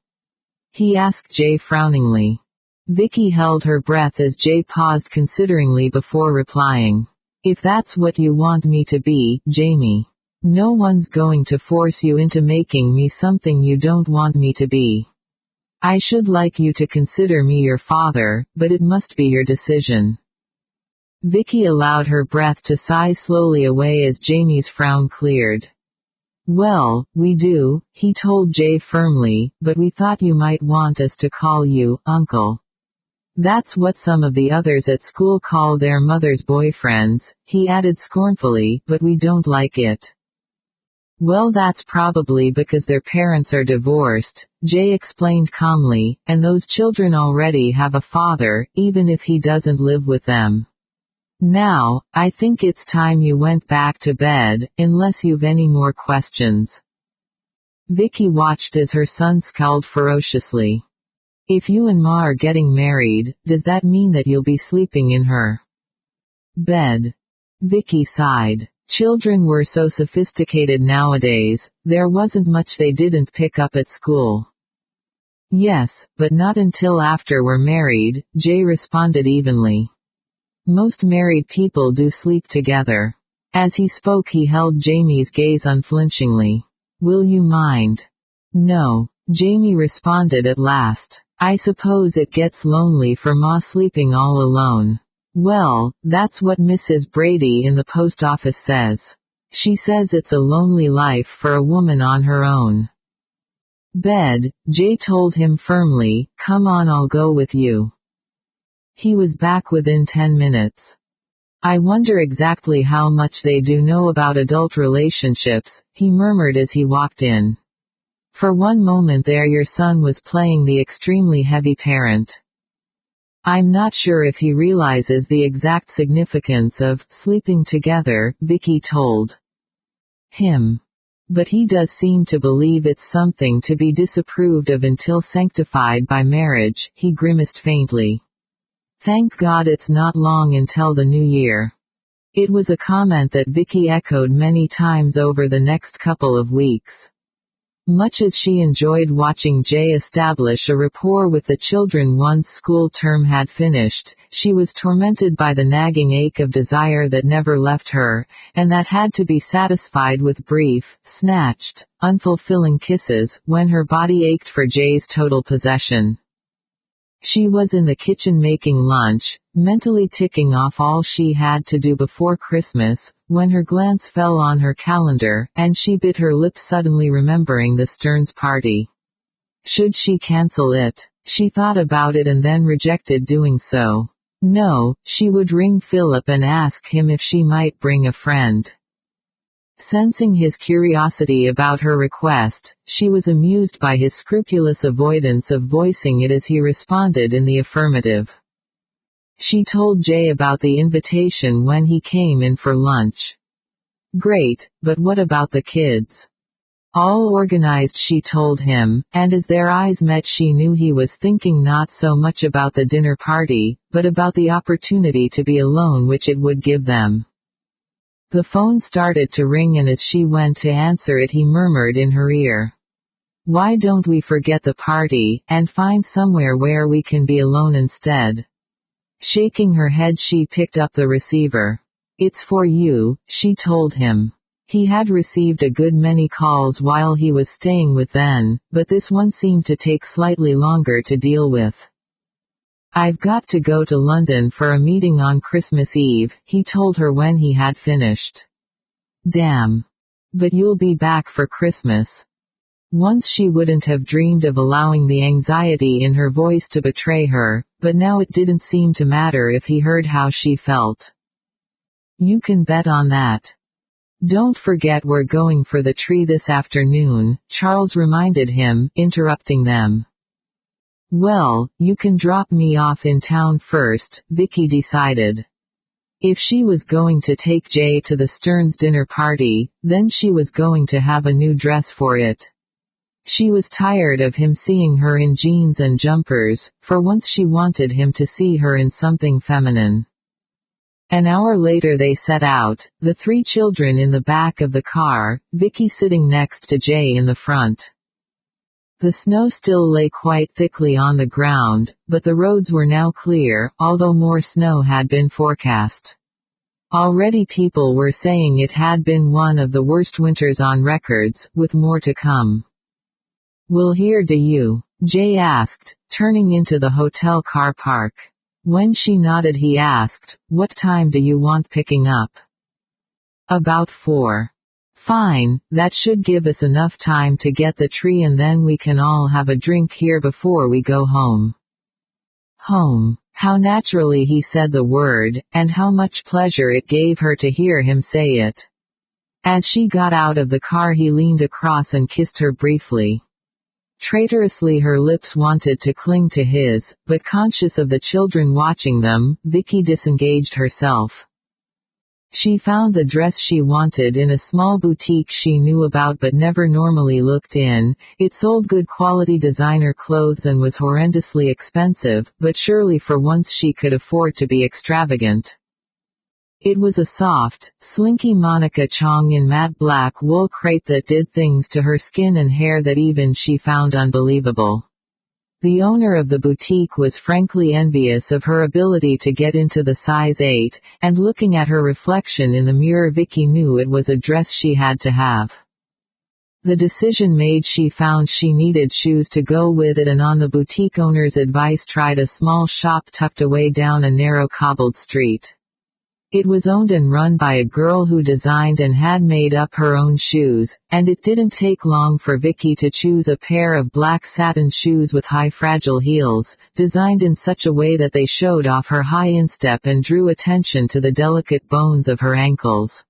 he asked Jay frowningly. Vicky held her breath as Jay paused consideringly before replying. "If that's what you want me to be, Jamie. No one's going to force you into making me something you don't want me to be. I should like you to consider me your father, but it must be your decision." Vicky allowed her breath to sigh slowly away as Jamie's frown cleared. "Well, we do," he told Jay firmly, "but we thought you might want us to call you Uncle. That's what some of the others at school call their mother's boyfriends," he added scornfully, "but we don't like it." "Well, that's probably because their parents are divorced," Jay explained calmly, "and those children already have a father, even if he doesn't live with them. Now, I think it's time you went back to bed, unless you've any more questions." Vicky watched as her son scowled ferociously. "If you and Ma are getting married, does that mean that you'll be sleeping in her bed?" Vicky sighed. Children were so sophisticated nowadays, there wasn't much they didn't pick up at school. "Yes, but not until after we're married," Jay responded evenly. "Most married people do sleep together." As he spoke, he held Jamie's gaze unflinchingly. "Will you mind?" "No," Jamie responded at last. "I suppose it gets lonely for Ma sleeping all alone." "Well, that's what Mrs. Brady in the post office says. She says it's a lonely life for a woman on her own bed," Jay told him firmly. "Come on, I'll go with you." He was back within 10 minutes. "I wonder exactly how much they do know about adult relationships," he murmured as he walked in. For one moment there your son was playing the extremely heavy parent. "I'm not sure if he realizes the exact significance of sleeping together," Vicky told him. "But he does seem to believe it's something to be disapproved of until sanctified by marriage," he grimaced faintly. "Thank God it's not long until the new year." It was a comment that Vicky echoed many times over the next couple of weeks. Much as she enjoyed watching Jay establish a rapport with the children once school term had finished, she was tormented by the nagging ache of desire that never left her, and that had to be satisfied with brief, snatched, unfulfilling kisses, when her body ached for Jay's total possession. She was in the kitchen making lunch, mentally ticking off all she had to do before Christmas, when her glance fell on her calendar, and she bit her lip, suddenly remembering the Stearns party. Should she cancel it? She thought about it and then rejected doing so. No, she would ring Philip and ask him if she might bring a friend. Sensing his curiosity about her request, she was amused by his scrupulous avoidance of voicing it as he responded in the affirmative. She told Jay about the invitation when he came in for lunch. Great, but what about the kids? All organized, she told him, and as their eyes met she knew he was thinking not so much about the dinner party, but about the opportunity to be alone which it would give them. The phone started to ring and as she went to answer it he murmured in her ear. Why don't we forget the party, and find somewhere where we can be alone instead? Shaking her head she picked up the receiver. It's for you, she told him. He had received a good many calls while he was staying with them, but this one seemed to take slightly longer to deal with. I've got to go to London for a meeting on Christmas Eve, he told her when he had finished. Damn. But you'll be back for Christmas. Once she wouldn't have dreamed of allowing the anxiety in her voice to betray her, but now it didn't seem to matter if he heard how she felt. You can bet on that. Don't forget we're going for the tree this afternoon, Charles reminded him, interrupting them. Well, you can drop me off in town first, Vicky decided. If she was going to take Jay to the Stearns dinner party, then she was going to have a new dress for it. She was tired of him seeing her in jeans and jumpers, for once she wanted him to see her in something feminine. An hour later they set out, the three children in the back of the car, Vicky sitting next to Jay in the front. The snow still lay quite thickly on the ground, but the roads were now clear, although more snow had been forecast. Already people were saying it had been one of the worst winters on records, with more to come. We'll hear do you? Jay asked, turning into the hotel car park. When she nodded he asked, what time do you want picking up? About 4. Fine, that should give us enough time to get the tree and then we can all have a drink here before we go home. Home. How naturally he said the word, and how much pleasure it gave her to hear him say it. As she got out of the car he leaned across and kissed her briefly. Traitorously her lips wanted to cling to his, but conscious of the children watching them, Vicky disengaged herself. She found the dress she wanted in a small boutique she knew about but never normally looked in. It sold good quality designer clothes and was horrendously expensive, but surely for once she could afford to be extravagant. It was a soft, slinky Monica Chong in matte black wool crepe that did things to her skin and hair that even she found unbelievable. The owner of the boutique was frankly envious of her ability to get into the size 8, and looking at her reflection in the mirror Vicky knew it was a dress she had to have. The decision made she found she needed shoes to go with it and on the boutique owner's advice tried a small shop tucked away down a narrow cobbled street. It was owned and run by a girl who designed and had made up her own shoes, and it didn't take long for Vicky to choose a pair of black satin shoes with high fragile heels, designed in such a way that they showed off her high instep and drew attention to the delicate bones of her ankles.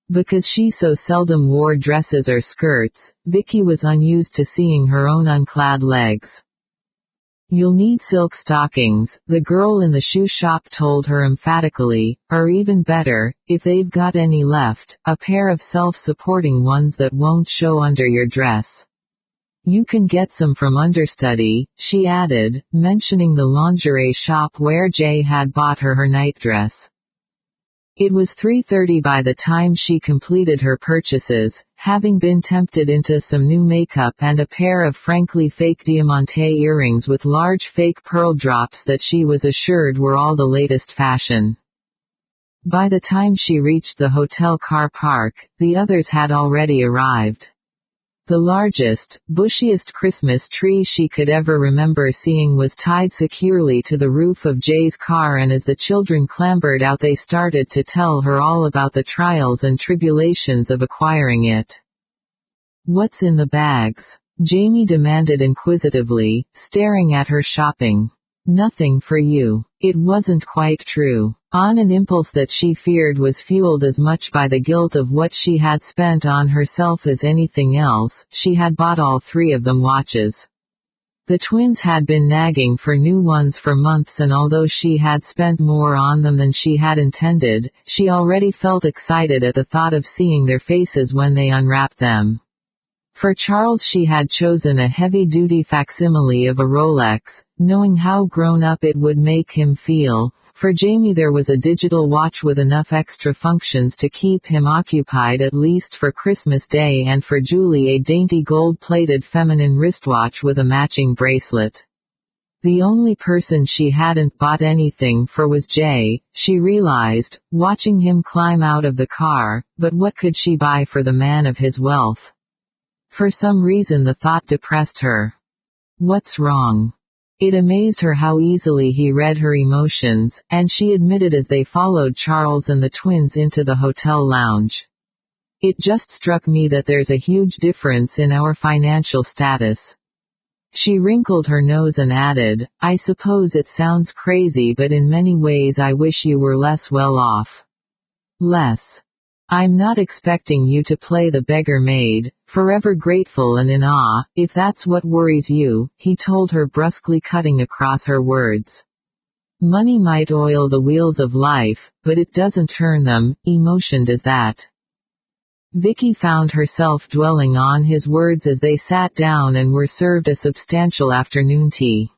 Because she so seldom wore dresses or skirts, Vicky was unused to seeing her own unclad legs. You'll need silk stockings, the girl in the shoe shop told her emphatically, or even better, if they've got any left, a pair of self-supporting ones that won't show under your dress. You can get some from Understudy, she added, mentioning the lingerie shop where Jay had bought her nightdress. It was 3:30 by the time she completed her purchases, having been tempted into some new makeup and a pair of frankly fake diamante earrings with large fake pearl drops that she was assured were all the latest fashion. By the time she reached the hotel car park, the others had already arrived. The largest, bushiest Christmas tree she could ever remember seeing was tied securely to the roof of Jay's car, and as the children clambered out they started to tell her all about the trials and tribulations of acquiring it. "What's in the bags?" Jamie demanded inquisitively, staring at her shopping. "Nothing for you." It wasn't quite true. On an impulse that she feared was fueled as much by the guilt of what she had spent on herself as anything else, she had bought all 3 of them watches. The twins had been nagging for new ones for months, and although she had spent more on them than she had intended, she already felt excited at the thought of seeing their faces when they unwrapped them. For Charles she had chosen a heavy-duty facsimile of a Rolex, knowing how grown-up it would make him feel. For Jamie there was a digital watch with enough extra functions to keep him occupied at least for Christmas Day, and for Julie a dainty gold-plated feminine wristwatch with a matching bracelet. The only person she hadn't bought anything for was Jay, she realized, watching him climb out of the car, but what could she buy for the man of his wealth? For some reason the thought depressed her. What's wrong? It amazed her how easily he read her emotions, and she admitted as they followed Charles and the twins into the hotel lounge. It just struck me that there's a huge difference in our financial status. She wrinkled her nose and added, I suppose it sounds crazy, but in many ways I wish you were less well off. Less. I'm not expecting you to play the beggar maid, forever grateful and in awe, if that's what worries you, he told her brusquely, cutting across her words. Money might oil the wheels of life, but it doesn't turn them, emotion does that. Vicky found herself dwelling on his words as they sat down and were served a substantial afternoon tea.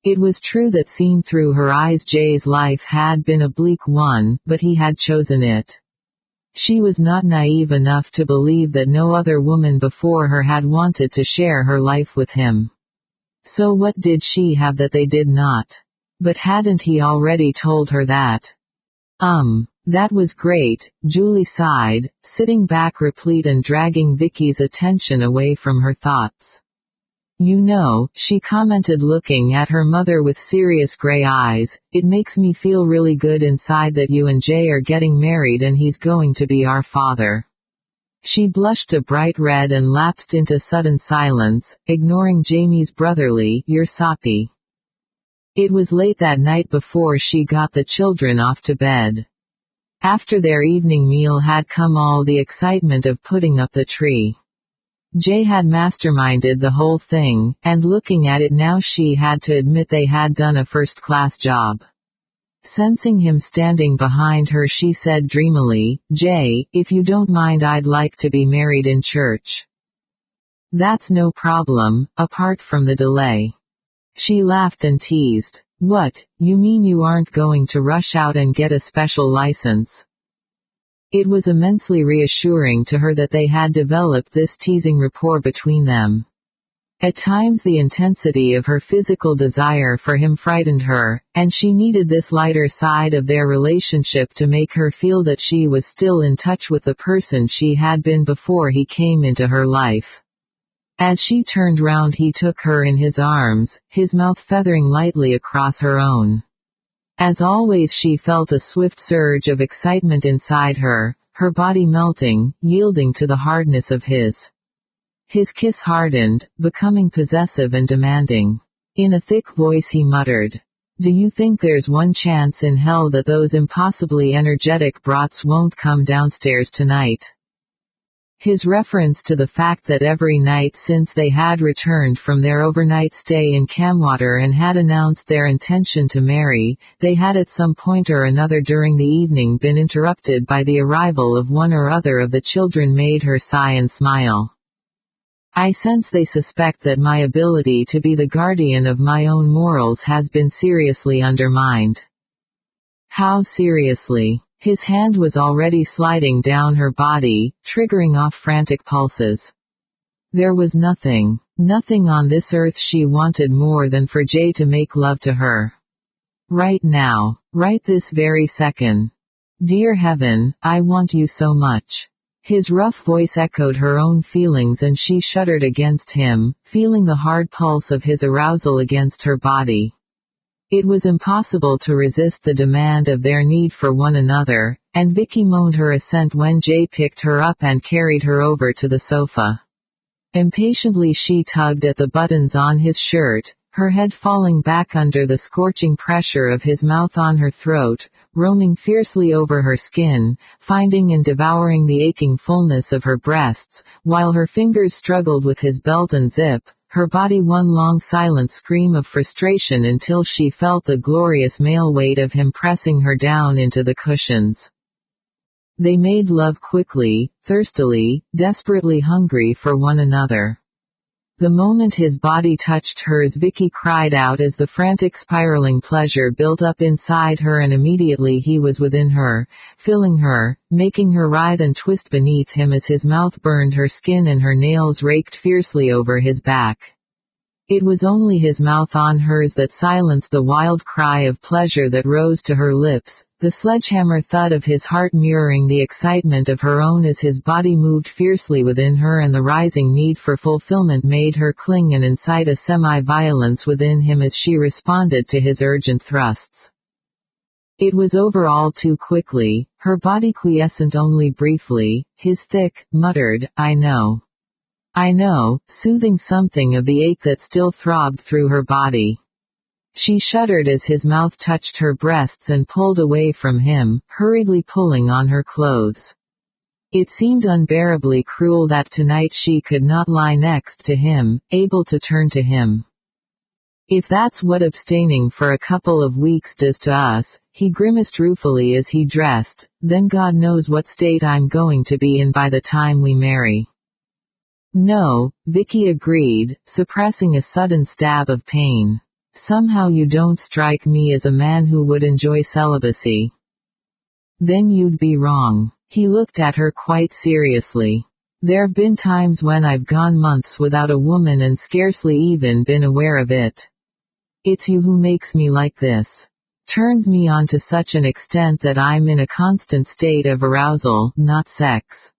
It was true that seen through her eyes Jay's life had been a bleak one, but he had chosen it. She was not naive enough to believe that no other woman before her had wanted to share her life with him. So what did she have that they did not? But hadn't he already told her that? That was great, Julie sighed, sitting back replete and dragging Vicky's attention away from her thoughts. You know, she commented, looking at her mother with serious gray eyes, it makes me feel really good inside that you and Jay are getting married and he's going to be our father. She blushed a bright red and lapsed into sudden silence, ignoring Jamie's brotherly, "You're soppy." It was late that night before she got the children off to bed. After their evening meal had come all the excitement of putting up the tree. Jay had masterminded the whole thing, and looking at it now she had to admit they had done a first-class job. Sensing him standing behind her she said dreamily, Jay, if you don't mind I'd like to be married in church. That's no problem, apart from the delay. She laughed and teased. What, you mean you aren't going to rush out and get a special license? It was immensely reassuring to her that they had developed this teasing rapport between them. At times the intensity of her physical desire for him frightened her, and she needed this lighter side of their relationship to make her feel that she was still in touch with the person she had been before he came into her life. As she turned round he took her in his arms, his mouth feathering lightly across her own. As always she felt a swift surge of excitement inside her, her body melting, yielding to the hardness of his. His kiss hardened, becoming possessive and demanding. In a thick voice he muttered, "Do you think there's one chance in hell that those impossibly energetic brats won't come downstairs tonight?" His reference to the fact that every night since they had returned from their overnight stay in Camwater and had announced their intention to marry, they had at some point or another during the evening been interrupted by the arrival of one or other of the children made her sigh and smile. I sense they suspect that my ability to be the guardian of my own morals has been seriously undermined. How seriously? His hand was already sliding down her body, triggering off frantic pulses. There was nothing on this earth she wanted more than for Jay to make love to her. Right now. Right this very second. Dear heaven, I want you so much. His rough voice echoed her own feelings and she shuddered against him, feeling the hard pulse of his arousal against her body. It was impossible to resist the demand of their need for one another, and Vicky moaned her assent when Jay picked her up and carried her over to the sofa. Impatiently she tugged at the buttons on his shirt, her head falling back under the scorching pressure of his mouth on her throat, roaming fiercely over her skin, finding and devouring the aching fullness of her breasts, while her fingers struggled with his belt and zip. her body one long silent scream of frustration until she felt the glorious male weight of him pressing her down into the cushions. They made love quickly, thirstily, desperately hungry for one another. The moment his body touched hers, Vicky cried out as the frantic spiraling pleasure built up inside her, and immediately he was within her, filling her, making her writhe and twist beneath him as his mouth burned her skin and her nails raked fiercely over his back. It was only his mouth on hers that silenced the wild cry of pleasure that rose to her lips, the sledgehammer thud of his heart mirroring the excitement of her own as his body moved fiercely within her, and the rising need for fulfillment made her cling and incite a semi-violence within him as she responded to his urgent thrusts. It was over all too quickly, her body quiescent only briefly, his thick, muttered, "I know. I know," soothing something of the ache that still throbbed through her body. She shuddered as his mouth touched her breasts and pulled away from him, hurriedly pulling on her clothes. It seemed unbearably cruel that tonight she could not lie next to him, able to turn to him. "If that's what abstaining for a couple of weeks does to us," he grimaced ruefully as he dressed, "then God knows what state I'm going to be in by the time we marry." "No," Vicky agreed, suppressing a sudden stab of pain. "Somehow you don't strike me as a man who would enjoy celibacy." "Then you'd be wrong." He looked at her quite seriously. "There've been times when I've gone months without a woman and scarcely even been aware of it. It's you who makes me like this. Turns me on to such an extent that I'm in a constant state of arousal, not sex."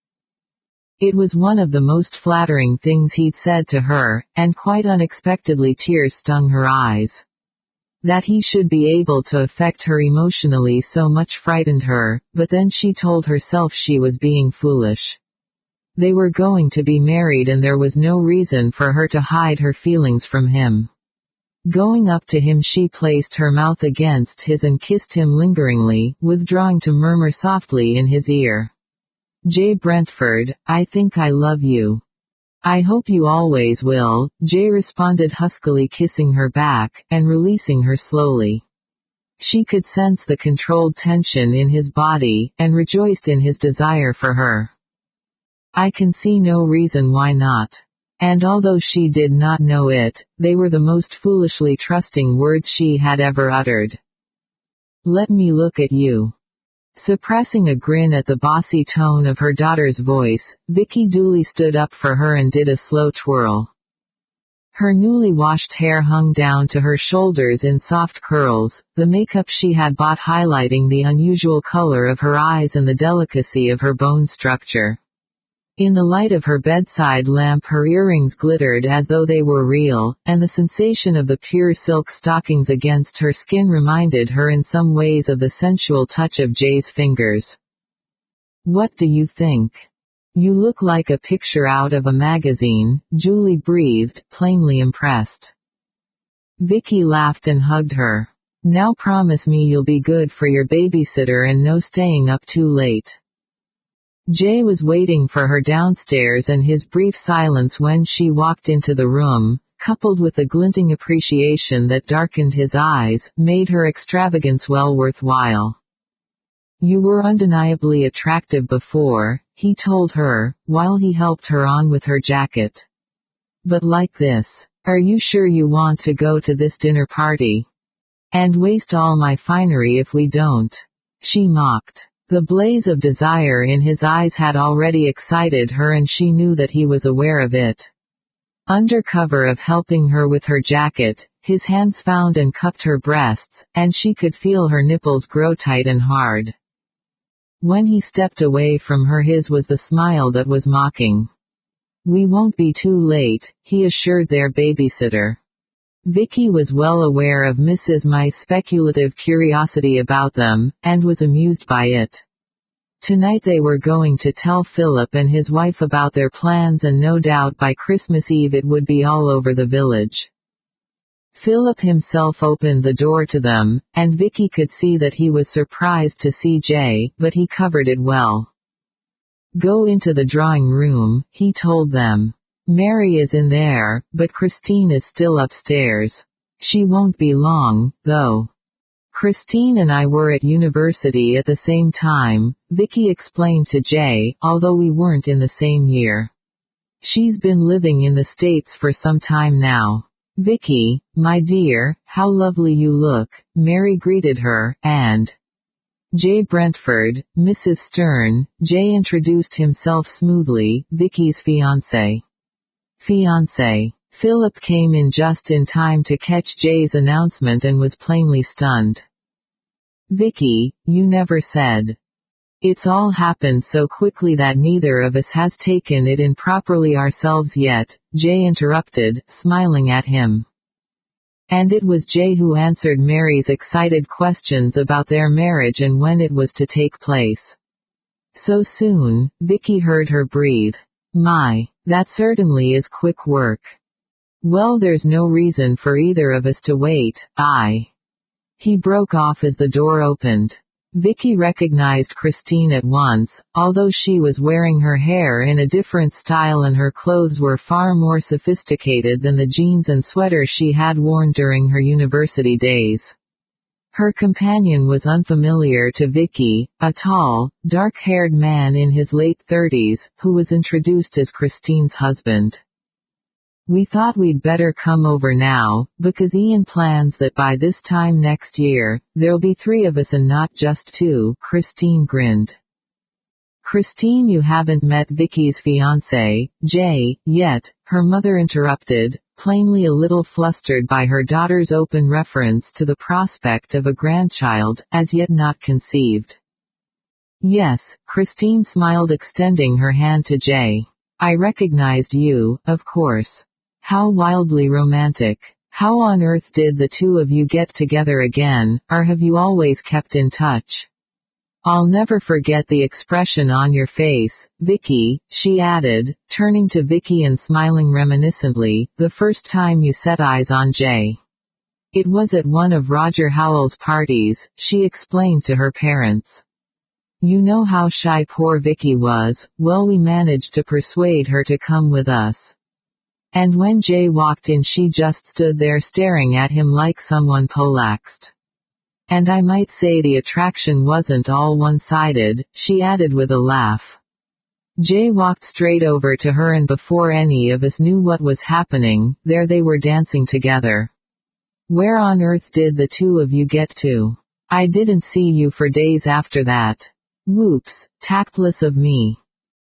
It was one of the most flattering things he'd said to her, and quite unexpectedly tears stung her eyes. That he should be able to affect her emotionally so much frightened her, but then she told herself she was being foolish. They were going to be married and there was no reason for her to hide her feelings from him. Going up to him, she placed her mouth against his and kissed him lingeringly, withdrawing to murmur softly in his ear, "Jay Brentford, I think I love you." "I hope you always will," Jay responded huskily, kissing her back, and releasing her slowly. She could sense the controlled tension in his body, and rejoiced in his desire for her. "I can see no reason why not." And although she did not know it, they were the most foolishly trusting words she had ever uttered. "Let me look at you." Suppressing a grin at the bossy tone of her daughter's voice, Vicky duly stood up for her and did a slow twirl. Her newly washed hair hung down to her shoulders in soft curls, the makeup she had bought highlighting the unusual color of her eyes and the delicacy of her bone structure. In the light of her bedside lamp, her earrings glittered as though they were real, and the sensation of the pure silk stockings against her skin reminded her in some ways of the sensual touch of Jay's fingers. "What do you think? You look like a picture out of a magazine," Julie breathed, plainly impressed. Vicky laughed and hugged her. "Now promise me you'll be good for your babysitter and no staying up too late." Jay was waiting for her downstairs, and his brief silence when she walked into the room, coupled with the glinting appreciation that darkened his eyes, made her extravagance well worthwhile. "You were undeniably attractive before," he told her, while he helped her on with her jacket. "But like this, are you sure you want to go to this dinner party? And waste all my finery if we don't?" she mocked. The blaze of desire in his eyes had already excited her, and she knew that he was aware of it. Under cover of helping her with her jacket, his hands found and cupped her breasts, and she could feel her nipples grow tight and hard. When he stepped away from her, his was the smile that was mocking. "We won't be too late," he assured their babysitter. Vicky was well aware of Mrs. Mai's speculative curiosity about them, and was amused by it. Tonight they were going to tell Philip and his wife about their plans, and no doubt by Christmas Eve it would be all over the village. Philip himself opened the door to them, and Vicky could see that he was surprised to see Jay, but he covered it well. "Go into the drawing room," he told them. Mary is in there, but Christine is still upstairs. She won't be long, though. Christine and I were at university at the same time, Vicky explained to Jay, although we weren't in the same year. She's been living in the States for some time now. Vicky, my dear, how lovely you look, Mary greeted her, and Jay Brentford, Mrs. Stern. Jay introduced himself smoothly, Vicky's fiancé. Philip came in just in time to catch Jay's announcement and was plainly stunned. Vicky, you never said. It's all happened so quickly that neither of us has taken it in properly ourselves yet, Jay interrupted, smiling at him. And it was Jay who answered Mary's excited questions about their marriage and when it was to take place. So soon, Vicky heard her breathe. My, that certainly is quick work. Well, there's no reason for either of us to wait. He broke off as the door opened. Vicky recognized Christine at once, although she was wearing her hair in a different style and her clothes were far more sophisticated than the jeans and sweater she had worn during her university days. Her companion was unfamiliar to Vicky, a tall, dark-haired man in his late 30s, who was introduced as Christine's husband. We thought we'd better come over now, because Ian plans that by this time next year, there'll be 3 of us and not just 2, Christine grinned. Christine, you haven't met Vicky's fiancé, Jay, yet, her mother interrupted, plainly a little flustered by her daughter's open reference to the prospect of a grandchild, as yet not conceived. Yes, Christine smiled, extending her hand to Jay. I recognized you, of course. How wildly romantic. How on earth did the 2 of you get together again, or have you always kept in touch? I'll never forget the expression on your face, Vicky, she added, turning to Vicky and smiling reminiscently, the first time you set eyes on Jay. It was at one of Roger Howell's parties, she explained to her parents. You know how shy poor Vicky was, well, we managed to persuade her to come with us. And when Jay walked in, she just stood there staring at him like someone poleaxed. And I might say the attraction wasn't all one-sided, she added with a laugh. Jay walked straight over to her and before any of us knew what was happening, there they were dancing together. Where on earth did the 2 of you get to? I didn't see you for days after that. Whoops, tactless of me.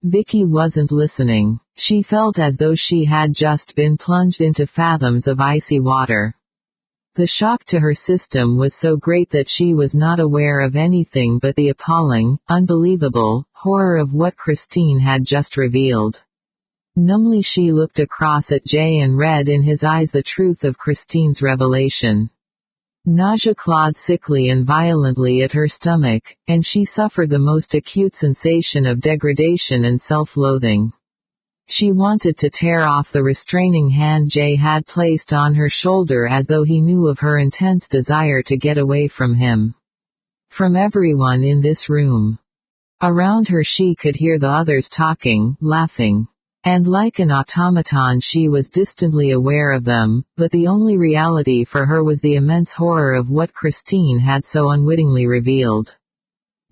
Vicky wasn't listening. She felt as though she had just been plunged into fathoms of icy water. The shock to her system was so great that she was not aware of anything but the appalling, unbelievable, horror of what Christine had just revealed. Numbly she looked across at Jay and read in his eyes the truth of Christine's revelation. Nausea clawed sickly and violently at her stomach, and she suffered the most acute sensation of degradation and self-loathing. She wanted to tear off the restraining hand Jay had placed on her shoulder as though he knew of her intense desire to get away from him. From everyone in this room. Around her she could hear the others talking, laughing. And like an automaton she was distantly aware of them, but the only reality for her was the immense horror of what Christine had so unwittingly revealed.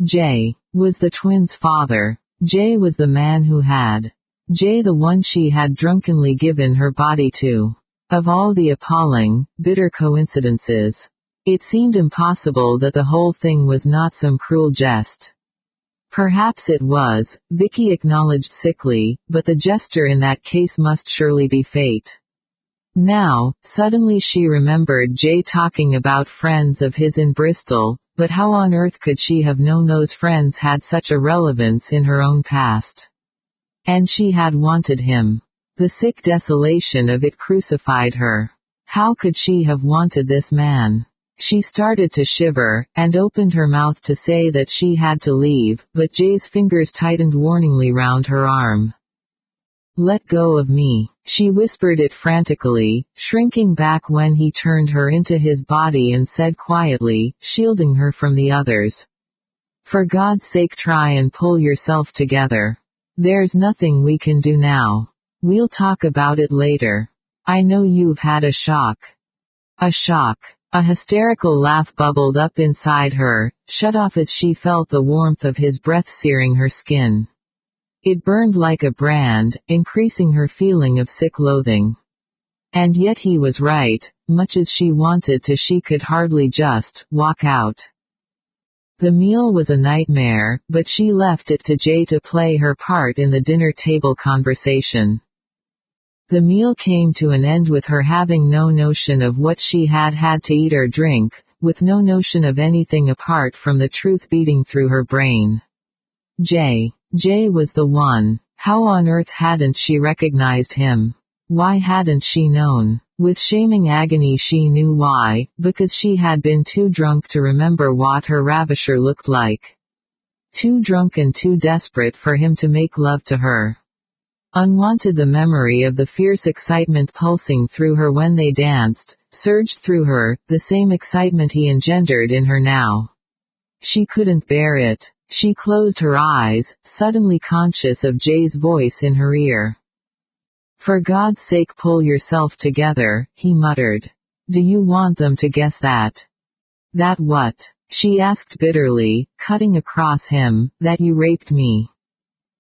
Jay was the twins' father. Jay was the man who had. Jay, the one she had drunkenly given her body to. Of all the appalling, bitter coincidences. It seemed impossible that the whole thing was not some cruel jest. Perhaps it was, Vicky acknowledged sickly, but the jester in that case must surely be fate. Now, suddenly she remembered Jay talking about friends of his in Bristol, but how on earth could she have known those friends had such a relevance in her own past? And she had wanted him. The sick desolation of it crucified her. How could she have wanted this man? She started to shiver, and opened her mouth to say that she had to leave, but Jay's fingers tightened warningly round her arm. Let go of me. She whispered it frantically, shrinking back when he turned her into his body and said quietly, shielding her from the others. For God's sake, try and pull yourself together. There's nothing we can do now. We'll talk about it later. I know you've had a shock. A shock. A hysterical laugh bubbled up inside her, shut off as she felt the warmth of his breath searing her skin. It burned like a brand, increasing her feeling of sick loathing. And yet he was right, much as she wanted to, she could hardly just walk out. The meal was a nightmare, but she left it to Jay to play her part in the dinner table conversation. The meal came to an end with her having no notion of what she had had to eat or drink, with no notion of anything apart from the truth beating through her brain. Jay was the one. How on earth hadn't she recognized him? Why hadn't she known? With shaming agony she knew why, because she had been too drunk to remember what her ravisher looked like. Too drunk and too desperate for him to make love to her. Unwanted, the memory of the fierce excitement pulsing through her when they danced, surged through her, the same excitement he engendered in her now. She couldn't bear it. She closed her eyes, suddenly conscious of Jay's voice in her ear. "For God's sake, pull yourself together," he muttered. "Do you want them to guess that?" "That what?" she asked bitterly, cutting across him. "That you raped me."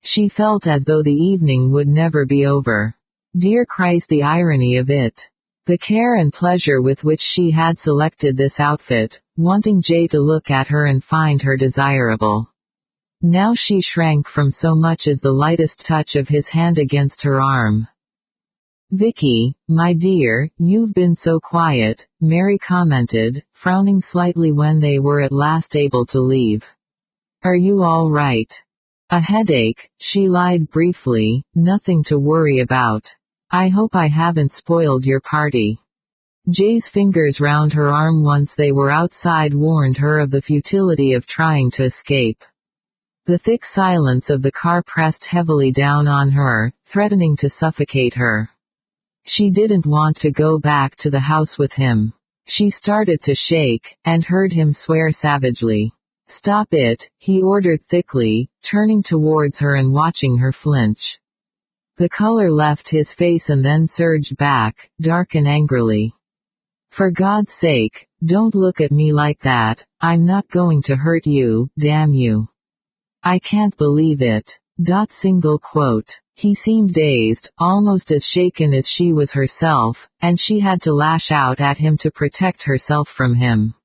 She felt as though the evening would never be over. Dear Christ, the irony of it. The care and pleasure with which she had selected this outfit, wanting Jay to look at her and find her desirable. Now she shrank from so much as the lightest touch of his hand against her arm. "Vicky, my dear, you've been so quiet," Mary commented, frowning slightly when they were at last able to leave. "Are you all right?" "A headache," she lied briefly, "nothing to worry about. I hope I haven't spoiled your party." Jay's fingers round her arm once they were outside warned her of the futility of trying to escape. The thick silence of the car pressed heavily down on her, threatening to suffocate her. She didn't want to go back to the house with him. She started to shake, and heard him swear savagely. "Stop it," he ordered thickly, turning towards her and watching her flinch. The color left his face and then surged back, dark and angrily. "For God's sake, don't look at me like that. I'm not going to hurt you, damn you. I can't believe it." Single quote. He seemed dazed, almost as shaken as she was herself, and she had to lash out at him to protect herself from him.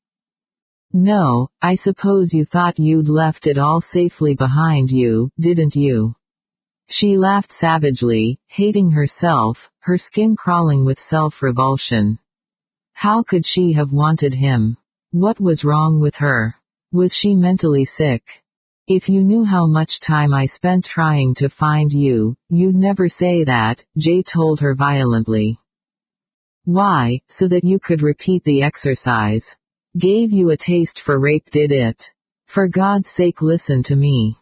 "No, I suppose you thought you'd left it all safely behind you, didn't you?" She laughed savagely, hating herself, her skin crawling with self-revulsion. How could she have wanted him? What was wrong with her? Was she mentally sick? "If you knew how much time I spent trying to find you, you'd never say that," Jay told her violently. "Why, so that you could repeat the exercise. Gave you a taste for rape, did it? For God's sake, listen to me."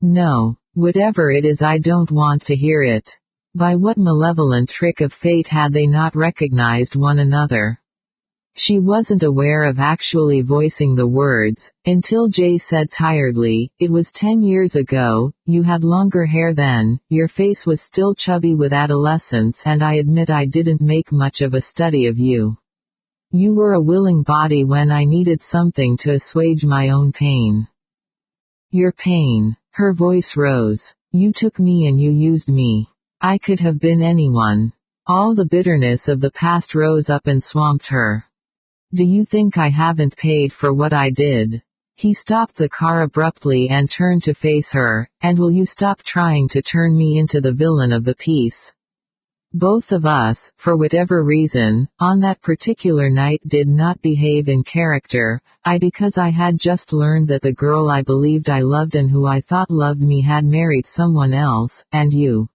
"No. Whatever it is, I don't want to hear it." By what malevolent trick of fate had they not recognized one another? She wasn't aware of actually voicing the words, until Jay said tiredly, "It was 10 years ago, you had longer hair then, your face was still chubby with adolescence, and I admit I didn't make much of a study of you. You were a willing body when I needed something to assuage my own pain." "Your pain." Her voice rose. "You took me and you used me. I could have been anyone." All the bitterness of the past rose up and swamped her. "Do you think I haven't paid for what I did?" He stopped the car abruptly and turned to face her. "And will you stop trying to turn me into the villain of the piece? Both of us, for whatever reason, on that particular night did not behave in character. Because I had just learned that the girl I believed I loved and who I thought loved me had married someone else, and you.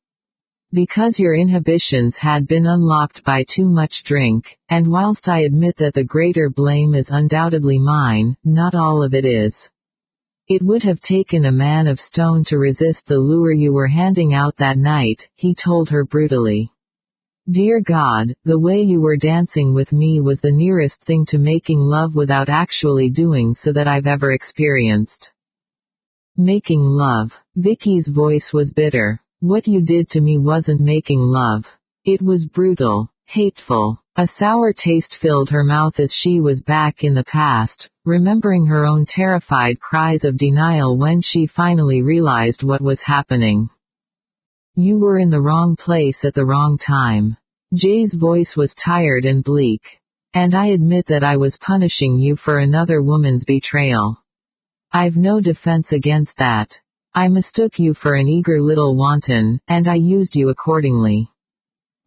Because your inhibitions had been unlocked by too much drink, and whilst I admit that the greater blame is undoubtedly mine, not all of it is. It would have taken a man of stone to resist the lure you were handing out that night," he told her brutally. "Dear God, the way you were dancing with me was the nearest thing to making love without actually doing so that I've ever experienced." Making love. Vicky's voice was bitter. What you did to me wasn't making love. It was brutal, hateful. A sour taste filled her mouth as she was back in the past, remembering her own terrified cries of denial when she finally realized what was happening. You were in the wrong place at the wrong time. Jay's voice was tired and bleak. And I admit that I was punishing you for another woman's betrayal. I've no defense against that. I mistook you for an eager little wanton, and I used you accordingly.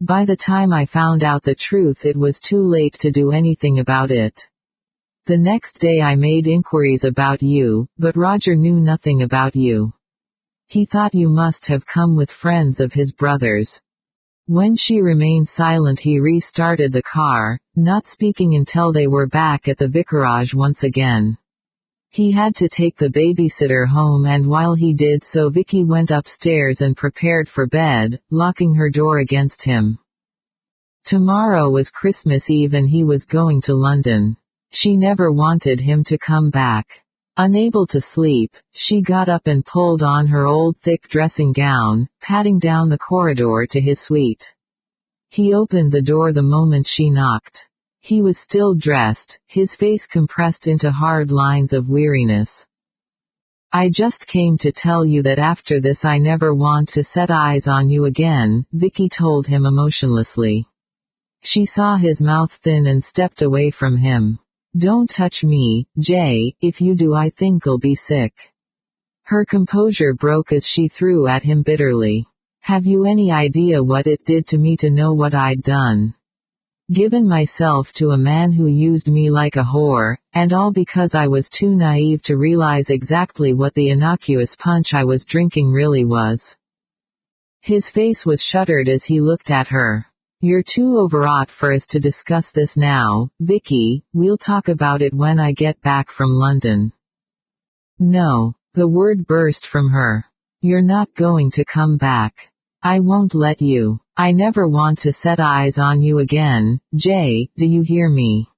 By the time I found out the truth, it was too late to do anything about it. The next day I made inquiries about you, but Roger knew nothing about you. He thought you must have come with friends of his brother's. When she remained silent, he restarted the car, not speaking until they were back at the vicarage once again. He had to take the babysitter home, and while he did so, Vicky went upstairs and prepared for bed, locking her door against him. Tomorrow was Christmas Eve and he was going to London. She never wanted him to come back. Unable to sleep, she got up and pulled on her old thick dressing gown, padding down the corridor to his suite. He opened the door the moment she knocked. He was still dressed, his face compressed into hard lines of weariness. I just came to tell you that after this I never want to set eyes on you again, Vicky told him emotionlessly. She saw his mouth thin and stepped away from him. Don't touch me, Jay, if you do I think I'll be sick. Her composure broke as she threw at him bitterly. Have you any idea what it did to me to know what I'd done? Given myself to a man who used me like a whore, and all because I was too naive to realize exactly what the innocuous punch I was drinking really was. His face was shuttered as he looked at her. You're too overwrought for us to discuss this now, Vicky, we'll talk about it when I get back from London. No, the word burst from her. You're not going to come back. I won't let you. I never want to set eyes on you again, Jay, do you hear me?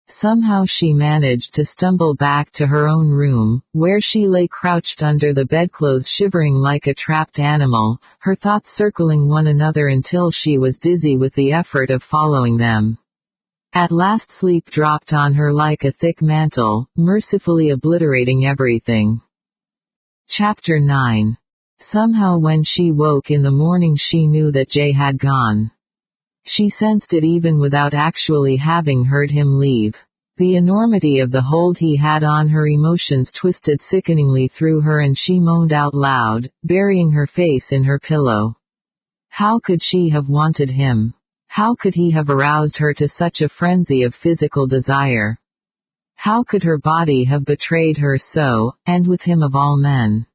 Somehow she managed to stumble back to her own room, where she lay crouched under the bedclothes shivering like a trapped animal, her thoughts circling one another until she was dizzy with the effort of following them. At last sleep dropped on her like a thick mantle, mercifully obliterating everything. Chapter 9. Somehow when she woke in the morning she knew that Jay had gone. She sensed it even without actually having heard him leave. The enormity of the hold he had on her emotions twisted sickeningly through her and she moaned out loud, burying her face in her pillow. How could she have wanted him? How could he have aroused her to such a frenzy of physical desire? How could her body have betrayed her so, and with him of all men?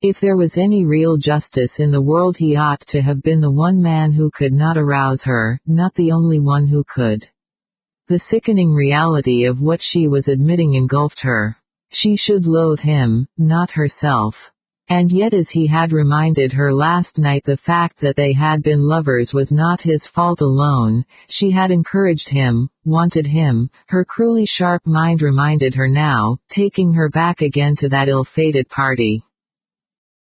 If there was any real justice in the world, he ought to have been the one man who could not arouse her, not the only one who could. The sickening reality of what she was admitting engulfed her. She should loathe him, not herself. And yet, as he had reminded her last night, the fact that they had been lovers was not his fault alone. She had encouraged him, wanted him, her cruelly sharp mind reminded her now, taking her back again to that ill-fated party.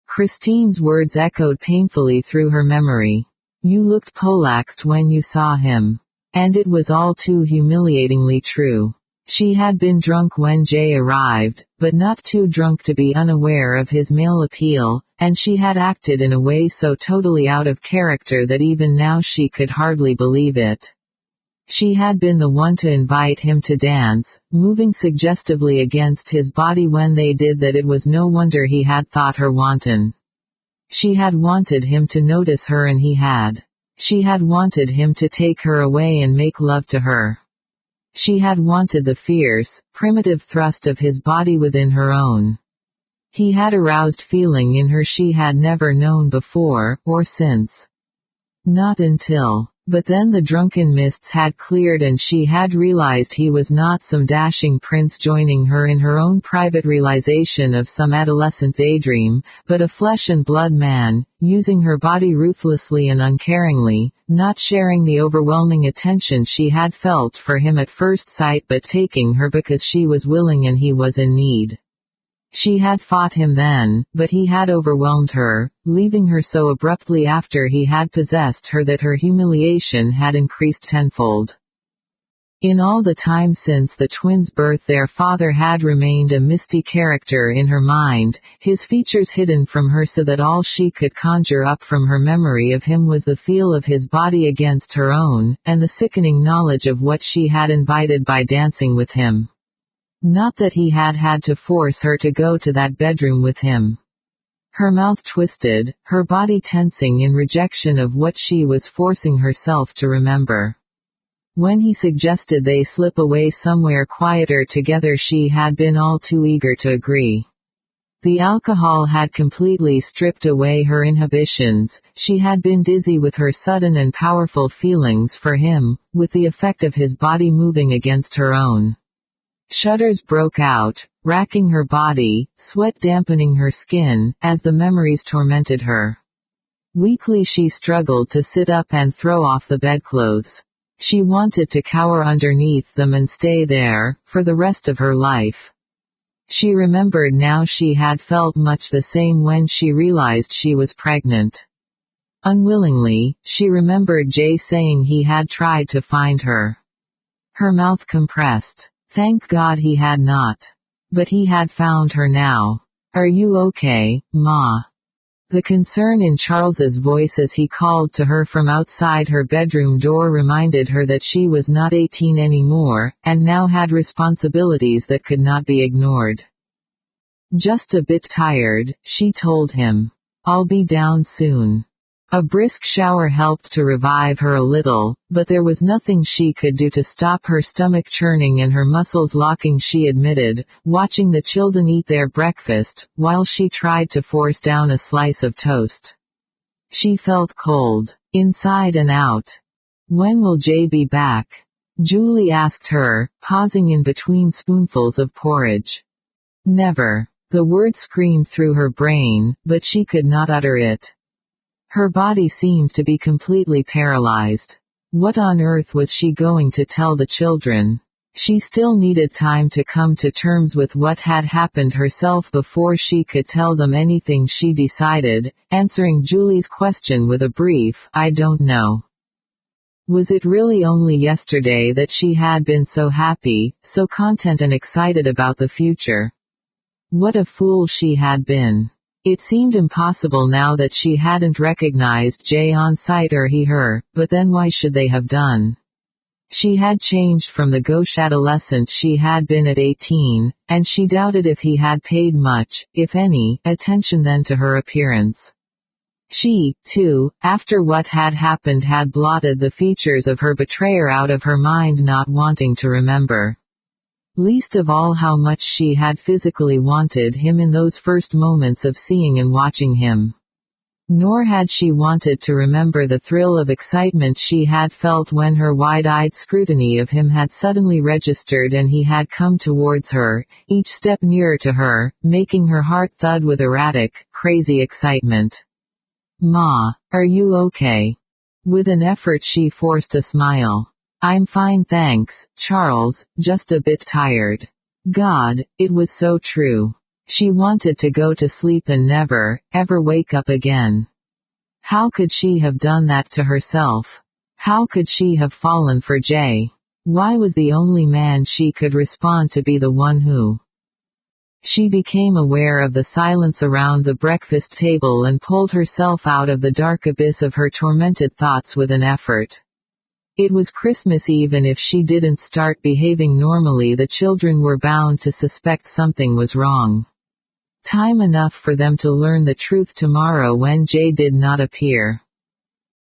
Christine's words echoed painfully through her memory. You looked poleaxed when you saw him. And it was all too humiliatingly true. She had been drunk when Jay arrived, but not too drunk to be unaware of his male appeal, and she had acted in a way so totally out of character that even now she could hardly believe it. She had been the one to invite him to dance, moving suggestively against his body when they did that. It was no wonder he had thought her wanton. She had wanted him to notice her and he had. She had wanted him to take her away and make love to her. She had wanted the fierce, primitive thrust of his body within her own. He had aroused feeling in her she had never known before, or since. Not until. But then the drunken mists had cleared and she had realized he was not some dashing prince joining her in her own private realization of some adolescent daydream, but a flesh and blood man, using her body ruthlessly and uncaringly, not sharing the overwhelming attention she had felt for him at first sight, but taking her because she was willing and he was in need. She had fought him then, but he had overwhelmed her, leaving her so abruptly after he had possessed her that her humiliation had increased tenfold. In all the time since the twins' birth their father had remained a misty character in her mind, his features hidden from her so that all she could conjure up from her memory of him was the feel of his body against her own, and the sickening knowledge of what she had invited by dancing with him. Not that he had had to force her to go to that bedroom with him. Her mouth twisted, her body tensing in rejection of what she was forcing herself to remember. When he suggested they slip away somewhere quieter together, she had been all too eager to agree. The alcohol had completely stripped away her inhibitions, she had been dizzy with her sudden and powerful feelings for him, with the effect of his body moving against her own. Shudders broke out, racking her body, sweat dampening her skin, as the memories tormented her. Weakly she struggled to sit up and throw off the bedclothes. She wanted to cower underneath them and stay there, for the rest of her life. She remembered now she had felt much the same when she realized she was pregnant. Unwillingly, she remembered Jay saying he had tried to find her. Her mouth compressed. Thank God he had not. But he had found her now. Are you okay, Ma? The concern in Charles's voice as he called to her from outside her bedroom door reminded her that she was not 18 anymore, and now had responsibilities that could not be ignored. Just a bit tired, she told him. I'll be down soon. A brisk shower helped to revive her a little, but there was nothing she could do to stop her stomach churning and her muscles locking, she admitted, watching the children eat their breakfast, while she tried to force down a slice of toast. She felt cold, inside and out. When will Jay be back? Julie asked her, pausing in between spoonfuls of porridge. Never. The word screamed through her brain, but she could not utter it. Her body seemed to be completely paralyzed. What on earth was she going to tell the children? She still needed time to come to terms with what had happened herself before she could tell them anything, she decided, answering Julie's question with a brief, I don't know. Was it really only yesterday that she had been so happy, so content and excited about the future? What a fool she had been. It seemed impossible now that she hadn't recognized Jay on sight or he her, but then why should they have done? She had changed from the gauche adolescent she had been at 18, and she doubted if he had paid much, if any, attention then to her appearance. She, too, after what had happened, had blotted the features of her betrayer out of her mind, not wanting to remember. Least of all how much she had physically wanted him in those first moments of seeing and watching him. Nor had she wanted to remember the thrill of excitement she had felt when her wide-eyed scrutiny of him had suddenly registered and he had come towards her, each step nearer to her, making her heart thud with erratic, crazy excitement. Ma, are you okay? With an effort she forced a smile. I'm fine thanks, Charles, just a bit tired. God, it was so true. She wanted to go to sleep and never, ever wake up again. How could she have done that to herself? How could she have fallen for Jay? Why was the only man she could respond to be the one who? She became aware of the silence around the breakfast table and pulled herself out of the dark abyss of her tormented thoughts with an effort. It was Christmas Eve, and if she didn't start behaving normally, the children were bound to suspect something was wrong. Time enough for them to learn the truth tomorrow when Jay did not appear.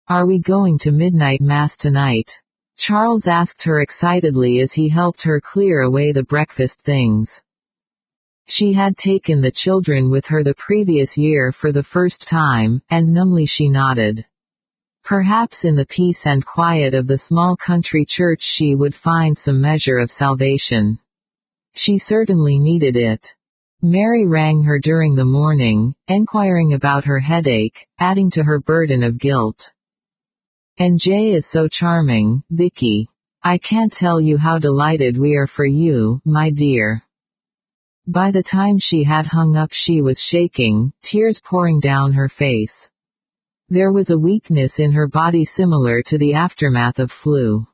Are we going to midnight mass tonight? Charles asked her excitedly as he helped her clear away the breakfast things. She had taken the children with her the previous year for the first time, and numbly she nodded. Perhaps in the peace and quiet of the small country church she would find some measure of salvation. She certainly needed it. Mary rang her during the morning, enquiring about her headache, adding to her burden of guilt. And Jay is so charming, Vicky. I can't tell you how delighted we are for you, my dear. By the time she had hung up she was shaking, tears pouring down her face. There was a weakness in her body similar to the aftermath of flu.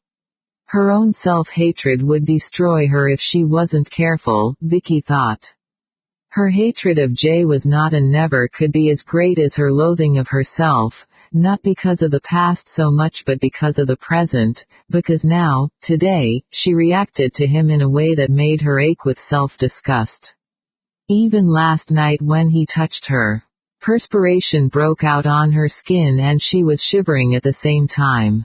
Her own self-hatred would destroy her if she wasn't careful, Vicky thought. Her hatred of Jay was not and never could be as great as her loathing of herself, not because of the past so much but because of the present, because now, today, she reacted to him in a way that made her ache with self-disgust. Even last night when he touched her, perspiration broke out on her skin and she was shivering at the same time.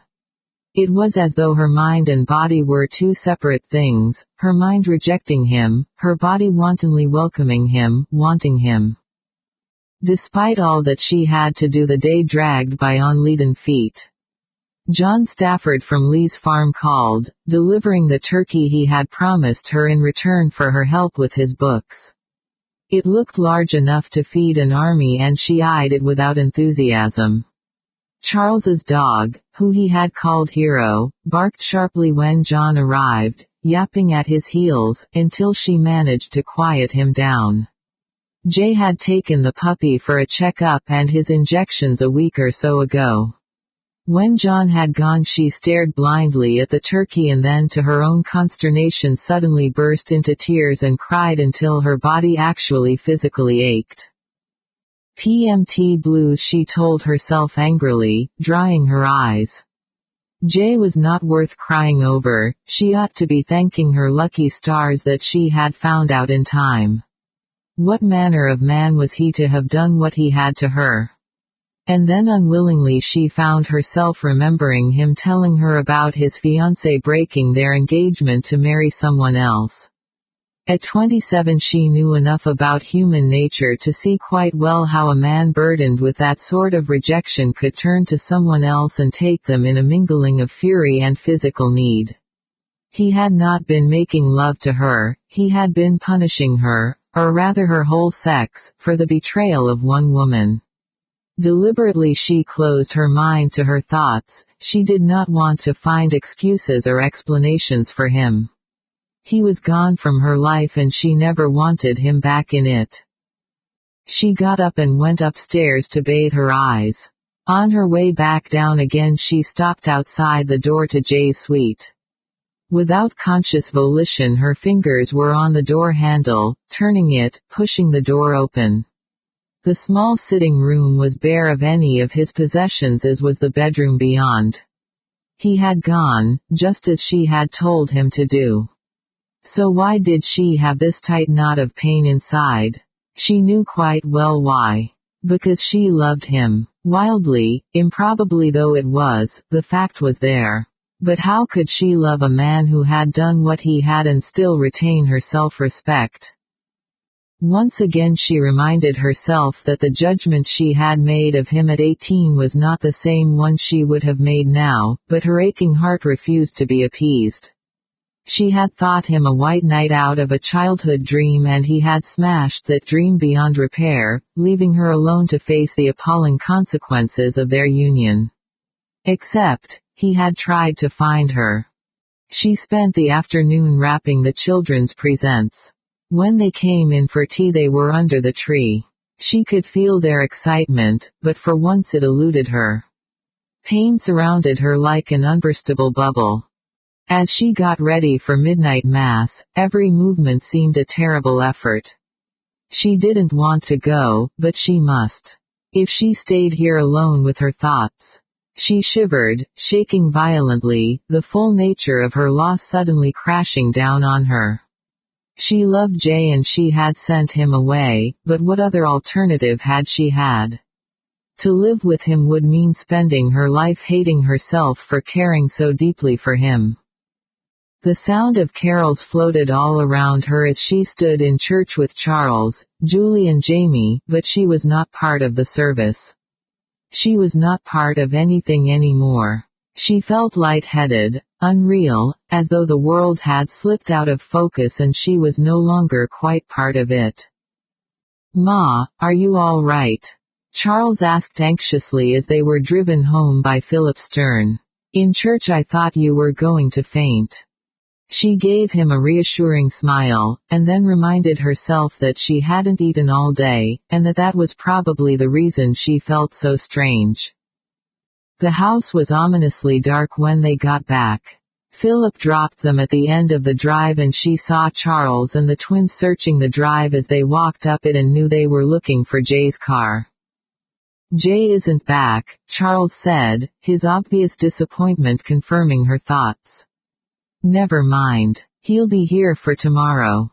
It was as though her mind and body were two separate things, her mind rejecting him, her body wantonly welcoming him, wanting him. Despite all that she had to do, the day dragged by on leaden feet. John Stafford from Lee's farm called, delivering the turkey he had promised her in return for her help with his books. It looked large enough to feed an army and she eyed it without enthusiasm. Charles's dog, who he had called Hero, barked sharply when John arrived, yapping at his heels, until she managed to quiet him down. Jay had taken the puppy for a checkup and his injections a week or so ago. When John had gone she stared blindly at the turkey and then to her own consternation suddenly burst into tears and cried until her body actually physically ached. PMT blues, she told herself angrily, drying her eyes. Jay was not worth crying over, she ought to be thanking her lucky stars that she had found out in time. What manner of man was he to have done what he had to her? And then unwillingly she found herself remembering him telling her about his fiancée breaking their engagement to marry someone else. At 27 she knew enough about human nature to see quite well how a man burdened with that sort of rejection could turn to someone else and take them in a mingling of fury and physical need. He had not been making love to her, he had been punishing her, or rather her whole sex, for the betrayal of one woman. Deliberately she closed her mind to her thoughts, she did not want to find excuses or explanations for him. He was gone from her life and she never wanted him back in it. She got up and went upstairs to bathe her eyes. On her way back down again she stopped outside the door to Jay's suite. Without conscious volition her fingers were on the door handle, turning it, pushing the door open. The small sitting room was bare of any of his possessions as was the bedroom beyond. He had gone, just as she had told him to do. So why did she have this tight knot of pain inside? She knew quite well why. Because she loved him. Wildly, improbably though it was, the fact was there. But how could she love a man who had done what he had and still retain her self-respect? Once again she reminded herself that the judgment she had made of him at 18 was not the same one she would have made now, but her aching heart refused to be appeased. She had thought him a white knight out of a childhood dream and he had smashed that dream beyond repair, leaving her alone to face the appalling consequences of their union. Except, he had tried to find her. She spent the afternoon wrapping the children's presents. When they came in for tea they were under the tree. She could feel their excitement, but for once it eluded her. Pain surrounded her like an unburstable bubble. As she got ready for midnight mass, every movement seemed a terrible effort. She didn't want to go, but she must. If she stayed here alone with her thoughts. She shivered, shaking violently, the full nature of her loss suddenly crashing down on her. She loved Jay and she had sent him away, but what other alternative had she had? To live with him would mean spending her life hating herself for caring so deeply for him. The sound of carols floated all around her as she stood in church with Charles, Julie and Jamie, but she was not part of the service. She was not part of anything anymore. She felt lightheaded, unreal, as though the world had slipped out of focus and she was no longer quite part of it. "Ma, are you all right?" Charles asked anxiously as they were driven home by Philip Stern. "In church I thought you were going to faint." She gave him a reassuring smile, and then reminded herself that she hadn't eaten all day, and that was probably the reason she felt so strange. The house was ominously dark when they got back. Philip dropped them at the end of the drive and she saw Charles and the twins searching the drive as they walked up it and knew they were looking for Jay's car. "Jay isn't back," Charles said, his obvious disappointment confirming her thoughts. "Never mind. He'll be here for tomorrow."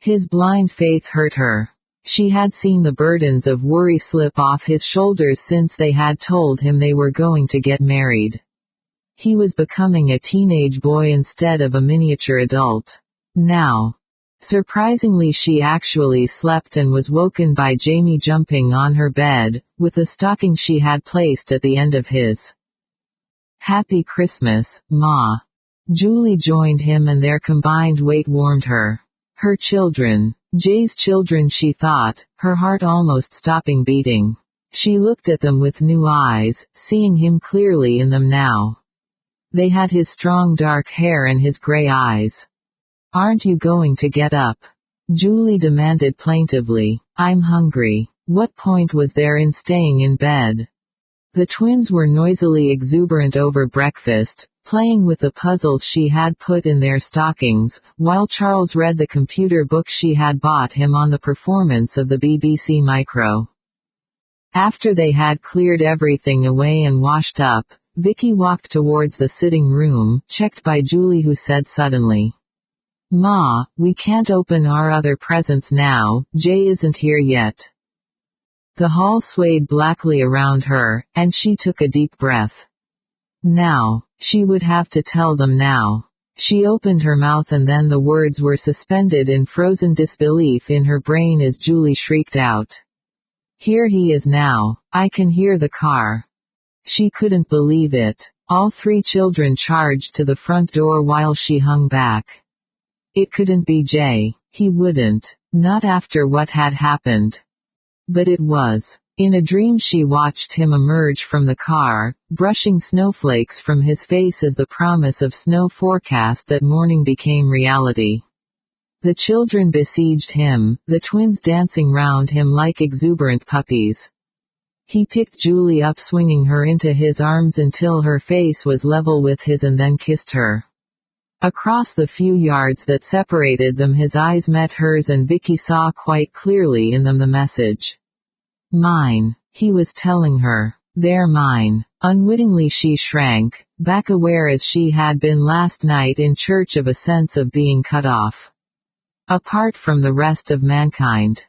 His blind faith hurt her. She had seen the burdens of worry slip off his shoulders since they had told him they were going to get married. He was becoming a teenage boy instead of a miniature adult. Now. Surprisingly, she actually slept and was woken by Jamie jumping on her bed, with the stocking she had placed at the end of his. "Happy Christmas, Ma." Julie joined him and their combined weight warmed her. Her children. Jay's children, she thought, her heart almost stopping beating. She looked at them with new eyes, seeing him clearly in them now. They had his strong dark hair and his gray eyes. "Aren't you going to get up?" Julie demanded plaintively. "I'm hungry." What point was there in staying in bed? The twins were noisily exuberant over breakfast, playing with the puzzles she had put in their stockings, while Charles read the computer book she had bought him on the performance of the BBC Micro. After they had cleared everything away and washed up, Vicky walked towards the sitting room, checked by Julie, who said suddenly, "Ma, we can't open our other presents now, Jay isn't here yet." The hall swayed blackly around her, and she took a deep breath. Now. She would have to tell them now. She opened her mouth and then the words were suspended in frozen disbelief in her brain as Julie shrieked out. "Here he is now. I can hear the car." She couldn't believe it. All three children charged to the front door while she hung back. It couldn't be Jay. He wouldn't. Not after what had happened. But it was. In a dream she watched him emerge from the car, brushing snowflakes from his face as the promise of snow forecast that morning became reality. The children besieged him, the twins dancing round him like exuberant puppies. He picked Julie up, swinging her into his arms until her face was level with his, and then kissed her. Across the few yards that separated them his eyes met hers and Vicky saw quite clearly in them the message. "Mine," he was telling her. "They're mine." Unwittingly she shrank, back, aware as she had been last night in church of a sense of being cut off. Apart from the rest of mankind.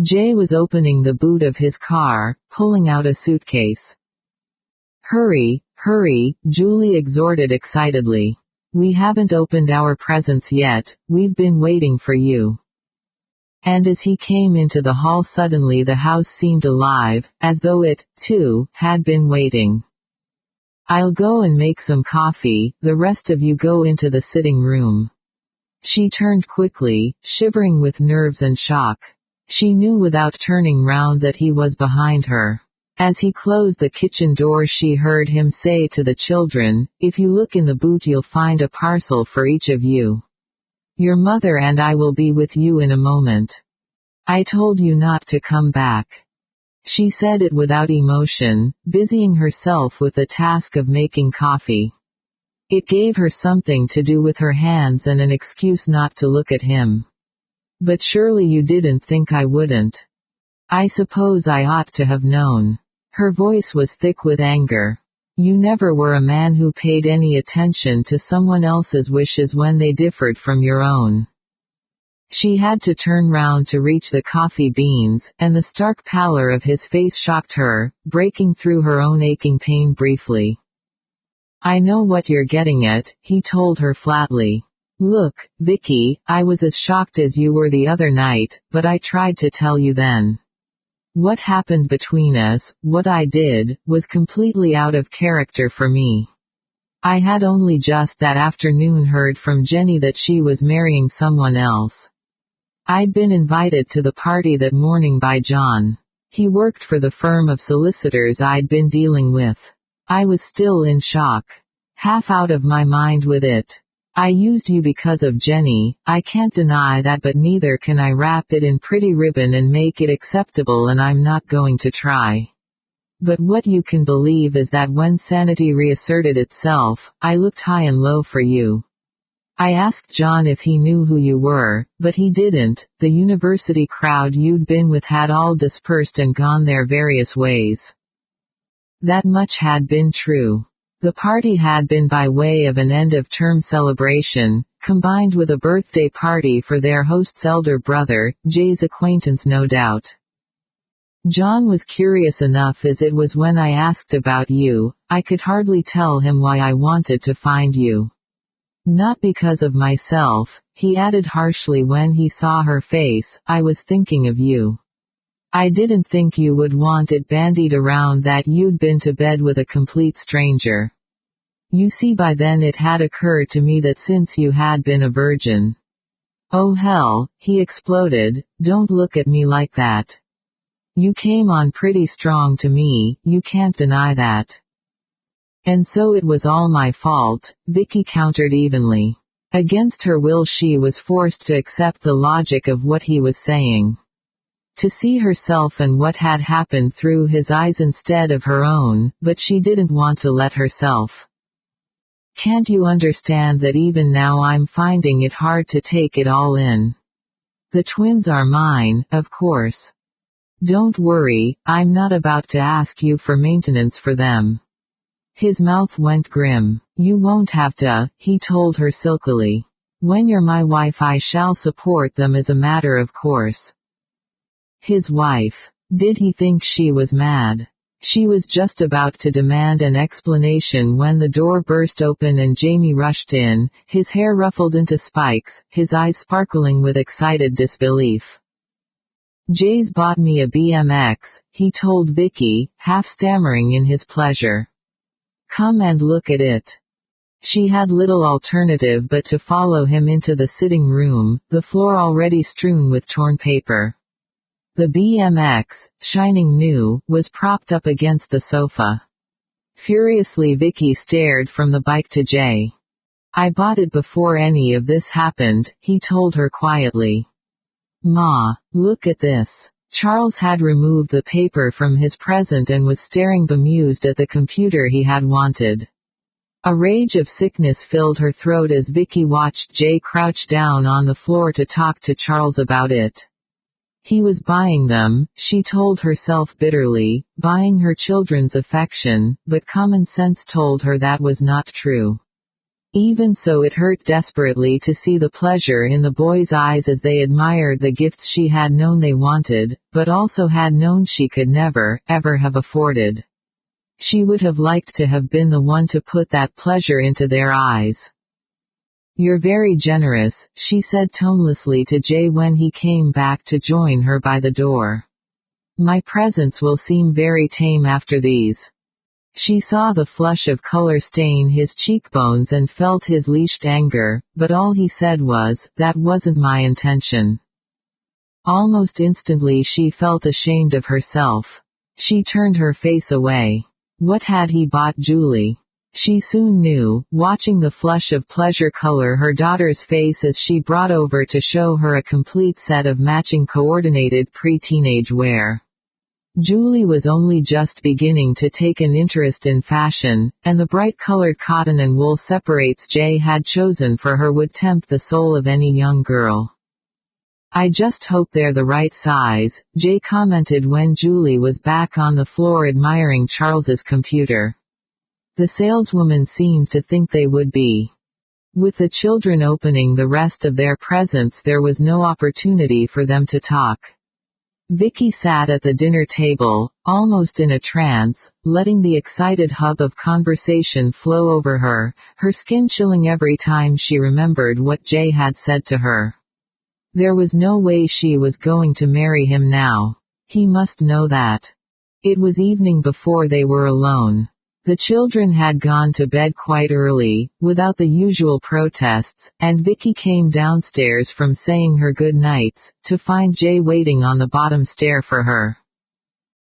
Jay was opening the boot of his car, pulling out a suitcase. "Hurry, hurry," Julie exhorted excitedly. "We haven't opened our presents yet, we've been waiting for you." And as he came into the hall suddenly the house seemed alive, as though it, too, had been waiting. "I'll go and make some coffee, the rest of you go into the sitting room." She turned quickly, shivering with nerves and shock. She knew without turning round that he was behind her. As he closed the kitchen door she heard him say to the children, "If you look in the boot you'll find a parcel for each of you. Your mother and I will be with you in a moment. I told you not to come back." She said it without emotion, busying herself with the task of making coffee. It gave her something to do with her hands and an excuse not to look at him. "But surely you didn't think I wouldn't. I suppose I ought to have known." Her voice was thick with anger. "You never were a man who paid any attention to someone else's wishes when they differed from your own." She had to turn round to reach the coffee beans, and the stark pallor of his face shocked her, breaking through her own aching pain briefly. "I know what you're getting at," he told her flatly. "Look, Vicky, I was as shocked as you were the other night, but I tried to tell you then. What happened between us, what I did, was completely out of character for me. I had only just that afternoon heard from Jenny that she was marrying someone else. I'd been invited to the party that morning by John. He worked for the firm of solicitors I'd been dealing with. I was still in shock. Half out of my mind with it. I used you because of Jenny, I can't deny that, but neither can I wrap it in pretty ribbon and make it acceptable, and I'm not going to try. But what you can believe is that when sanity reasserted itself, I looked high and low for you. I asked John if he knew who you were, but he didn't. The university crowd you'd been with had all dispersed and gone their various ways. That much had been true. The party had been by way of an end-of-term celebration, combined with a birthday party for their host's elder brother, Jay's acquaintance no doubt. John was curious enough as it was when I asked about you. I could hardly tell him why I wanted to find you. Not because of myself, he added harshly when he saw her face, I was thinking of you. I didn't think you would want it bandied around that you'd been to bed with a complete stranger. You see, by then it had occurred to me that since you had been a virgin. Oh hell, he exploded, don't look at me like that. You came on pretty strong to me, you can't deny that. And so it was all my fault, Vicky countered evenly. Against her will she was forced to accept the logic of what he was saying. To see herself and what had happened through his eyes instead of her own, but she didn't want to let herself. Can't you understand that even now I'm finding it hard to take it all in? The twins are mine, of course. Don't worry, I'm not about to ask you for maintenance for them. His mouth went grim. You won't have to, he told her silkily. When you're my wife I shall support them as a matter of course. His wife. Did he think she was mad? She was just about to demand an explanation when the door burst open and Jamie rushed in, his hair ruffled into spikes, his eyes sparkling with excited disbelief. Jay's bought me a BMX, he told Vicky, half stammering in his pleasure. Come and look at it. She had little alternative but to follow him into the sitting room, the floor already strewn with torn paper. The BMX, shining new, was propped up against the sofa. Furiously Vicky stared from the bike to Jay. I bought it before any of this happened, he told her quietly. Ma, look at this. Charles had removed the paper from his present and was staring bemused at the computer he had wanted. A rage of sickness filled her throat as Vicky watched Jay crouch down on the floor to talk to Charles about it. He was buying them, she told herself bitterly, buying her children's affection, but common sense told her that was not true. Even so, it hurt desperately to see the pleasure in the boys' eyes as they admired the gifts she had known they wanted, but also had known she could never, ever have afforded. She would have liked to have been the one to put that pleasure into their eyes. You're very generous, she said tonelessly to Jay when he came back to join her by the door. My presents will seem very tame after these. She saw the flush of color stain his cheekbones and felt his leashed anger, but all he said was, that wasn't my intention. Almost instantly she felt ashamed of herself. She turned her face away. What had he bought Julie? She soon knew, watching the flush of pleasure color her daughter's face as she brought over to show her a complete set of matching coordinated pre-teenage wear. Julie was only just beginning to take an interest in fashion, and the bright-colored cotton and wool separates Jay had chosen for her would tempt the soul of any young girl. I just hope they're the right size, Jay commented when Julie was back on the floor admiring Charles's computer. The saleswoman seemed to think they would be. With the children opening the rest of their presents, there was no opportunity for them to talk. Vicky sat at the dinner table, almost in a trance, letting the excited hub of conversation flow over her, her skin chilling every time she remembered what Jay had said to her. There was no way she was going to marry him now. He must know that. It was evening before they were alone. The children had gone to bed quite early, without the usual protests, and Vicky came downstairs from saying her good nights, to find Jay waiting on the bottom stair for her.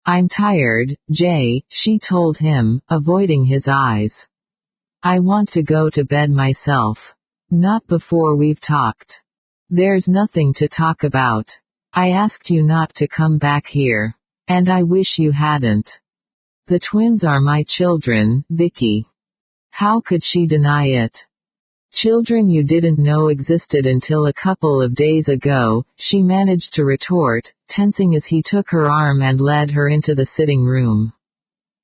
I'm tired, Jay, she told him, avoiding his eyes. I want to go to bed myself. Not before we've talked. There's nothing to talk about. I asked you not to come back here. And I wish you hadn't. The twins are my children, Vicky. How could she deny it? Children you didn't know existed until a couple of days ago, she managed to retort, tensing as he took her arm and led her into the sitting room.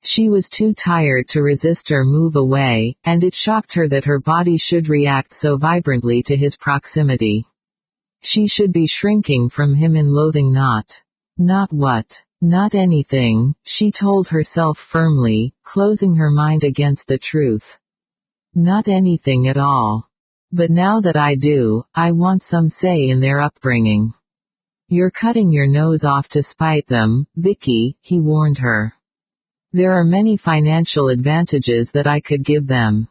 She was too tired to resist or move away, and it shocked her that her body should react so vibrantly to his proximity. She should be shrinking from him in loathing. Not what? Not anything, she told herself firmly, closing her mind against the truth. Not anything at all. But now that I do, I want some say in their upbringing. You're cutting your nose off to spite them, Vicky, he warned her. There are many financial advantages that I could give them.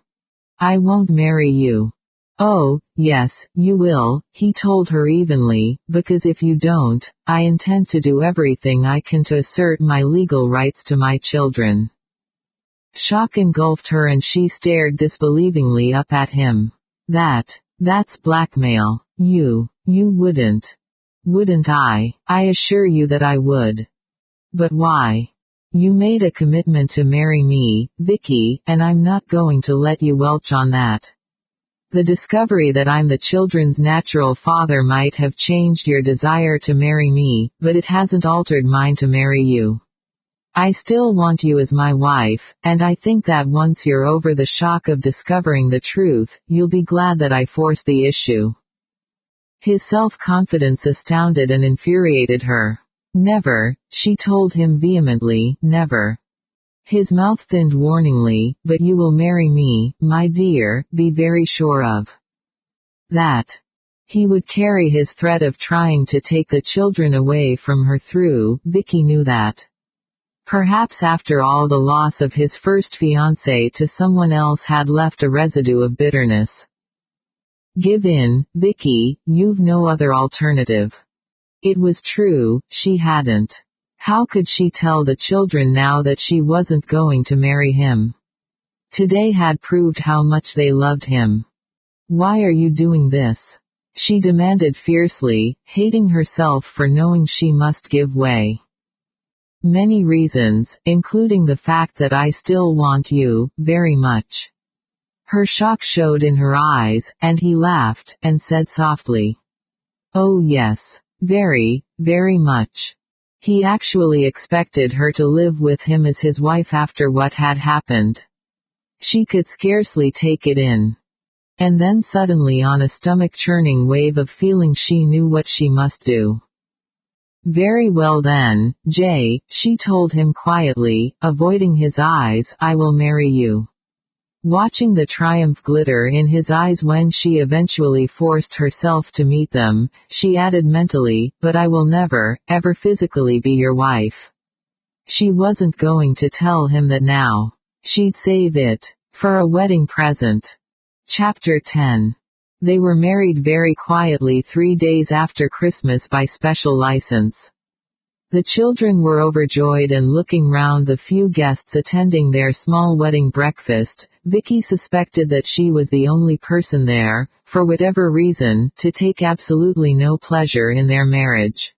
I won't marry you. Oh, yes, you will, he told her evenly, because if you don't, I intend to do everything I can to assert my legal rights to my children. Shock engulfed her and she stared disbelievingly up at him. That's blackmail. You wouldn't. Wouldn't I? I assure you that I would. But why? You made a commitment to marry me, Vicky, and I'm not going to let you welch on that. The discovery that I'm the children's natural father might have changed your desire to marry me, but it hasn't altered mine to marry you. I still want you as my wife, and I think that once you're over the shock of discovering the truth, you'll be glad that I forced the issue. His self-confidence astounded and infuriated her. Never, she told him vehemently, never. His mouth thinned warningly, but you will marry me, my dear, be very sure of that. He would carry his threat of trying to take the children away from her through, Vicky knew that. Perhaps after all the loss of his first fiancée to someone else had left a residue of bitterness. Give in, Vicky, you've no other alternative. It was true, she hadn't. How could she tell the children now that she wasn't going to marry him? Today had proved how much they loved him. Why are you doing this? She demanded fiercely, hating herself for knowing she must give way. Many reasons, including the fact that I still want you, very much. Her shock showed in her eyes, and he laughed, and said softly. Oh yes. Very, very much. He actually expected her to live with him as his wife after what had happened. She could scarcely take it in. And then suddenly on a stomach-churning wave of feeling she knew what she must do. Very well then, Jay, she told him quietly, avoiding his eyes, I will marry you. Watching the triumph glitter in his eyes when she eventually forced herself to meet them, she added mentally, but I will never, ever physically be your wife. She wasn't going to tell him that now. She'd save it for a wedding present. Chapter 10. They were married very quietly 3 days after Christmas by special license. The children were overjoyed and looking round the few guests attending their small wedding breakfast. Vicky suspected that she was the only person there, for whatever reason, to take absolutely no pleasure in their marriage.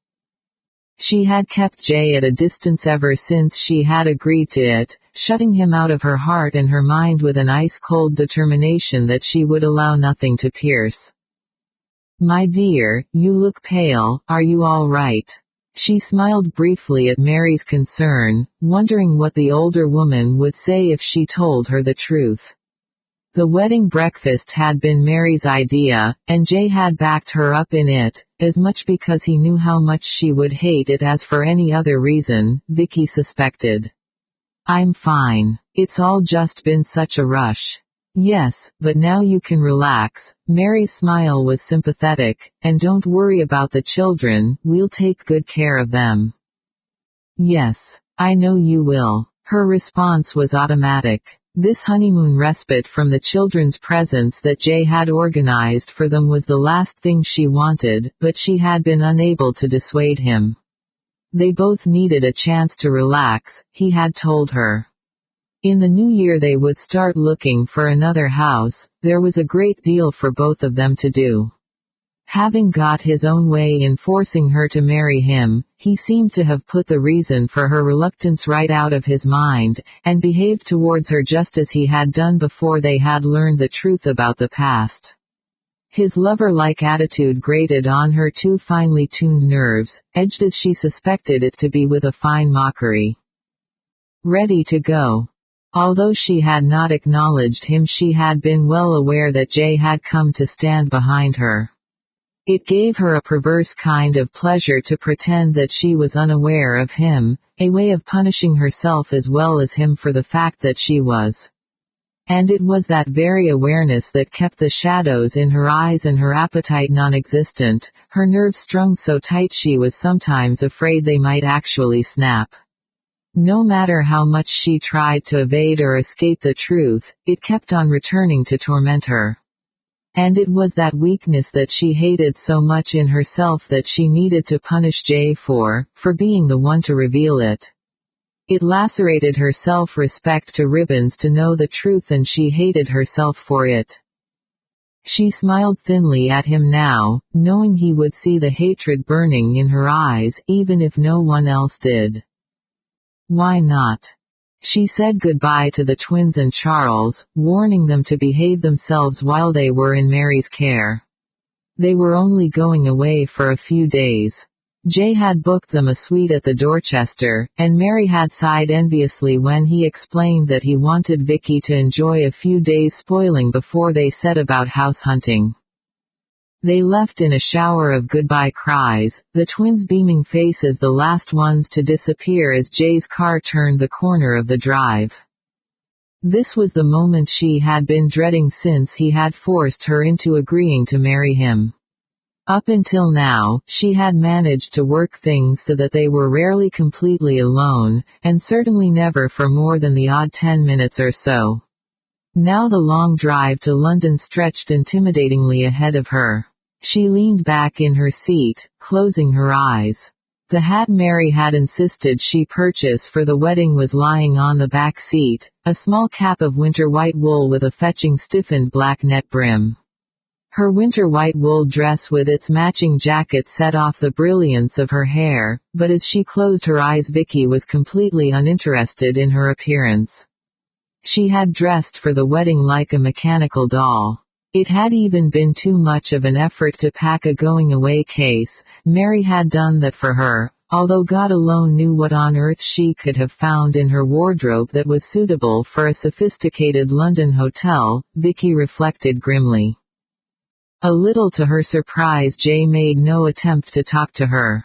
She had kept Jay at a distance ever since she had agreed to it, shutting him out of her heart and her mind with an ice-cold determination that she would allow nothing to pierce. My dear, you look pale, are you all right? She smiled briefly at Mary's concern, wondering what the older woman would say if she told her the truth. The wedding breakfast had been Mary's idea, and Jay had backed her up in it, as much because he knew how much she would hate it as for any other reason, Vicky suspected. I'm fine. It's all just been such a rush. Yes, but now you can relax. Mary's smile was sympathetic, and don't worry about the children, we'll take good care of them. Yes, I know you will. Her response was automatic. This honeymoon respite from the children's presents that Jay had organized for them was the last thing she wanted, but she had been unable to dissuade him. They both needed a chance to relax, he had told her. In the new year they would start looking for another house. There was a great deal for both of them to do. Having got his own way in forcing her to marry him, he seemed to have put the reason for her reluctance right out of his mind, and behaved towards her just as he had done before they had learned the truth about the past. His lover-like attitude grated on her too finely tuned nerves, edged as she suspected it to be with a fine mockery. Ready to go. Although she had not acknowledged him, she had been well aware that Jay had come to stand behind her. It gave her a perverse kind of pleasure to pretend that she was unaware of him, a way of punishing herself as well as him for the fact that she was. And it was that very awareness that kept the shadows in her eyes and her appetite non-existent, her nerves strung so tight she was sometimes afraid they might actually snap. No matter how much she tried to evade or escape the truth, it kept on returning to torment her. And it was that weakness that she hated so much in herself that she needed to punish Jay for being the one to reveal it. It lacerated her self-respect to ribbons to know the truth, and she hated herself for it. She smiled thinly at him now, knowing he would see the hatred burning in her eyes, even if no one else did. Why not? She said goodbye to the twins and Charles, warning them to behave themselves while they were in Mary's care. They were only going away for a few days. Jay had booked them a suite at the Dorchester, and Mary had sighed enviously when he explained that he wanted Vicky to enjoy a few days spoiling before they set about house hunting. They left in a shower of goodbye cries, the twins' beaming faces the last ones to disappear as Jay's car turned the corner of the drive. This was the moment she had been dreading since he had forced her into agreeing to marry him. Up until now, she had managed to work things so that they were rarely completely alone, and certainly never for more than the odd 10 minutes or so. Now the long drive to London stretched intimidatingly ahead of her. She leaned back in her seat, closing her eyes. The hat Mary had insisted she purchase for the wedding was lying on the back seat, a small cap of winter white wool with a fetching stiffened black net brim. Her winter white wool dress with its matching jacket set off the brilliance of her hair, but as she closed her eyes Vicky was completely uninterested in her appearance. She had dressed for the wedding like a mechanical doll. It had even been too much of an effort to pack a going-away case. Mary had done that for her, although God alone knew what on earth she could have found in her wardrobe that was suitable for a sophisticated London hotel, Vicky reflected grimly. A little to her surprise, Jay made no attempt to talk to her.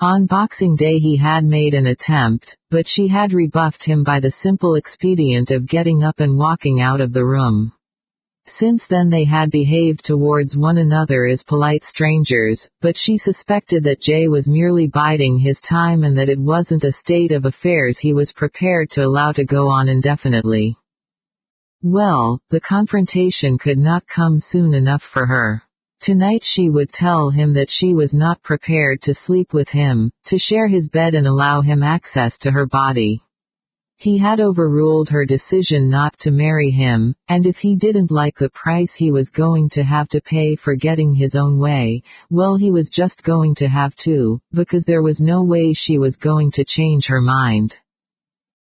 On Boxing Day he had made an attempt, but she had rebuffed him by the simple expedient of getting up and walking out of the room. Since then they had behaved towards one another as polite strangers, but she suspected that Jay was merely biding his time and that it wasn't a state of affairs he was prepared to allow to go on indefinitely. Well, the confrontation could not come soon enough for her. Tonight she would tell him that she was not prepared to sleep with him, to share his bed and allow him access to her body. He had overruled her decision not to marry him, and if he didn't like the price he was going to have to pay for getting his own way, well, he was just going to have to, because there was no way she was going to change her mind.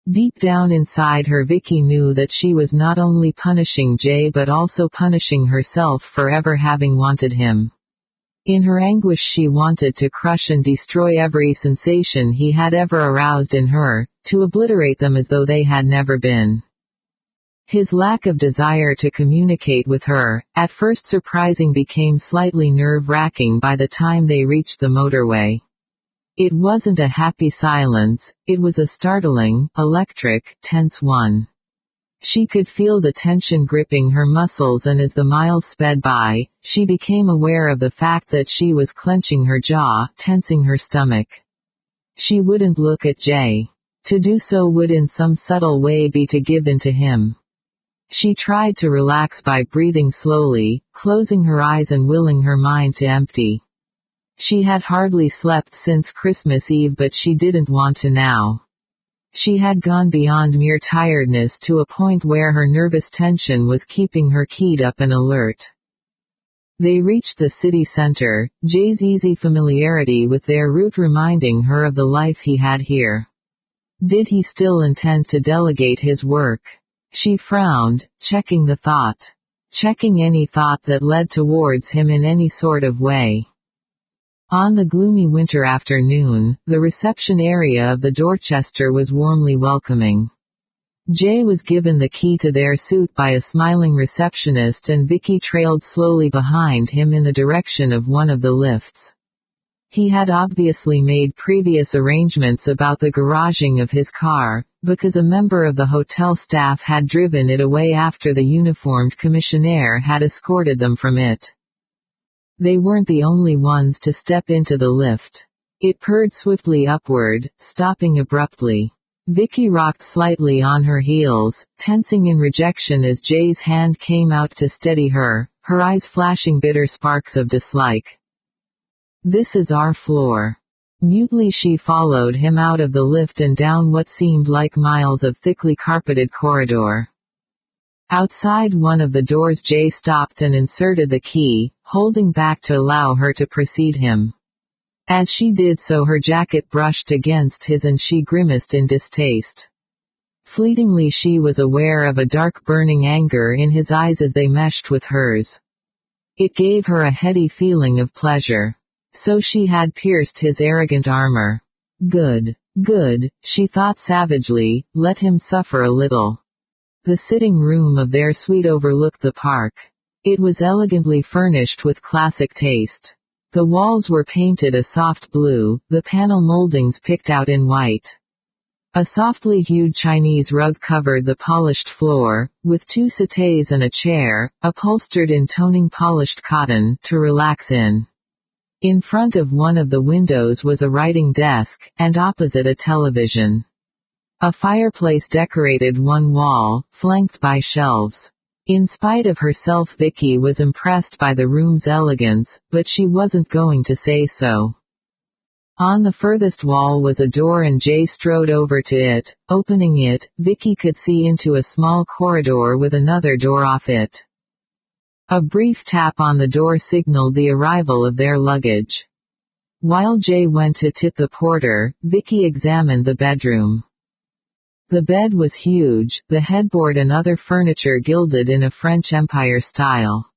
Deep down inside her, Vicky knew that she was not only punishing Jay but also punishing herself for ever having wanted him. In her anguish she wanted to crush and destroy every sensation he had ever aroused in her, to obliterate them as though they had never been. His lack of desire to communicate with her, at first surprising, became slightly nerve-wracking by the time they reached the motorway. It wasn't a happy silence, it was a startling, electric, tense one. She could feel the tension gripping her muscles, and as the miles sped by, she became aware of the fact that she was clenching her jaw, tensing her stomach. She wouldn't look at Jay. To do so would in some subtle way be to give in to him. She tried to relax by breathing slowly, closing her eyes and willing her mind to empty. She had hardly slept since Christmas Eve, but she didn't want to now. She had gone beyond mere tiredness to a point where her nervous tension was keeping her keyed up and alert. They reached the city center, Jay's easy familiarity with their route reminding her of the life he had here. Did he still intend to delegate his work? She frowned, checking the thought. Checking any thought that led towards him in any sort of way. On the gloomy winter afternoon, the reception area of the Dorchester was warmly welcoming. Jay was given the key to their suite by a smiling receptionist and Vicky trailed slowly behind him in the direction of one of the lifts. He had obviously made previous arrangements about the garaging of his car, because a member of the hotel staff had driven it away after the uniformed commissionaire had escorted them from it. They weren't the only ones to step into the lift. It purred swiftly upward, stopping abruptly. Vicky rocked slightly on her heels, tensing in rejection as Jay's hand came out to steady her, her eyes flashing bitter sparks of dislike. "This is our floor." Mutely she followed him out of the lift and down what seemed like miles of thickly carpeted corridor. Outside one of the doors Jay stopped and inserted the key, holding back to allow her to precede him. As she did so her jacket brushed against his and she grimaced in distaste. Fleetingly she was aware of a dark burning anger in his eyes as they meshed with hers. It gave her a heady feeling of pleasure. So she had pierced his arrogant armor. Good, she thought savagely, let him suffer a little. The sitting room of their suite overlooked the park. It was elegantly furnished with classic taste. The walls were painted a soft blue, the panel moldings picked out in white. A softly hued Chinese rug covered the polished floor, with two settees and a chair, upholstered in toning polished cotton, to relax in. In front of one of the windows was a writing desk, and opposite a television. A fireplace decorated one wall, flanked by shelves. In spite of herself Vicky was impressed by the room's elegance, but she wasn't going to say so. On the furthest wall was a door and Jay strode over to it. Opening it, Vicky could see into a small corridor with another door off it. A brief tap on the door signaled the arrival of their luggage. While Jay went to tip the porter, Vicky examined the bedroom. The bed was huge, the headboard and other furniture gilded in a French Empire style.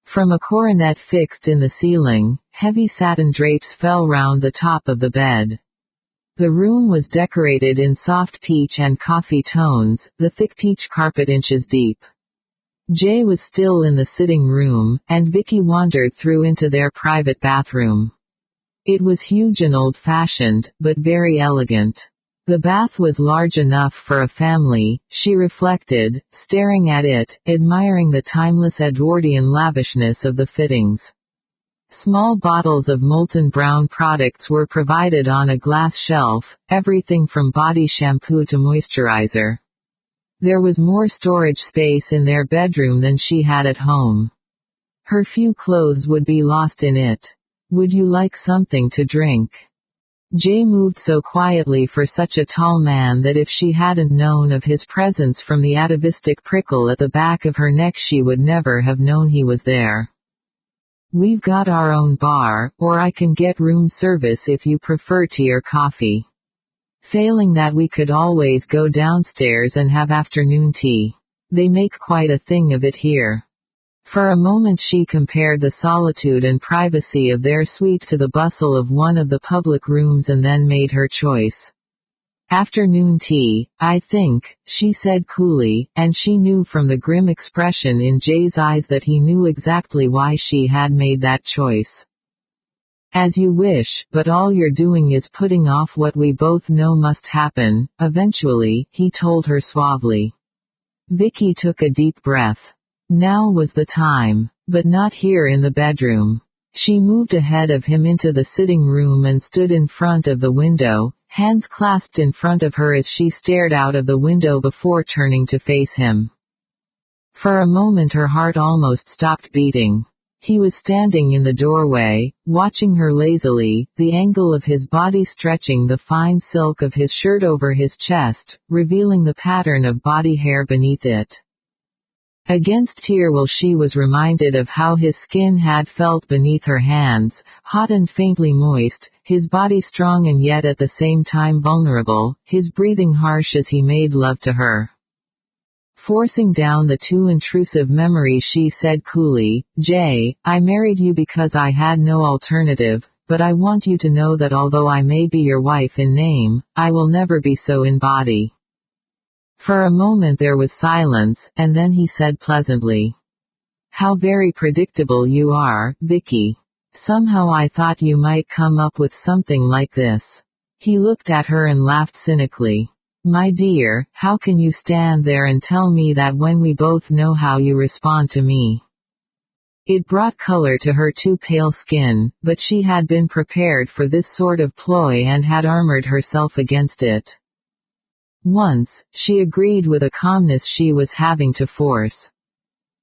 From a coronet fixed in the ceiling, heavy satin drapes fell round the top of the bed. The room was decorated in soft peach and coffee tones, the thick peach carpet inches deep. Jay was still in the sitting room, and Vicky wandered through into their private bathroom. It was huge and old-fashioned, but very elegant. The bath was large enough for a family, she reflected, staring at it, admiring the timeless Edwardian lavishness of the fittings. Small bottles of molten brown products were provided on a glass shelf, everything from body shampoo to moisturizer. There was more storage space in their bedroom than she had at home. Her few clothes would be lost in it. "Would you like something to drink?" Jay moved so quietly for such a tall man that if she hadn't known of his presence from the atavistic prickle at the back of her neck she would never have known he was there. "We've got our own bar, or I can get room service if you prefer tea or coffee. Failing that we could always go downstairs and have afternoon tea. They make quite a thing of it here." For a moment she compared the solitude and privacy of their suite to the bustle of one of the public rooms and then made her choice. "Afternoon tea, I think," she said coolly, and she knew from the grim expression in Jay's eyes that he knew exactly why she had made that choice. "As you wish, but all you're doing is putting off what we both know must happen, eventually," he told her suavely. Vicky took a deep breath. Now was the time. But not here in the bedroom. She moved ahead of him into the sitting room and stood in front of the window, hands clasped in front of her as she stared out of the window before turning to face him. For a moment her heart almost stopped beating. He was standing in the doorway, watching her lazily, the angle of his body stretching the fine silk of his shirt over his chest, revealing the pattern of body hair beneath it. Against tear will she was reminded of how his skin had felt beneath her hands, hot and faintly moist, his body strong and yet at the same time vulnerable, his breathing harsh as he made love to her. Forcing down the too intrusive memory, she said coolly, "Jay, I married you because I had no alternative, but I want you to know that although I may be your wife in name, I will never be so in body." For a moment there was silence, and then he said pleasantly, "How very predictable you are, Vicky. Somehow I thought you might come up with something like this." He looked at her and laughed cynically. "My dear, how can you stand there and tell me that when we both know how you respond to me?" It brought color to her too pale skin, but she had been prepared for this sort of ploy and had armored herself against it. Once, she agreed with a calmness she was having to force.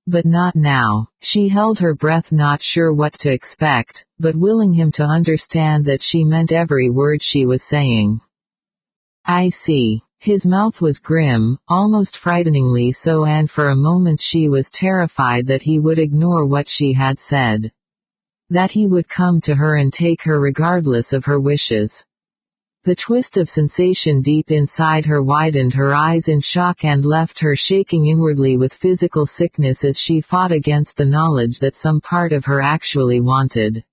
But not now. She held her breath, not sure what to expect, but willing him to understand that she meant every word she was saying. "I see." His mouth was grim, almost frighteningly so, and for a moment she was terrified that he would ignore what she had said. That he would come to her and take her regardless of her wishes. The twist of sensation deep inside her widened her eyes in shock and left her shaking inwardly with physical sickness as she fought against the knowledge that some part of her actually wanted.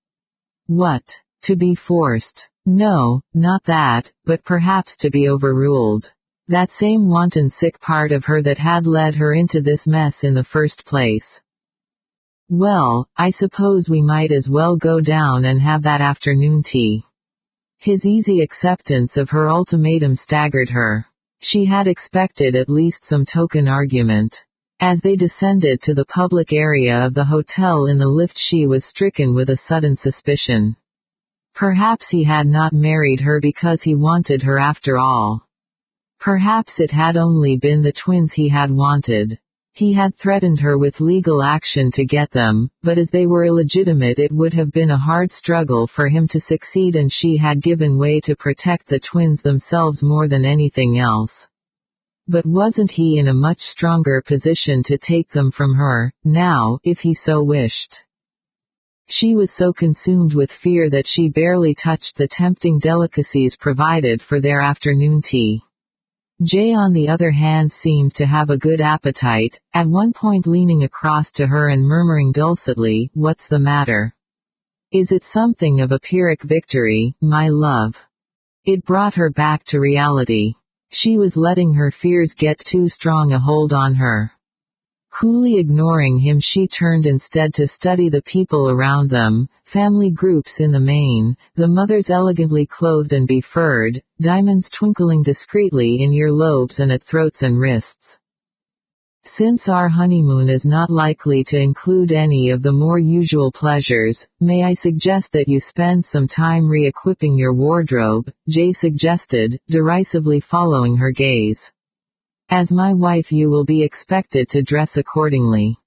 What? To be forced? No, not that, but perhaps to be overruled. That same wanton sick part of her that had led her into this mess in the first place. "Well, I suppose we might as well go down and have that afternoon tea." His easy acceptance of her ultimatum staggered her. She had expected at least some token argument. As they descended to the public area of the hotel in the lift, she was stricken with a sudden suspicion. Perhaps he had not married her because he wanted her after all. Perhaps it had only been the twins he had wanted. He had threatened her with legal action to get them, but as they were illegitimate it would have been a hard struggle for him to succeed, and she had given way to protect the twins themselves more than anything else. But wasn't he in a much stronger position to take them from her, now, if he so wished? She was so consumed with fear that she barely touched the tempting delicacies provided for their afternoon tea. Jay, on the other hand, seemed to have a good appetite, at one point leaning across to her and murmuring dulcetly, "What's the matter? Is it something of a Pyrrhic victory, my love?" It brought her back to reality. She was letting her fears get too strong a hold on her. Coolly ignoring him, she turned instead to study the people around them, family groups in the main, the mothers elegantly clothed and befurred, diamonds twinkling discreetly in earlobes and at throats and wrists. "Since our honeymoon is not likely to include any of the more usual pleasures, may I suggest that you spend some time re-equipping your wardrobe," Jay suggested, derisively following her gaze. "As my wife you will be expected to dress accordingly."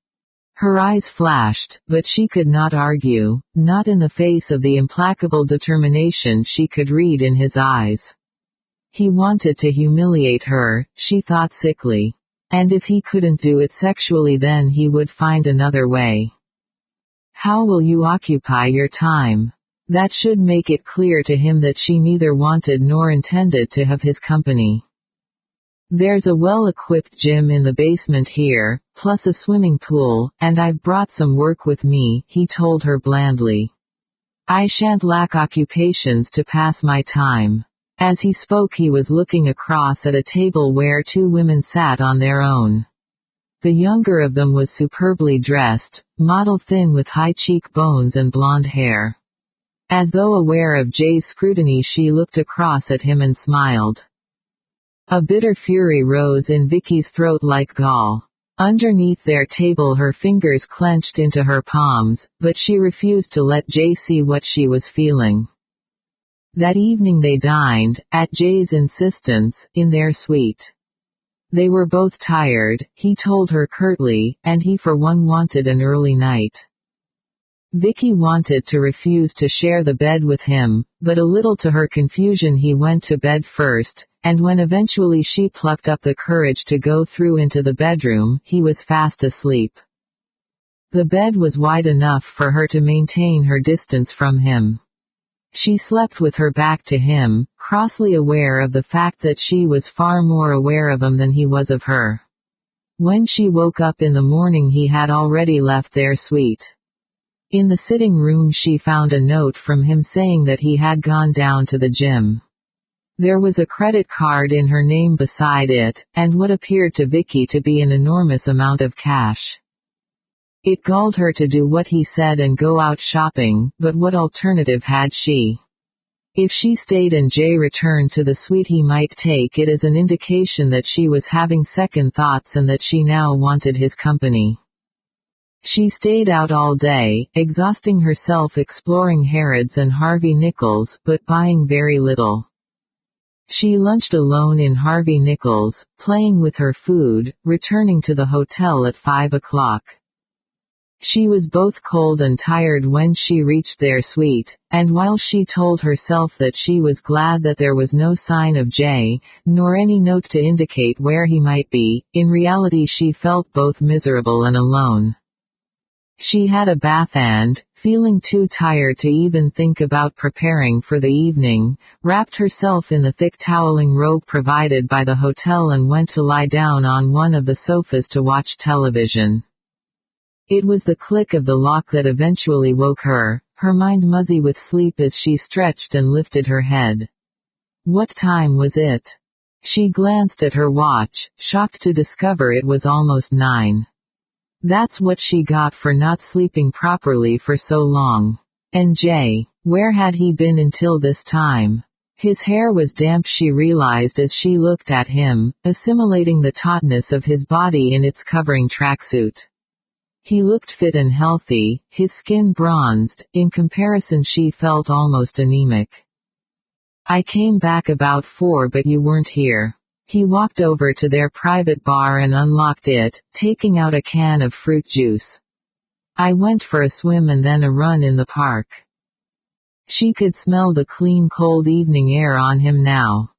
Her eyes flashed, but she could not argue, not in the face of the implacable determination she could read in his eyes. He wanted to humiliate her, she thought sickly. And if he couldn't do it sexually, then he would find another way. "How will you occupy your time?" That should make it clear to him that she neither wanted nor intended to have his company. "There's a well-equipped gym in the basement here, plus a swimming pool, and I've brought some work with me," he told her blandly. "I shan't lack occupations to pass my time." As he spoke he was looking across at a table where two women sat on their own. The younger of them was superbly dressed, model thin with high cheekbones and blonde hair. As though aware of Jay's scrutiny, she looked across at him and smiled. A bitter fury rose in Vicky's throat like gall. Underneath their table her fingers clenched into her palms, but she refused to let Jay see what she was feeling. That evening they dined, at Jay's insistence, in their suite. They were both tired, he told her curtly, and he for one wanted an early night. Vicky wanted to refuse to share the bed with him, but a little to her confusion he went to bed first, and when eventually she plucked up the courage to go through into the bedroom, he was fast asleep. The bed was wide enough for her to maintain her distance from him. She slept with her back to him, crossly aware of the fact that she was far more aware of him than he was of her. When she woke up in the morning he had already left their suite. In the sitting room she found a note from him saying that he had gone down to the gym. There was a credit card in her name beside it, and what appeared to Vicky to be an enormous amount of cash. It galled her to do what he said and go out shopping, but what alternative had she? If she stayed and Jay returned to the suite he might take it as an indication that she was having second thoughts and that she now wanted his company. She stayed out all day, exhausting herself exploring Harrods and Harvey Nichols, but buying very little. She lunched alone in Harvey Nichols, playing with her food, returning to the hotel at 5 o'clock. She was both cold and tired when she reached their suite, and while she told herself that she was glad that there was no sign of Jay, nor any note to indicate where he might be, in reality she felt both miserable and alone. She had a bath and, feeling too tired to even think about preparing for the evening, wrapped herself in the thick toweling robe provided by the hotel and went to lie down on one of the sofas to watch television. It was the click of the lock that eventually woke her, her mind muzzy with sleep as she stretched and lifted her head. What time was it? She glanced at her watch, shocked to discover it was almost 9. That's what she got for not sleeping properly for so long. And Jay, where had he been until this time? His hair was damp she realized as she looked at him, assimilating the tautness of his body in its covering tracksuit. He looked fit and healthy, his skin bronzed, in comparison she felt almost anemic. I came back about 4 but you weren't here. He walked over to their private bar and unlocked it, taking out a can of fruit juice. I went for a swim and then a run in the park. She could smell the clean cold evening air on him now.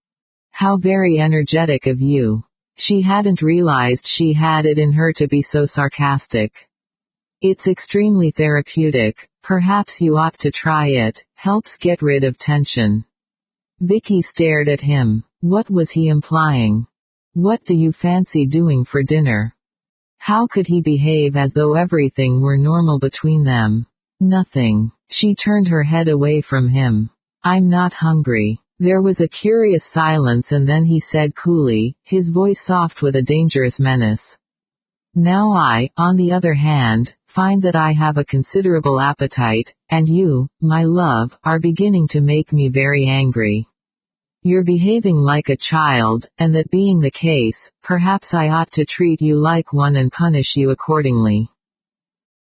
How very energetic of you. She hadn't realized she had it in her to be so sarcastic. It's extremely therapeutic, perhaps you ought to try it, helps get rid of tension. Vicky stared at him. What was he implying? What do you fancy doing for dinner? How could he behave as though everything were normal between them? Nothing. She turned her head away from him. I'm not hungry. There was a curious silence and then he said coolly, his voice soft with a dangerous menace. Now I, on the other hand, find that I have a considerable appetite, and you, my love, are beginning to make me very angry. You're behaving like a child, and that being the case, perhaps I ought to treat you like one and punish you accordingly.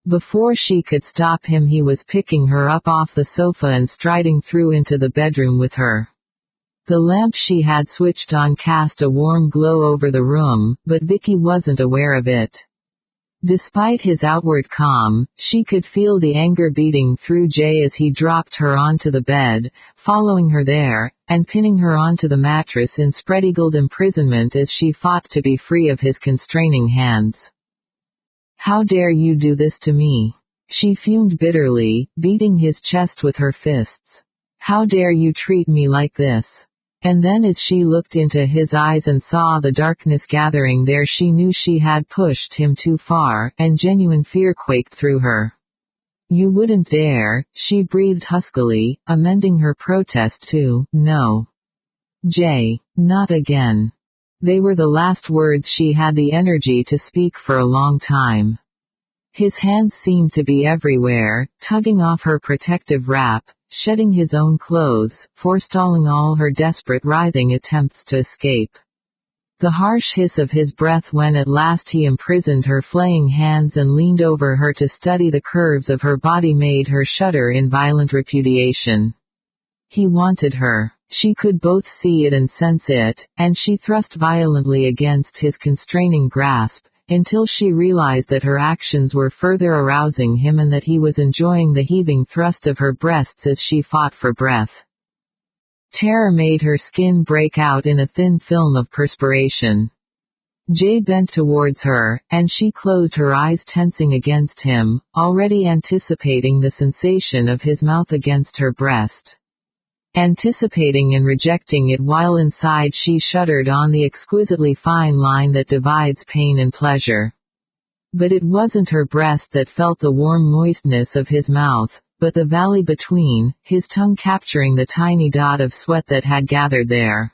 Before she could stop him he was picking her up off the sofa and striding through into the bedroom with her. The lamp she had switched on cast a warm glow over the room, but Vicky wasn't aware of it. Despite his outward calm, she could feel the anger beating through Jay as he dropped her onto the bed, following her there, and pinning her onto the mattress in spread-eagled imprisonment as she fought to be free of his constraining hands. How dare you do this to me? She fumed bitterly, beating his chest with her fists. How dare you treat me like this? And then as she looked into his eyes and saw the darkness gathering there she knew she had pushed him too far, and genuine fear quaked through her. You wouldn't dare, she breathed huskily, amending her protest to, no. Jay, not again. They were the last words she had the energy to speak for a long time. His hands seemed to be everywhere, tugging off her protective wrap, shedding his own clothes, forestalling all her desperate writhing attempts to escape. The harsh hiss of his breath when at last he imprisoned her flaying hands and leaned over her to study the curves of her body made her shudder in violent repudiation. He wanted her. She could both see it and sense it, and she thrust violently against his constraining grasp, until she realized that her actions were further arousing him and that he was enjoying the heaving thrust of her breasts as she fought for breath. Terror made her skin break out in a thin film of perspiration. Jay bent towards her, and she closed her eyes, tensing against him, already anticipating the sensation of his mouth against her breast. Anticipating and rejecting it while inside she shuddered on the exquisitely fine line that divides pain and pleasure. But it wasn't her breast that felt the warm moistness of his mouth, but the valley between, his tongue capturing the tiny dot of sweat that had gathered there.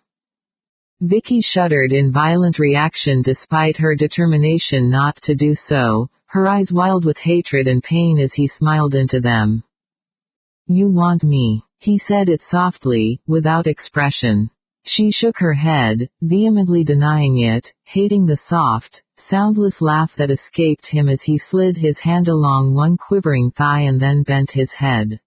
Vicky shuddered in violent reaction despite her determination not to do so, her eyes wild with hatred and pain as he smiled into them. "You want me," he said it softly, without expression. She shook her head, vehemently denying it, hating the soft, soundless laugh that escaped him as he slid his hand along one quivering thigh and then bent his head.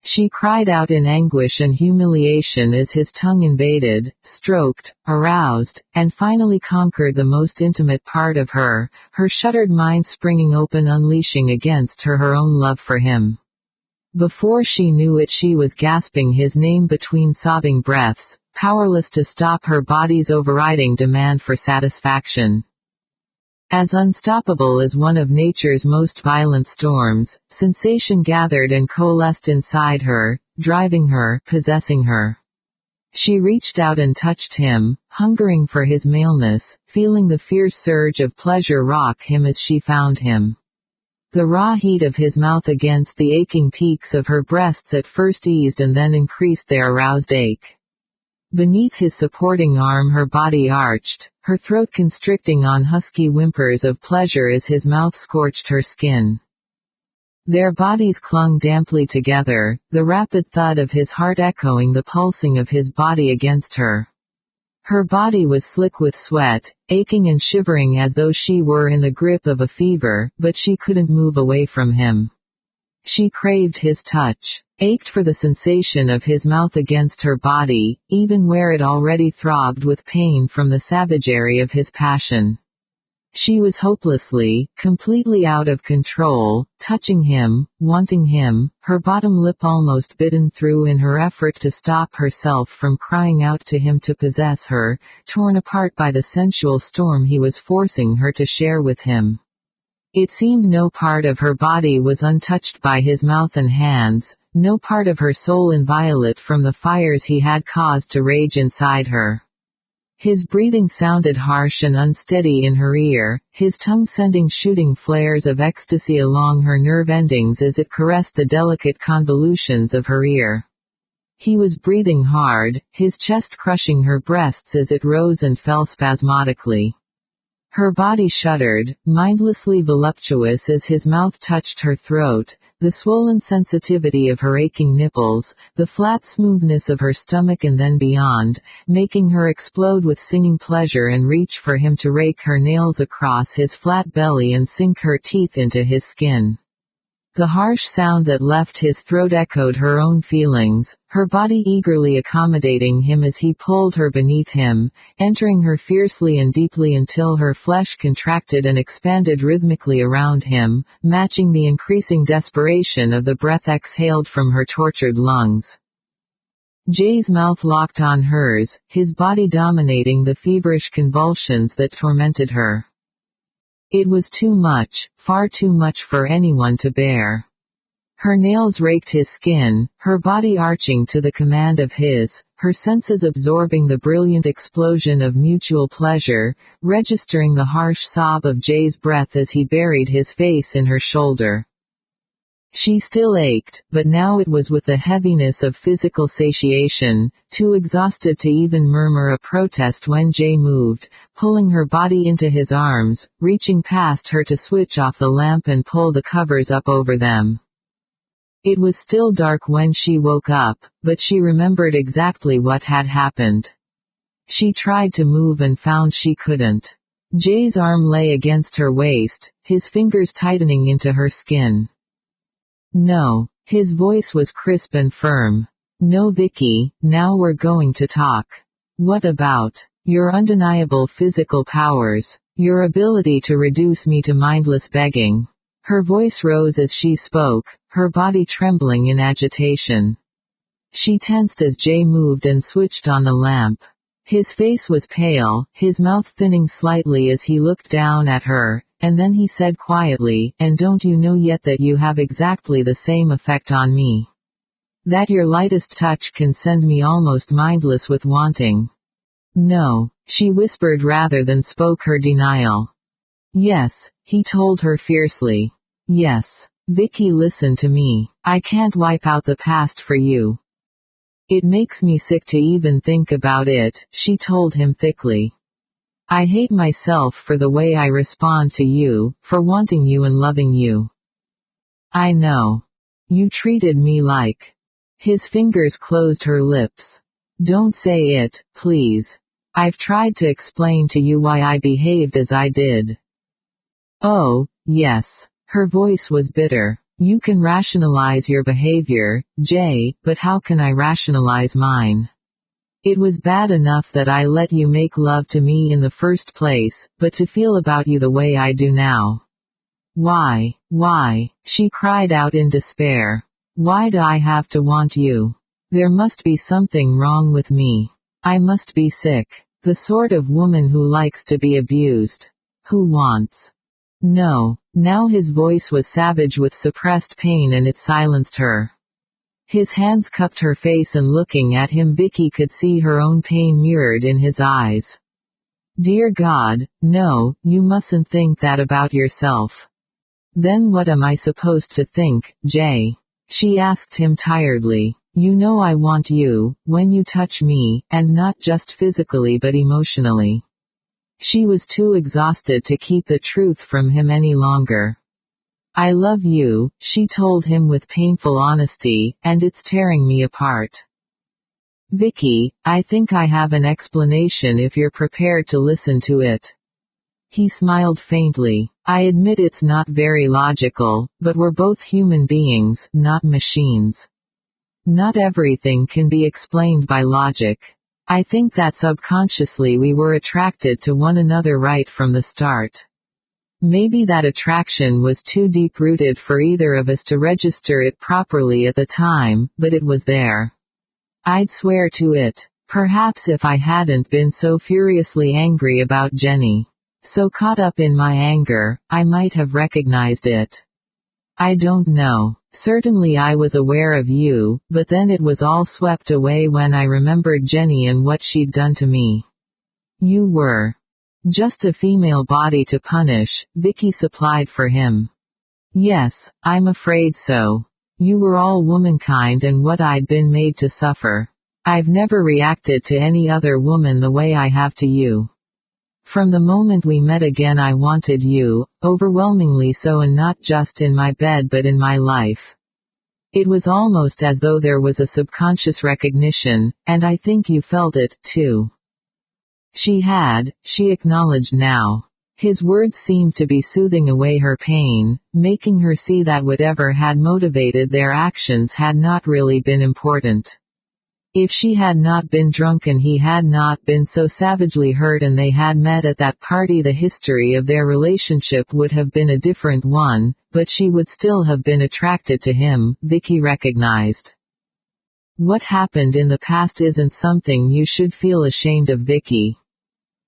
She cried out in anguish and humiliation as his tongue invaded, stroked, aroused, and finally conquered the most intimate part of her, her shuttered mind springing open, unleashing against her her own love for him. Before she knew it, she was gasping his name between sobbing breaths, powerless to stop her body's overriding demand for satisfaction. As unstoppable as one of nature's most violent storms, sensation gathered and coalesced inside her, driving her, possessing her. She reached out and touched him, hungering for his maleness, feeling the fierce surge of pleasure rock him as she found him. The raw heat of his mouth against the aching peaks of her breasts at first eased and then increased their aroused ache. Beneath his supporting arm her body arched, her throat constricting on husky whimpers of pleasure as his mouth scorched her skin. Their bodies clung damply together, the rapid thud of his heart echoing the pulsing of his body against her. Her body was slick with sweat, aching and shivering as though she were in the grip of a fever, but she couldn't move away from him. She craved his touch, ached for the sensation of his mouth against her body, even where it already throbbed with pain from the savagery of his passion. She was hopelessly, completely out of control, touching him, wanting him, her bottom lip almost bitten through in her effort to stop herself from crying out to him to possess her, torn apart by the sensual storm he was forcing her to share with him. It seemed no part of her body was untouched by his mouth and hands, no part of her soul inviolate from the fires he had caused to rage inside her. His breathing sounded harsh and unsteady in her ear, his tongue sending shooting flares of ecstasy along her nerve endings as it caressed the delicate convolutions of her ear. He was breathing hard, his chest crushing her breasts as it rose and fell spasmodically. Her body shuddered, mindlessly voluptuous as his mouth touched her throat, the swollen sensitivity of her aching nipples, the flat smoothness of her stomach and then beyond, making her explode with singing pleasure and reach for him to rake her nails across his flat belly and sink her teeth into his skin. The harsh sound that left his throat echoed her own feelings, her body eagerly accommodating him as he pulled her beneath him, entering her fiercely and deeply until her flesh contracted and expanded rhythmically around him, matching the increasing desperation of the breath exhaled from her tortured lungs. Jay's mouth locked on hers, his body dominating the feverish convulsions that tormented her. It was too much, far too much for anyone to bear. Her nails raked his skin, her body arching to the command of his, her senses absorbing the brilliant explosion of mutual pleasure, registering the harsh sob of Jay's breath as he buried his face in her shoulder. She still ached, but now it was with the heaviness of physical satiation, too exhausted to even murmur a protest when Jay moved, pulling her body into his arms, reaching past her to switch off the lamp and pull the covers up over them. It was still dark when she woke up, but she remembered exactly what had happened. She tried to move and found she couldn't. Jay's arm lay against her waist, his fingers tightening into her skin. "No." His voice was crisp and firm. "No, Vicky, now we're going to talk. What about your undeniable physical powers?" Your ability to reduce me to mindless begging. Her voice rose as she spoke, her body trembling in agitation. She tensed as Jay moved and switched on the lamp. His face was pale, his mouth thinning slightly as he looked down at her, and then he said quietly, "And don't you know yet that you have exactly the same effect on me? That your lightest touch can send me almost mindless with wanting." "No," she whispered rather than spoke her denial. "Yes," he told her fiercely. "Yes. Vicky, listen to me. I can't wipe out the past for you. It makes me sick to even think about it," she told him thickly. "I hate myself for the way I respond to you, for wanting you and loving you. I know. You treated me like..." His fingers closed her lips. "Don't say it, please. I've tried to explain to you why I behaved as I did." "Oh, yes." Her voice was bitter. "You can rationalize your behavior, Jay, but how can I rationalize mine? It was bad enough that I let you make love to me in the first place, but to feel about you the way I do now. Why, she cried out in despair. Why do I have to want you? There must be something wrong with me. I must be sick. The sort of woman who likes to be abused. Who wants. No. Now his voice was savage with suppressed pain and it silenced her. His hands cupped her face and looking at him Vicky could see her own pain mirrored in his eyes. Dear God, no, you mustn't think that about yourself. Then what am I supposed to think, Jay? She asked him tiredly. You know I want you, when you touch me, and not just physically but emotionally. She was too exhausted to keep the truth from him any longer. I love you, she told him with painful honesty, and it's tearing me apart. Vicky, I think I have an explanation if you're prepared to listen to it. He smiled faintly. I admit it's not very logical, but we're both human beings, not machines. Not everything can be explained by logic. I think that subconsciously we were attracted to one another right from the start. Maybe that attraction was too deep-rooted for either of us to register it properly at the time, but it was there. I'd swear to it. Perhaps if I hadn't been so furiously angry about Jenny. So caught up in my anger, I might have recognized it. I don't know. Certainly I was aware of you, but then it was all swept away when I remembered Jenny and what she'd done to me. You were just a female body to punish, Vicky supplied for him. Yes, I'm afraid so. You were all womankind and what I'd been made to suffer. I've never reacted to any other woman the way I have to you. From the moment we met again I wanted you, overwhelmingly so, and not just in my bed but in my life. It was almost as though there was a subconscious recognition, and I think you felt it, too. She acknowledged now. His words seemed to be soothing away her pain, making her see that whatever had motivated their actions had not really been important. If she had not been drunk and he had not been so savagely hurt and they had met at that party, the history of their relationship would have been a different one, but she would still have been attracted to him, Vicky recognized. What happened in the past isn't something you should feel ashamed of, Vicky.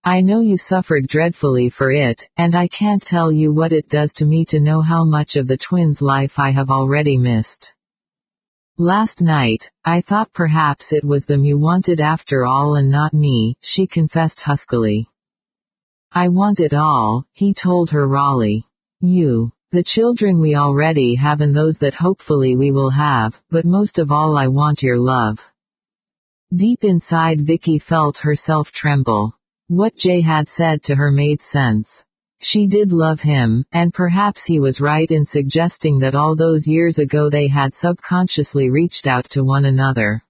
I know you suffered dreadfully for it, and I can't tell you what it does to me to know how much of the twins' life I have already missed. Last night, I thought perhaps it was them you wanted after all and not me, she confessed huskily. I want it all, he told her rawly. You. The children we already have and those that hopefully we will have, but most of all I want your love. Deep inside Vicky felt herself tremble. What Jay had said to her made sense. She did love him, and perhaps he was right in suggesting that all those years ago they had subconsciously reached out to one another.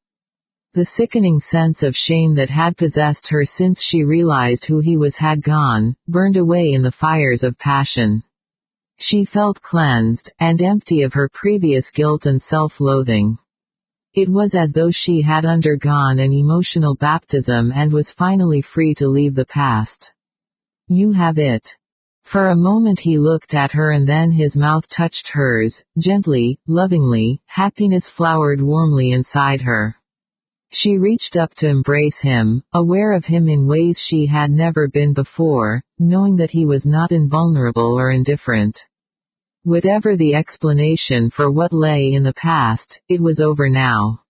The sickening sense of shame that had possessed her since she realized who he was had gone, burned away in the fires of passion. She felt cleansed, and empty of her previous guilt and self-loathing. It was as though she had undergone an emotional baptism and was finally free to leave the past. You have it. For a moment he looked at her and then his mouth touched hers, gently, lovingly, happiness flowered warmly inside her. She reached up to embrace him, aware of him in ways she had never been before, knowing that he was not invulnerable or indifferent. Whatever the explanation for what lay in the past, it was over now.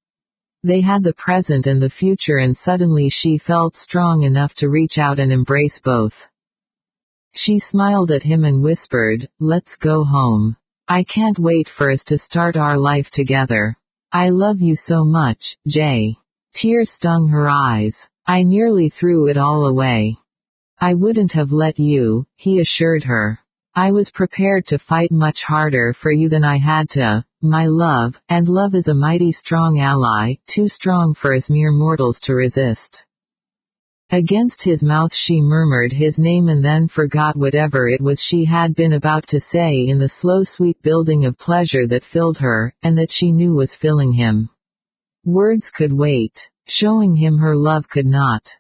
They had the present and the future, and suddenly she felt strong enough to reach out and embrace both. She smiled at him and whispered, "Let's go home. I can't wait for us to start our life together. I love you so much, Jay." Tears stung her eyes. "I nearly threw it all away." "I wouldn't have let you," he assured her. "I was prepared to fight much harder for you than I had to, my love, and love is a mighty strong ally, too strong for us mere mortals to resist." Against his mouth she murmured his name and then forgot whatever it was she had been about to say in the slow sweet building of pleasure that filled her, and that she knew was filling him. Words could wait. Showing him her love could not.